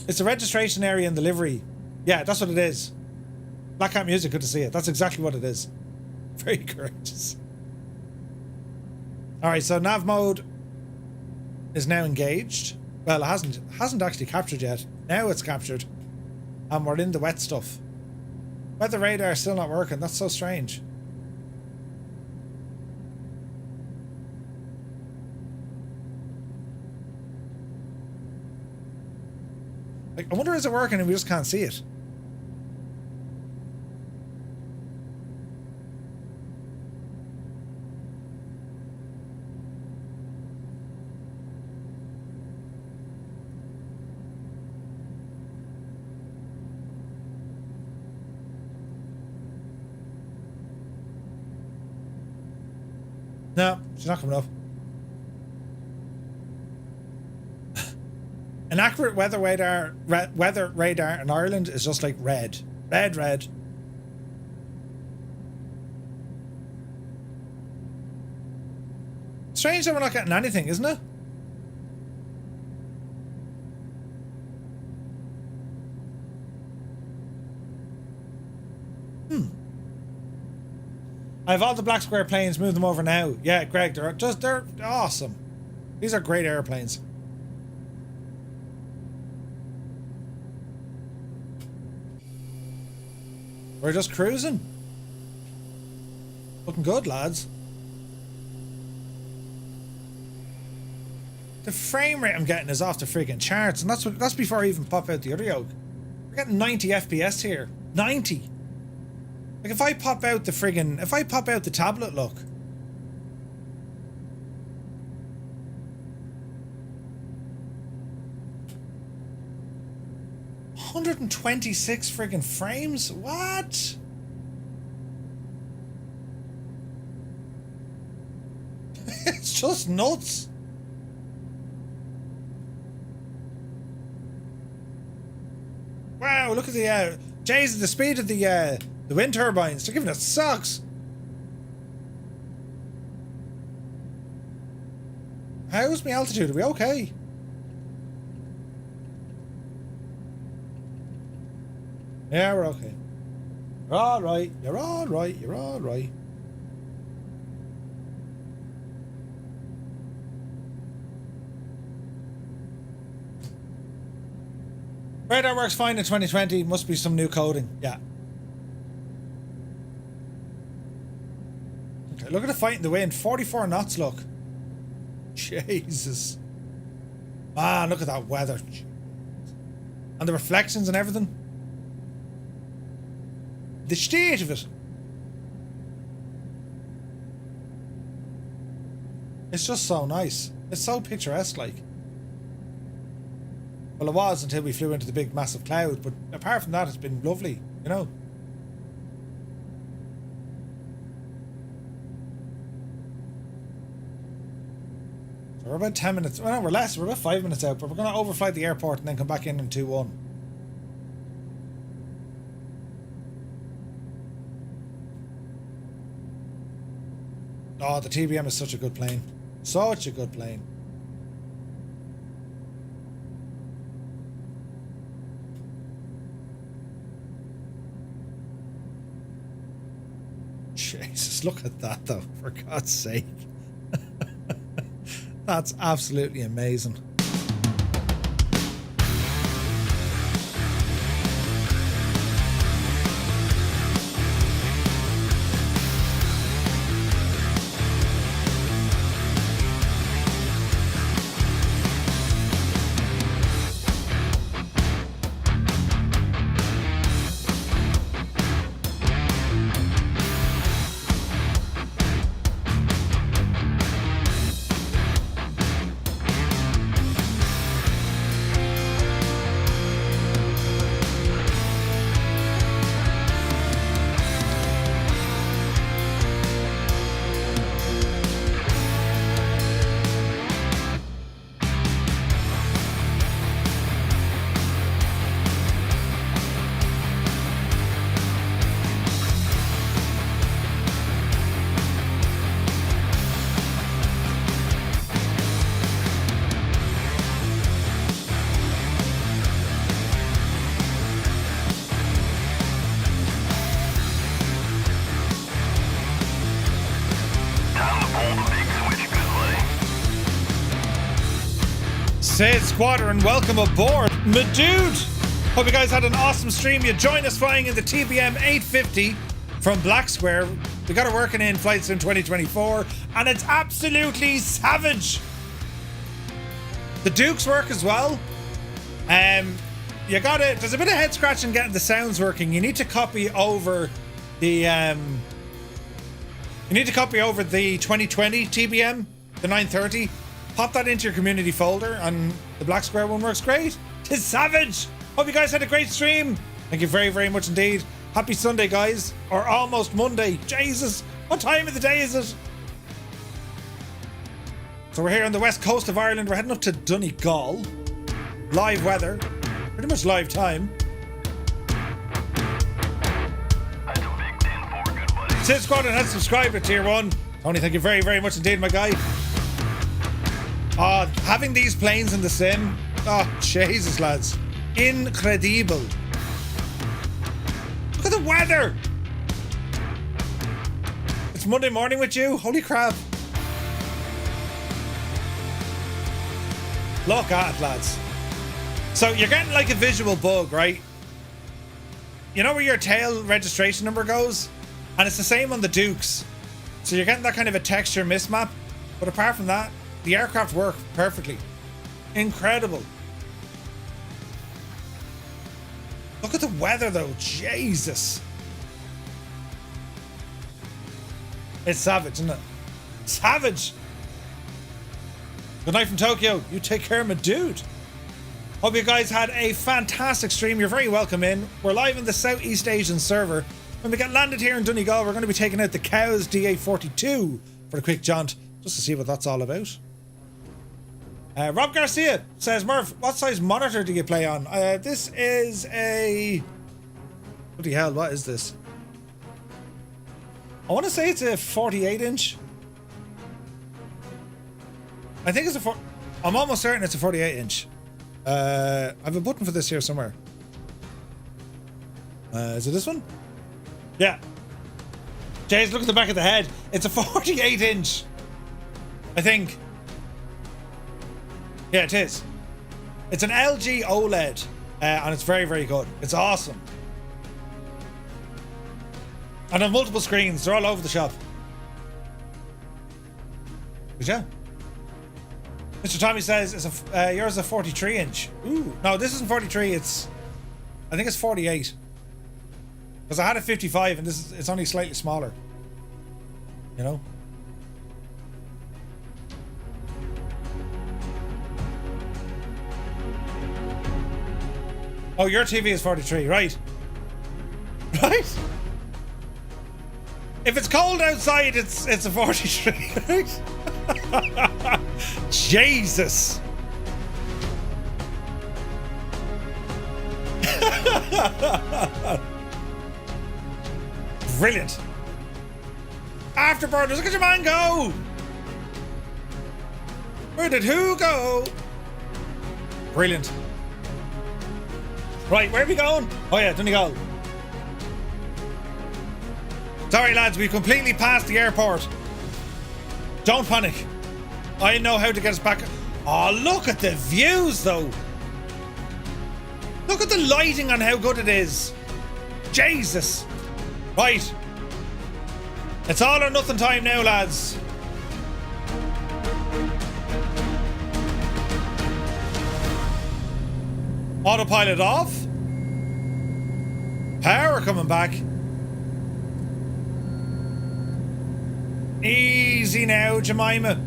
It's the registration area in the livery. Yeah, that's what it is. Black Cat Music, good to see it. That's exactly what it is. Very courageous. Alright, so nav mode is now engaged. Well, it hasn't actually captured yet. Now it's captured. And we're in the wet stuff. Weather radar still not working. That's so strange. Like, I wonder is it working and we just can't see it? No, she's not coming up. An accurate weather radar in Ireland is just like red. Red. Strange that we're not getting anything, isn't it? I have all the black square planes, move them over now. Yeah, Greg, they're awesome. These are great airplanes. We're just cruising. Looking good, lads. The frame rate I'm getting is off the friggin' charts, and that's before I even pop out the other yoke. We're getting 90 FPS here. 90. Like if I pop out the tablet, look. $126 friggin' frames? What? It's just nuts. Wow, look at the Jesus, the speed of the wind turbines. They're giving it sucks. How's my altitude? Are we okay? Yeah, we're okay. You're alright. You're alright. You're alright. Radar works fine in 2020. Must be some new coding. Yeah. Okay, look at the fight in the wind. 44 knots, look. Jesus. Man, look at that weather. And the reflections and everything. The state of it. It's just so nice. It's so picturesque, like. Well, it was until we flew into the big massive cloud, but apart from that, it's been lovely, you know. So we're about 10 minutes, well, no, we're less, we're about 5 minutes out, but we're going to overfly the airport and then come back in 2-1. Oh, the TBM is such a good plane. Such a good plane. Jesus, look at that though, for God's sake. That's absolutely amazing. Said Squadron, welcome aboard. My dude, Hope you guys had an awesome stream. You joined us flying in the TBM 850 from Black Square. We got it working in Flight Sim 2024, and it's absolutely savage. The Dukes work as well. You got it. There's a bit of head scratching getting the sounds working. You need to copy over the 2020 TBM, the 930. Pop that into your community folder, and the Black Square one works great. Tis savage. Hope you guys had a great stream. Thank you very, very much indeed. Happy Sunday, guys. Or almost Monday. Jesus, what time of the day is it? So we're here on the west coast of Ireland. We're heading up to Donegal. Live weather. Pretty much live time. Sid Squadron has subscribed to Tier 1. Tony, thank you very, very much indeed, my guy. Having these planes in the sim. Oh, Jesus, lads. Incredible. Look at the weather. It's Monday morning with you. Holy crap. Look at it, lads. So you're getting like a visual bug, right? You know where your tail registration number goes? And it's the same on the Dukes. So you're getting that kind of a texture mismap. But apart from that, the aircraft work perfectly. Incredible. Look at the weather though, Jesus. It's savage, isn't it? Savage. Good night from Tokyo. You take care, my dude. Hope you guys had a fantastic stream. You're very welcome in. We're live in the Southeast Asian server. When we get landed here in Donegal, we're going to be taking out the Cows DA42 for a quick jaunt, just to see what that's all about. Rob Garcia says, Murph, what size monitor do you play on? This is a... Bloody hell, what is this? I want to say it's a 48 inch. I think it's a... I'm almost certain it's a 48 inch. I have a button for this here somewhere. Is it this one? Yeah. Jay's look at the back of the head. It's a 48 inch. I think. Yeah, it is. It's an LG OLED, and it's very, very good. It's awesome. And on multiple screens, they're all over the shop. But yeah. Mr. Tommy says it's a yours is a 43 inch. Ooh, no, this isn't 43. I think it's 48. Because I had a 55, and it's only slightly smaller. You know. Oh, your TV is 43, right? Right? If it's cold outside, it's a 43, right? Jesus. Brilliant. Afterburners, look at your man go. Where did who go? Brilliant. Right, where are we going? Oh yeah, Donegal. Sorry lads, we've completely passed the airport. Don't panic. I know how to get us back. Oh, look at the views though. Look at the lighting on how good it is. Jesus. Right. It's all or nothing time now, lads. Autopilot off. Power coming back. Easy now, Jemima.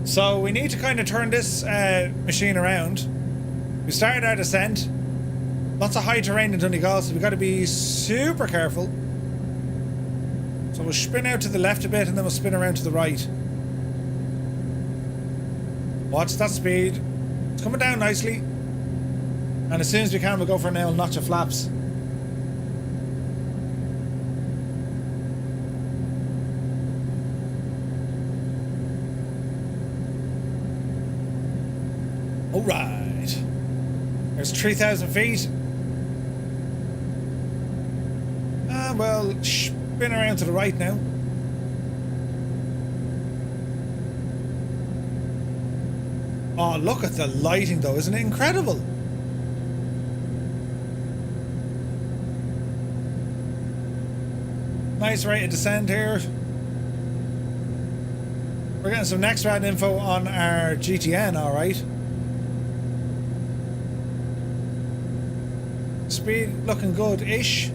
So we need to kind of turn this machine around. We started our descent. Lots of high terrain in Donegal, so we've got to be super careful. So we'll spin out to the left a bit and then we'll spin around to the right. Watch that speed. It's coming down nicely. And as soon as we can, we'll go for an old notch of flaps. Alright. There's 3,000 feet. And we'll spin around to the right now. Oh, look at the lighting though. Isn't it incredible? Nice rate of descent here. We're getting some next round info on our GTN, alright. Speed looking good-ish.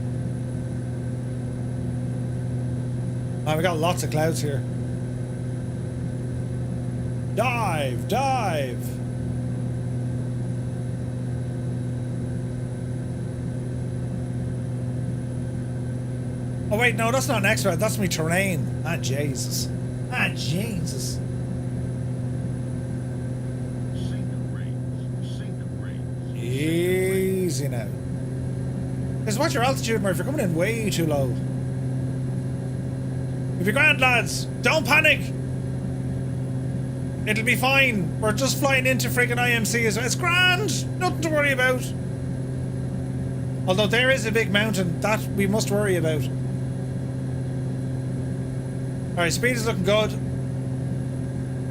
Oh, we got lots of clouds here. Dive! Dive! Oh wait, no, that's not next round. That's me terrain. Ah, Jesus. Ah, Jesus. Easy now. Because what's your altitude, Murphy? You're coming in way too low. If you're grand, lads, don't panic. It'll be fine. We're just flying into freaking IMC. It's grand. Nothing to worry about. Although there is a big mountain that we must worry about. Alright, speed is looking good.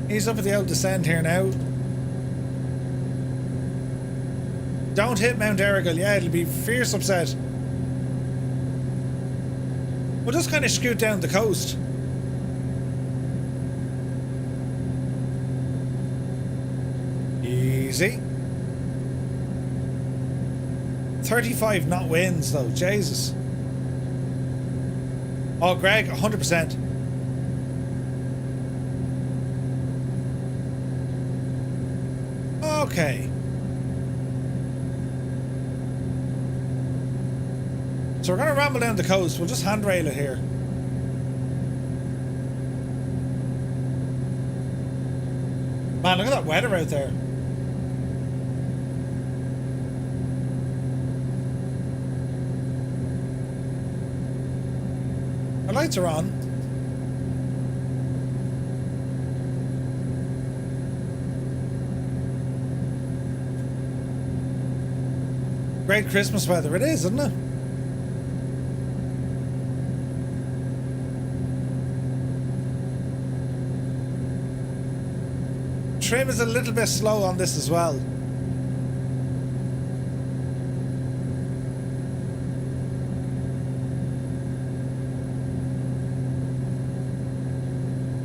He's up at the old descent here now. Don't hit Mount Errigal. Yeah, it'll be fierce upset. We'll just kind of scoot down the coast. Easy. 35 knot winds though, Jesus. Oh, Greg, 100%. Okay. So we're going to ramble down the coast. We'll just handrail it here. Man, look at that weather out there. Our lights are on. Great Christmas weather it is, isn't it? Trim is a little bit slow on this as well.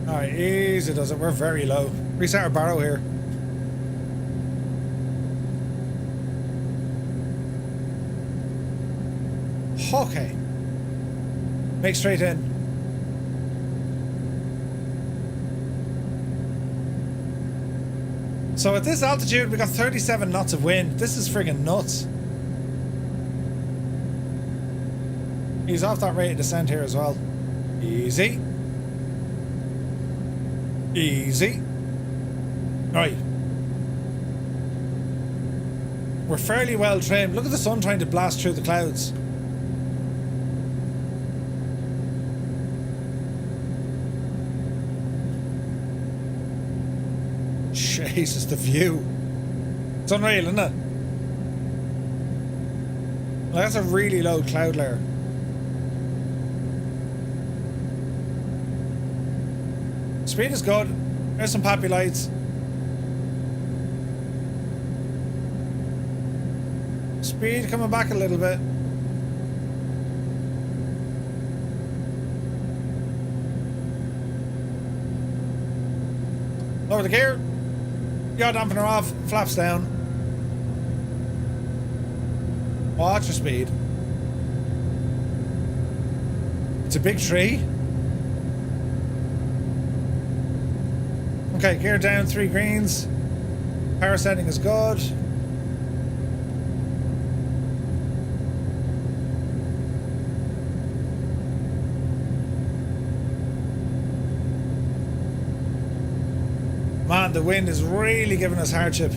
Alright, easy does it. We're very low. Reset our barrow here. Okay. Make straight in. So at this altitude, we got 37 knots of wind. This is friggin' nuts. He's off that rate of descent here as well. Easy. Easy. Right. We're fairly well trimmed. Look at the sun trying to blast through the clouds. Jesus, the view. It's unreal, isn't it? Well, that's a really low cloud layer. Speed is good. There's some poppy lights. Speed coming back a little bit. Lower the gear. Yaw dampener off, flaps down. Watch your speed. It's a big tree. Okay, gear down, 3 greens. Power setting is good. Man, the wind is really giving us hardship.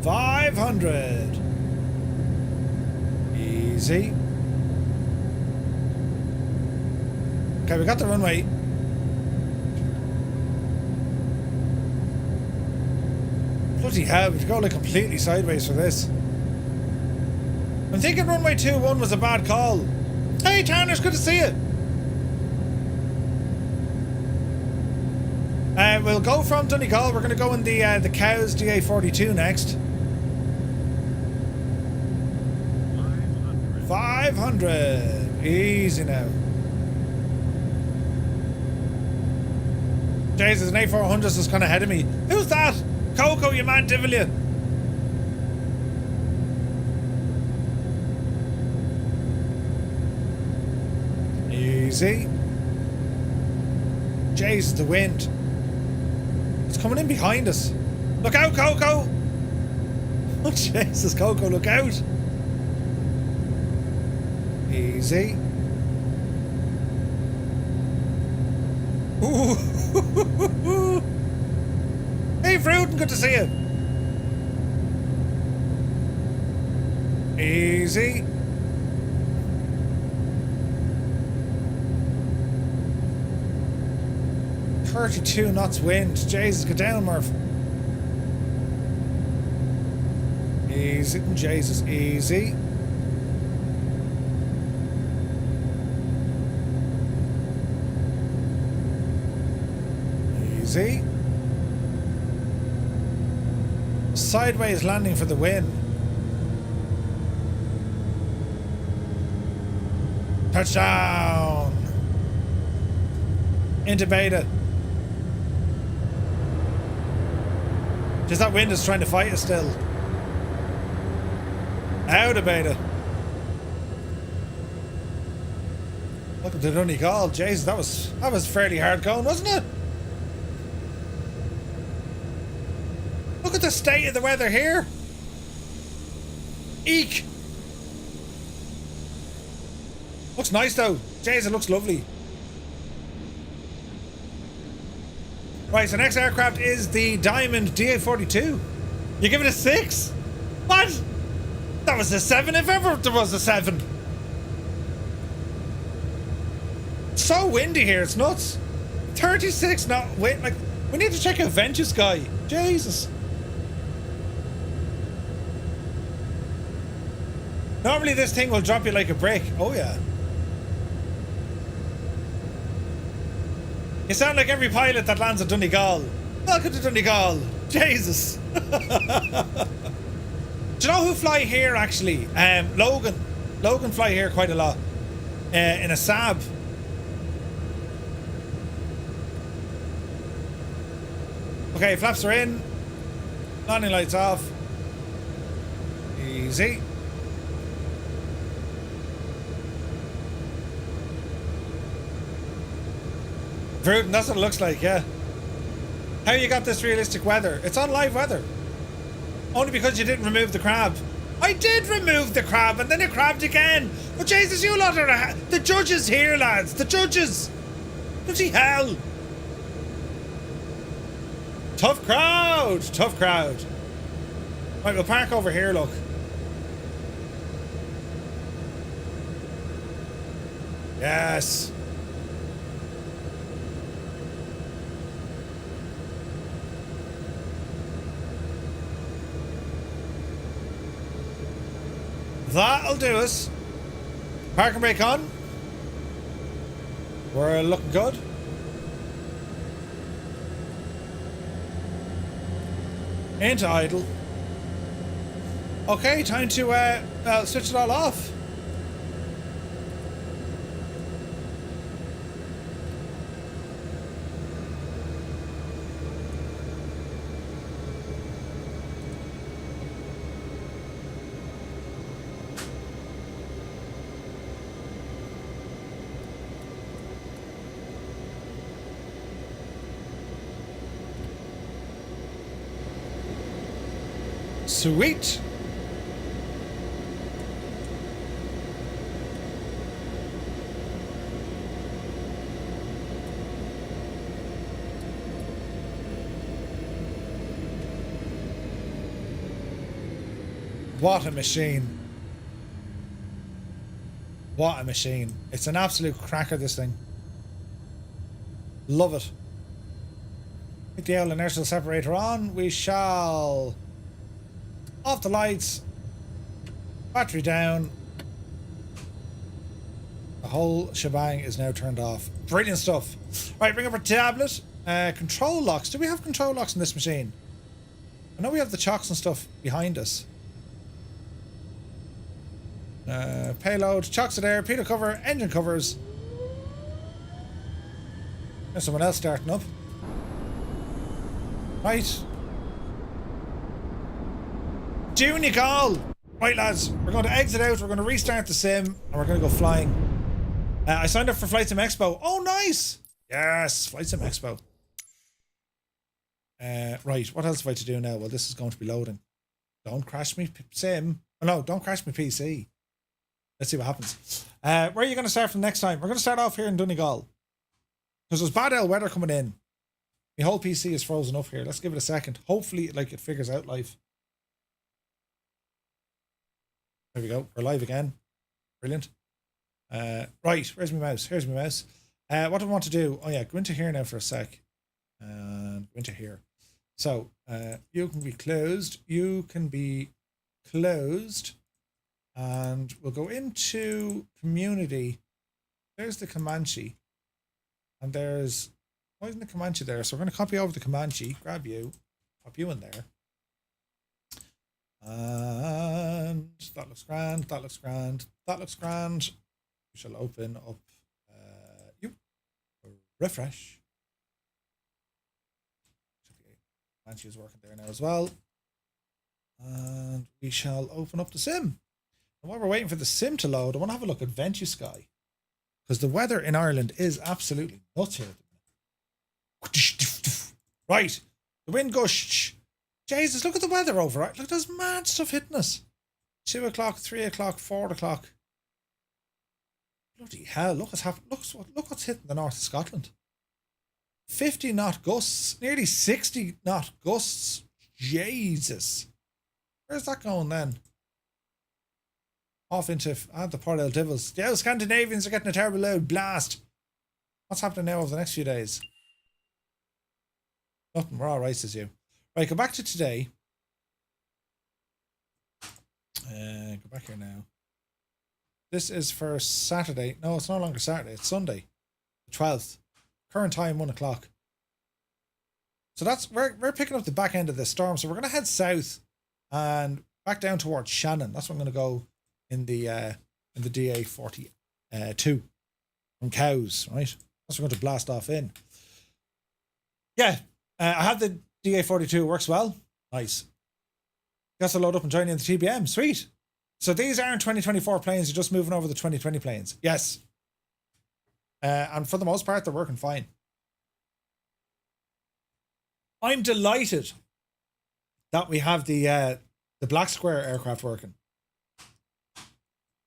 500. Easy. Okay, we got the runway. Bloody hell, we've got like completely sideways for this. I'm thinking runway 21 was a bad call. Hey, Turner's good to see you. We'll go from Donegal. We're going to go in the Cows DA42 next. 500. Easy now. Jesus, an A400 is kind of ahead of me. Who's that? Coco, you man devil you. Easy. Jesus, the wind. It's coming in behind us. Look out, Coco! Oh, Jesus, Coco, look out! Easy. Ooh. Hey, Fruitin, good to see you. Easy. .32 knots wind. Jesus, get down, Murph. Easy, Jesus, easy. Easy. Sideways landing for the win. Touchdown! Into beta. Just that wind is trying to fight us still. Out of beta. Welcome to Donegal. Jesus, that was fairly hard going, wasn't it? Look at the state of the weather here. Eek. Looks nice though. Jesus, it looks lovely. Right, so next aircraft is the Diamond DA-42. You give it a 6? What? That was a 7 if ever there was a 7. It's so windy here, it's nuts. 36 not wind. Like, we need to check out Venture Sky. Jesus. Normally this thing will drop you like a brick. Oh yeah. You sound like every pilot that lands at Donegal. Welcome to Donegal. Jesus. Do you know who fly here actually? Logan. Logan fly here quite a lot. In a Saab. Okay, flaps are in. Landing lights off. Easy. Fruitin, that's what it looks like, yeah. How you got this realistic weather? It's on live weather. Only because you didn't remove the crab. I did remove the crab and then it crabbed again. But Jesus, you lot are the judges here, lads. The judges. Bloody hell. Tough crowd. Tough crowd. Right, we'll park over here, look. Yes. That'll do us. Park and brake on. We're looking good. Into idle. Okay, time to switch it all off. Sweet. What a machine. What a machine. It's an absolute cracker, this thing. Love it. Take the old inertial separator on. We shall... Off the lights. Battery down. The whole shebang is now turned off. Brilliant stuff. Right, bring up our tablet. Control locks. Do we have control locks in this machine? I know we have the chocks and stuff behind us. Payload, chocks of air, pitot cover, engine covers. There's someone else starting up. Right. Donegal! Right, lads, we're going to exit out, we're going to restart the sim, and we're going to go flying. I signed up for VatSim Expo. Oh, nice! Yes, VatSim Expo. Right, what else have I to do now? Well, this is going to be loading. Don't crash me sim. Oh, no, don't crash me PC. Let's see what happens. Where are you going to start from next time? We're going to start off here in Donegal. Because there's bad old weather coming in. My whole PC is frozen up here. Let's give it a second. Hopefully, like, it figures out live. There we go. We're live again. Brilliant. Right, where's my mouse? Here's my mouse. What do I want to do? Oh yeah, go into here now for a sec. And go into here. So, you can be closed. You can be closed. And we'll go into community. There's the Comanche. And there's, why isn't the Comanche there? So we're going to copy over the Comanche, grab you, pop you in there. And that looks grand, that looks grand, that looks grand. We shall open up you. Refresh. Comanche is working there now as well. And we shall open up the sim. And while we're waiting for the sim to load, I want to have a look at Venture Sky. Because the weather in Ireland is absolutely nuts here. Right. The wind goes. Jesus, look at the weather over. Right? Look, there's mad stuff hitting us. 2 o'clock, 3 o'clock, 4 o'clock. Bloody hell. Look what's happening. Look what's hitting the north of Scotland. 50 knot gusts. Nearly 60 knot gusts. Jesus. Where's that going then? Off into the Port El Devils. The old Scandinavians are getting a terrible loud blast. What's happening now over the next few days? Nothing. We're all right, says you. Right, go back to today. Go back here now. This is for Saturday. No, it's no longer Saturday. It's Sunday, the 12th. Current time 1 o'clock. So that's we're picking up the back end of the storm. So we're going to head south and back down towards Shannon. That's where I'm going to go in the DA 42 from Cows. Right. That's what we're going to blast off in. Yeah, I have the DA 42. Works well. Nice. Got to load up and join in the TBM. Sweet. So these aren't 2024 planes. You're just moving over the 2020 planes. Yes. And for the most part, they're working fine. I'm delighted that we have the Black Square aircraft working.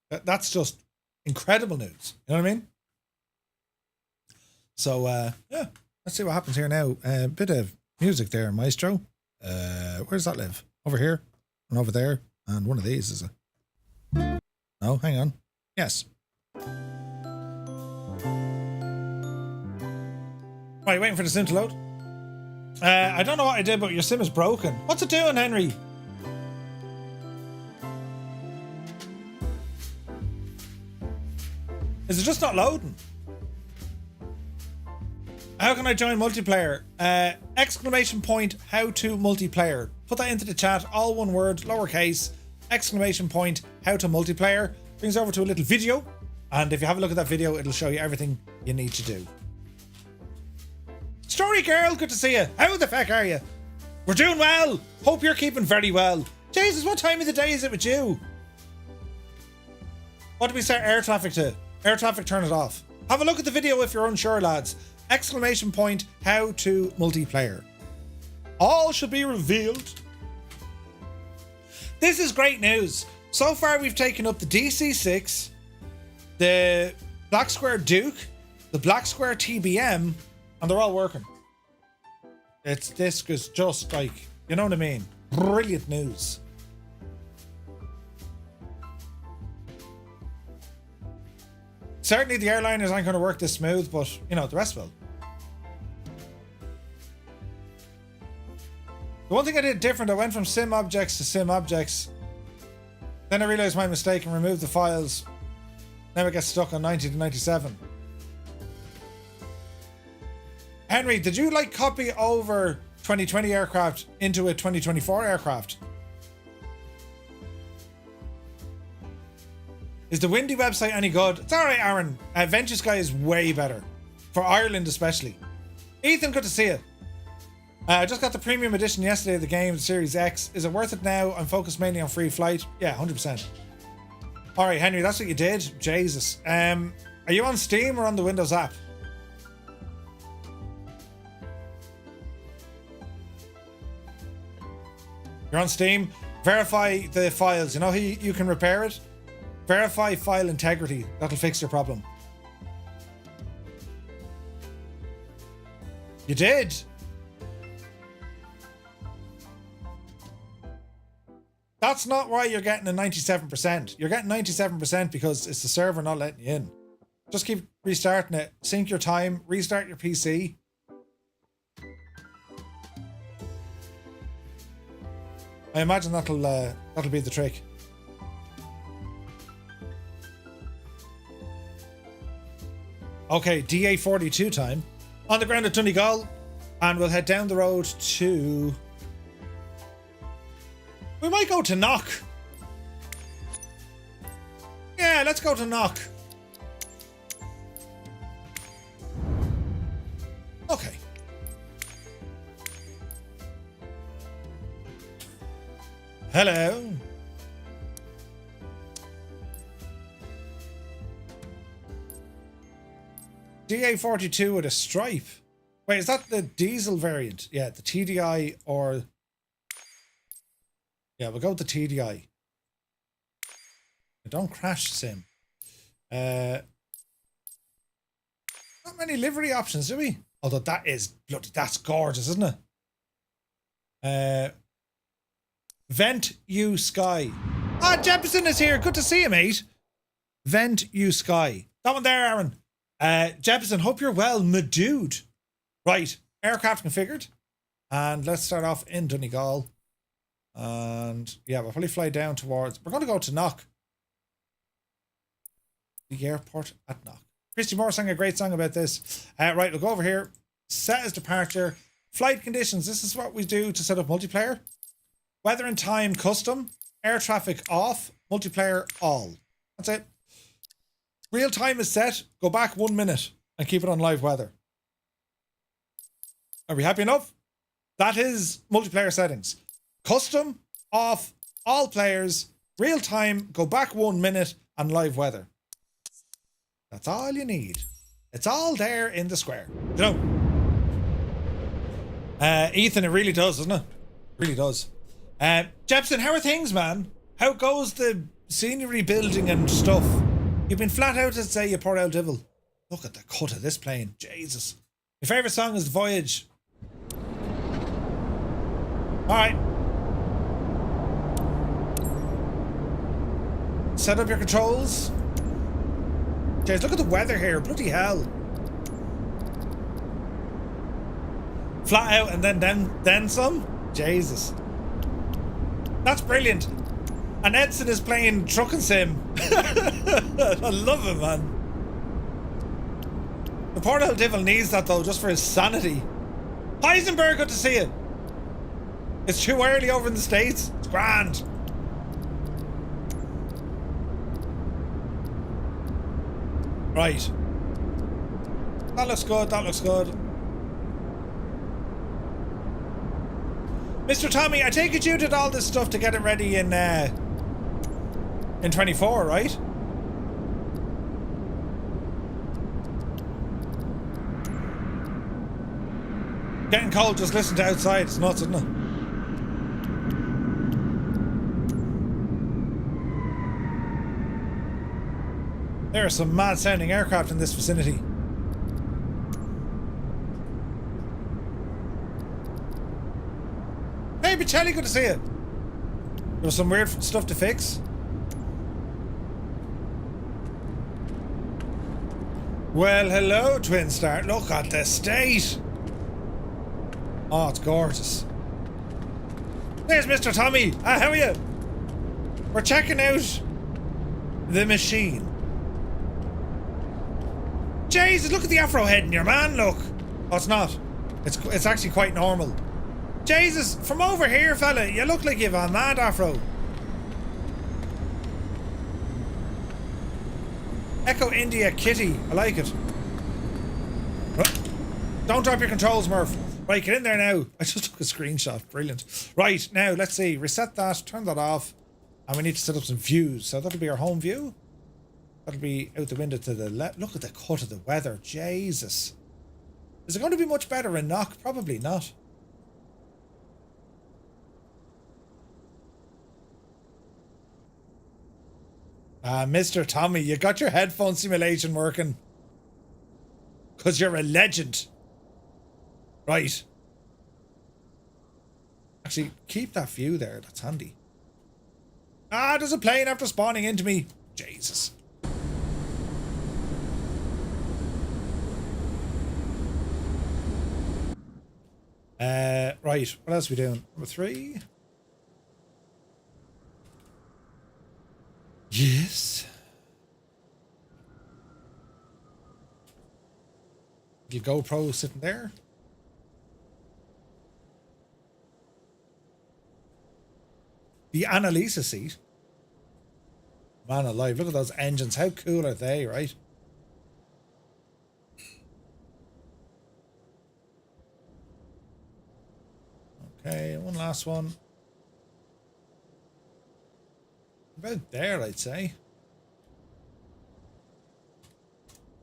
That's just incredible news. You know what I mean? So, yeah. Let's see what happens here now. A bit of music there, Maestro. Where does that live? Over here and over there. And one of these is a... No, hang on. Yes. Right, waiting for the sim to load. I don't know what I did, but your sim is broken. What's it doing, Henry? Is it just not loading? How can I join multiplayer? Exclamation point, how to multiplayer. Put that into the chat, all one word, lowercase, exclamation point, how to multiplayer. Brings over to a little video. And if you have a look at that video, it'll show you everything you need to do. Story girl, good to see you. How the fuck are you? We're doing well. Hope you're keeping very well. Jesus, what time of the day is it with you? What do we set air traffic to? Air traffic, turn it off. Have a look at the video if you're unsure, lads. Exclamation point, how to multiplayer. All should be revealed. This is great news. So far we've taken up the DC-6, the Black Square Duke, the Black Square TBM, and they're all working. This is just like, you know what I mean? Brilliant news. Certainly the airliners aren't going to work this smooth, but, you know, the rest will. The one thing I did different, I went from sim objects to sim objects. Then I realized my mistake and removed the files. Now it gets stuck on 90 to 97. Henry, did you like copy over 2020 aircraft into a 2024 aircraft? Is the Windy website any good? It's alright, Aaron. Venture Sky is way better. For Ireland especially. Ethan, good to see you. I just got the premium edition yesterday of the game, Series X. Is it worth it now? I'm focused mainly on free flight. Yeah, 100%. Alright, Henry, that's what you did. Jesus. Are you on Steam or on the Windows app? You're on Steam. Verify the files. You know how you can repair it? Verify file integrity. That'll fix your problem. You did. That's not why you're getting a 97%. You're getting 97% because it's the server not letting you in. Just keep restarting it. Sync your time. Restart your PC. I imagine that'll be the trick. Okay, DA42 time. On the ground at Donegal. And we'll head down the road to... We might go to Knock. Yeah, let's go to Knock. Okay. Hello. DA42 with a stripe. Wait, is that the diesel variant? Yeah, the TDI or... Yeah, we'll go with the TDI. Don't crash, Sim. Not many livery options, do we? Although that is bloody, that's gorgeous, isn't it? Vent You Sky. Ah, Jefferson is here. Good to see you, mate. Vent You Sky. That one there, Aaron. Jefferson, hope you're well, my dude. Right, aircraft configured. And let's start off in Donegal. And yeah, we'll probably fly down towards... We're going to go to Knock. The airport at Knock. Christy Moore sang a great song about this. Right, we'll go over here. Set as departure. Flight conditions. This is what we do to set up multiplayer. Weather and time custom. Air traffic off. Multiplayer all. That's it. Real time is set. Go back 1 minute and keep it on live weather. Are we happy enough? That is multiplayer settings. Custom, off, all players, real time, go back 1 minute, and live weather. That's all you need. It's all there in the square. You know? Ethan, it really does, doesn't it? Really does. Jepson, how are things, man? How goes the scenery building and stuff? You've been flat out to say you poor old devil. Look at the cut of this plane. Jesus. Your favourite song is The Voyage. Alright. Set up your controls. Jeez, look at the weather here. Bloody hell. Flat out and then some? Jesus. That's brilliant. And Edson is playing Truckin' Sim. I love him, man. The poor old devil needs that though, just for his sanity. Heisenberg, good to see you. It's too early over in the States. It's grand. Right. That looks good, that looks good. Mr. Tommy, I take it you did all this stuff to get it ready in 24, right? Getting cold, just listen to outside. It's nuts, isn't it? There are some mad sounding aircraft in this vicinity. Hey, Bichelli, good to see you. There was some weird stuff to fix. Well, hello, Twin Star. Look at the state. Oh, it's gorgeous. There's Mr. Tommy. How are you? We're checking out the machine. Jesus, look at the afro head in your man, look. Oh, it's not. It's actually quite normal. Jesus, from over here, fella, you look like you've a mad afro. Echo India Kitty. I like it. Don't drop your controls, Murph. Right, get in there now. I just took a screenshot. Brilliant. Right, now let's see. Reset that, turn that off. And we need to set up some views. So that'll be our home view. That'll be out the window to the left. Look at the cut of the weather. Jesus. Is it going to be much better in Knock? Probably not. Mr. Tommy, you got your headphone simulation working. Because you're a legend. Right. Actually, keep that view there. That's handy. Ah, there's a plane after spawning into me. Jesus. Right. What else are we doing? Number 3. Yes. Little GoPro sitting there. The Annalisa seat. Man alive, look at those engines. How cool are they, right? Okay, one last one. About there, I'd say.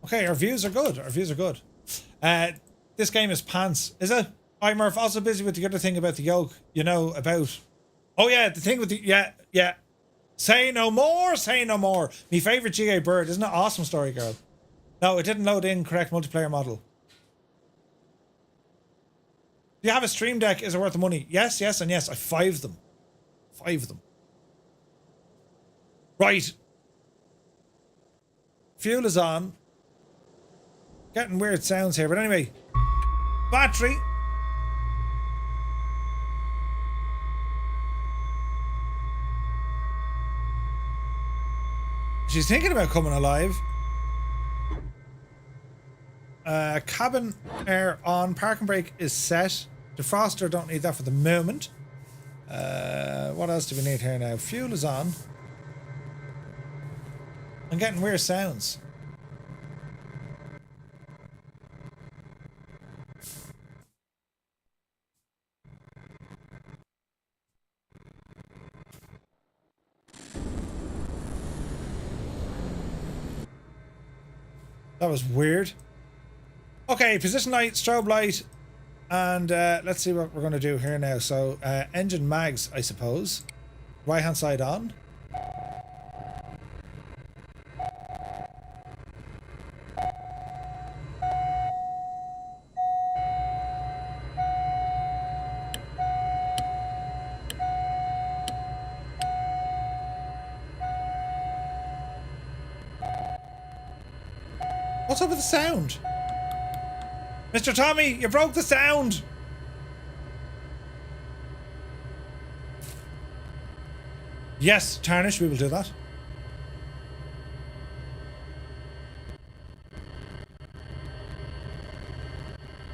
Okay, our views are good. Our views are good. This game is pants, is it? I'm Murph, also busy with the other thing about the yoke. You know, about... Oh yeah, the thing with the... Yeah. Say no more, say no more. My favourite GA bird. Isn't it awesome, Story Girl? No, it didn't load in correct multiplayer model. Do you have a Stream Deck? Is it worth the money? Yes, and yes. I 5 them. 5 them. Right. Fuel is on. Getting weird sounds here, but anyway. Battery. She's thinking about coming alive. Cabin air on. Parking brake is set. Defroster, don't need that for the moment. What else do we need here now? Fuel is on. I'm getting weird sounds. That was weird. Okay, position light, strobe light, and let's see what we're going to do here now. So, engine mags, I suppose. Right hand side on. What's up with the sound? Mr. Tommy, you broke the sound! Yes, Tarnish, we will do that.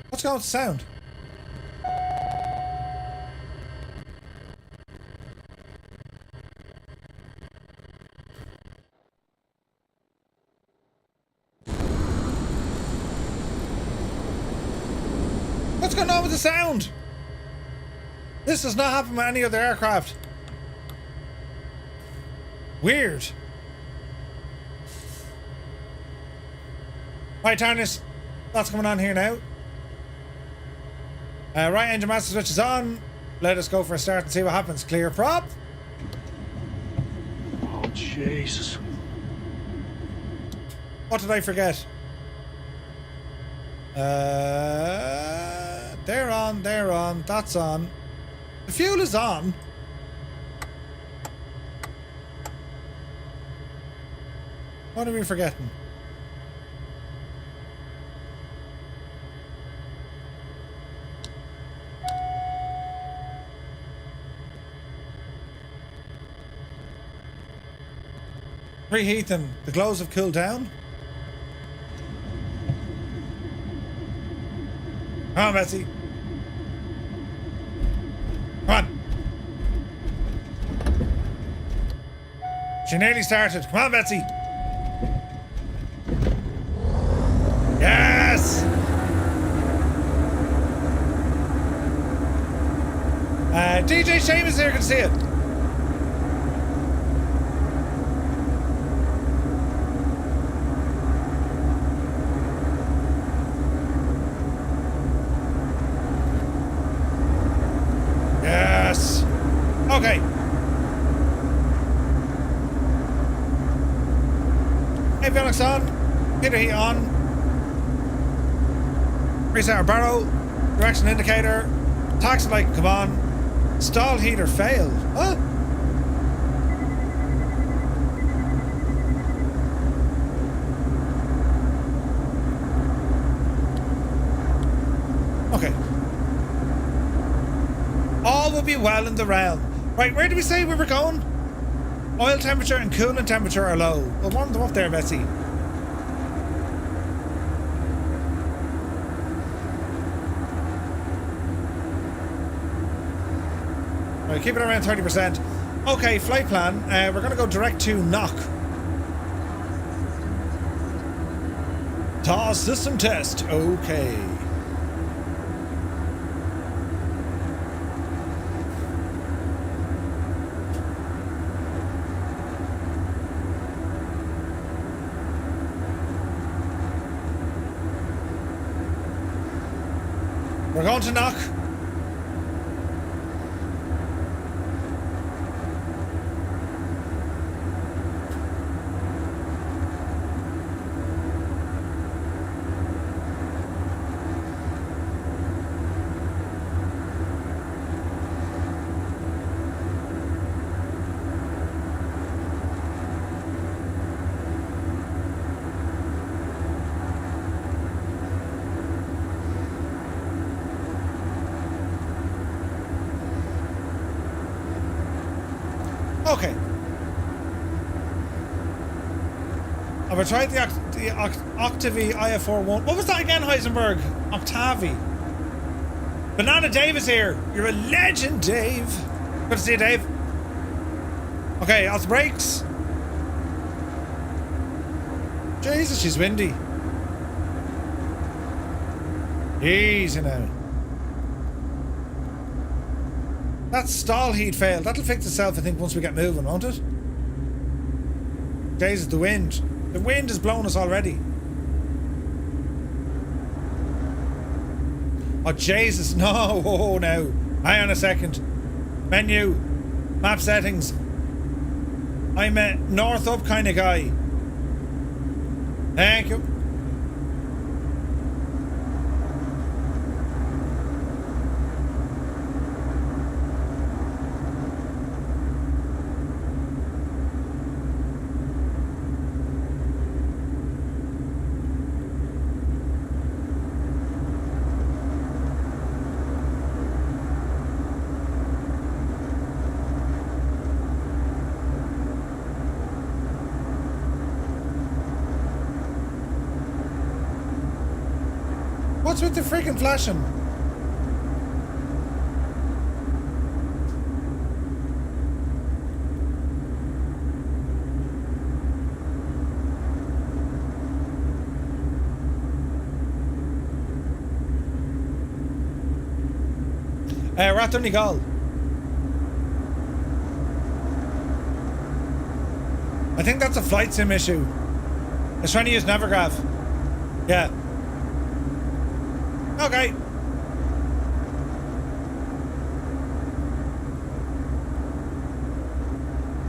What's going on with the sound? What's going on with the sound? This does not happen with any other aircraft. Weird. Right, Tarnis. That's coming on here now. Right engine master switch is on. Let us go for a start and see what happens. Clear prop. Oh, Jesus. What did I forget? They're on, that's on. The fuel is on. What are we forgetting? Preheating. The glows have cooled down. Come on, Betsy. Come on. She nearly started. Come on, Betsy. DJ Seamus here, can see it. Yes. Okay. Avionics on. Heater heat on. Reset our barrow. Direction indicator. Taxi light, come on. Stall heater failed. Huh? Okay. All will be well in the realm. Right, where did we say we were going? Oil temperature and coolant temperature are low. We'll warm them up there, Betsy. Right, keep it around 30%. Okay, flight plan. We're going to go direct to Knock. TAS system test. Okay. We're going to Knock. Okay. Have I tried the Octavie IF41? What was that again, Heisenberg? Octavie. Banana Dave is here. You're a legend, Dave. Good to see you, Dave. Okay, off the brakes. Jesus, she's windy. Easy now. That stall heat failed. That'll fix itself, I think, once we get moving, won't it? Jesus, the wind. The wind is blowing us already. Oh, Jesus, no. Oh, no. Hang on a second. Menu. Map settings. I'm a north up kind of guy. Thank you. What's with the freaking flashing? We're at Donegal. I think that's a flight sim issue. It's trying to use Navigraph. Yeah. Okay.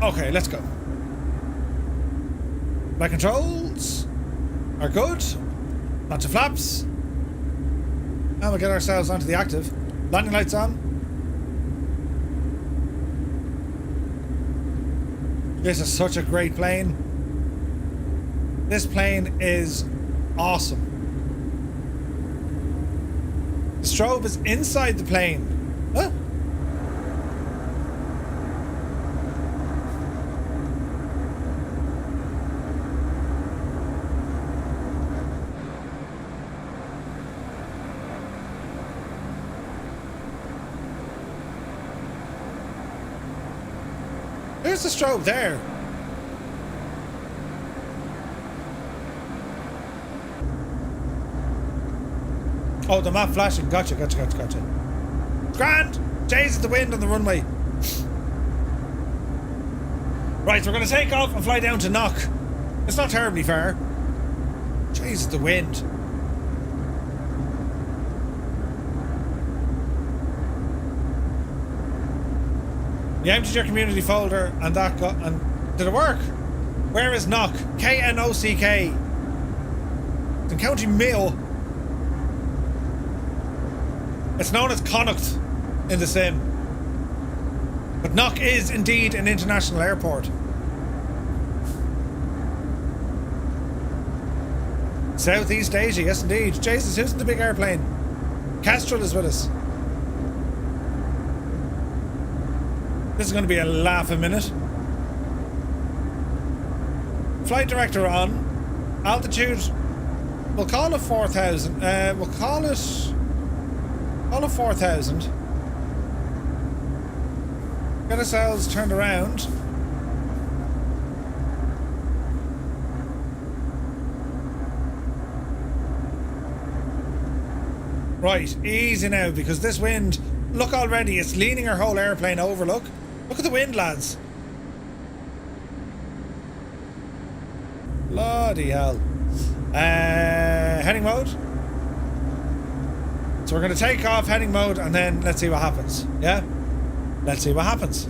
Okay, let's go. My controls are good. Lots of flaps. And we'll get ourselves onto the active. Landing lights on. This is such a great plane. This plane is awesome. The strobe is inside the plane. Huh? There's the strobe there. Oh, the map flashing. Gotcha. Grand. Jesus, the wind on the runway. Right, so we're going to take off and fly down to Knock. It's not terribly far. Jesus, the wind. You emptied your community folder and that got... and did it work? Where is Knock? K-N-O-C-K. It's in County Mayo. It's known as Connacht in the sim. But Knock is indeed an international airport. Southeast Asia, yes indeed. Jesus, who's in the big airplane? Castrol is with us. This is going to be a laugh a minute. Flight director on. Altitude, we'll call it 4,000. We'll call it 4,000. Get ourselves turned around. Right, easy now, because this wind, look already, it's leaning our whole airplane over, look. Look at the wind, lads. Bloody hell. Heading mode. So we're going to take off heading mode and then let's see what happens. Yeah? Let's see what happens.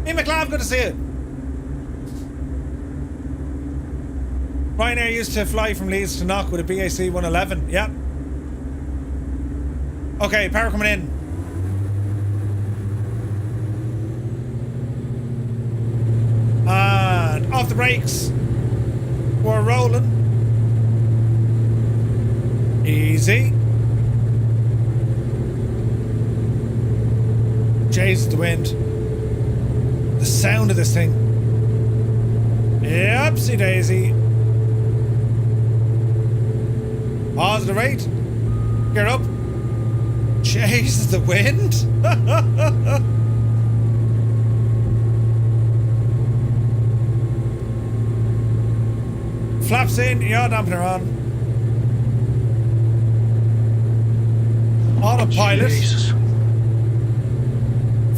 Hey McLeod, good to see you. Ryanair used to fly from Leeds to Knock with a BAC 111. Yep. Okay, power coming in. And off the brakes. We're rolling. Easy. Jesus, the wind. The sound of this thing. Yepsy daisy. Pause the rate. Gear up. Jesus, the wind. Flaps in, yaw dampener on. Autopilot. Jesus.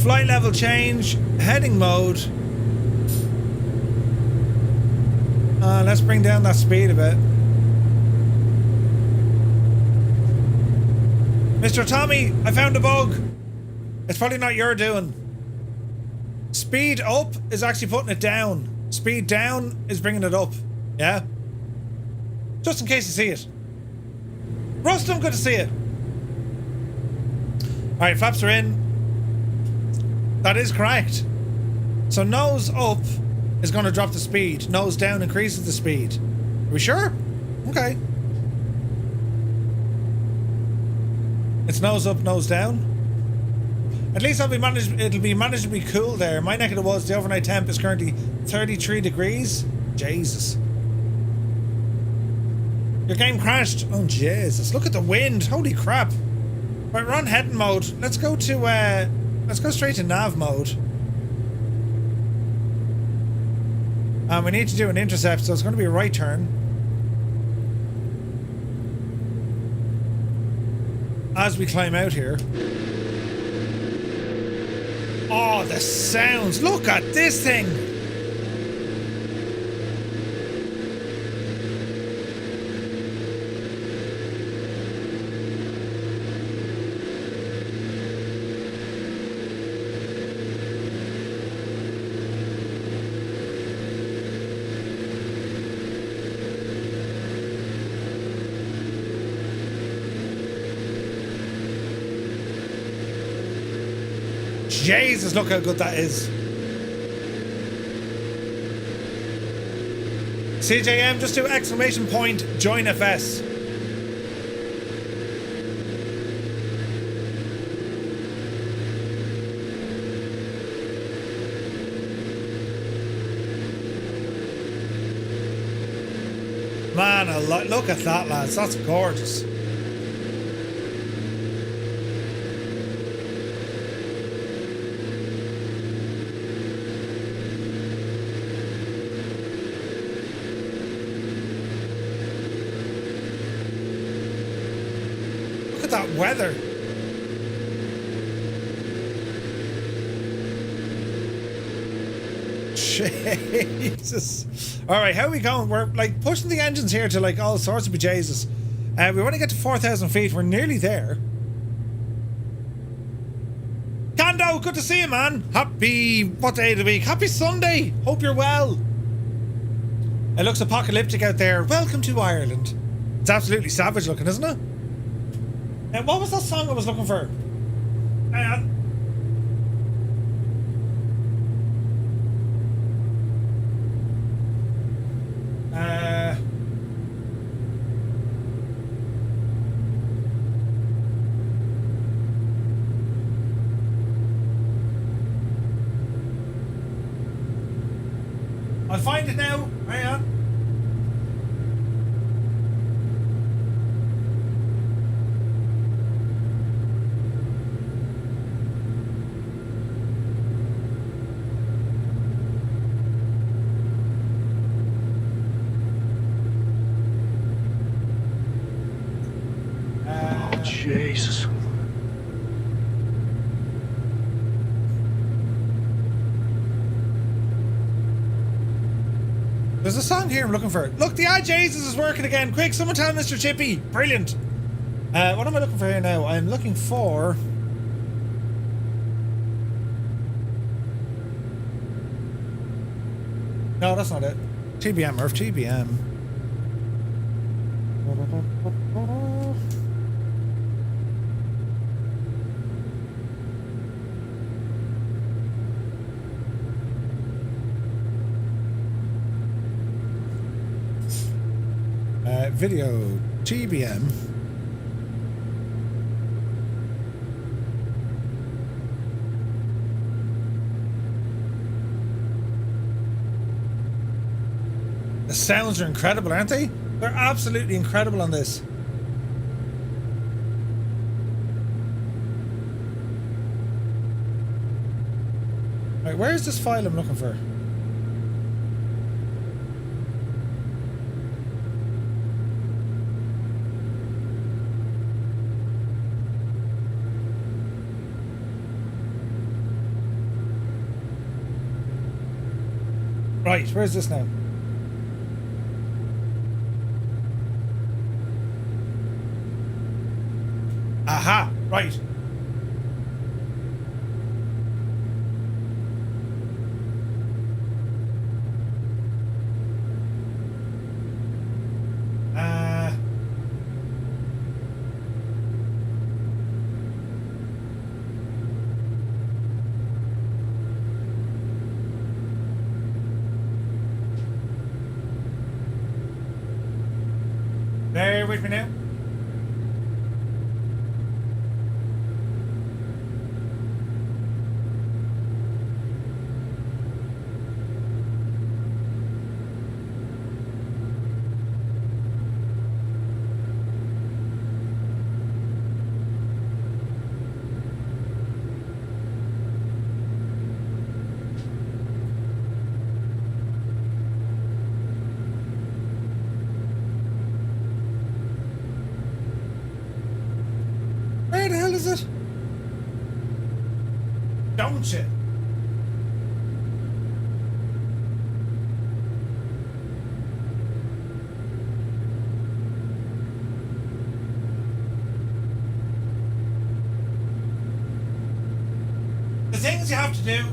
Flight level change. Heading mode. Let's bring down that speed a bit. Mr. Tommy, I found a bug. It's probably not your doing. Speed up is actually putting it down. Speed down is bringing it up. Yeah? Just in case you see it. Rustum, good to see you. Alright, flaps are in. That is correct. So nose up is going to drop the speed. Nose down increases the speed. Are we sure? Okay. It's nose up, nose down. At least it'll be manageably cool there. My neck of the woods, the overnight temp is currently 33 degrees. Jesus. Your game crashed. Oh Jesus! Look at the wind. Holy crap! Right, we're on heading mode. Let's go to let's go straight to nav mode. We need to do an intercept, so it's going to be a right turn. As we climb out here. Oh, the sounds! Look at this thing! Jesus, look how good that is. CJM, just do exclamation point, join FS. Man, look at that, lads. That's gorgeous. That weather. Jesus. All right, how are we going? We're like pushing the engines here to like all sorts of bejesus. We want to get to 4,000 feet. We're nearly there. Kando, good to see you, man. Happy, what day of the week? Happy Sunday. Hope you're well. It looks apocalyptic out there. Welcome to Ireland. It's absolutely savage looking, isn't it? And what was that song I was looking for? Hang on. I'll find it now. Hang on. Oh, Jesus. There's a song here I'm looking for. Look, the Jesus is working again. Quick, someone tell Mr. Chippy. Brilliant. What am I looking for here now? I'm looking for... No, that's not it. TBM, Murph, TBM. Video TBM. The sounds are incredible, aren't they? They're absolutely incredible on this. Right, where is this file I'm looking for? Right, where's this now? Aha, right. Bear with me now. Where the hell is it? Don't you? The things you have to do.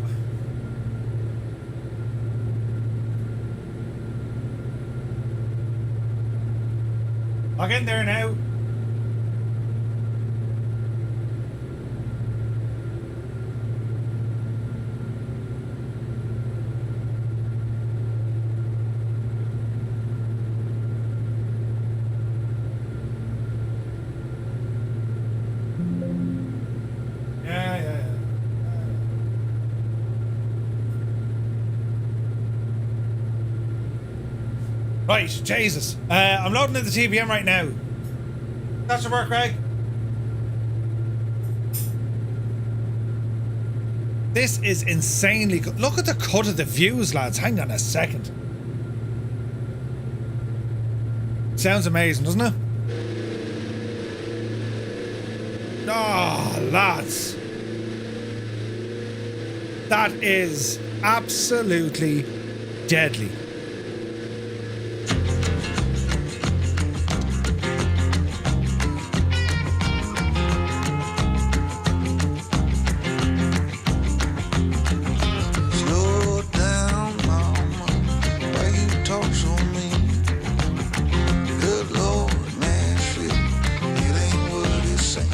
Log in there now. Right, Jesus. I'm loading in the TBM right now. That should work, Greg. This is insanely good. Look at the cut of the views, lads. Hang on a second. Sounds amazing, doesn't it? Oh, lads. That is absolutely deadly. Slow down, mama. Why you talk so mean? Good Lord, Nashville, it ain't what it seems.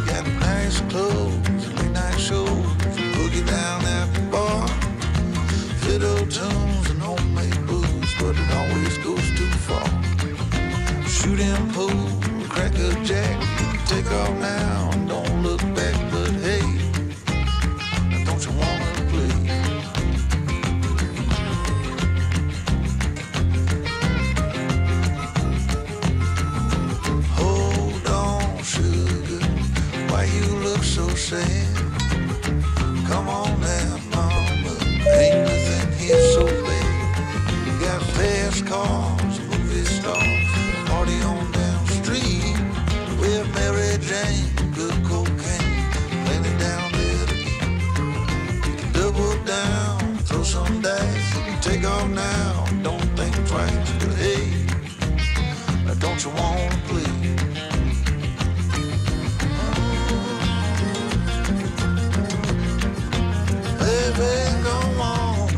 Got nice clothes, late night shows, boogie down at the bar. Fiddle tunes and homemade booze, but it always goes too far. Shooting pool, crack a jack, take off now and don't look back. But hey, don't you wanna play? Hold on, sugar, why you look so sad? Come on now, mama, ain't nothing here so bad. You got fast cars, movie stars, party on down the street with Mary Jane, good cocaine, plenty down there to eat. You can double down, throw some dice, you can take off now, don't think twice. But hey, don't you wanna play? Baby, go on.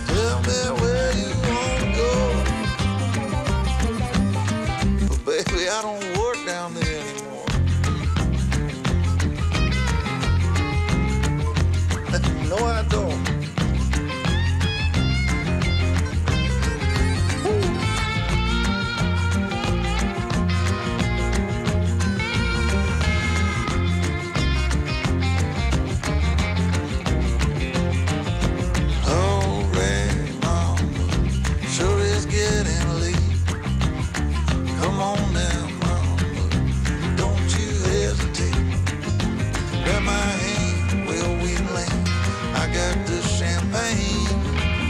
Tell me where you wanna go. But baby, I don't work down there anymore. No, I don't. Alright, mama, sure is getting late. Come on now, mama, don't you hesitate. Grab my hand, well we land. I got the champagne.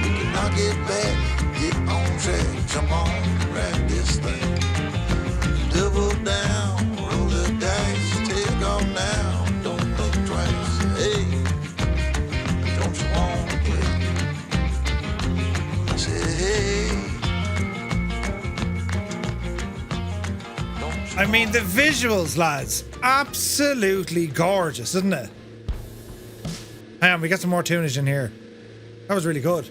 We can knock it back, get on track, jump on, ride this thing. Double down, roll the dice, take off now, don't think twice. Hey, don't you wanna play? Say hey. I mean, the visuals, lads, absolutely gorgeous, isn't it? Hang on, we got some more tunage in here. That was really good.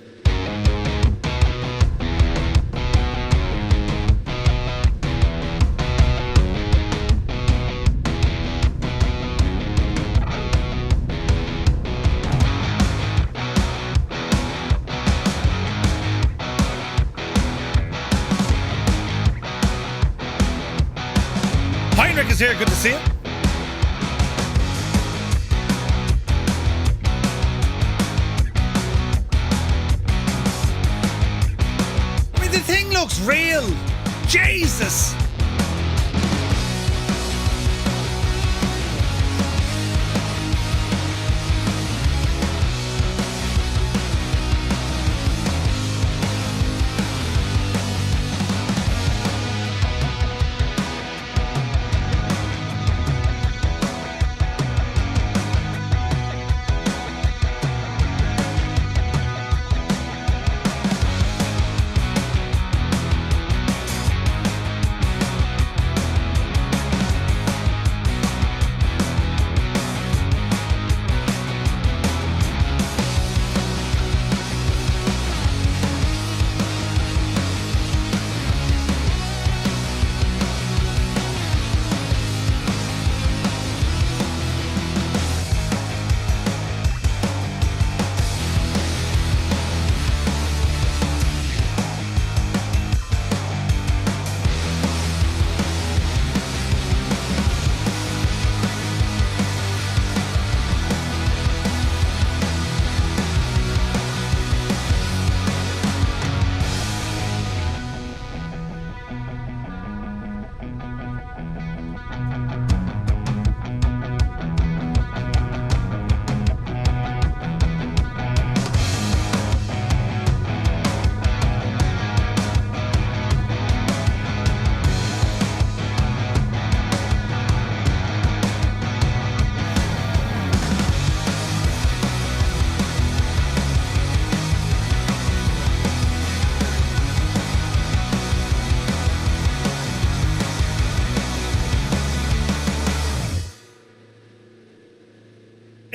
Heinrich is here, good to see you. I mean, the thing looks real. Jesus.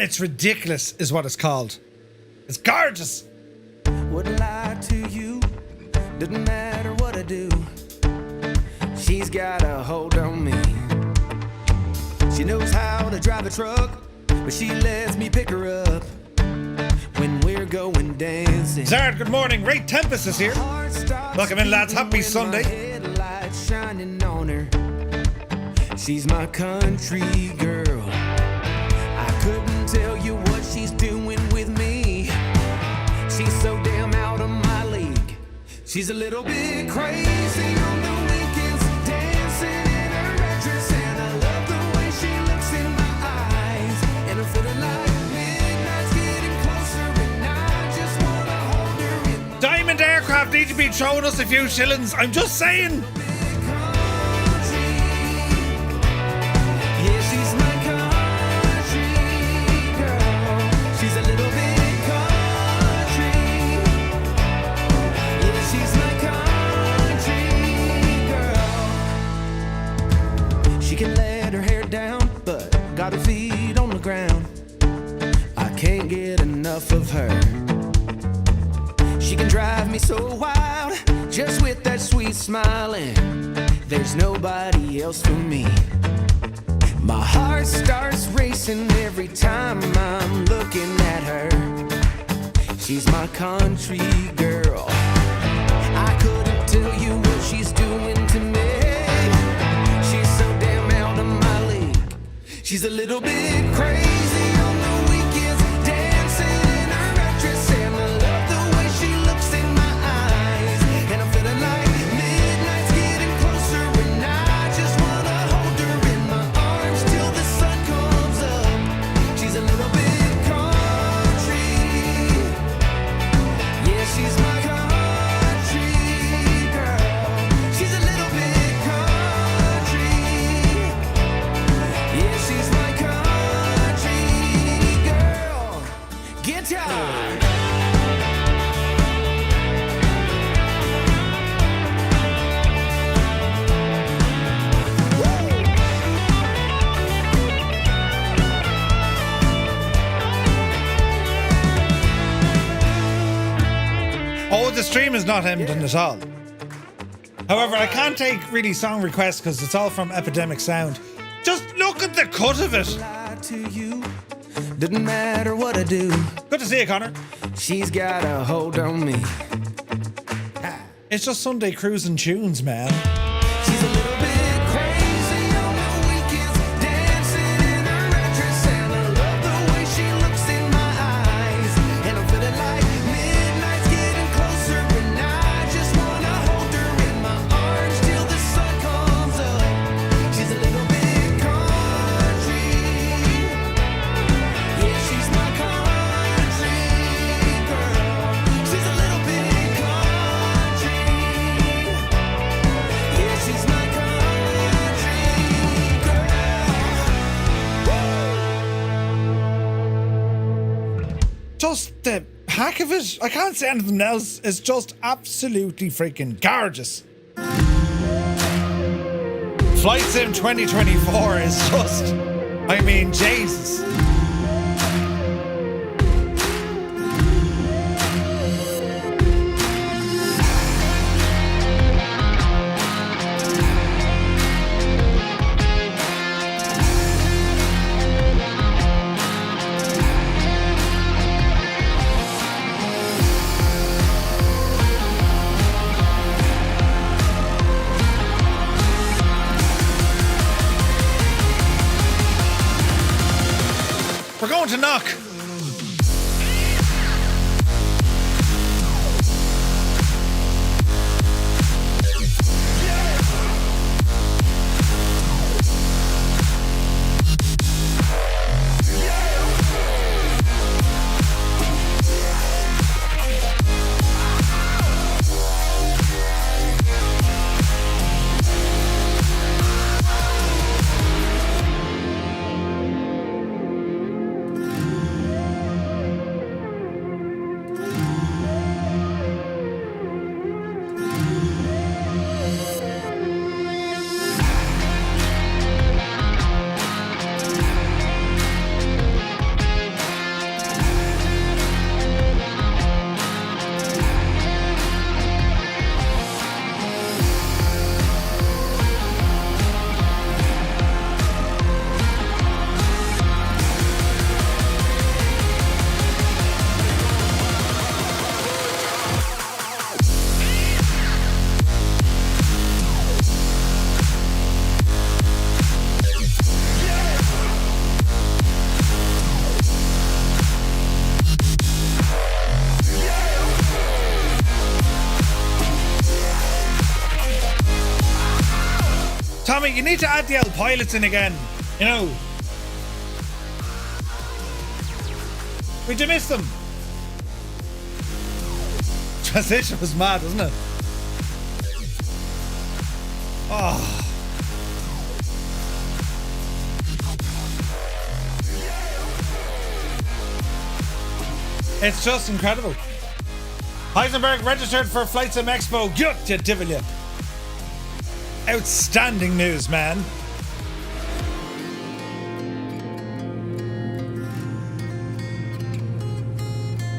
It's ridiculous, is what it's called. It's gorgeous. Wouldn't lie to you, doesn't matter what I do. She's got a hold on me. She knows how to drive a truck, but she lets me pick her up when we're going dancing. Zard, good morning. Ray Tempest is here. Welcome in, lads. Happy Sunday. Headlights shining on her. She's my country girl. I couldn't tell you what she's doing with me. She's so damn out of my league. She's a little bit crazy on the weekends, dancing in her red dress, and I love the way she looks in my eyes. And I'm feeling like midnight's getting closer, and I just wanna hold her in my Diamond Aircraft need to be showing us a few shillings. I'm just saying. Yeah, she's my country girl. She's a little bit country. Yeah, she's my country girl. She can let her hair down, but got her feet on the ground. I can't get enough of her. She can drive me so wild, just with that sweet smile, and there's nobody else for me. My heart starts racing every time I'm looking at her. She's my country girl. I couldn't tell you what she's doing to me. She's so damn out of my league. She's a little bit crazy on the weekends, dancing in her red dress, and I love the way she looks in my eyes. And I'm feeling like midnight's getting closer, and I just wanna hold her in my arms till the sun comes up. She's a little bit country. Yeah, she's my country girl. She's a little bit country. Yeah, she's my country girl. Guitar. Oh, the stream is not ending at all. However, I can't take really song requests because it's all from Epidemic Sound. Just look at the cut of it. Lie to you, doesn't matter what I do. Good to see you, Connor. She's got a hold on me. It's just Sunday cruising tunes, man. She's a little bit crazy on the weekends, dancing in her red dress, and I love the way she looks in my eyes. And I'm feeling like midnight's getting closer, and I just wanna hold her in my arms till the sun comes up. She's a little bit country. Yeah, she's my country girl. She's a little bit country. Yeah, she's my country girl. Just the hack of it. I can't say anything else. It's just absolutely freaking gorgeous. Flight Sim 2024 is just, I mean, Jesus. We're going to knock. Tommy, you need to add the old pilots in again. You know. We did miss them. Transition was mad, wasn't it? Oh. It's just incredible. Heisenberg registered for VatSim Expo. Gut, you divil you. Outstanding news, man.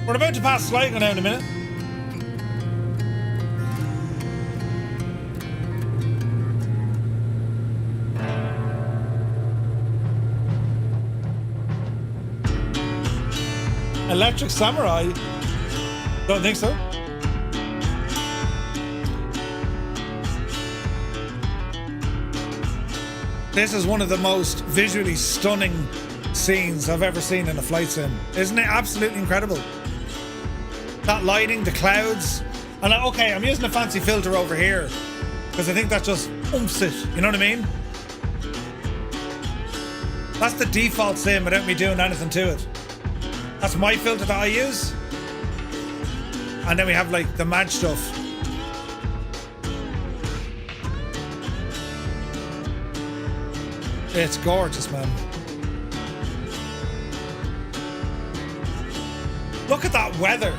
We're about to pass Sligo now in a minute. Electric Samurai? Don't think so. This is one of the most visually stunning scenes I've ever seen in a flight sim. Isn't it absolutely incredible? That lighting, the clouds. And okay, I'm using a fancy filter over here because I think that just umps it. You know what I mean? That's the default sim without me doing anything to it. That's my filter that I use. And then we have like the mad stuff. It's gorgeous, man. Look at that weather.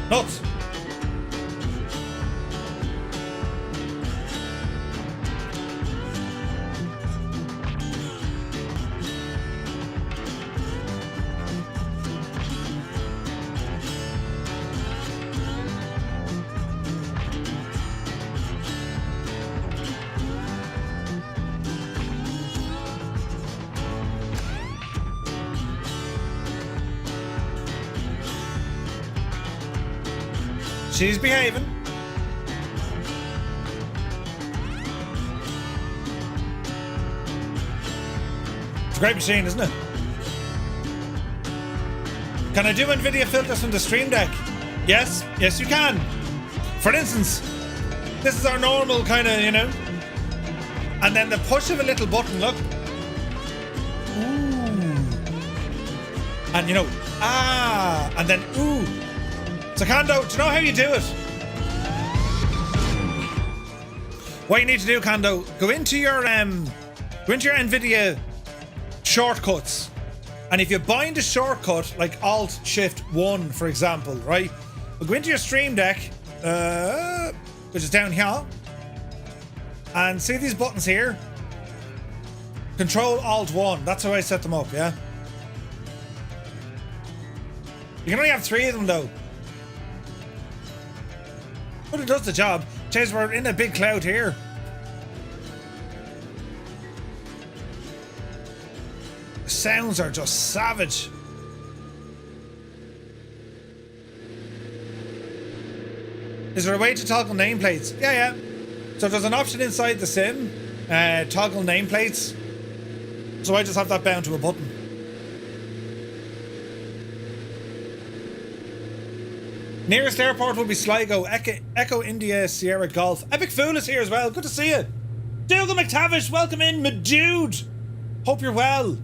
Nuts. She's behaving. It's a great machine, isn't it? Can I do NVIDIA filters from the Stream Deck? Yes, yes you can. For instance, this is our normal kind of, you know. And then the push of a little button, look. Ooh. And you know, and then ooh. So Kando, do you know how you do it? What you need to do, Kando, go into your NVIDIA shortcuts, and if you bind a shortcut like Alt Shift 1, for example, right? We'll go into your Stream Deck, which is down here, and see these buttons here? Control Alt 1. That's how I set them up, yeah. You can only have 3 of them though. But it does the job. Chase, we're in a big cloud here. The sounds are just savage. Is there a way to toggle nameplates? Yeah. So there's an option inside the sim, toggle nameplates. So I just have that bound to a button. Nearest airport will be Sligo. Echo India Sierra Golf. Epic Fool is here as well. Good to see you. Dougal McTavish, welcome in, my dude. Hope you're well.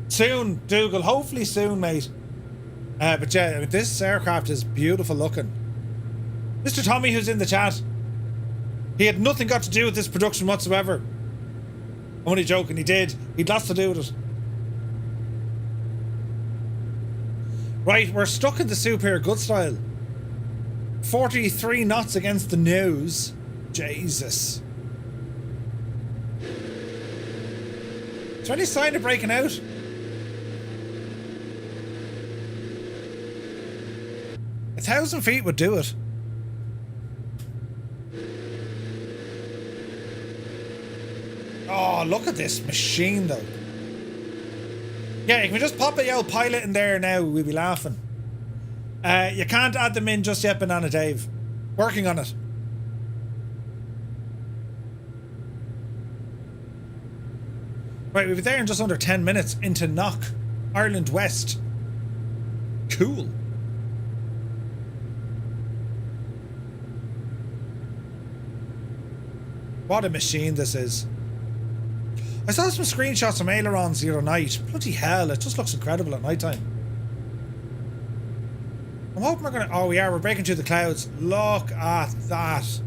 Soon, Dougal. Hopefully soon, mate. But yeah, this aircraft is beautiful looking. Mr. Tommy, who's in the chat, he had nothing got to do with this production whatsoever. I'm only joking, he did. He'd lots to do with it. Right, we're stuck in the soup here, good style. 43 knots against the nose. Jesus. Is there any sign of breaking out? A 1,000 feet would do it. Oh, look at this machine though. Yeah, if we just pop a old pilot in there now, we'll be laughing. You can't add them in just yet, Banana Dave. Working on it. Right, we'll be there in just under 10 minutes into Knock, Ireland West. Cool. What a machine this is. I saw some screenshots of ailerons the other night. Bloody hell, it just looks incredible at night time. I'm hoping we're gonna... Oh yeah, we're breaking through the clouds. Look at that.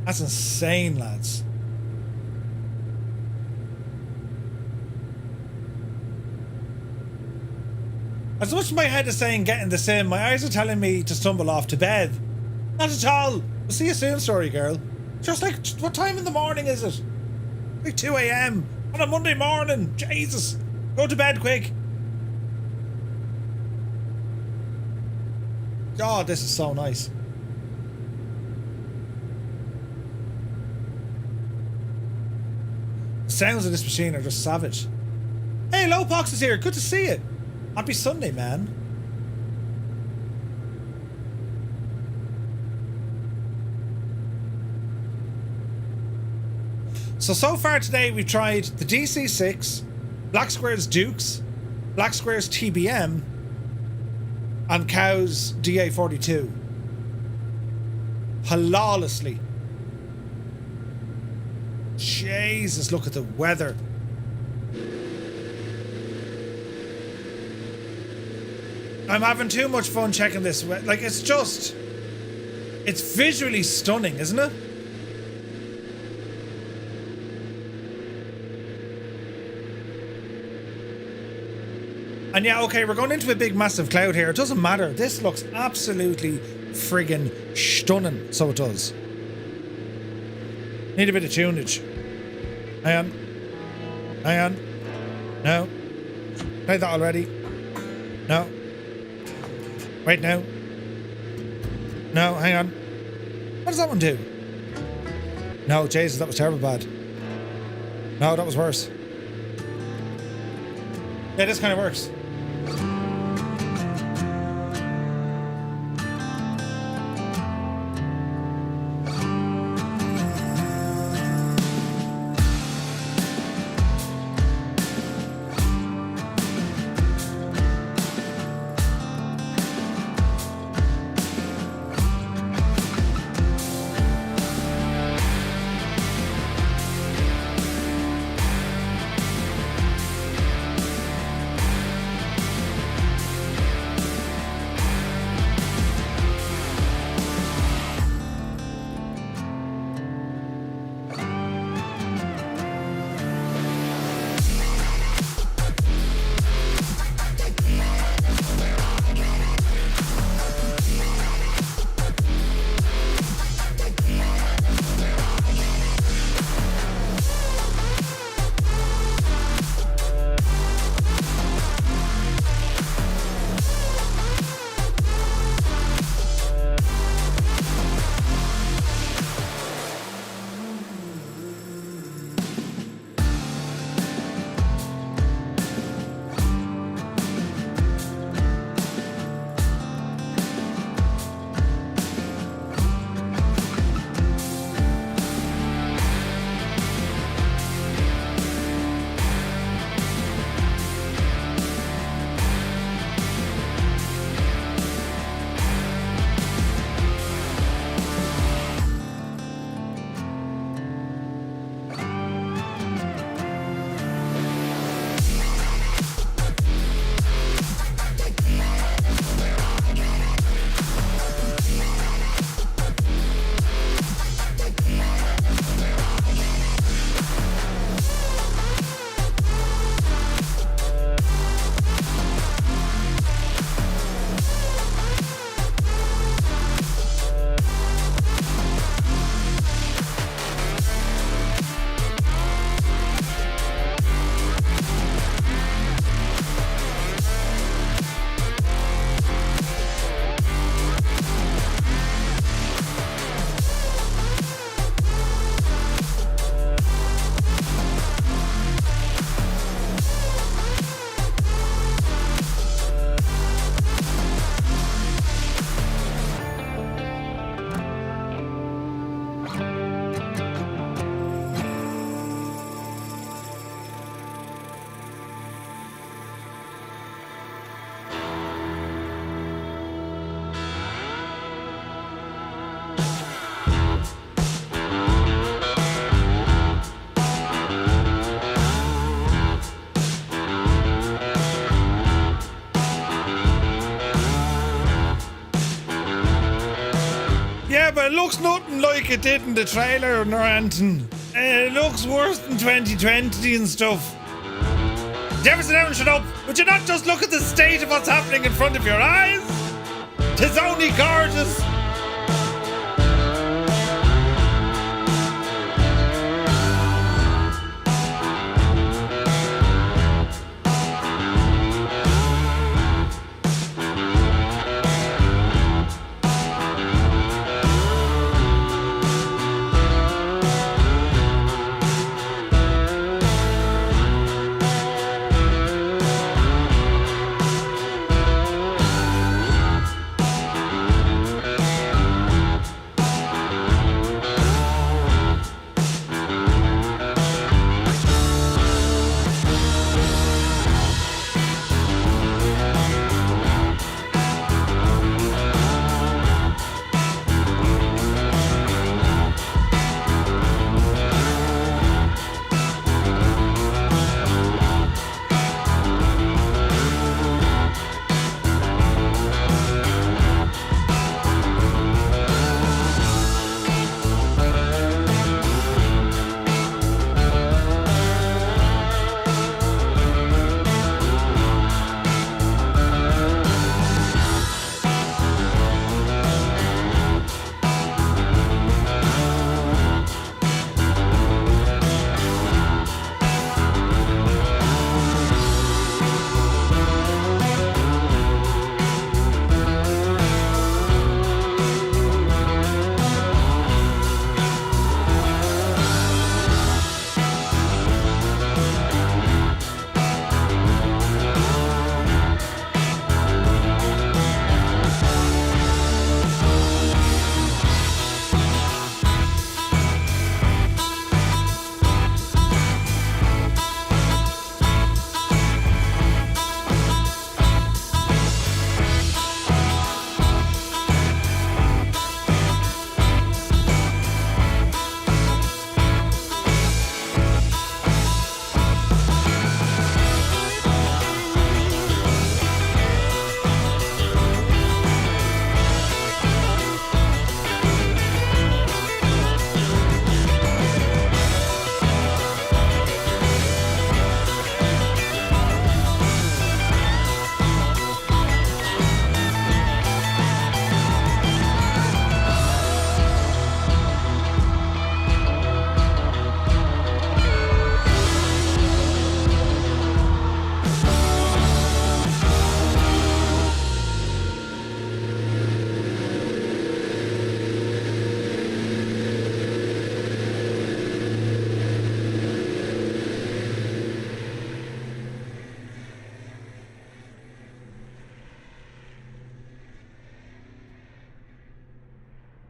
That's insane, lads. As much as my head is saying get in the sim, my eyes are telling me to stumble off to bed. Not at all. We'll see you soon, story girl. Just like, what time in the morning is it? Like 2 a.m. on a Monday morning. Jesus. Go to bed quick. God, this is so nice. The sounds of this machine are just savage. Hey, Lowpox is here. Good to see you. Happy Sunday, man. So far today we've tried the DC6, Black Square's Dukes, Black Square's TBM, and Cow's DA42. Flawlessly. Jesus, look at the weather. I'm having too much fun checking this. Like, it's visually stunning, isn't it? And yeah, okay, we're going into a big massive cloud here. It doesn't matter. This looks absolutely friggin' stunning. So it does. Need a bit of tunage. Hang on. Hang on. No. Played that already. No. Wait, no. No, hang on. What does that one do? No, Jesus, that was terrible bad. No, that was worse. Yeah, this kind of works. but it looks nothing like it did in the trailer nor anything. It looks worse than 2020 and stuff. Jefferson Down, shut up! Would you not just look at the state of what's happening in front of your eyes? 'Tis only gorgeous.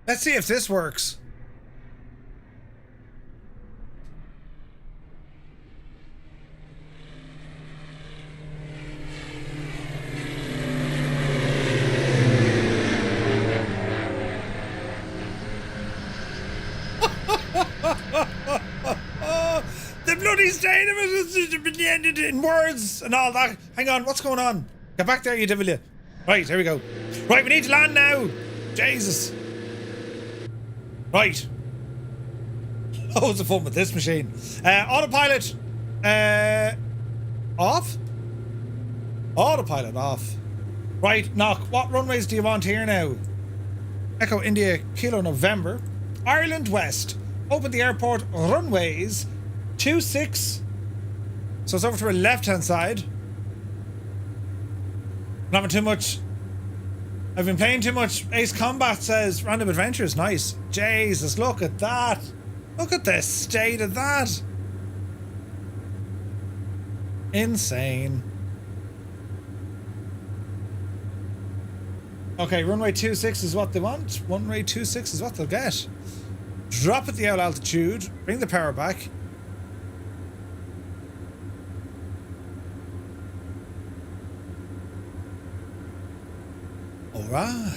Let's see if this works. The bloody state of it is in words and all that. Hang on, what's going on? Get back there, you devil, you. Right, here we go. Right, we need to land now. Jesus. Right. Loads of fun with this machine. Autopilot. Off? Autopilot off. Right, knock. What runways do you want here now? Echo India Kilo November. Ireland West. Open the airport runways 26. So it's over to our left hand side. Not having too much. I've been playing too much Ace Combat, says Random Adventures. Nice. Jesus, look at that. Look at the state of that. Insane. Okay, runway 26 is what they want. Runway 26 is what they'll get. Drop at the out altitude. Bring the power back. All right.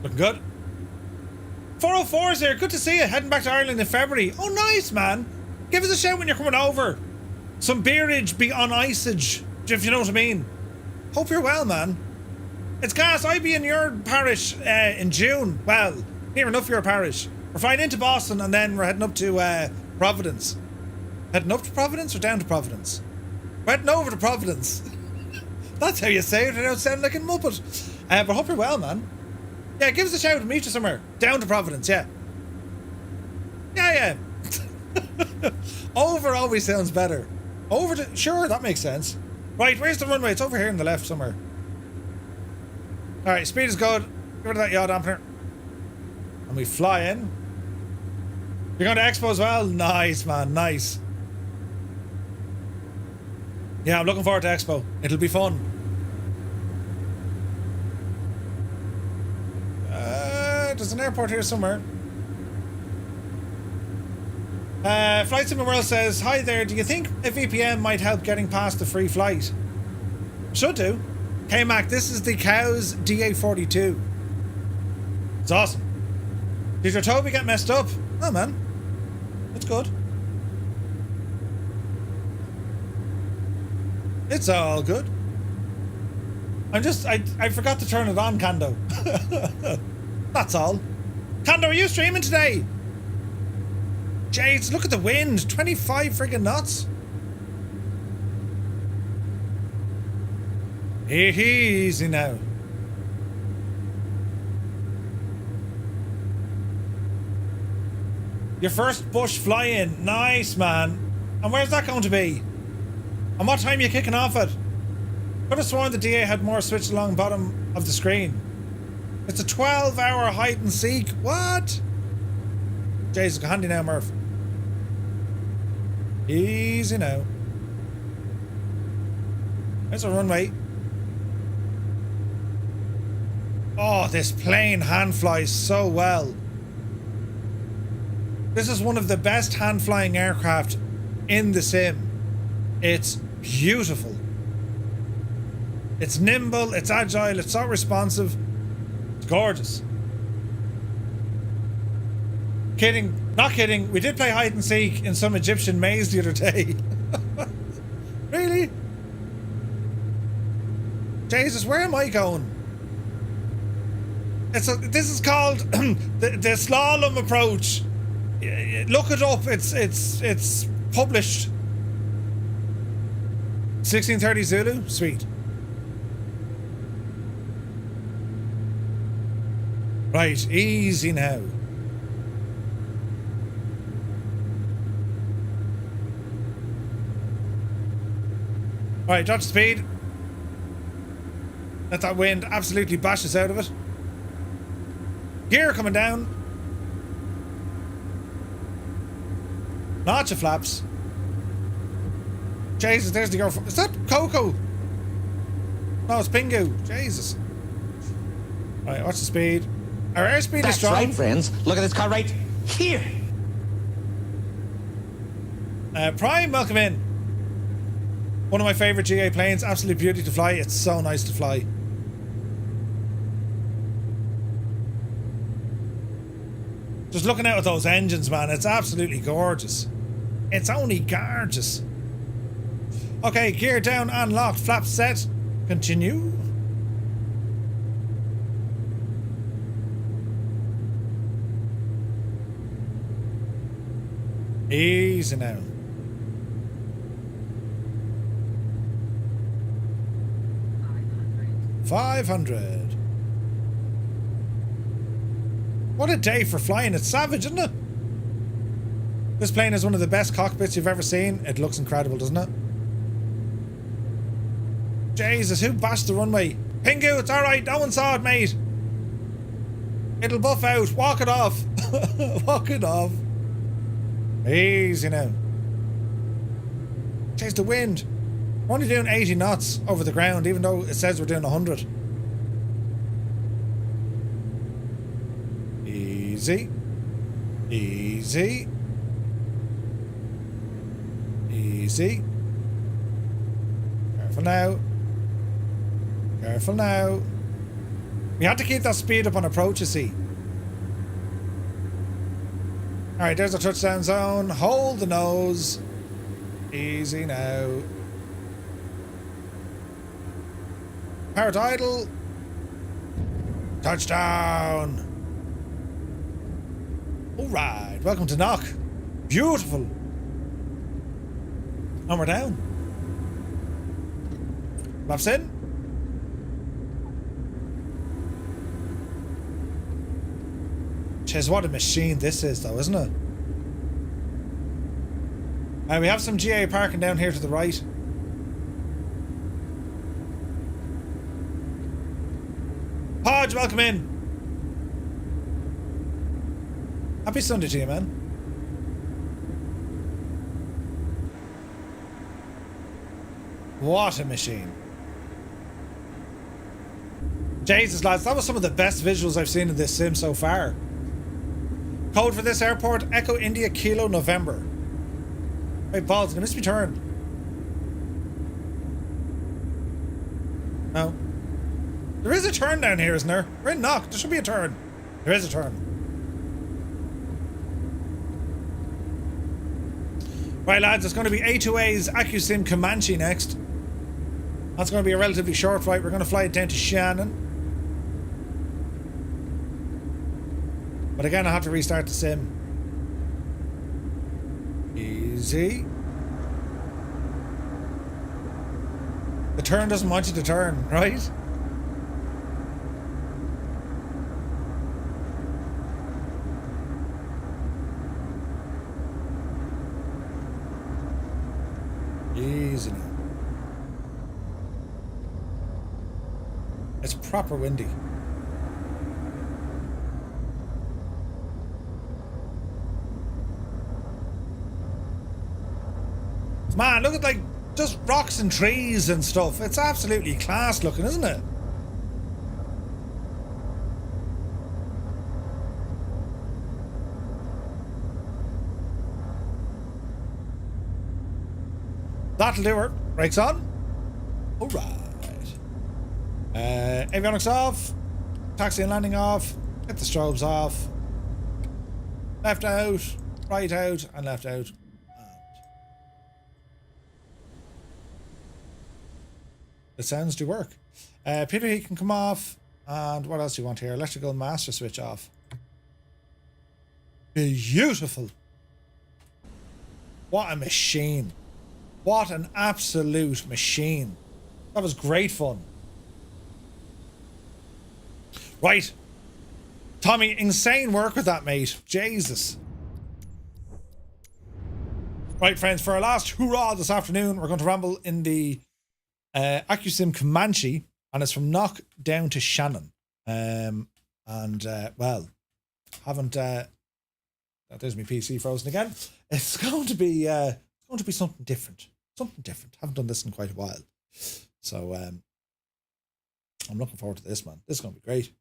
Looking good. 404's here. Good to see you. Heading back to Ireland in February. Oh, nice, man. Give us a shout when you're coming over. Some beerage be on iceage, if you know what I mean. Hope you're well, man. It's gas. I'll be in your parish in June. Well, near enough your parish. We're flying into Boston and then we're heading up to Providence. Heading up to Providence or down to Providence? We're heading over to Providence. That's how you say it. It don't sound like a muppet. But hope you're well, man. Yeah, give us a shout and meet you somewhere. Down to Providence, yeah. Yeah. Over always sounds better. Over to... Sure, that makes sense. Right, where's the runway? It's over here on the left somewhere. Alright, speed is good. Get rid of that yaw dampener. And we fly in. You're going to Expo as well? Nice, man. Nice. Yeah, I'm looking forward to Expo. It'll be fun. There's an airport here somewhere. Flight Sim World says, hi there, do you think a VPN might help getting past the free flight? Should do. K-Mac, this is the Cows DA42. It's awesome. Did your Toby get messed up? Oh man, it's good. It's all good. I forgot to turn it on, Kando. That's all. Kando, are you streaming today? Jeez, look at the wind. 25 friggin' knots. Easy now. Your first bush fly-in. Nice, man. And where's that going to be? And what time are you kicking off at? Could have sworn the DA had more switched along the bottom of the screen. It's a 12-hour hide and seek. What? Jesus, go handy now, Murph. Easy now. There's a runway. Oh, this plane hand flies so well. This is one of the best hand flying aircraft in the sim. It's beautiful. It's nimble, it's agile, it's so responsive. It's gorgeous. Kidding. Not kidding. We did play hide and seek in some Egyptian maze the other day. Really? Jesus, where am I going? This is called the slalom approach. Look it up. It's published. 1630 Zulu? Sweet. Right, easy now. Alright, drop the speed. Let that wind absolutely bash us out of it. Gear coming down. Notch of flaps. Jesus, there's the girl. Is that Coco? No, it's Pingu. Jesus. Alright, watch the speed. Our airspeed is strong. That's right, friends. Look at this car right here. Prime, welcome in. One of my favourite GA planes. Absolute beauty to fly. It's so nice to fly. Just looking out at those engines, man. It's absolutely gorgeous. It's only gorgeous. Okay, gear down and locked. Flaps set. Continue. Easy now. $500. What a day for flying. It's savage, isn't it? This plane is one of the best cockpits you've ever seen. It looks incredible, doesn't it? Jesus, who bashed the runway? Pingu, it's alright. No one saw it, mate. It'll buff out. Walk it off. Walk it off. Easy now. Chase the wind. We're only doing 80 knots over the ground, even though it says we're doing 100. Easy. Easy. Easy. Careful now. Careful now. We had to keep that speed up on approach, you see. All right, there's a touchdown zone. Hold the nose. Easy now. Power to idle. Touchdown. All right, welcome to Knock. Beautiful. And we're down. Laps in. Jeez, what a machine this is, though, isn't it? And we have some GA parking down here to the right. Podge, welcome in. Happy Sunday to you, man. What a machine. Jesus, lads, that was some of the best visuals I've seen in this sim so far. Code for this airport, Echo India Kilo November. Wait, balls, I missed my turn. No. There is a turn down here, isn't there? We're in Knock. There should be a turn. There is a turn. Right, lads, it's going to be A2A's AccuSim Comanche next. That's going to be a relatively short flight. We're going to fly it down to Shannon. But again, I have to restart the sim. Easy. The turn doesn't want you to turn, right? Easy now. It's proper windy. Man, look at like just rocks and trees and stuff. It's absolutely class looking, isn't it? That'll do her. Brakes on. All right. Avionics off. Taxi and landing off. Get the strobes off. Left out, right out, and left out. The sounds do work. Peter, he can come off. And what else do you want here? Electrical master switch off. Beautiful. What a machine. What an absolute machine. That was great fun. Right. Tommy, insane work with that, mate. Jesus. Right, friends, for our last hoorah this afternoon, we're going to ramble in the AccuSim Comanche, and it's from Knock down to Shannon. Well, haven't there's my PC frozen again. It's going to be something different. Something different. Haven't done this in quite a while. So I'm looking forward to this, man. This is going to be great.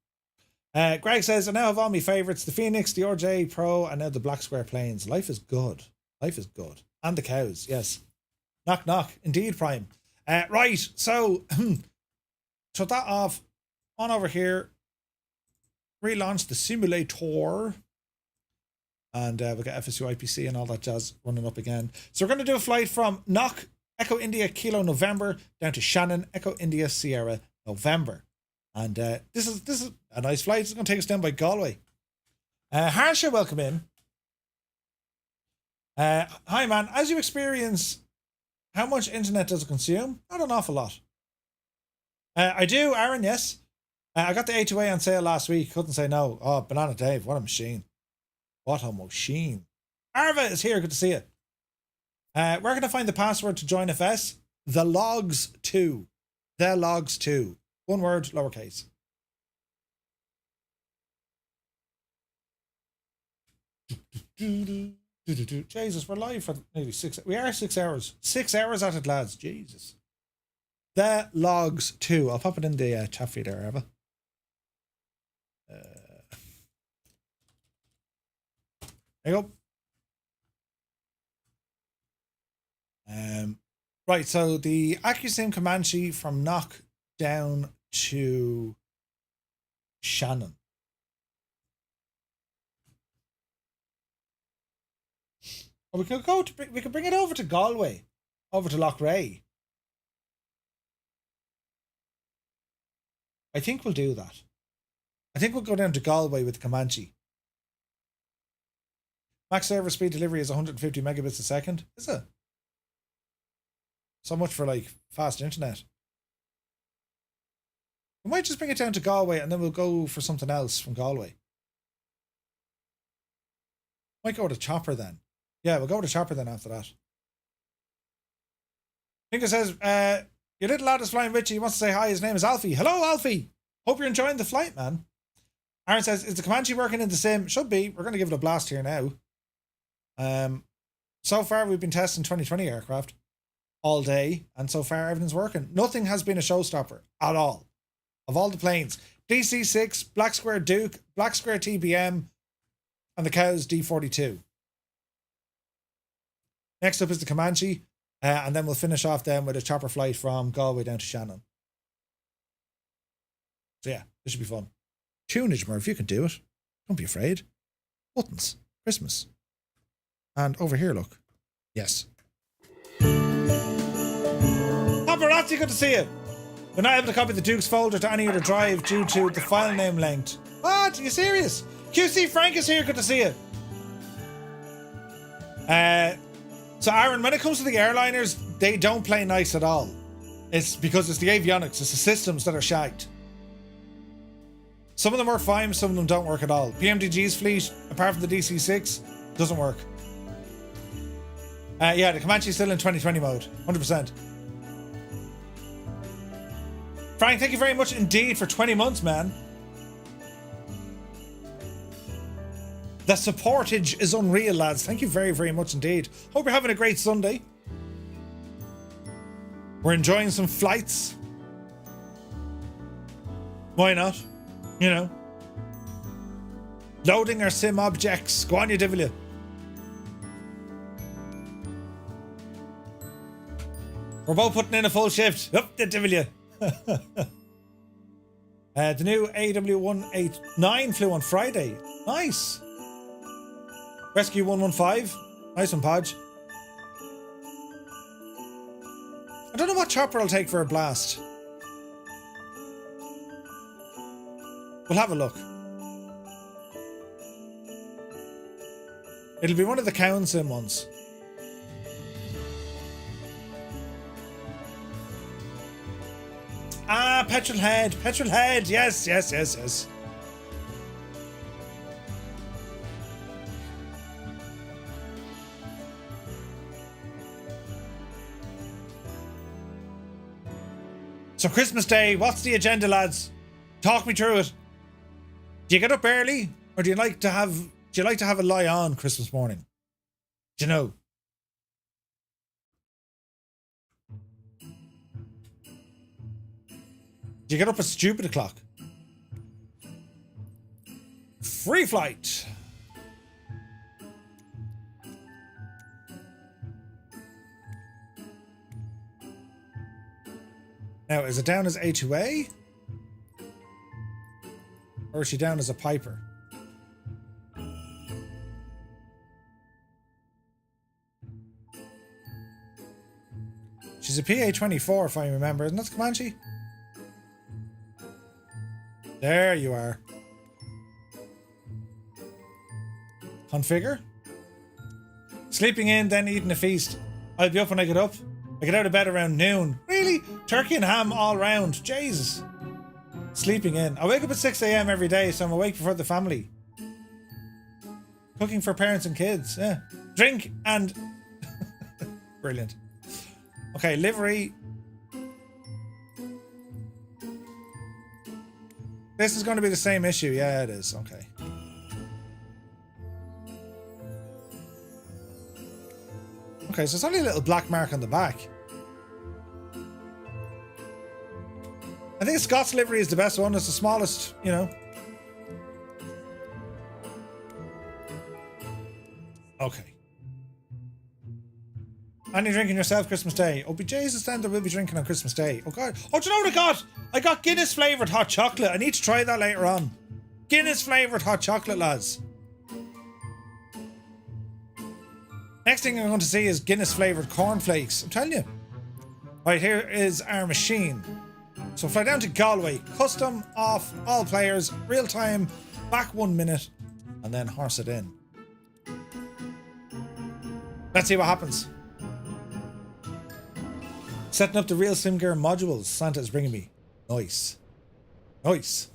Greg says, I now have all my favourites, the Phoenix, the RJ Pro, and now the Black Square Planes. Life is good. Life is good. And the cows, yes. Knock, knock. Indeed, Prime. Right, so shut that off. On over here. Relaunch the simulator. And we'll get FSU IPC and all that jazz running up again. So we're going to do a flight from Knock, Echo India Kilo November, down to Shannon, Echo India Sierra November. And this is a nice flight. It's going to take us down by Galway. Harsha, welcome in. Hi, man. As you experience, how much internet does it consume? Not an awful lot. I do, Aaron, yes. I got the A2A on sale last week. Couldn't say no. Oh, Banana Dave, what a machine. What a machine. Arva is here. Good to see you. Where can I find the password to join FS? The logs 2. The logs 2. One word, lowercase. Jesus, we're live for nearly 6. We are 6 hours. 6 hours at it, lads. Jesus. The logs 2. I'll pop it in the chat feed there, Arva. There you go. Right, so the AccuSim Comanche from Knock down to Shannon. Or we could we could bring it over to Galway, over to Lochray. I think we'll do that. I think we'll go down to Galway with the Comanche. Max server speed delivery is 150 megabits a second. Is it? So much for like fast internet. We might just bring it down to Galway and then we'll go for something else from Galway. Might go to Chopper then. Yeah, we'll go to Chopper then after that. Tinker says, your little lad is flying with you. He wants to say hi. His name is Alfie. Hello, Alfie. Hope you're enjoying the flight, man. Aaron says, is the Comanche working in the sim? Should be. We're going to give it a blast here now. So far, we've been testing 2020 aircraft all day, and so far everything's working. Nothing has been a showstopper at all. Of all the planes, DC-6, Black Square Duke, Black Square TBM, and the Cows D42. Next up is the Comanche, and then we'll finish off then with a chopper flight from Galway down to Shannon. So yeah, this should be fun. Tunage, Murph, you can do it. Don't be afraid. Buttons, Christmas. And over here, look. Yes. Paparazzi, good to see you. We're not able to copy the Duke's folder to any other drive due to the file name length. What? Are you serious? QC Frank is here, good to see you. So Aaron, when it comes to the airliners, they don't play nice at all. It's because it's the avionics, it's the systems that are shagged. Some of them work fine, some of them don't work at all. PMDG's fleet, apart from the DC-6, doesn't work. Yeah, the Comanche's still in 2020 mode, 100%. Frank, thank you very much indeed for 20 months, man. The supportage is unreal, lads. Thank you very, very much indeed. Hope you're having a great Sunday. We're enjoying some flights. Why not? You know. Loading our sim objects. Go on, you devil you. We're both putting in a full shift. Up the devil you. The new AW189 flew on Friday. Nice. Rescue 115. Nice one, Podge. I don't know what chopper I'll take for a blast. We'll have a look. It'll be one of the Cowan sim ones. Ah, Petrol Head. Petrol Head. Yes, yes, yes, yes. So Christmas Day, what's the agenda, lads? Talk me through it. Do you get up early, or do you like to have a lie on Christmas morning? Do you know? Do you get up at stupid o'clock? Free flight. Now, is it down as A2A? Or is she down as a Piper? She's a PA-24 if I remember. Isn't that the Comanche? There you are. Configure. Sleeping in, then eating a feast. I'll be up when I get up. I get out of bed around noon. Really? Turkey and ham all round. Jesus. Sleeping in. I wake up at 6 a.m. every day, so I'm awake before the family. Cooking for parents and kids. Yeah. Drink and... Brilliant. Okay, livery. This is going to be the same issue. Yeah, it is. Okay. Okay, so it's only a little black mark on the back. I think Scott's livery is the best one. It's the smallest, you know. Okay. Any drinking yourself Christmas Day? Oh, be Jesus, then there will be drinking on Christmas Day. Oh, God. Oh, do you know what I got? I got Guinness flavoured hot chocolate. I need to try that later on. Guinness flavoured hot chocolate, lads. Next thing I'm going to see is Guinness flavoured cornflakes. I'm telling you. Right, here is our machine. So fly down to Galway, custom, off, all players, real time, back 1 minute, and then horse it in. Let's see what happens. Setting up the real sim gear modules Santa is bringing me. Nice. Nice.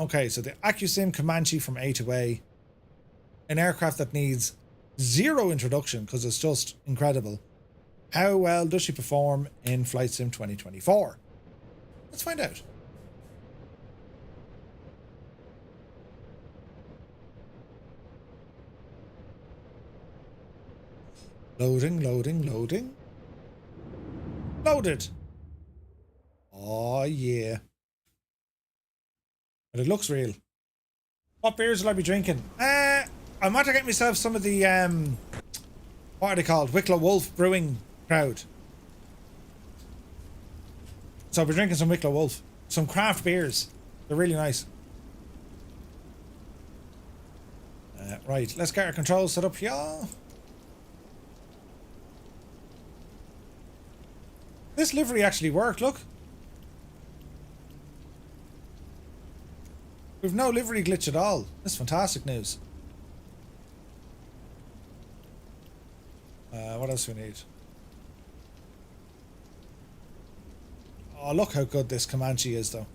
Okay, so the AccuSim Comanche from A to A. An aircraft that needs zero introduction because it's just incredible. How well does she perform in Flight Sim 2024? Let's find out. Loading, loading, loading. Loaded. Oh, yeah. But it looks real. What beers will I be drinking? I might get myself some of the, what are they called? Wicklow Wolf Brewing crowd. So I'll be drinking some Wicklow Wolf. Some craft beers. They're really nice. Right, let's get our controls set up here. This livery actually worked, look. We've no livery glitch at all. That's fantastic news. What else do we need? Oh, look how good this Comanche is, though.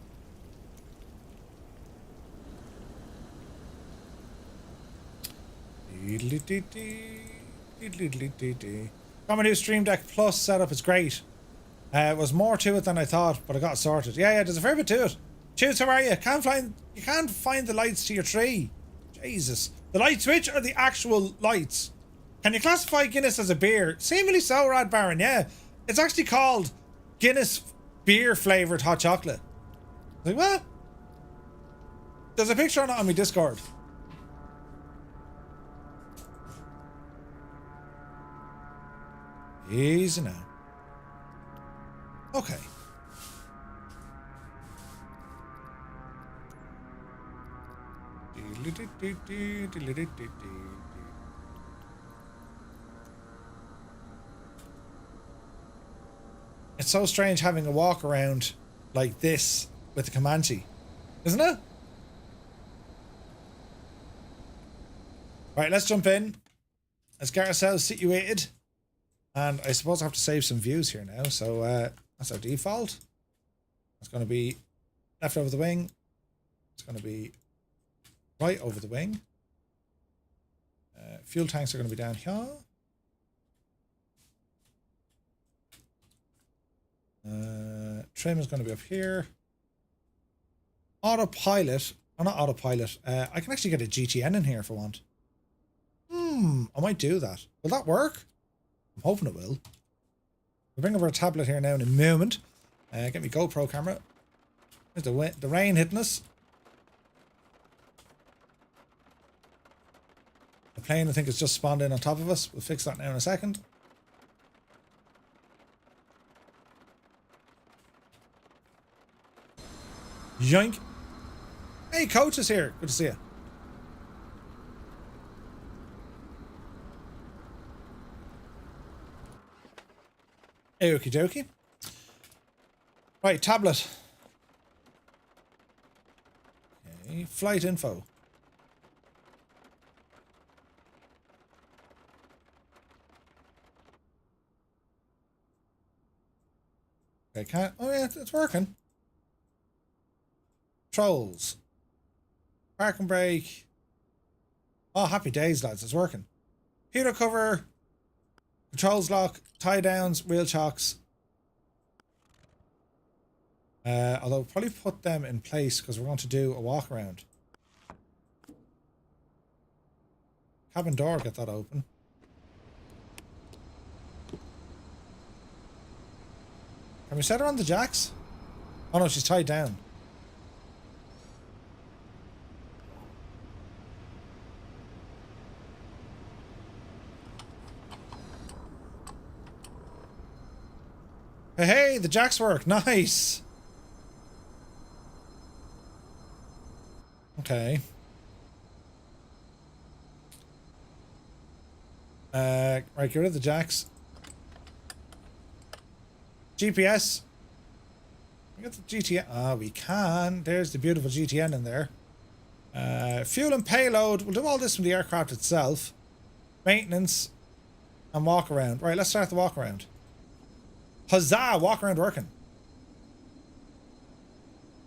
Got my new Stream Deck Plus setup. It's great. It was more to it than I thought, but I got it sorted. Yeah, there's a fair bit to it. Choose, how are you? You can't find the lights to your tree. Jesus. The light switch or the actual lights? Can you classify Guinness as a beer? Seemingly so, Rad Baron, yeah. It's actually called Guinness beer flavoured hot chocolate. Like, what? There's a picture on it on my Discord. Easy now. Okay. It's so strange having a walk around like this with the Comanche, isn't it? Right, let's jump in. Let's get ourselves situated. And I suppose I have to save some views here now. So that's our default. It's going to be left over the wing. It's going to be right over the wing. Fuel tanks are going to be down here. Trim is going to be up here. Autopilot. Oh, not autopilot. I can actually get a GTN in here if I want. I might do that. Will that work? I'm hoping it will. We'll bring over a tablet here now in a moment. Get me GoPro camera. There's the rain hitting us. The plane, I think, has just spawned in on top of us. We'll fix that now in a second. Yoink. Hey, Coach is here. Good to see you. Okie dokie. Right, tablet. Okay, flight info. Okay, can't. Oh yeah, it's working. Controls. Park and brake. Oh, happy days, lads. It's working. Hero cover. Controls lock. Tie downs. Wheel chocks. Although probably put them in place because we're going to do a walk around. Cabin door, get that open. Can we set her on the jacks? Oh no, she's tied down. Hey, the jacks work. Nice. Okay. Right, get rid of the jacks. GPS. We got the GTN. Ah, we can. There's the beautiful GTN in there. Fuel and payload. We'll do all this from the aircraft itself. Maintenance. And walk around. Right, let's start the walk around. Huzzah! Walk around working.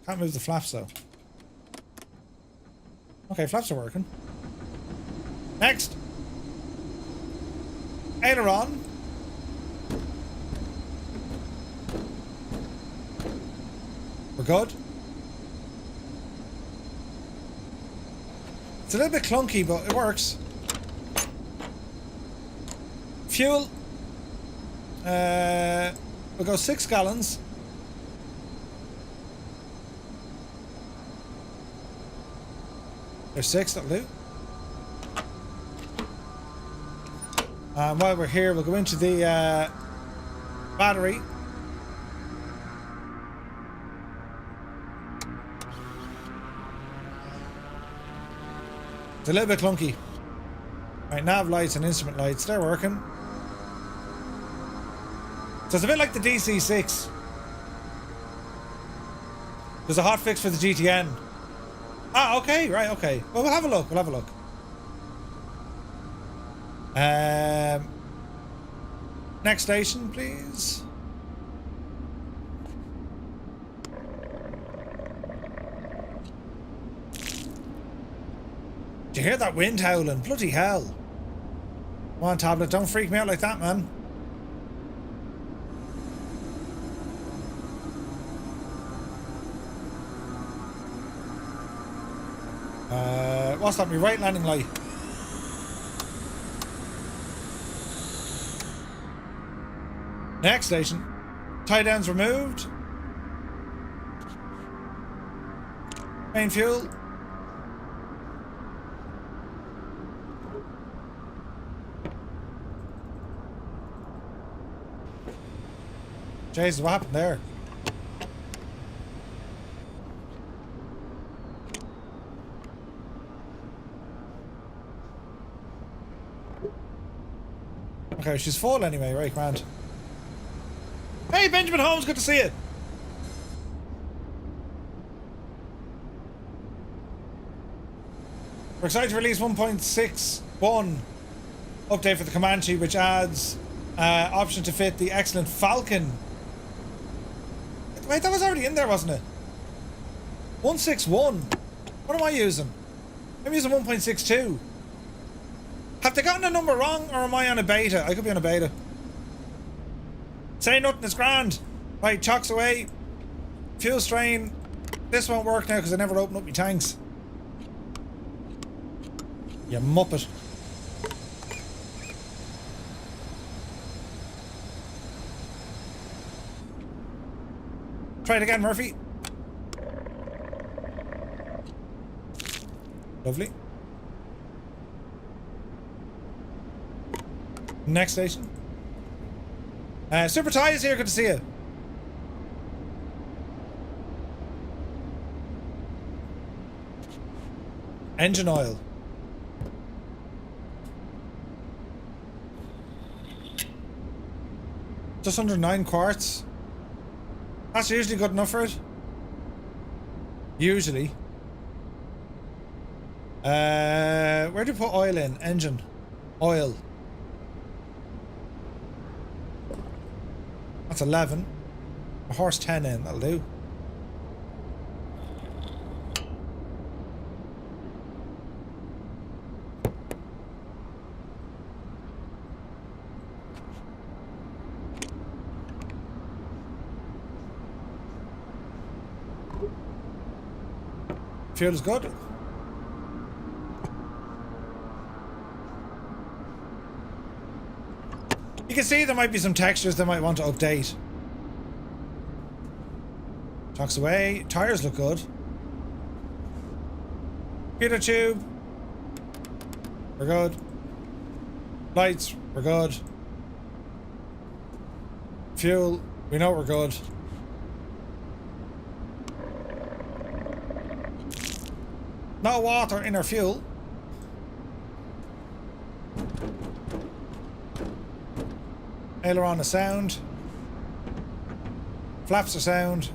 Can't move the flaps though. Okay, flaps are working. Next. Aileron. We're good. It's a little bit clunky, but it works. Fuel. We'll go 6 gallons. There's 6, that'll do. And while we're here, we'll go into the battery. It's a little bit clunky. Right, nav lights and instrument lights, they're working. So it's a bit like the DC6. There's a hot fix for the GTN. Ah, okay, right, okay. Well, we'll have a look, we'll have a look. Next station, please. Did you hear that wind howling? Bloody hell. Come on, tablet, don't freak me out like that, man. What's that? My right landing light. Next station. Tie downs removed. Main fuel. Jesus, what happened there? Okay, she's full anyway, right, grand. Hey, Benjamin Holmes, good to see you. We're excited to release 1.61 update for the Comanche, which adds option to fit the excellent Falcon. Wait, that was already in there, wasn't it? 161. What am I using? I'm using 1.62. Have they gotten a number wrong, or am I on a beta? I could be on a beta. Say nothing, it's grand. Right, chocks away. Fuel strain. This won't work now because I never opened up my tanks. You muppet. Try it again, Murphy. Lovely. Next station. Super Ty is here, good to see you. Engine oil. Just under 9 quarts. That's usually good enough for it. Usually. Where do you put oil in? Engine. Oil. That's 11. A horse 10 in, that'll do. Fuel is good. You can see there might be some textures they might want to update. Chocks away. Tires look good. Computer tube. We're good. Lights. We're good. Fuel. We know we're good. No water in our fuel. Aileron is sound. Flaps are sound.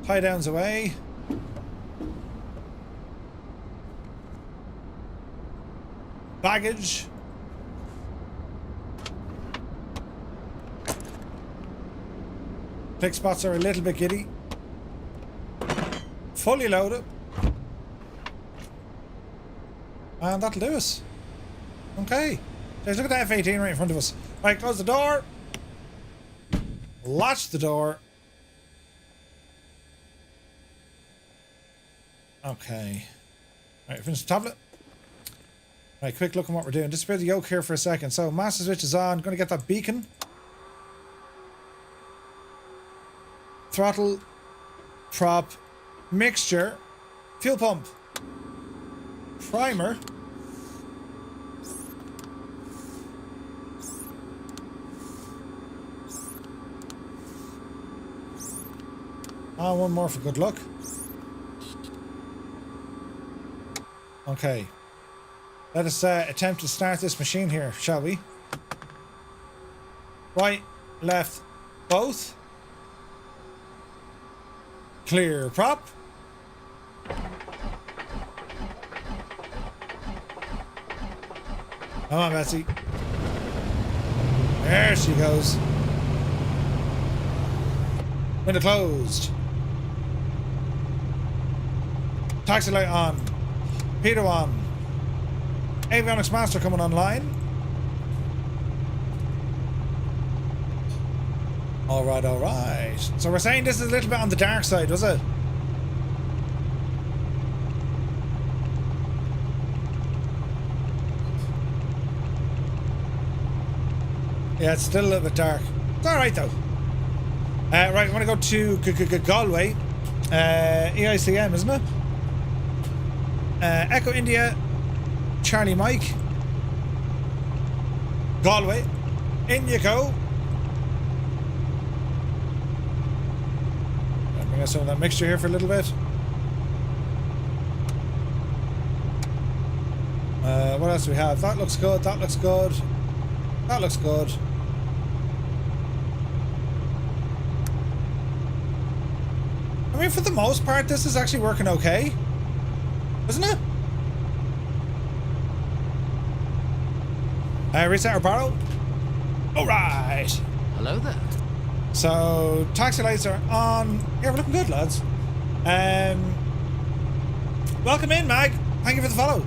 Tie downs away. Baggage. Pick spots are a little bit giddy. Fully loaded. And that'll do us. Okay. Guys, look at the F-18 right in front of us. Right, close the door. Latch the door. Okay. Right, finish the tablet. Right, quick look at what we're doing. Disappear the yoke here for a second. So, master switch is on. Going to get that beacon. Throttle. Prop. Mixture. Fuel pump. Primer. Ah, one more for good luck. Okay. Let us attempt to start this machine here, shall we? Right, left, both. Clear prop. Come on, Betsy. There she goes. Window closed. Taxi light on. Peter on. Avionics master coming online. Alright, alright. So we're saying this is a little bit on the dark side, was it? Yeah, it's still a little bit dark. It's alright though. Right, I want to go to Galway. EICM, isn't it? Echo India, Charlie Mike. Galway. In you go. Bring us some of that mixture here for a little bit. What else do we have? That looks good, that looks good. That looks good. I mean, for the most part, this is actually working okay. Isn't it? Reset our barrel. Alright. Hello there. So, taxi lights are on. Yeah, we're looking good, lads. Welcome in, Mag. Thank you for the follow.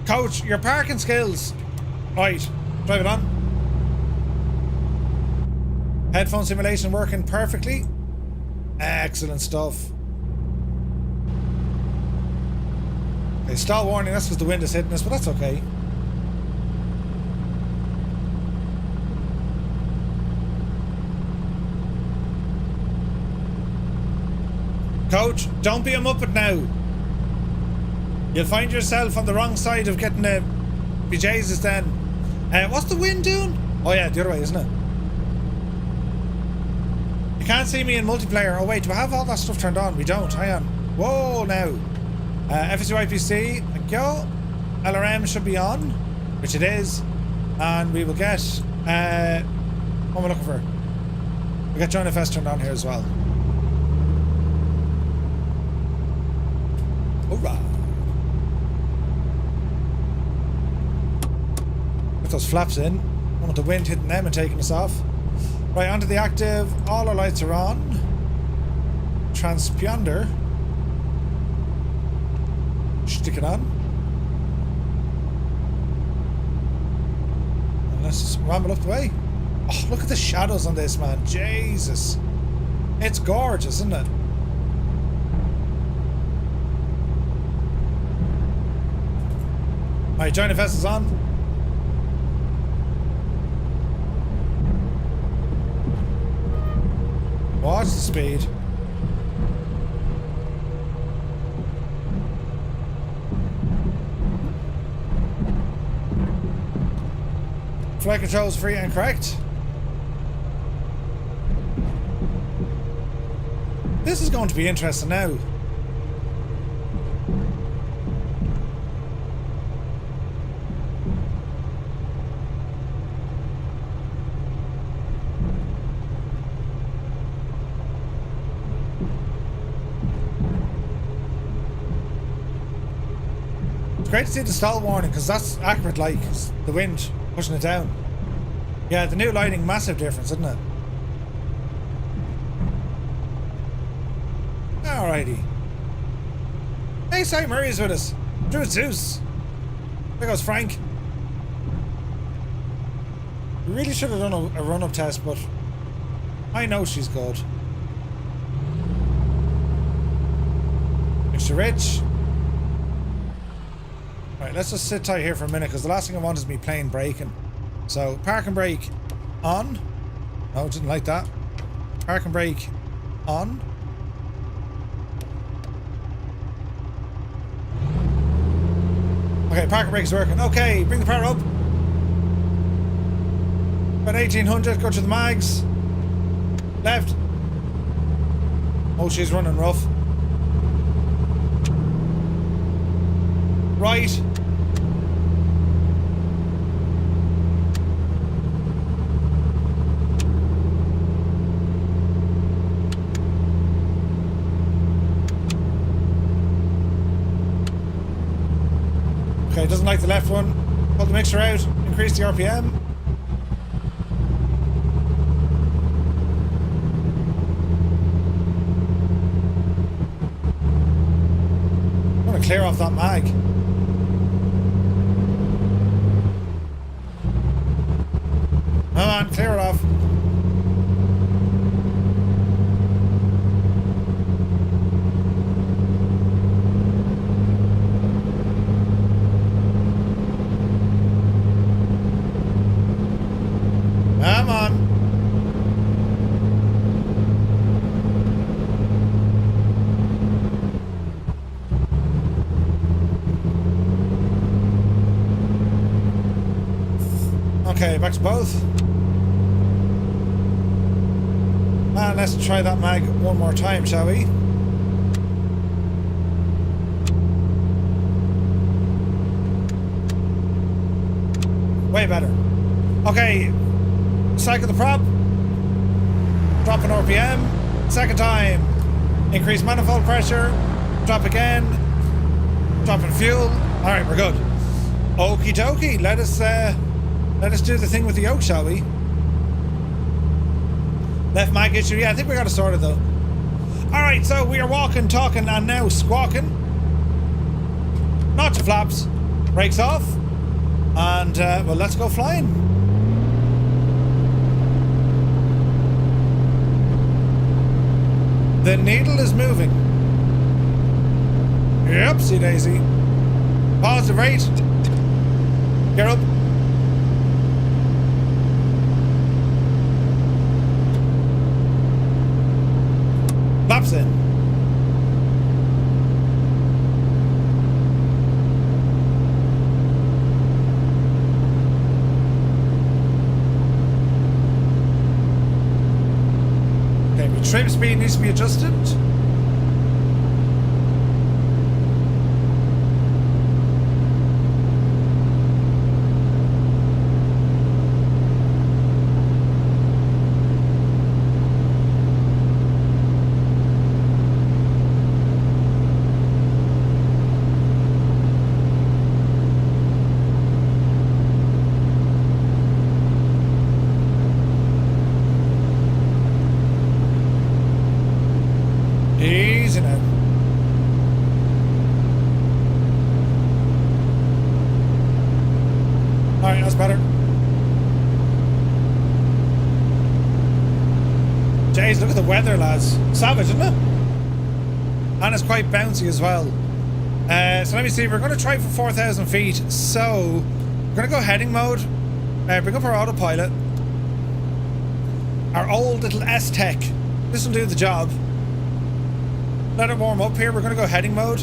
Coach, your parking skills. Right, drive it on. Headphone simulation working perfectly. Excellent stuff. Okay, stall warning, that's because the wind is hitting us, but that's okay. Coach, don't be a muppet now. You'll find yourself on the wrong side of getting a bejesus then. What's the wind doing? Oh yeah, the other way, isn't it? You can't see me in multiplayer. Oh wait, do I have all that stuff turned on? We don't. Hang on. Whoa, now. FSU IPC, thank you. LRM should be on, which it is. And we will get... what am I looking for? We got Join FS turned on here as well. Alright. Get those flaps in. I want the wind hitting them and taking us off. Right, onto the active. All our lights are on. Transponder. Stick it on. And let's just ramble up the way. Oh, look at the shadows on this, man. Jesus. It's gorgeous, isn't it? Alright, Join FS is on. Watch the speed. Flight controls free and correct. This is going to be interesting now. It's great to see the stall warning because that's accurate, like the wind pushing it down. Yeah, the new lighting, massive difference, isn't it? Alrighty. Hey, St. Murray's with us. Druid Zeus. There goes Frank. We really should have done a run-up test, but I know she's good. Mr. Rich. Right, let's just sit tight here for a minute because the last thing I want is me playing braking. So, park and brake on. No, didn't like that. Park and brake on. Okay, park and brake is working. Okay, bring the power up. About 1800, go to the mags. Left. Oh, she's running rough. Right. Okay, doesn't like the left one. Pull the mixture out, increase the RPM. I'm gonna clear off that mag. Come on, clear it off. Come on. Okay, back to both. And let's try that mag one more time, shall we? Way better. Okay, cycle the prop. Drop an RPM. Second time. Increase manifold pressure. Drop again. Drop in fuel. Alright, we're good. Okie dokie. Let us do the thing with the yoke, shall we? Left mag issue. Yeah, I think we got it sorted though. Alright, so we are walking, talking, and now squawking. Notch flaps. Brakes off. And, well, let's go flying. The needle is moving. Yepsy daisy. Positive rate. Get up. Laps in. Okay, my trim speed needs to be adjusted. Easy now. Alright, that's better. Jeez, look at the weather, lads. Savage, isn't it? And it's quite bouncy as well. So let me see, we're going to try for 4,000 feet. So, we're going to go heading mode. Bring up our autopilot. Our old little S-Tech. This will do the job. Let it warm up here. We're going to go heading mode.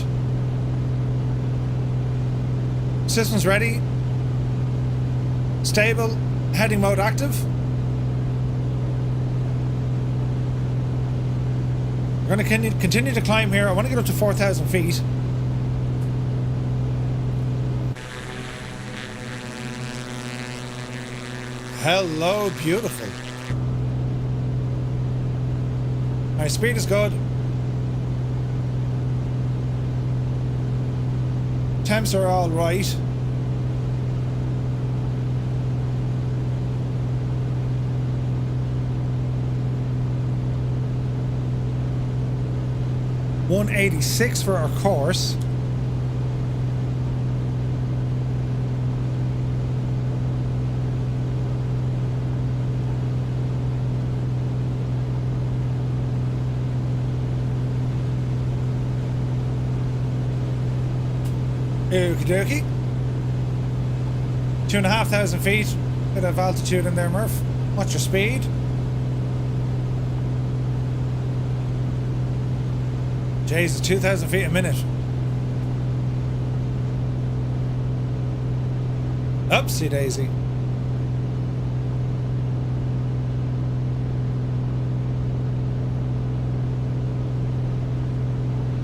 System's ready. Stable. Heading mode active. We're going to continue to climb here. I want to get up to 4,000 feet. Hello, beautiful. My speed is good. Temps are all right. $186 for our course. Okie dokie. 2,500 feet. Bit of altitude in there, Murph. What's your speed? Jesus, 2,000 feet a minute. Oopsie daisy.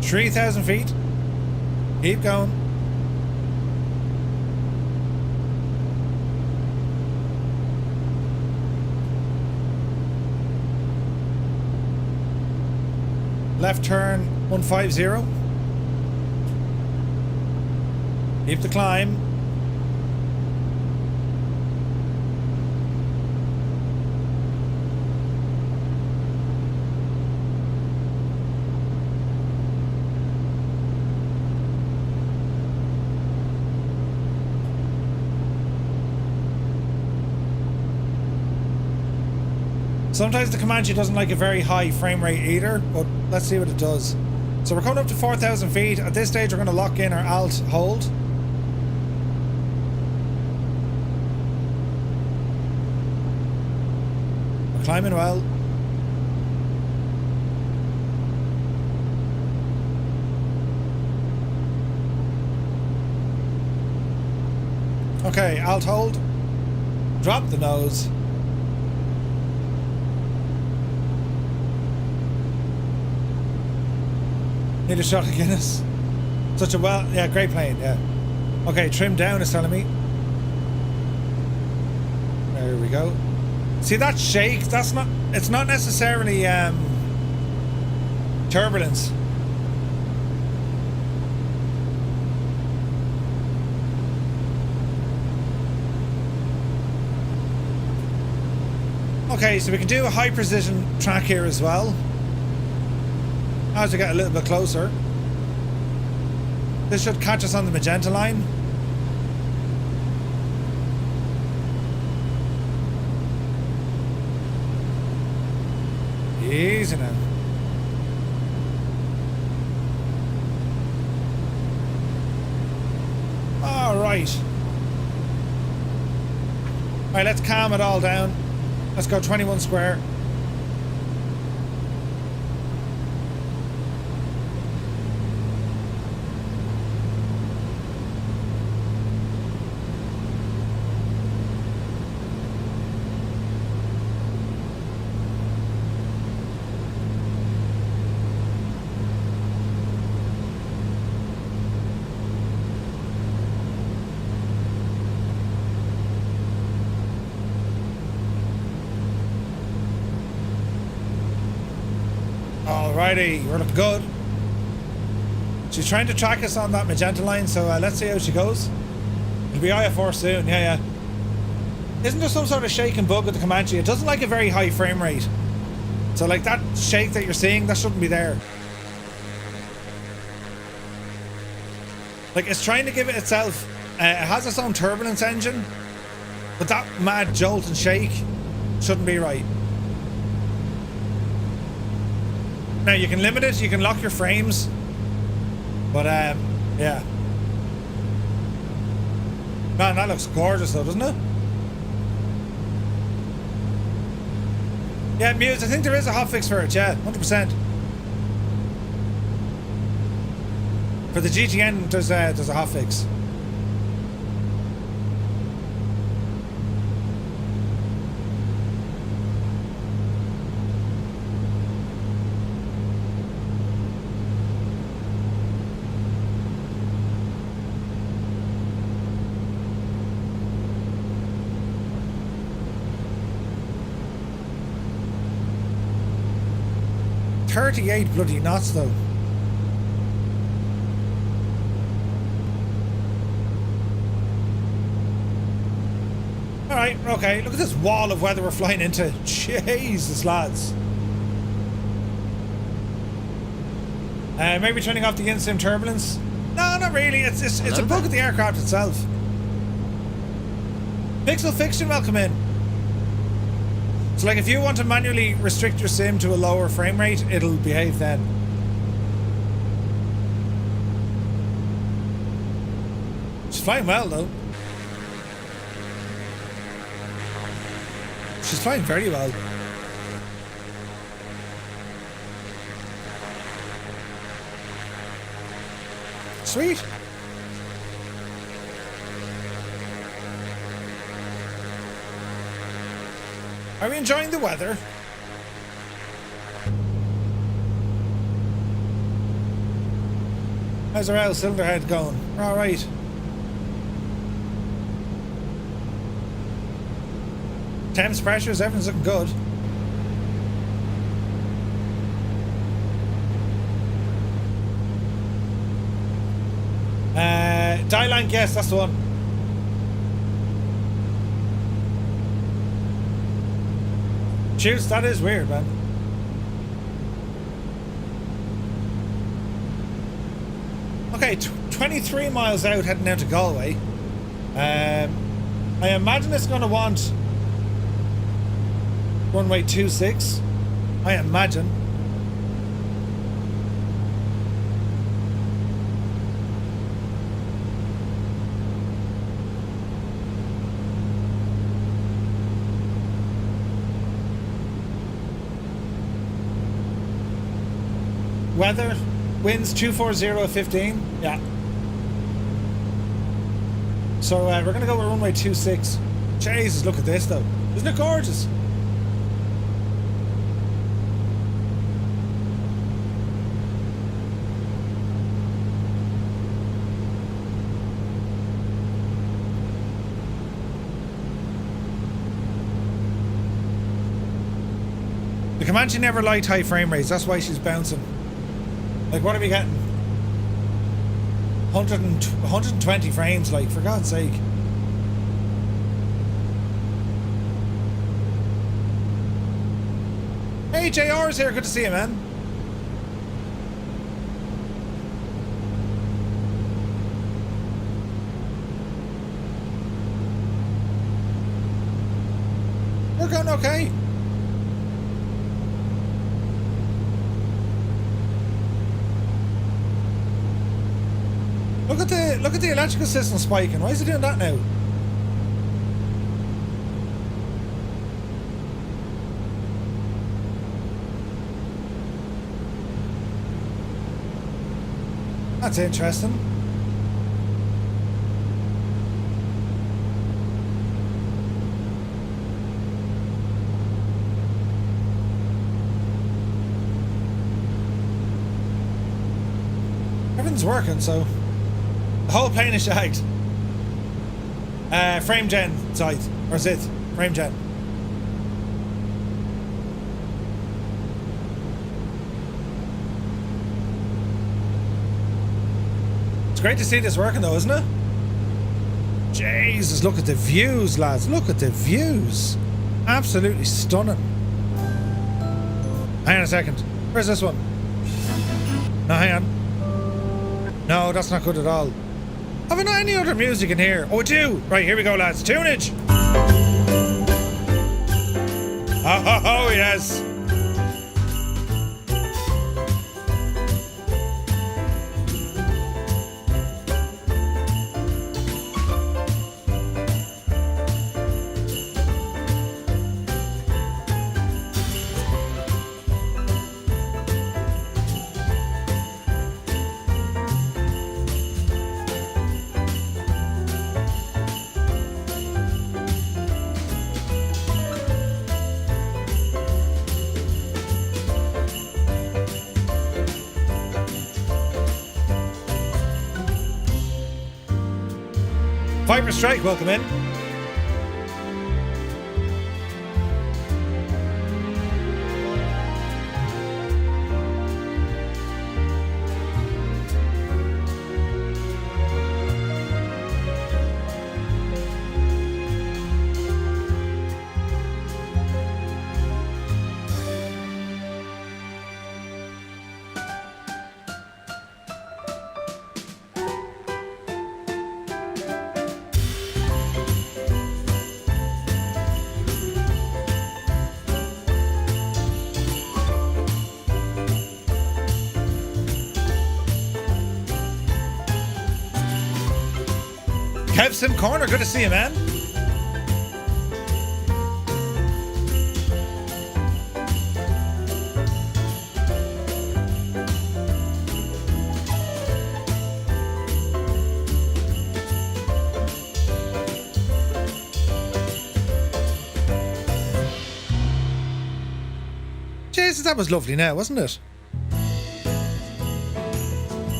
$3,000 feet. Keep going. Left turn 150. Keep the climb. Sometimes the Comanche doesn't like a very high frame rate either, but let's see what it does. So we're coming up to 4,000 feet. At this stage, we're going to lock in our alt hold. We're climbing well. Okay, alt hold. Drop the nose. Need a shot of Guinness. Such a yeah, great plane, yeah. Okay, trim down is telling me. There we go. See that shake? That's not, it's not necessarily turbulence. Okay, so we can do a high precision track here as well. As we get a little bit closer. This should catch us on the magenta line. Easy now. Alright. Alright, let's calm it all down. Let's go 21 square. Alrighty, we're looking good. She's trying to track us on that magenta line, so let's see how she goes. It'll be IFR soon, yeah. Isn't there some sort of shake and bug with the Comanche? It doesn't like a very high frame rate. So like that shake that you're seeing, that shouldn't be there. Like it's trying to give it itself, it has its own turbulence engine, but that mad jolt and shake shouldn't be right. Now you can limit it, you can lock your frames, but yeah. Man, that looks gorgeous though, doesn't it? Yeah, Muse, I think there is a hotfix for it, yeah, 100%. For the GTN, there's a hotfix. 38 bloody knots though. Alright, okay, look at this wall of weather we're flying into. Jesus, lads. Maybe turning off the in-sim turbulence? No, not really. It's a bug of the aircraft itself. Pixel Fiction, welcome in. So like if you want to manually restrict your sim to a lower frame rate, it'll behave then. She's flying well though. She's flying very well. Sweet. Are we enjoying the weather? How's our old cylinder head going? We're all right. Temps, pressures, everything's looking good. Dialank, yes, that's the one. Shoots, that is weird, man. Okay, 23 miles out, heading down to Galway. I imagine it's going to want runway 26. I imagine. Weather, winds 240-15. Yeah. So we're going to go with runway 26. Jesus, look at this though. Isn't it gorgeous? The Comanche never liked high frame rates, that's why she's bouncing. Like, what are we getting? 120 frames, like, for God's sake. Hey, JR's here, good to see you, man. We're going okay. Look at the electrical system spiking. Why is it doing that now? That's interesting. Everything's working, so the whole plane is shagged. Frame gen site. Or is it? Frame gen. It's great to see this working though, isn't it? Jesus, look at the views, lads. Look at the views. Absolutely stunning. Hang on a second. Where's this one? No, hang on. No, that's not good at all. Have I not any other music in here? Oh, I do! Right, here we go, lads. Tunage! Oh, yes! Viper Strike, welcome in. VatSim Corner, good to see you, man. Jesus, that was lovely now, wasn't it?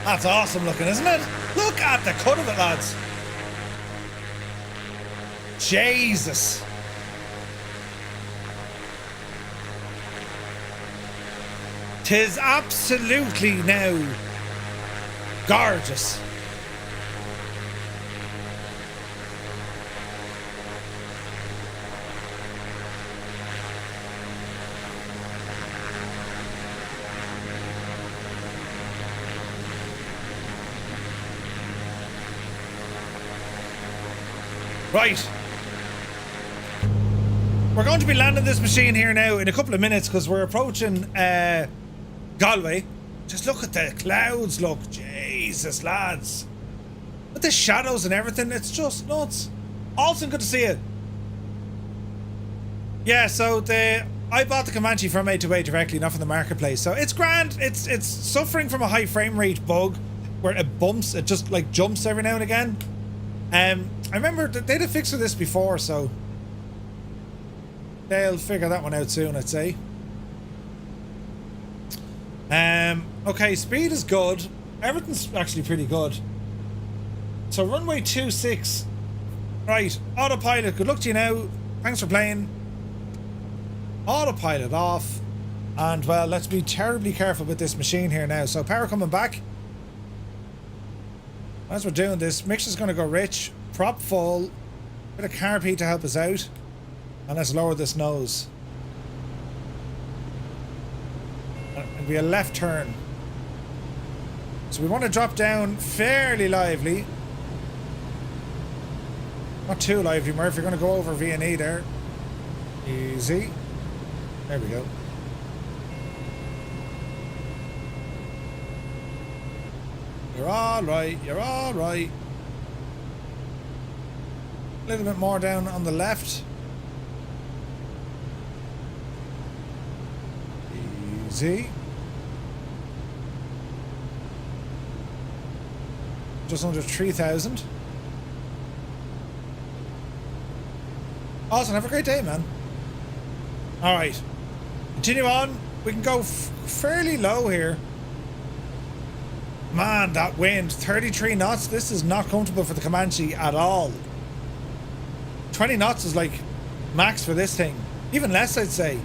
That's awesome looking, isn't it? Look at the cut of it, lads. Jesus. Tis absolutely now gorgeous. Right. We're going to be landing this machine here now in a couple of minutes because we're approaching Galway. Just look at the clouds, look. Jesus, lads. With the shadows and everything, it's just nuts. Alton, good to see you. Yeah, so I bought the Comanche from A2A directly, not from the marketplace. So it's grand. It's suffering from a high frame rate bug where it bumps, it just like jumps every now and again. I remember that they'd have fixed this before, so they'll figure that one out soon, I'd say. Okay, speed is good. Everything's actually pretty good. So runway 26. Right, autopilot, good luck to you now. Thanks for playing. Autopilot off. And well, let's be terribly careful with this machine here now. So power coming back. As we're doing this, mixture's going to go rich, prop full, bit of carb heat to help us out, and let's lower this nose. It'll be a left turn. So we want to drop down fairly lively. Not too lively, Murph, you're going to go over V&E there. Easy. There we go. You're all right, you're all right. A little bit more down on the left. Easy. Just under 3,000. Awesome, have a great day, man. Alright. Continue on. We can go fairly low here. Man, that wind, 33 knots. This is not comfortable for the Comanche at all. 20 knots is like max for this thing. Even less, I'd say.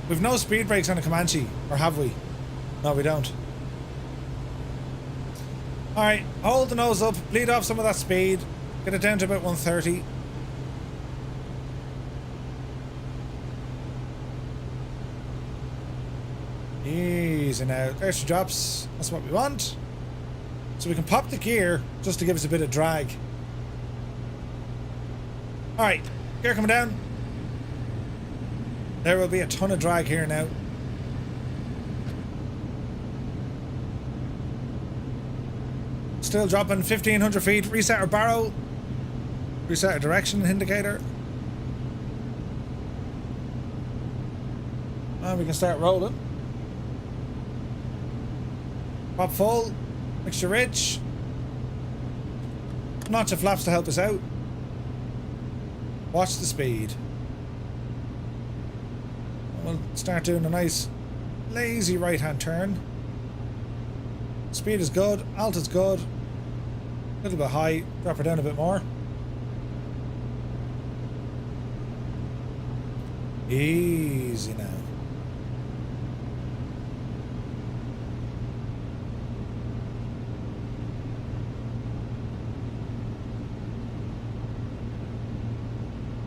We've no speed brakes on a Comanche, or have we? No, we don't. Alright, hold the nose up, bleed off some of that speed, get it down to about 130. Easy now. There's your drops. That's what we want. So we can pop the gear just to give us a bit of drag. Alright, gear coming down. There will be a ton of drag here now. Still dropping 1500 feet. Reset our barrow. Reset our direction indicator. And we can start rolling. Pop full. Mixture rich. Notch of flaps to help us out. Watch the speed. We'll start doing a nice lazy right hand turn. Speed is good, alt is good. A little bit high, drop her down a bit more. Easy now.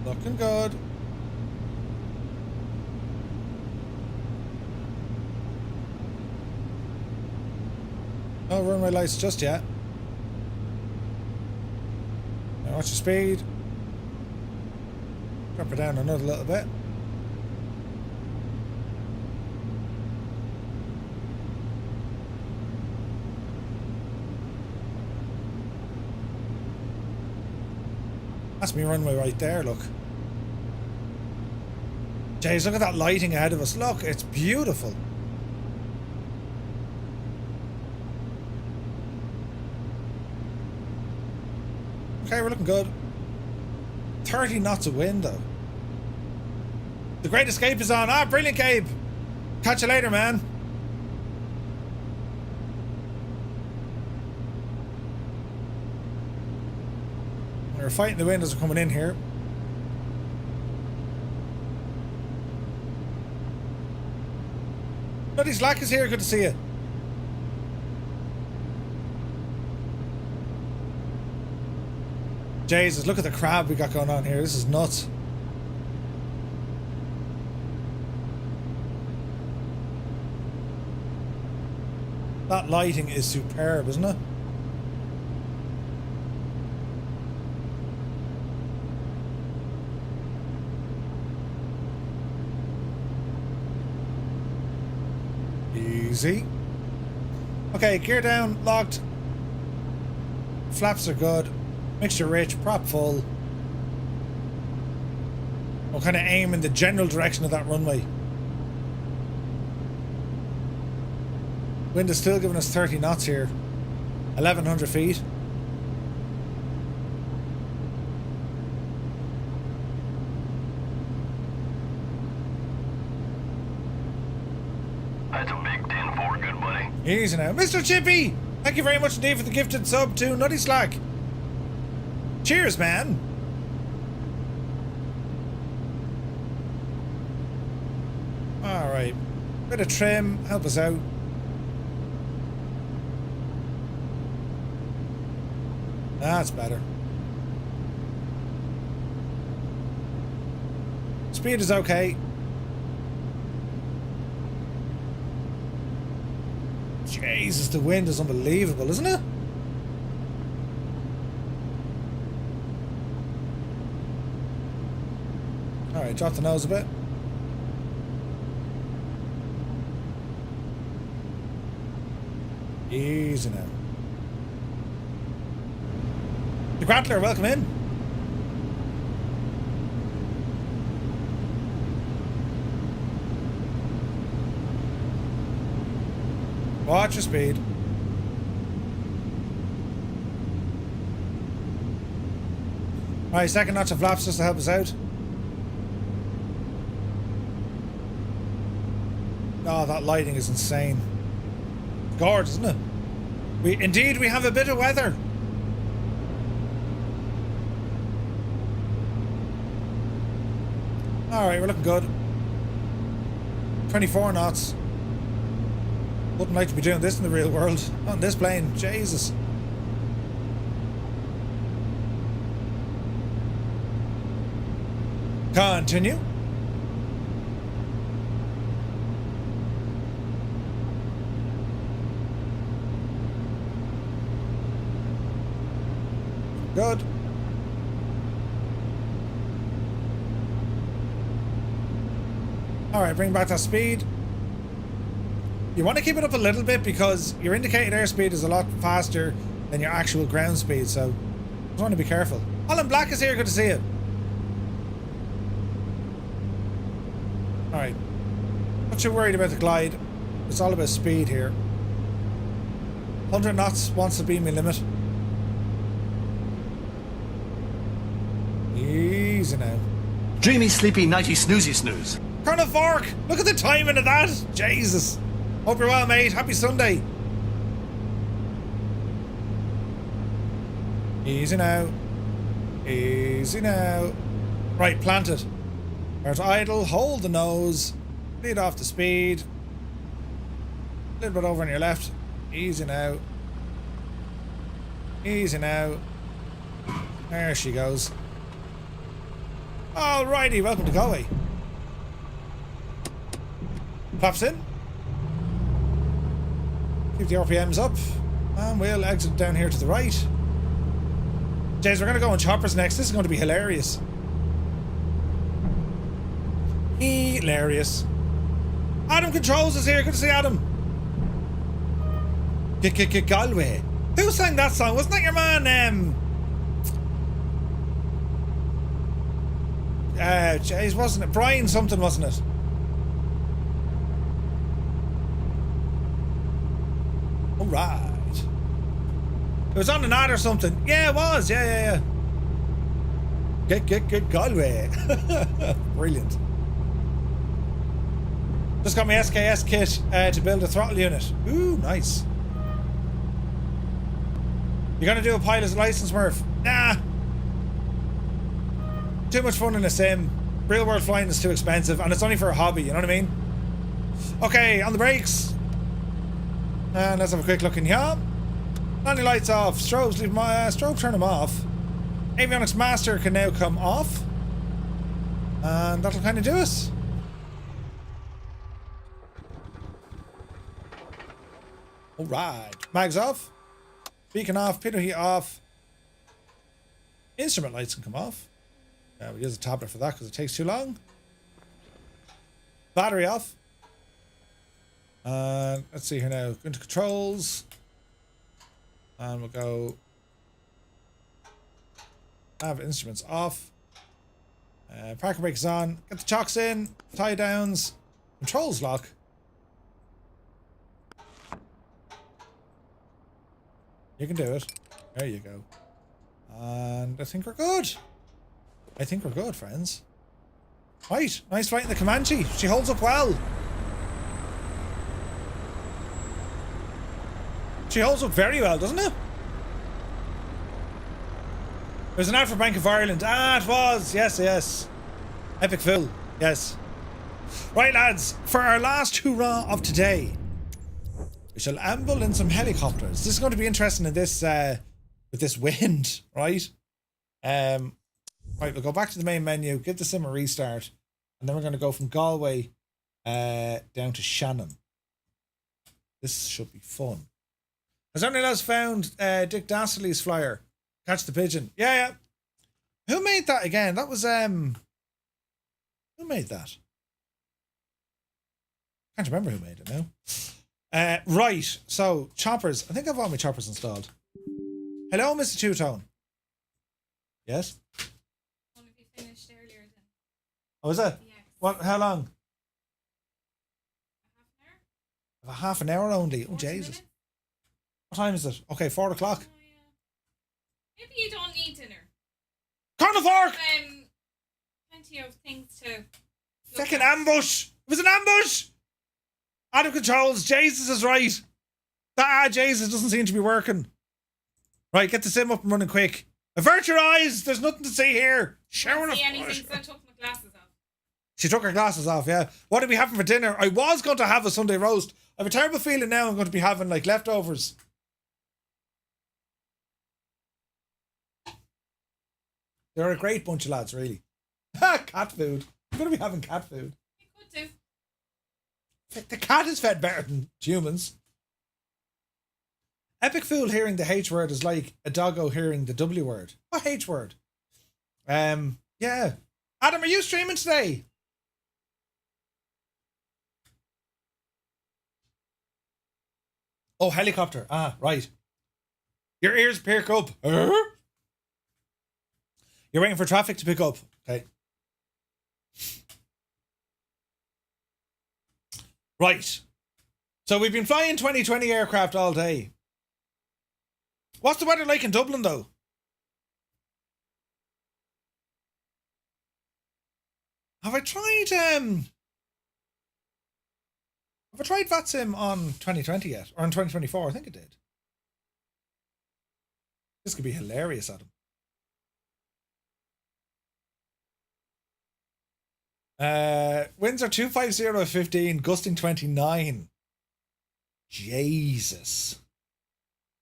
Looking good. No runway lights just yet. Now watch your speed. Drop her down another little bit. That's me runway right there, look. Jeez, look at that lighting ahead of us. Look, it's beautiful. Okay, we're looking good. 30 knots of wind, though. The Great Escape is on. Ah, brilliant, Gabe. Catch you later, man. We're fighting the wind as we're coming in here. Bloody Slack is here. Good to see you. Jesus, look at the crab we got going on here. This is nuts. That lighting is superb, isn't it? Easy. Okay, gear down, locked. Flaps are good. Mixture rich, prop full. We'll kind of aim in the general direction of that runway. Wind is still giving us 30 knots here. 1100 feet. That's a big 10-4, good buddy. Easy now. Mr. Chippy! Thank you very much indeed for the gifted sub to Nutty Slack. Cheers, man. Alright. Bit of trim. Help us out. That's better. Speed is okay. Jesus, the wind is unbelievable, isn't it? Alright, drop the nose a bit. Easy now. The Grantler, welcome in. Watch your speed. Alright, second notch of flaps just to help us out. Oh, that lighting is insane. Gorgeous, isn't it? Indeed, we have a bit of weather. Alright, we're looking good. 24 knots. Wouldn't like to be doing this in the real world. Not on this plane. Jesus. Continue. Good. Alright, bring back that speed. You want to keep it up a little bit because your indicated airspeed is a lot faster than your actual ground speed, so just want to be careful. Alan Black is here, good to see you. Alright. Not too worried about the glide. It's all about speed here. 100 knots wants to be my limit. Easy now. Dreamy, sleepy, nighty, snoozy, snooze. Colonel Fork, look at the timing of that. Jesus. Hope you're well, mate. Happy Sunday. Easy now. Easy now. Right, plant it. Start idle, hold the nose. Lead off the speed. A little bit over on your left. Easy now. Easy now. There she goes. Alrighty, welcome to Galway. Flaps in. Keep the RPMs up. And we'll exit down here to the right. Jays, we're going to go on choppers next. This is going to be hilarious. Hilarious. Adam Controls is here. Good to see Adam. Galway. Who sang that song? Wasn't that your man? Jays, wasn't it? Brian something, wasn't it? Alright. It was on an ad or something. Yeah, it was. Yeah. Get Galway. Brilliant. Just got my SKS kit to build a throttle unit. Ooh, nice. You gonna do a pilot's license, Murph? Nah. Too much fun in a sim. Real world flying is too expensive, and it's only for a hobby, you know what I mean? Okay, on the brakes. And let's have a quick look in here. Landing lights off. Strobes, leave my strobe, turn them off. Avionics master can now come off. And that'll kind of do us. Alright. Mags off. Beacon off. Pitot heat off. Instrument lights can come off. Yeah, we use a tablet for that because it takes too long. Battery off. Let's see here now. Go into controls. And we'll go. Have instruments off. Parking brake is on. Get the chocks in. Tie downs. Controls lock. You can do it. There you go. And I think we're good. I think we're good, friends. Right. Nice fight in the Comanche. She holds up well. She holds up very well, doesn't it? There's an ad for Bank of Ireland. Ah, it was. Yes. Epic Fool. Yes. Right, lads. For our last hurrah of today, we shall amble in some helicopters. This is going to be interesting in this with this wind, right? Right, we'll go back to the main menu, give the sim a restart, and then we're going to go from Galway down to Shannon. This should be fun. Has anyone else found Dick Dastardly's flyer? Catch the pigeon. Yeah. Who made that again? That was who made that? Can't remember who made it now. Right, so choppers. I think I've all my choppers installed. Hello, Mr. Two-Tone. Yes? One of you finished earlier then. Oh, is that? Yes. What? How long? A half an hour? Half an hour only. Oh, 40 Jesus. minutes? What time is it? Okay, 4 o'clock. Oh, yeah. Maybe you don't need dinner. Corner fork! Plenty of things to. Second ambush! It was an ambush! Out of controls. Jesus is right. Jesus doesn't seem to be working. Right, get the sim up and running quick. Avert your eyes. There's nothing to see here. Can't see anything, so I took my glasses off. She took her glasses off, yeah. What are we having for dinner? I was going to have a Sunday roast. I have a terrible feeling now I'm going to be having like leftovers. They're a great bunch of lads, really. Cat food. I'm going to be having cat food. You could do. The cat is fed better than humans. Epic fool hearing the H word is like a doggo hearing the W word. What H word? Yeah. Adam, are you streaming today? Oh, helicopter. Ah, right. Your ears perk up. You're waiting for traffic to pick up. Okay. Right. So we've been flying 2020 aircraft all day. What's the weather like in Dublin, though? Have I tried VatSim on 2020 yet? Or on 2024? I think it did. This could be hilarious, Adam. Winds are 250 at 15, gusting 29. Jesus.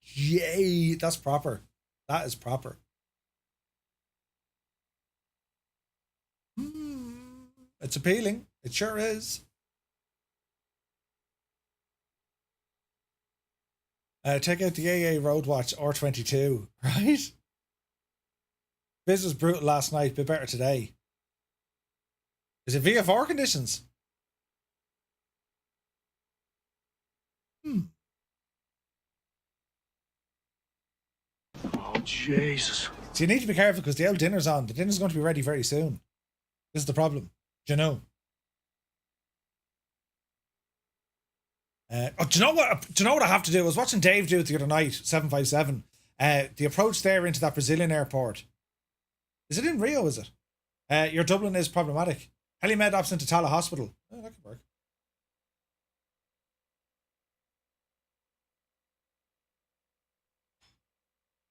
Yay, that's proper. That is proper. It's appealing. It sure is. Check out the AA Roadwatch R22, right? Biz was brutal last night, but better today. Is it VFR conditions? Oh, Jesus. So you need to be careful because the old dinner's on. The dinner's going to be ready very soon. This is the problem. Do you know? Do you know what? Do you know what I have to do? I was watching Dave do it the other night. 757. The approach there into that Brazilian airport. Is it in Rio? Is it? Your Dublin is problematic. Helimed ops into Tala Hospital. Oh, that could work.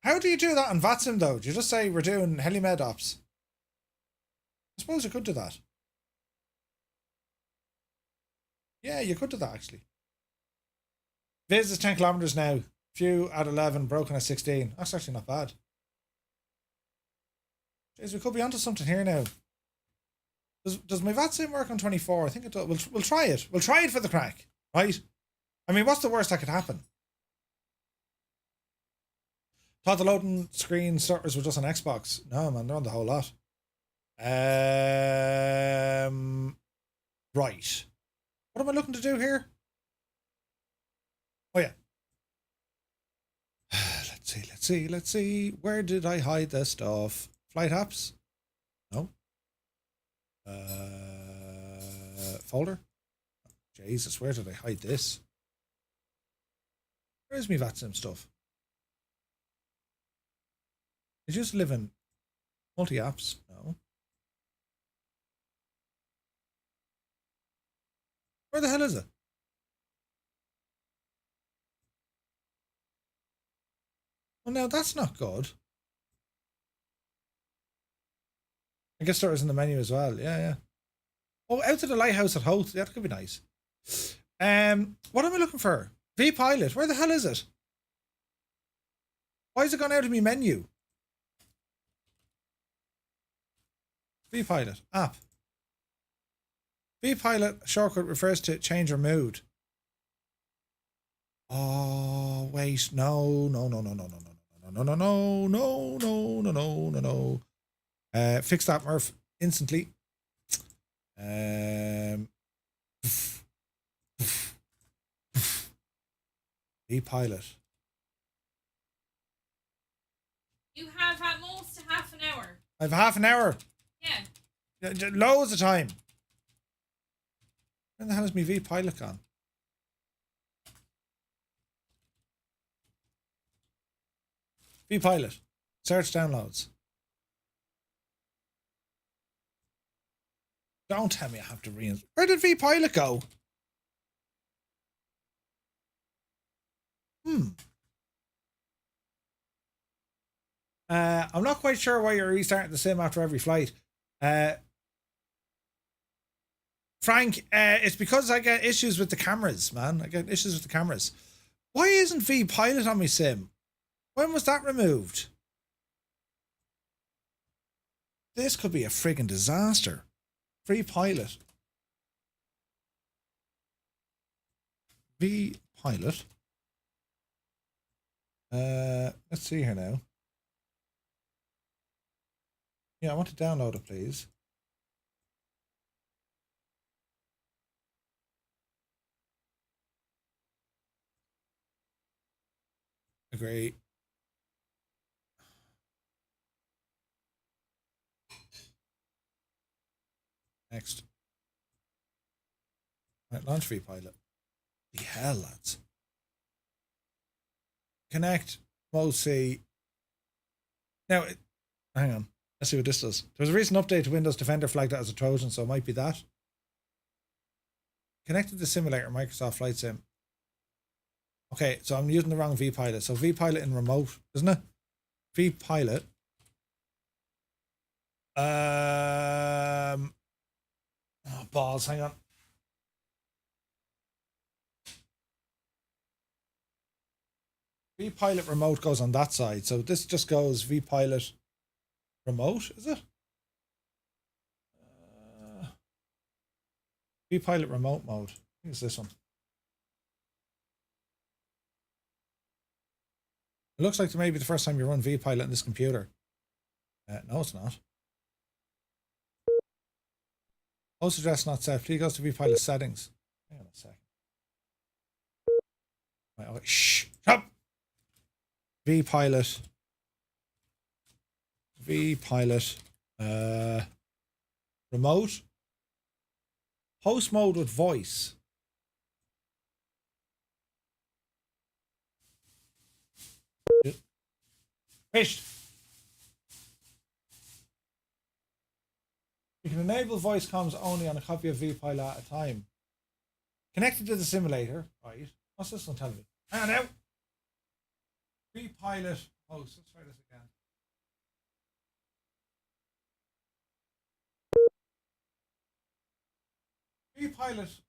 How do you do that on VatSim though? Do you just say we're doing Helimed ops? I suppose you could do that. Yeah, you could do that actually. Viz is 10 kilometers now. Few at 11, broken at 16. That's actually not bad. Jeez, we could be onto something here now. Does my VatSim work on 24? I think it does. We'll try it. We'll try it for the crack, right? I mean, what's the worst that could happen? Thought the loading screen starters were just on Xbox. No, man, they're on the whole lot. Right. What am I looking to do here? Oh, yeah. Let's see. Where did I hide this stuff? Flight apps? No. Folder? Jesus, where did I hide this? Where's me VatSim stuff? It just live in multi-apps? No. Where the hell is it? Well, now that's not good. I guess starters in the menu as well. Yeah. Oh, out to the lighthouse at Holt. Yeah, that could be nice. What am I looking for? V-Pilot. Where the hell is it? Why is it gone out of my menu? V-Pilot. App. V-Pilot shortcut refers to change your mood. Oh, wait. No. Fix that, Murph, instantly. V-Pilot. You have at most half an hour. I have half an hour. Yeah. Loads of time. Where the hell is my V-Pilot gone? V-Pilot. Search downloads. Don't tell me I have to reinstall. Where did V-Pilot go? I'm not quite sure why you're restarting the sim after every flight. Frank, it's because I get issues with the cameras, man. I get issues with the cameras. Why isn't VPilot on my sim? When was that removed? This could be a friggin' disaster. VPilot. VPilot. Let's see here now. Yeah, I want to download it, please. Agree. Next. Right, launch VPilot. The hell, lads. Connect. Mode C. Now, hang on. Let's see what this does. There was a recent update to Windows Defender flagged that as a Trojan, so it might be that. Connected to simulator, Microsoft Flight Sim. Okay, so I'm using the wrong VPilot. So VPilot in remote, isn't it? VPilot. Oh, balls, hang on. VPilot remote goes on that side. So this just goes VPilot remote, is it? VPilot remote mode. I think it's this one. It looks like maybe the first time you run VPilot on this computer. No, it's not. Host address not set. Please go to VPilot settings. Hang on a second. Right, okay. Shh. Stop. VPilot. VPilot. Remote. Host mode with voice. Finished. You can enable voice comms only on a copy of VPilot at a time. Connected to the simulator. Right. What's this one telling me? Hang on now. VPilot host. Let's try this again. VPilot.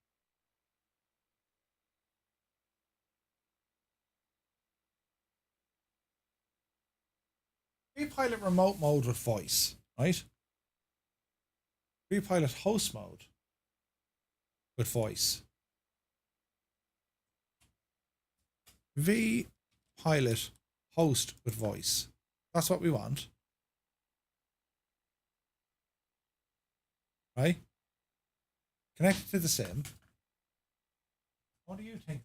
VPilot remote mode with voice, right? VPilot host mode with voice. VPilot host with voice. That's what we want. Right? Connected to the sim. What do you think?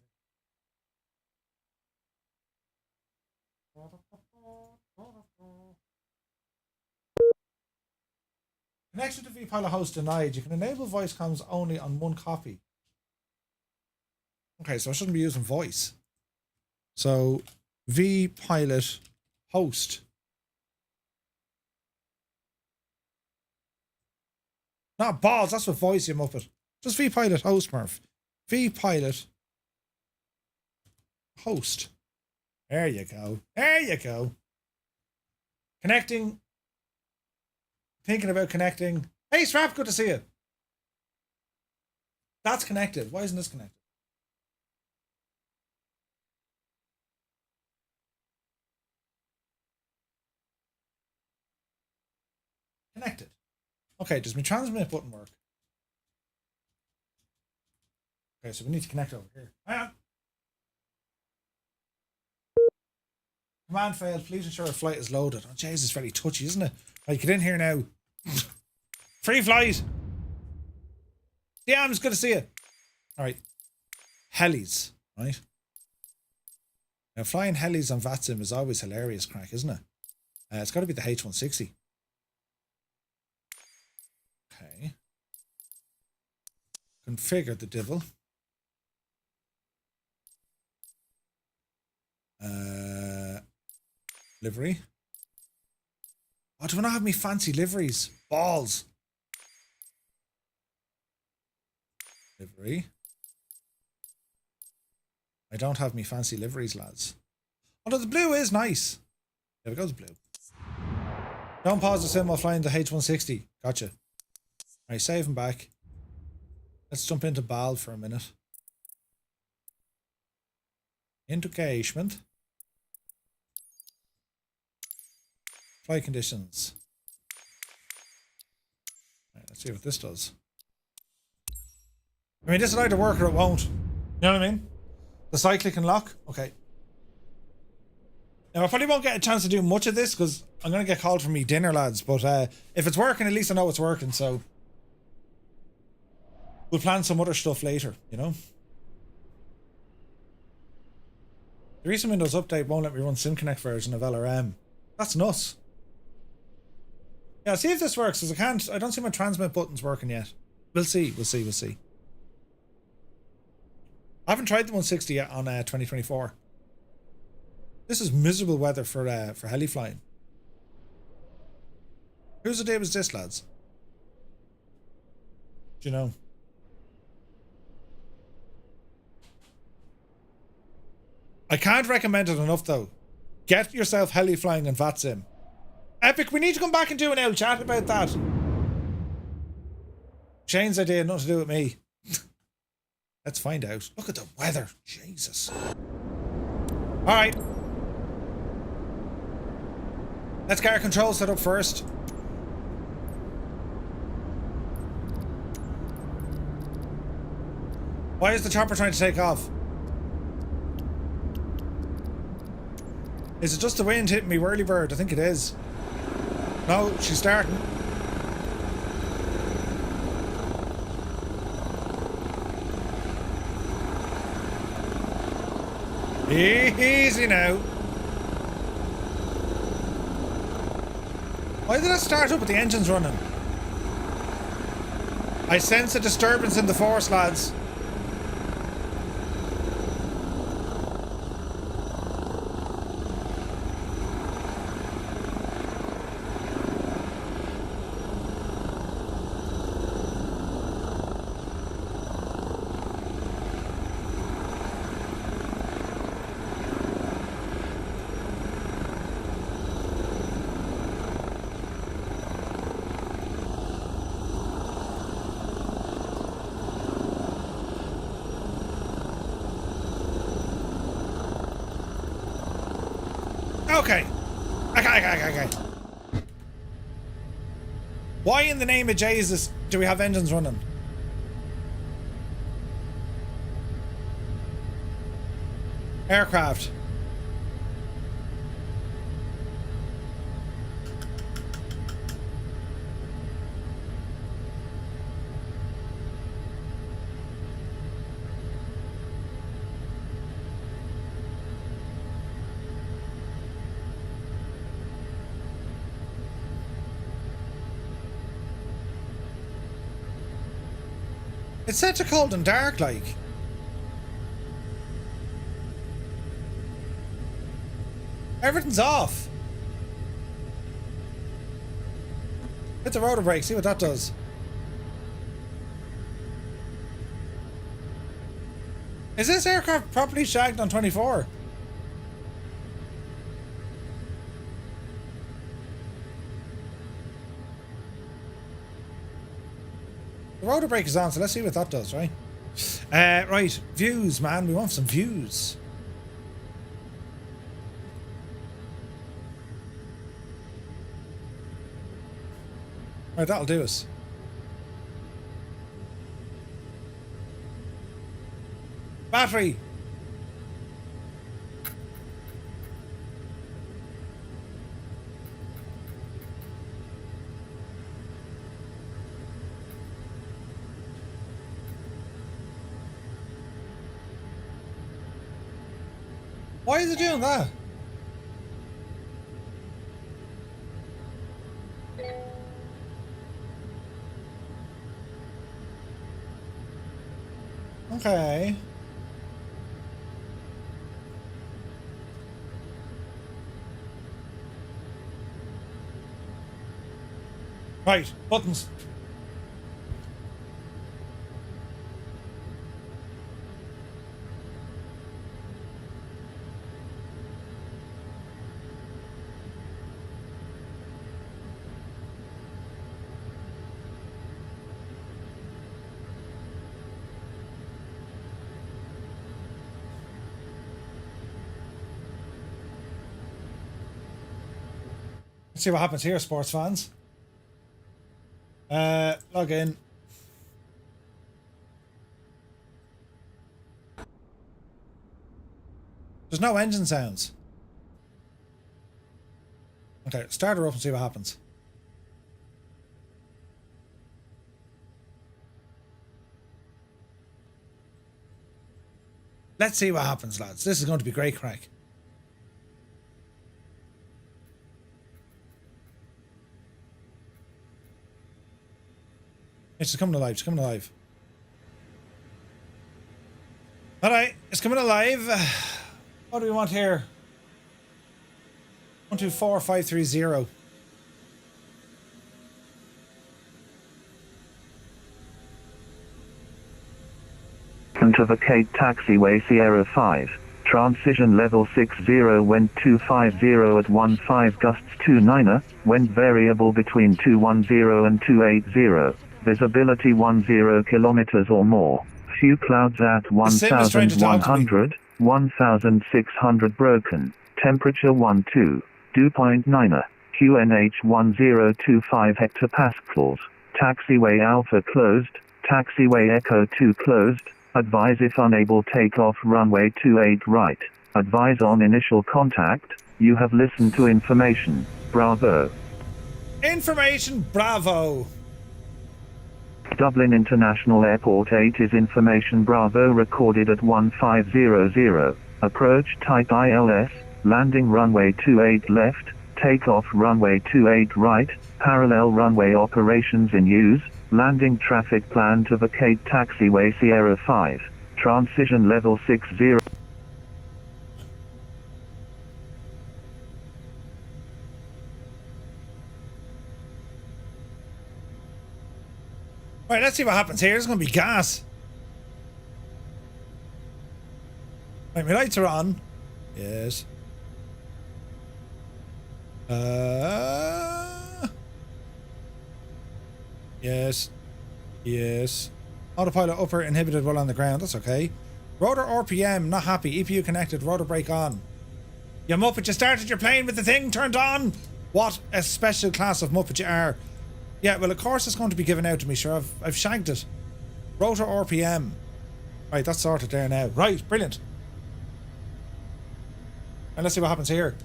Connection to VPilot host denied. You can enable voice comms only on one copy. Okay, so I shouldn't be using voice. So VPilot host. Not balls, that's what voice you muppet. Just VPilot host, Murph. VPilot host. There you go. There you go. Connecting. Thinking about connecting. Hey, Strap, good to see you. That's connected. Why isn't this connected? Connected. Okay, does my transmit button work? Okay, so we need to connect over here. Hang on. Command failed. Please ensure a flight is loaded. Oh, jeez, it's very touchy, isn't it? Right, get in here now. Free flight. Yeah, I'm just good to see you. All right. Helis, right? Now, flying helis on VatSim is always hilarious crack, isn't it? It's got to be the H160. Okay. Configure the devil. Livery. Oh, do I not have me fancy liveries? Balls. Livery. I don't have me fancy liveries, lads. Although the blue is nice. There we go, the blue. Don't pause the sim while flying the H160. Gotcha. Alright, save him back. Let's jump into Bal for a minute. Engagement. Flight conditions. Right, let's see what this does. I mean, this will either work or it won't. You know what I mean? The cyclic and lock? Okay. Now, I probably won't get a chance to do much of this because I'm going to get called for me dinner, lads. But if it's working, at least I know it's working. So we'll plan some other stuff later, you know? The recent Windows update won't let me run SimConnect version of LRM. That's nuts. Yeah, see if this works, because I don't see my transmit buttons working yet. We'll see. I haven't tried the 160 yet on 2024. This is miserable weather for heli flying. Whose day was this, lads? Do you know? I can't recommend it enough though. Get yourself heli flying in VatSim. Epic, we need to come back and do an L chat about that. Shane's idea, nothing to do with me. Let's find out. Look at the weather. Jesus. Alright. Let's get our controls set up first. Why is the chopper trying to take off? Is it just the wind hitting me, whirlybird? I think it is. No, she's starting. Easy now. Why did that start up with the engines running? I sense a disturbance in the force, lads. Okay. Why in the name of Jesus do we have engines running? Aircraft. It's set to cold and dark, like. Everything's off. Hit the rotor brake, see what that does. Is this aircraft properly shagged on 24? The rotor brake is on, so let's see what that does, right? Right, views, man. We want some views. Right, that'll do us. Battery. Why is it doing that? Okay. Right, buttons. Let's see what happens here, sports fans. Log in. There's no engine sounds. Okay, start her up and see what happens. Let's see what happens, lads. This is going to be great crack. It's coming alive. It's coming alive. All right, it's coming alive. What do we want here? 124530. To vacate taxiway Sierra 5. Transition level 60 wind 250 at 15 gusts 29er, wind variable between 210 and 280. Visibility 10 kilometers or more. Few clouds at 1100, 1600 broken. Temperature 12, dew point 9er. QNH 1025 hectopascals. Taxiway Alpha closed. Taxiway Echo 2 closed. Advise if unable takeoff runway 28 right. Advise on initial contact. You have listened to information. Bravo. Information, bravo. Dublin International Airport 8 is information Bravo recorded at 1500. Approach type ILS. Landing runway 28 left. Takeoff runway 28 right. Parallel runway operations in use. Landing traffic plan to vacate taxiway Sierra 5. Transition level 60. Right, let's see what happens here. There's going to be gas. Right, my lights are on. Yes. Yes. Yes. Autopilot upper inhibited while on the ground. That's okay. Rotor RPM, not happy. EPU connected. Rotor brake on. You Muppet, you started your plane with the thing turned on. What a special class of Muppet you are. Yeah, well, of course it's going to be given out to me, sure. I've shagged it. Rotor RPM. Right, that's sorted there now. Right, brilliant. And let's see what happens here.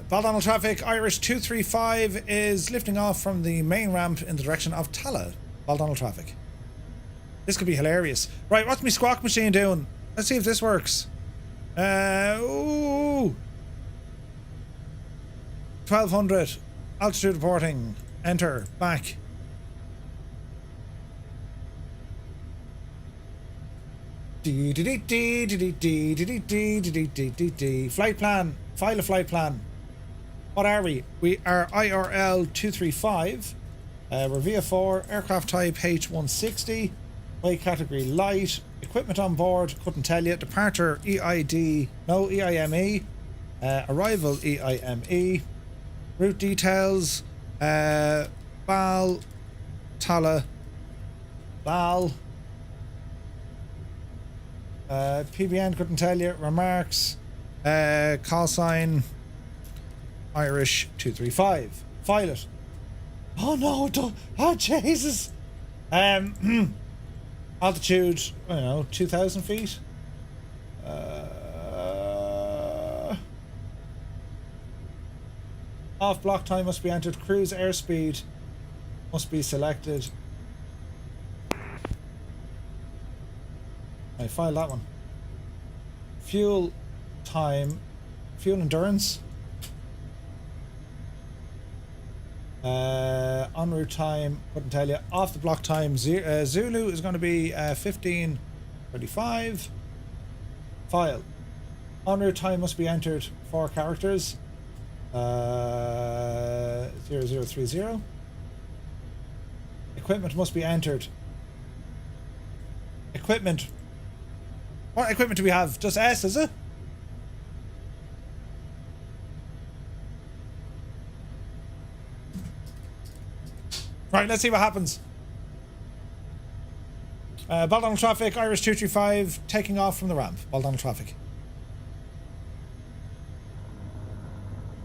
Baldonnel traffic, Irish 235 is lifting off from the main ramp in the direction of Tala. Baldonnel traffic. This could be hilarious. Right, what's my squawk machine doing? Let's see if this works. Ooh. 1200. Altitude reporting. Enter. Back. Flight plan. File a flight plan. What are we? We are IRL 235. We're VF4. Aircraft type H160. Weight category light. Equipment on board. Couldn't tell you. Departure EID. No EIME. Arrival EIME. Route details. Bal. Tala. Bal. PBN couldn't tell you. Remarks. Call sign. Irish 235. File it. Oh no, don't. Oh Jesus. Altitude, I don't know, 2,000 feet. Off block time must be entered. Cruise airspeed must be selected. I file that one. Fuel time, fuel endurance. En route time, couldn't tell you. Off the block time, Zulu is going to be 15:35. File. En route time must be entered 4 characters. 0030. Equipment must be entered. Equipment. What equipment do we have? Just S, is it? Right, let's see what happens. Baldonnel traffic, Irish 235, taking off from the ramp. Baldonnel traffic.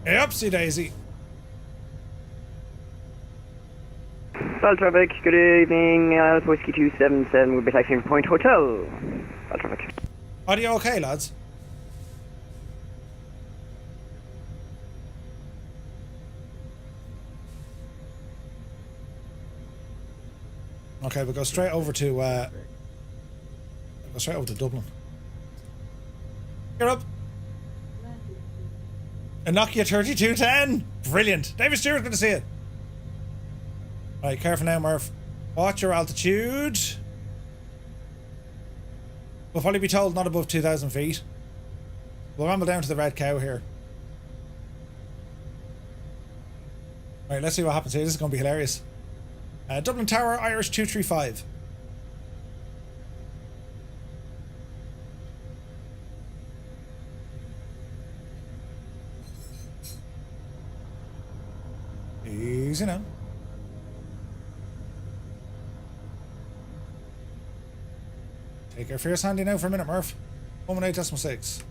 Hey, upsie daisy. Bell traffic, good evening. Whiskey 277, we'll be taxiing from Point Hotel. Bell traffic. Are you okay, lads? Okay, we'll go straight over to Dublin. You're up. A Nokia 3210. Brilliant. David Stewart, good to see you. Right, careful now, Murph. Watch your altitude. We'll probably be told not above 2,000 feet. We'll ramble down to the Red Cow here. Right, let's see what happens here. This is going to be hilarious. Dublin Tower, Irish 235. Easy now. Take your fierce handy now for a minute, Murph. 118.6.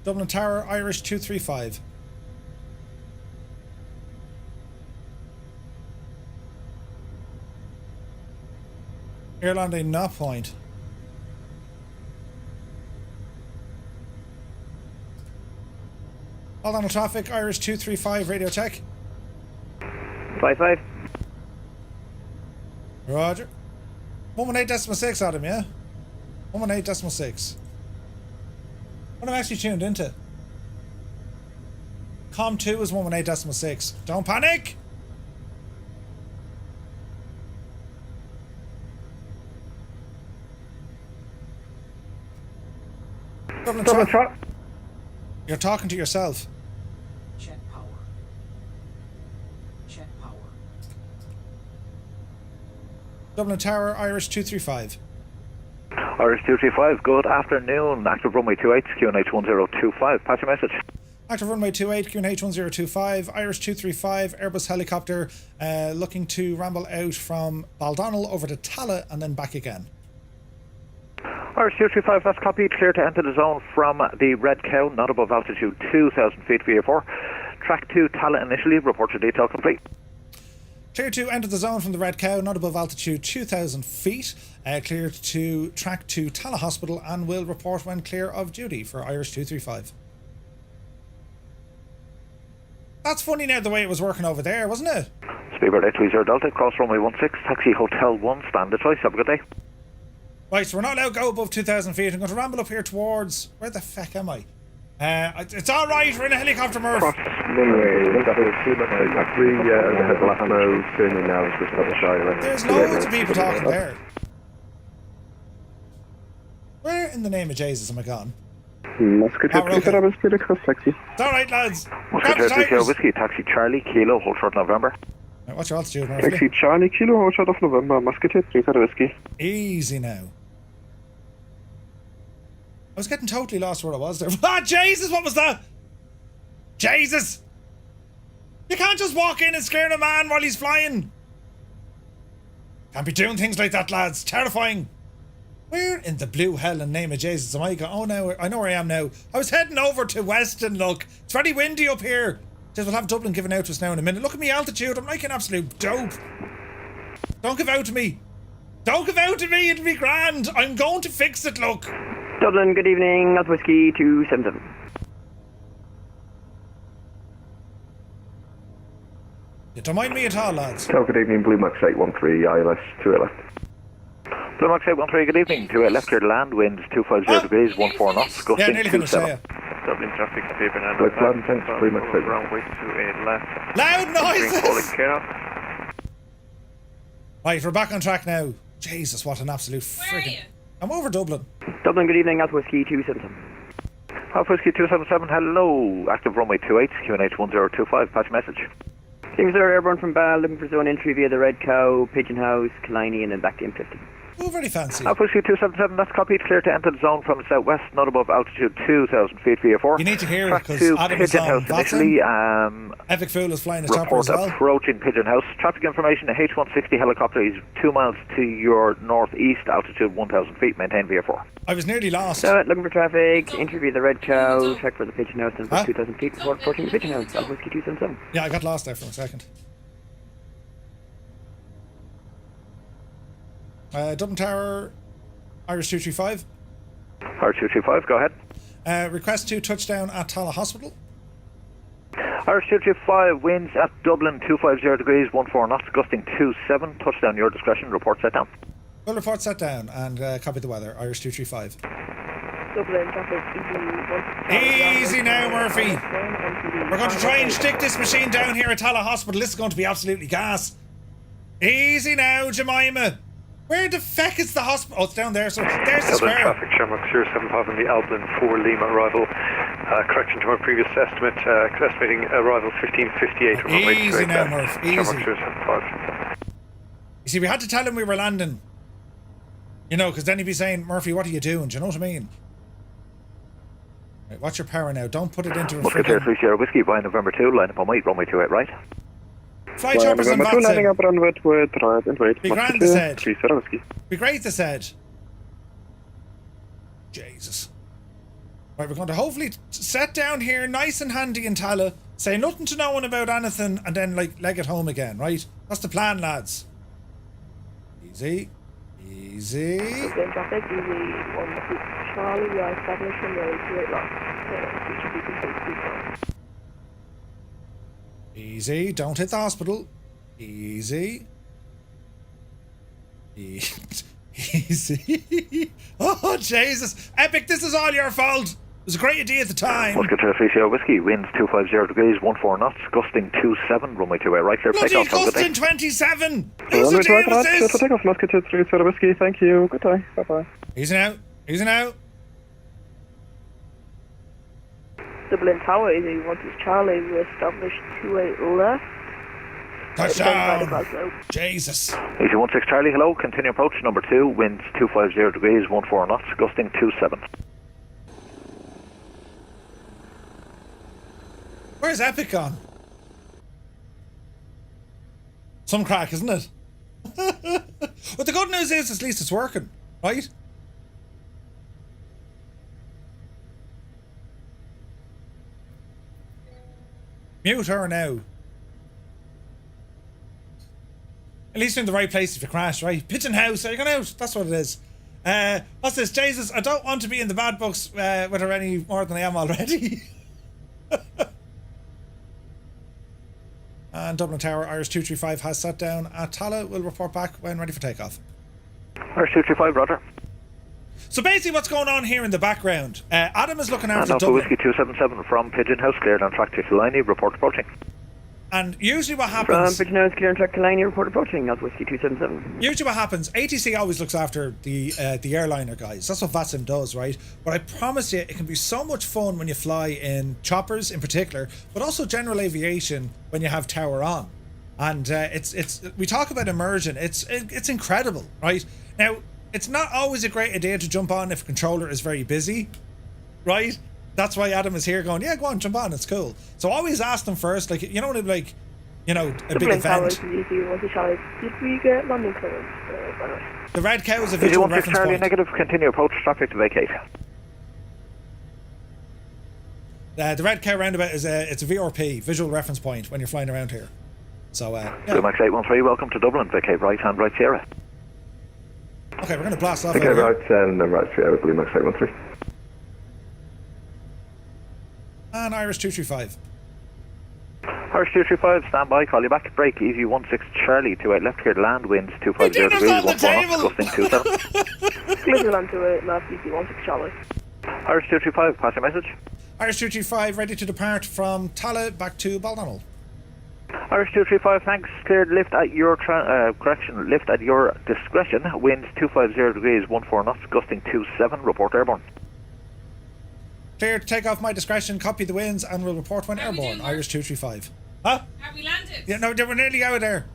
Dublin Tower, Irish 235. Air landing, not point. Hold on, traffic, Irish 235, radio check. 55. Roger. 118.6 Adam, yeah? 118.6. What am I actually tuned into? Com 2 is 118.6. Don't panic! Dublin Truck. You're talking to yourself. Check power. Check power. Dublin Tower, Irish 235. Irish 235, good afternoon. Active runway 28, QNH 1025. Pass your message. Active runway 28, QNH 1025, Irish 235, Airbus helicopter, looking to ramble out from Baldonnel over to Tala and then back again. Irish 235, that's copy. Clear to enter the zone from the Red Cow, not above altitude 2,000 feet VA4. Track 2, Tala initially. Report your detail complete. Clear to enter the zone from the Red Cow, not above altitude 2,000 feet. Clear to track to Tala Hospital and will report when clear of duty for Irish 235. That's funny now the way it was working over there, wasn't it? Speedbird 830 Delta, cross runway 16, taxi Hotel 1, standard choice. Have a good day. Right, so we're not allowed to go above 2,000 feet. I'm going to ramble up here towards... Where the feck am I? It's alright, we're in a helicopter, Murph. Cross runway, turning now, just up the shy. There's loads of people talking there. Where in the name of Jesus am I gone? Musketeer, please have a speed across taxi. It's alright, lads. Musketeer 3 Whiskey, taxi Charlie, Kilo, hold short November. Right, what's your altitude, Murphy? Taxi Charlie, Kilo, hold short of November. Musketeer 3 Whiskey. Easy now. I was getting totally lost where I was there. Ah, Jesus, what was that? Jesus! You can't just walk in and scare a man while he's flying. Can't be doing things like that, lads. Terrifying. Where in the blue hell in the name of Jesus am I going? Oh, no, I know where I am now. I was heading over to Weston, look. It's very windy up here. We'll have Dublin giving out to us now in a minute. Look at me altitude. I'm like an absolute dope. Don't give out to me. Don't give out to me. It'll be grand. I'm going to fix it, look. Dublin, good evening. Alpha Whiskey 277. You don't mind me at all, lads. So good evening, Blue Max 813, ILS 2 left. Blue Max 813, good evening. To left clear to land, winds 250 degrees, 14 knots, gusting 27. Dublin traffic, Fabian and Let's land, thanks, Blue Max 8. Runway 28 left. Loud noises! Care. Right, we're back on track now. Jesus, what an absolute friggin'... I'm over Dublin. Dublin, good evening. Alpha Whiskey 277. Alpha Whiskey 277, hello. Active runway 28, QNH 1025, pass your message. Things are airborne from Bal, looking for zone entry via the Red Cow, Pigeon House, Killiney, and then back to M50. Oh, very fancy. Alpha Whiskey 277, that's copied. Clear to enter the zone from southwest, not above altitude 2,000 feet VA4. You need to hear it, Track because 2, Adam is Pigeon on House initially. Epic Fool is flying a chopper Report as well. approaching Pigeon House. Traffic information, a H-160 helicopter is 2 miles to your northeast, altitude 1,000 feet, maintain VA4. I was nearly lost. So, looking for traffic, interview the Red Cow, check for the Pigeon House, and for 2,000 feet before approaching the Pigeon House. Alpha Whiskey 277. Yeah, I got lost there for a second. Dublin Tower, Irish 235. Irish 235, go ahead. Request to touchdown at Tala Hospital. Irish 235, winds at Dublin 250 degrees, 14 knots, gusting 27. Touchdown, your discretion. Report set down. Well, report set down and copy the weather. Irish 235. Dublin traffic, Easy now, Murphy. We're going to try and stick this machine down here at Tala Hospital. This is going to be absolutely gas. Easy now, Jemima. Where the feck is the hospital? Oh, it's down there. So there's the Dublin square. traffic, Shamrock 075 on the Alblin 4 Lima arrival. Correction to my previous estimate, estimating arrival 15:58. Easy now, Murph. Easy. Shamrock 075. You see, we had to tell him we were landing. You know, because then he'd be saying, Murphy, what are you doing? Do you know what I mean? Right, watch your power now. Don't put it into a Musketeer freaking... 3 Sierra Whiskey, by November 2, line up on weight, runway 28 right. Fly choppers and November 2, landing VatSim. up runway with right and wait. Be grand, they said. 3 Sierra Whiskey. Be great, they said. Jesus. Right, we're going to hopefully set down here nice and handy in Tala, say nothing to no one about anything, and then, like, leg it home again, right? That's the plan, lads. Easy. Easy. Dublin traffic, easy 1 Charlie, we are establishing road 28 lots. Easy. Don't hit the hospital. Easy. Easy. Oh, Jesus. Epic, this is all your fault. It was a great idea at the time. Musketeer 3 Sierra Whiskey, winds 250 degrees, 14 knots, gusting 27, runway 28 right, clear Bloody takeoff. gusting 27. Runway Who's the 28 deal with right, clear this? for takeoff. Musketeer 3 Sierra Whiskey, thank you. Good day. Bye-bye. Easy now. Easy now. Dublin Tower, easy 1 Charlie, we established 28 left. Touchdown. Jesus. Easy 16 Charlie, hello, continue approach, number 2, winds 250 degrees, 14 knots, gusting 27. Where's Epic gone? Some crack, isn't it? But the good news is, at least it's working, right? Mute her now. At least you're in the right place if you crash, right? Pigeon House, are you going out? That's what it is. What's this? Jesus, I don't want to be in the bad books with her any more than I am already. And Dublin Tower, Irish 235 has sat down at Tala. Will report back when ready for takeoff. Irish 235, roger. So basically what's going on here in the background, Adam is looking after Alpha Dublin. Whiskey 277 from Pigeon House, cleared on track to Killiney, report approaching. And usually what From happens... Pigeon House, clear on track to Killiney, report approaching. Alpha Whiskey 277. Usually what happens, ATC always looks after the airliner guys. That's what VatSim does, right? But I promise you, it can be so much fun when you fly in choppers in particular, but also general aviation when you have tower on. And it's we talk about immersion. It's incredible, right? Now, it's not always a great idea to jump on if a controller is very busy, right? That's why Adam is here going, yeah, go on, jump on, it's cool. So always ask them first, like, you know what, like, you know, a big event. Did we get landing clearance? The Red Cow is a visual reference Charlie, point. negative, continue approach, traffic to vacate. The Red Cow roundabout is it's a VRP, visual reference point, when you're flying around here. So, yeah. Blue Max 813, welcome to Dublin, vacate right hand, right Sierra. Okay, we're going to blast off. Okay, right, and right Sierra, Blue Max 813. And Irish 235. Irish 235, stand by, call you back. Break, easy 16 Charlie, 28 left, cleared land, winds 250 degrees, 14 knots, gusting 27. Clear land to it, left, easy 16 Charlie. Irish 235, pass your message. Irish 235, ready to depart from Tala back to Baldonnel. Irish 235, thanks. Cleared lift at your correction, lift at your discretion. Winds 250 degrees, 14 knots, gusting 27. Report airborne. Clear to take off my discretion, copy the winds, and we'll report when airborne. Irish 235. Huh? Are we landed? Yeah, no, we're nearly out of there.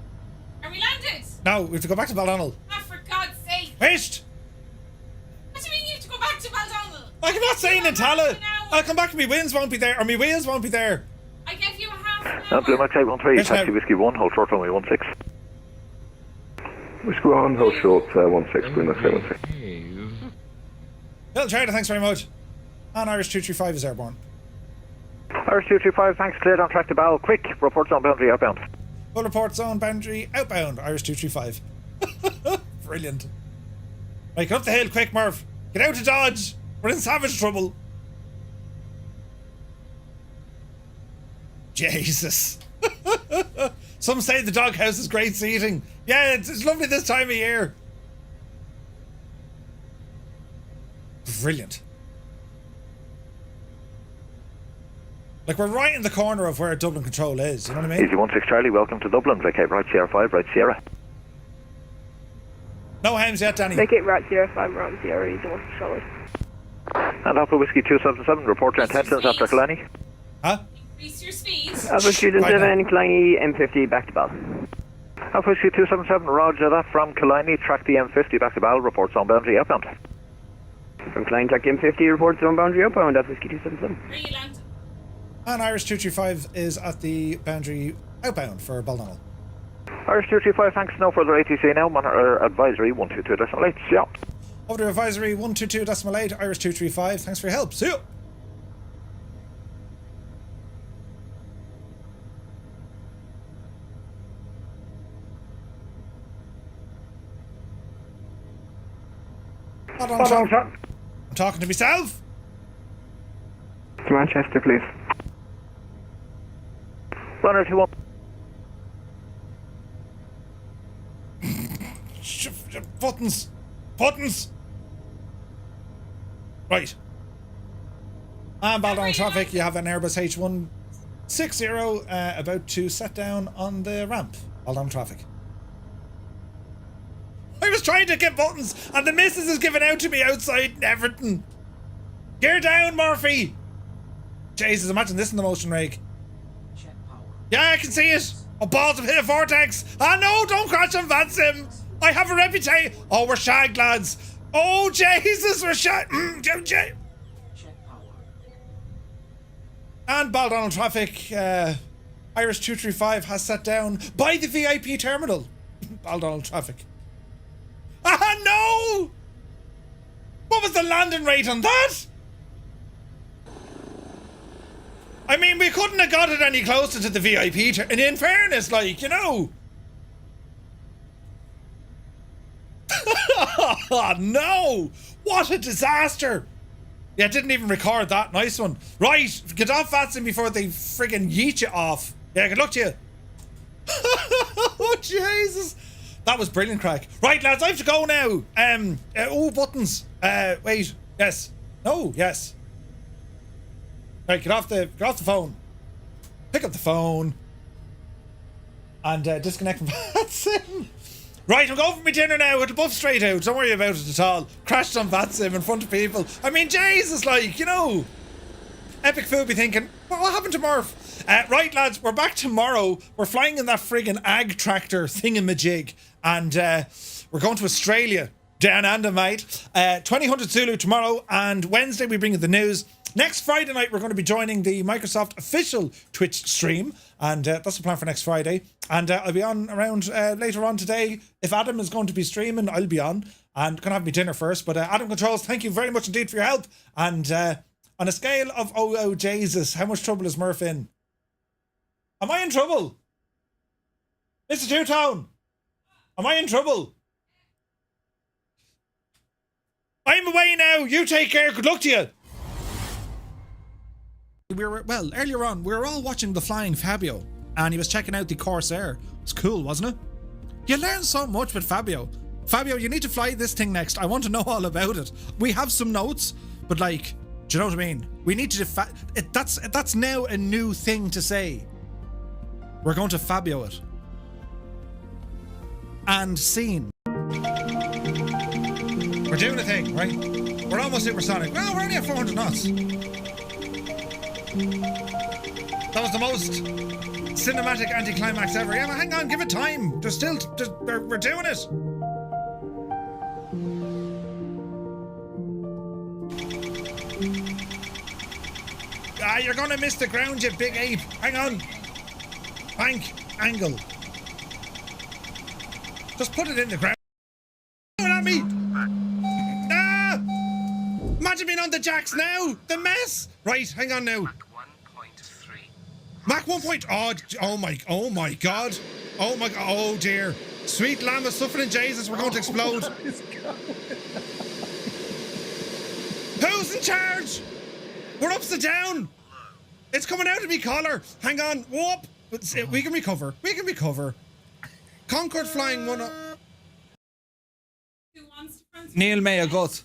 Are we landed? No, we have to go back to Baldonnel. Oh, for God's sake. Wait! What do you mean you have to go back to Baldonal? I'm not saying in Tala. I'll come back and my wheels won't be there, or my wheels won't be there. I give you a half an hour. Blue Max 813, Yes, taxi now. whiskey 1, hold short runway 16. Whiskey 1, hold short, 16, Blue Max 813. Little trader, thanks very much. And Irish 235 is airborne. Irish 235, thanks, cleared on track to Bal. Quick, reports on boundary outbound. Full report zone boundary outbound, Irish 235. Brilliant. Right, get up the hill quick, Murph. Get out of Dodge. We're in savage trouble. Jesus. Some say the doghouse is great seating. Yeah, it's lovely this time of year. Brilliant. Like, we're right in the corner of where Dublin Control is, you know what I mean? Easy 16 Charlie, welcome to Dublin. Vacate right Sierra 5, right Sierra. No hams yet, Danny. Make it right Sierra 5, right Sierra, easy 16 Charlie. And Alpha Whiskey 277, report your intentions after Killarney. Huh? Increase your speed. Alpha 277, Killiney, M50, back to Bal. Alpha Whiskey 277, roger that from Killarney, track the M50 back to Bal, reports on boundary outbound. From Killiney, track the M50, reports on boundary outbound, Alpha Whiskey 277. Where you land? And Irish 235 is at the boundary outbound for Baldonal. Irish 235, thanks, no further ATC now, monitor advisory 122.8, yeah. Over to advisory 122.8, Irish 235, thanks for your help, see you! Hold on, Sean. I'm talking to myself. To Manchester, please. Runner 21. Buttons. Buttons. Right. And Baldon traffic, you have an Airbus H160 about to set down on the ramp. Baldon traffic. I was trying to get buttons and the missus is giving out to me outside and everything. Gear down, Murphy. Jesus, imagine this in the motion rig. Yeah, I can see it. Oh, balls have hit a vortex. Ah, no, don't crash on VatSim. I have a reputation. Oh, we're shagged, lads. Oh, Jesus, we're shagged. And Baldonal traffic, Irish 235 has set down by the VIP terminal. Baldonal traffic. Ah, no! What was the landing rate on that? I mean, we couldn't have got it any closer to the VIP and in fairness, like, you know. Oh, no! What a disaster! Yeah, didn't even record that. Nice one. Right, get off VatSim before they friggin' yeet you off. Yeah, good luck to you. Oh, Jesus. That was brilliant, crack. Right, lads, I have to go now. Oh, buttons. Wait. Yes. No, yes. Right, get off the phone. Pick up the phone. And disconnect from VatSim. Right, I'm going for my dinner now with the buff straight out. Don't worry about it at all. Crashed on VatSim in front of people. I mean, Jesus, like, you know. Epic food be thinking, what happened to Murph? Right, lads, we're back tomorrow. We're flying in that friggin' ag tractor thingamajig. And we're going to Australia. Down under, mate. 2000 Zulu tomorrow. And Wednesday we bring you the news. Next Friday night, we're going to be joining the Microsoft official Twitch stream. And that's the plan for next Friday. And I'll be on around later on today. If Adam is going to be streaming, I'll be on. And gonna have my dinner first. But Adam Controls, thank you very much indeed for your help. And on a scale of oh Jesus, how much trouble is Murph in? Am I in trouble? Mr. Two-Tone, am I in trouble? I'm away now. You take care. Good luck to you. Earlier on, we were all watching The Flying Fabio, and he was checking out the Corsair. It's cool, wasn't it? You learn so much with Fabio. Fabio, you need to fly this thing next. I want to know all about it. We have some notes, but like, do you know what I mean? We need to that's now a new thing to say. We're going to Fabio it. And scene. We're doing a thing, right? We're almost supersonic. Well, we're only at 400 knots. That was the most cinematic anticlimax ever. Yeah, but hang on, give it time. We're doing it. Ah, you're gonna miss the ground, you big ape. Hang on. Bank angle. Just put it in the ground. Coming at me. Ah! Imagine being on the jacks now. The mess. Right, hang on now. Mach 1. Oh my God. Oh my God. Oh dear. Sweet lamb of suffering Jesus, we're going to explode. Who's in charge? We're upside down. It's coming out of me collar. Hang on. Whoop. We can recover. We can recover. Concord flying one up. Who wants to Neil May a gut.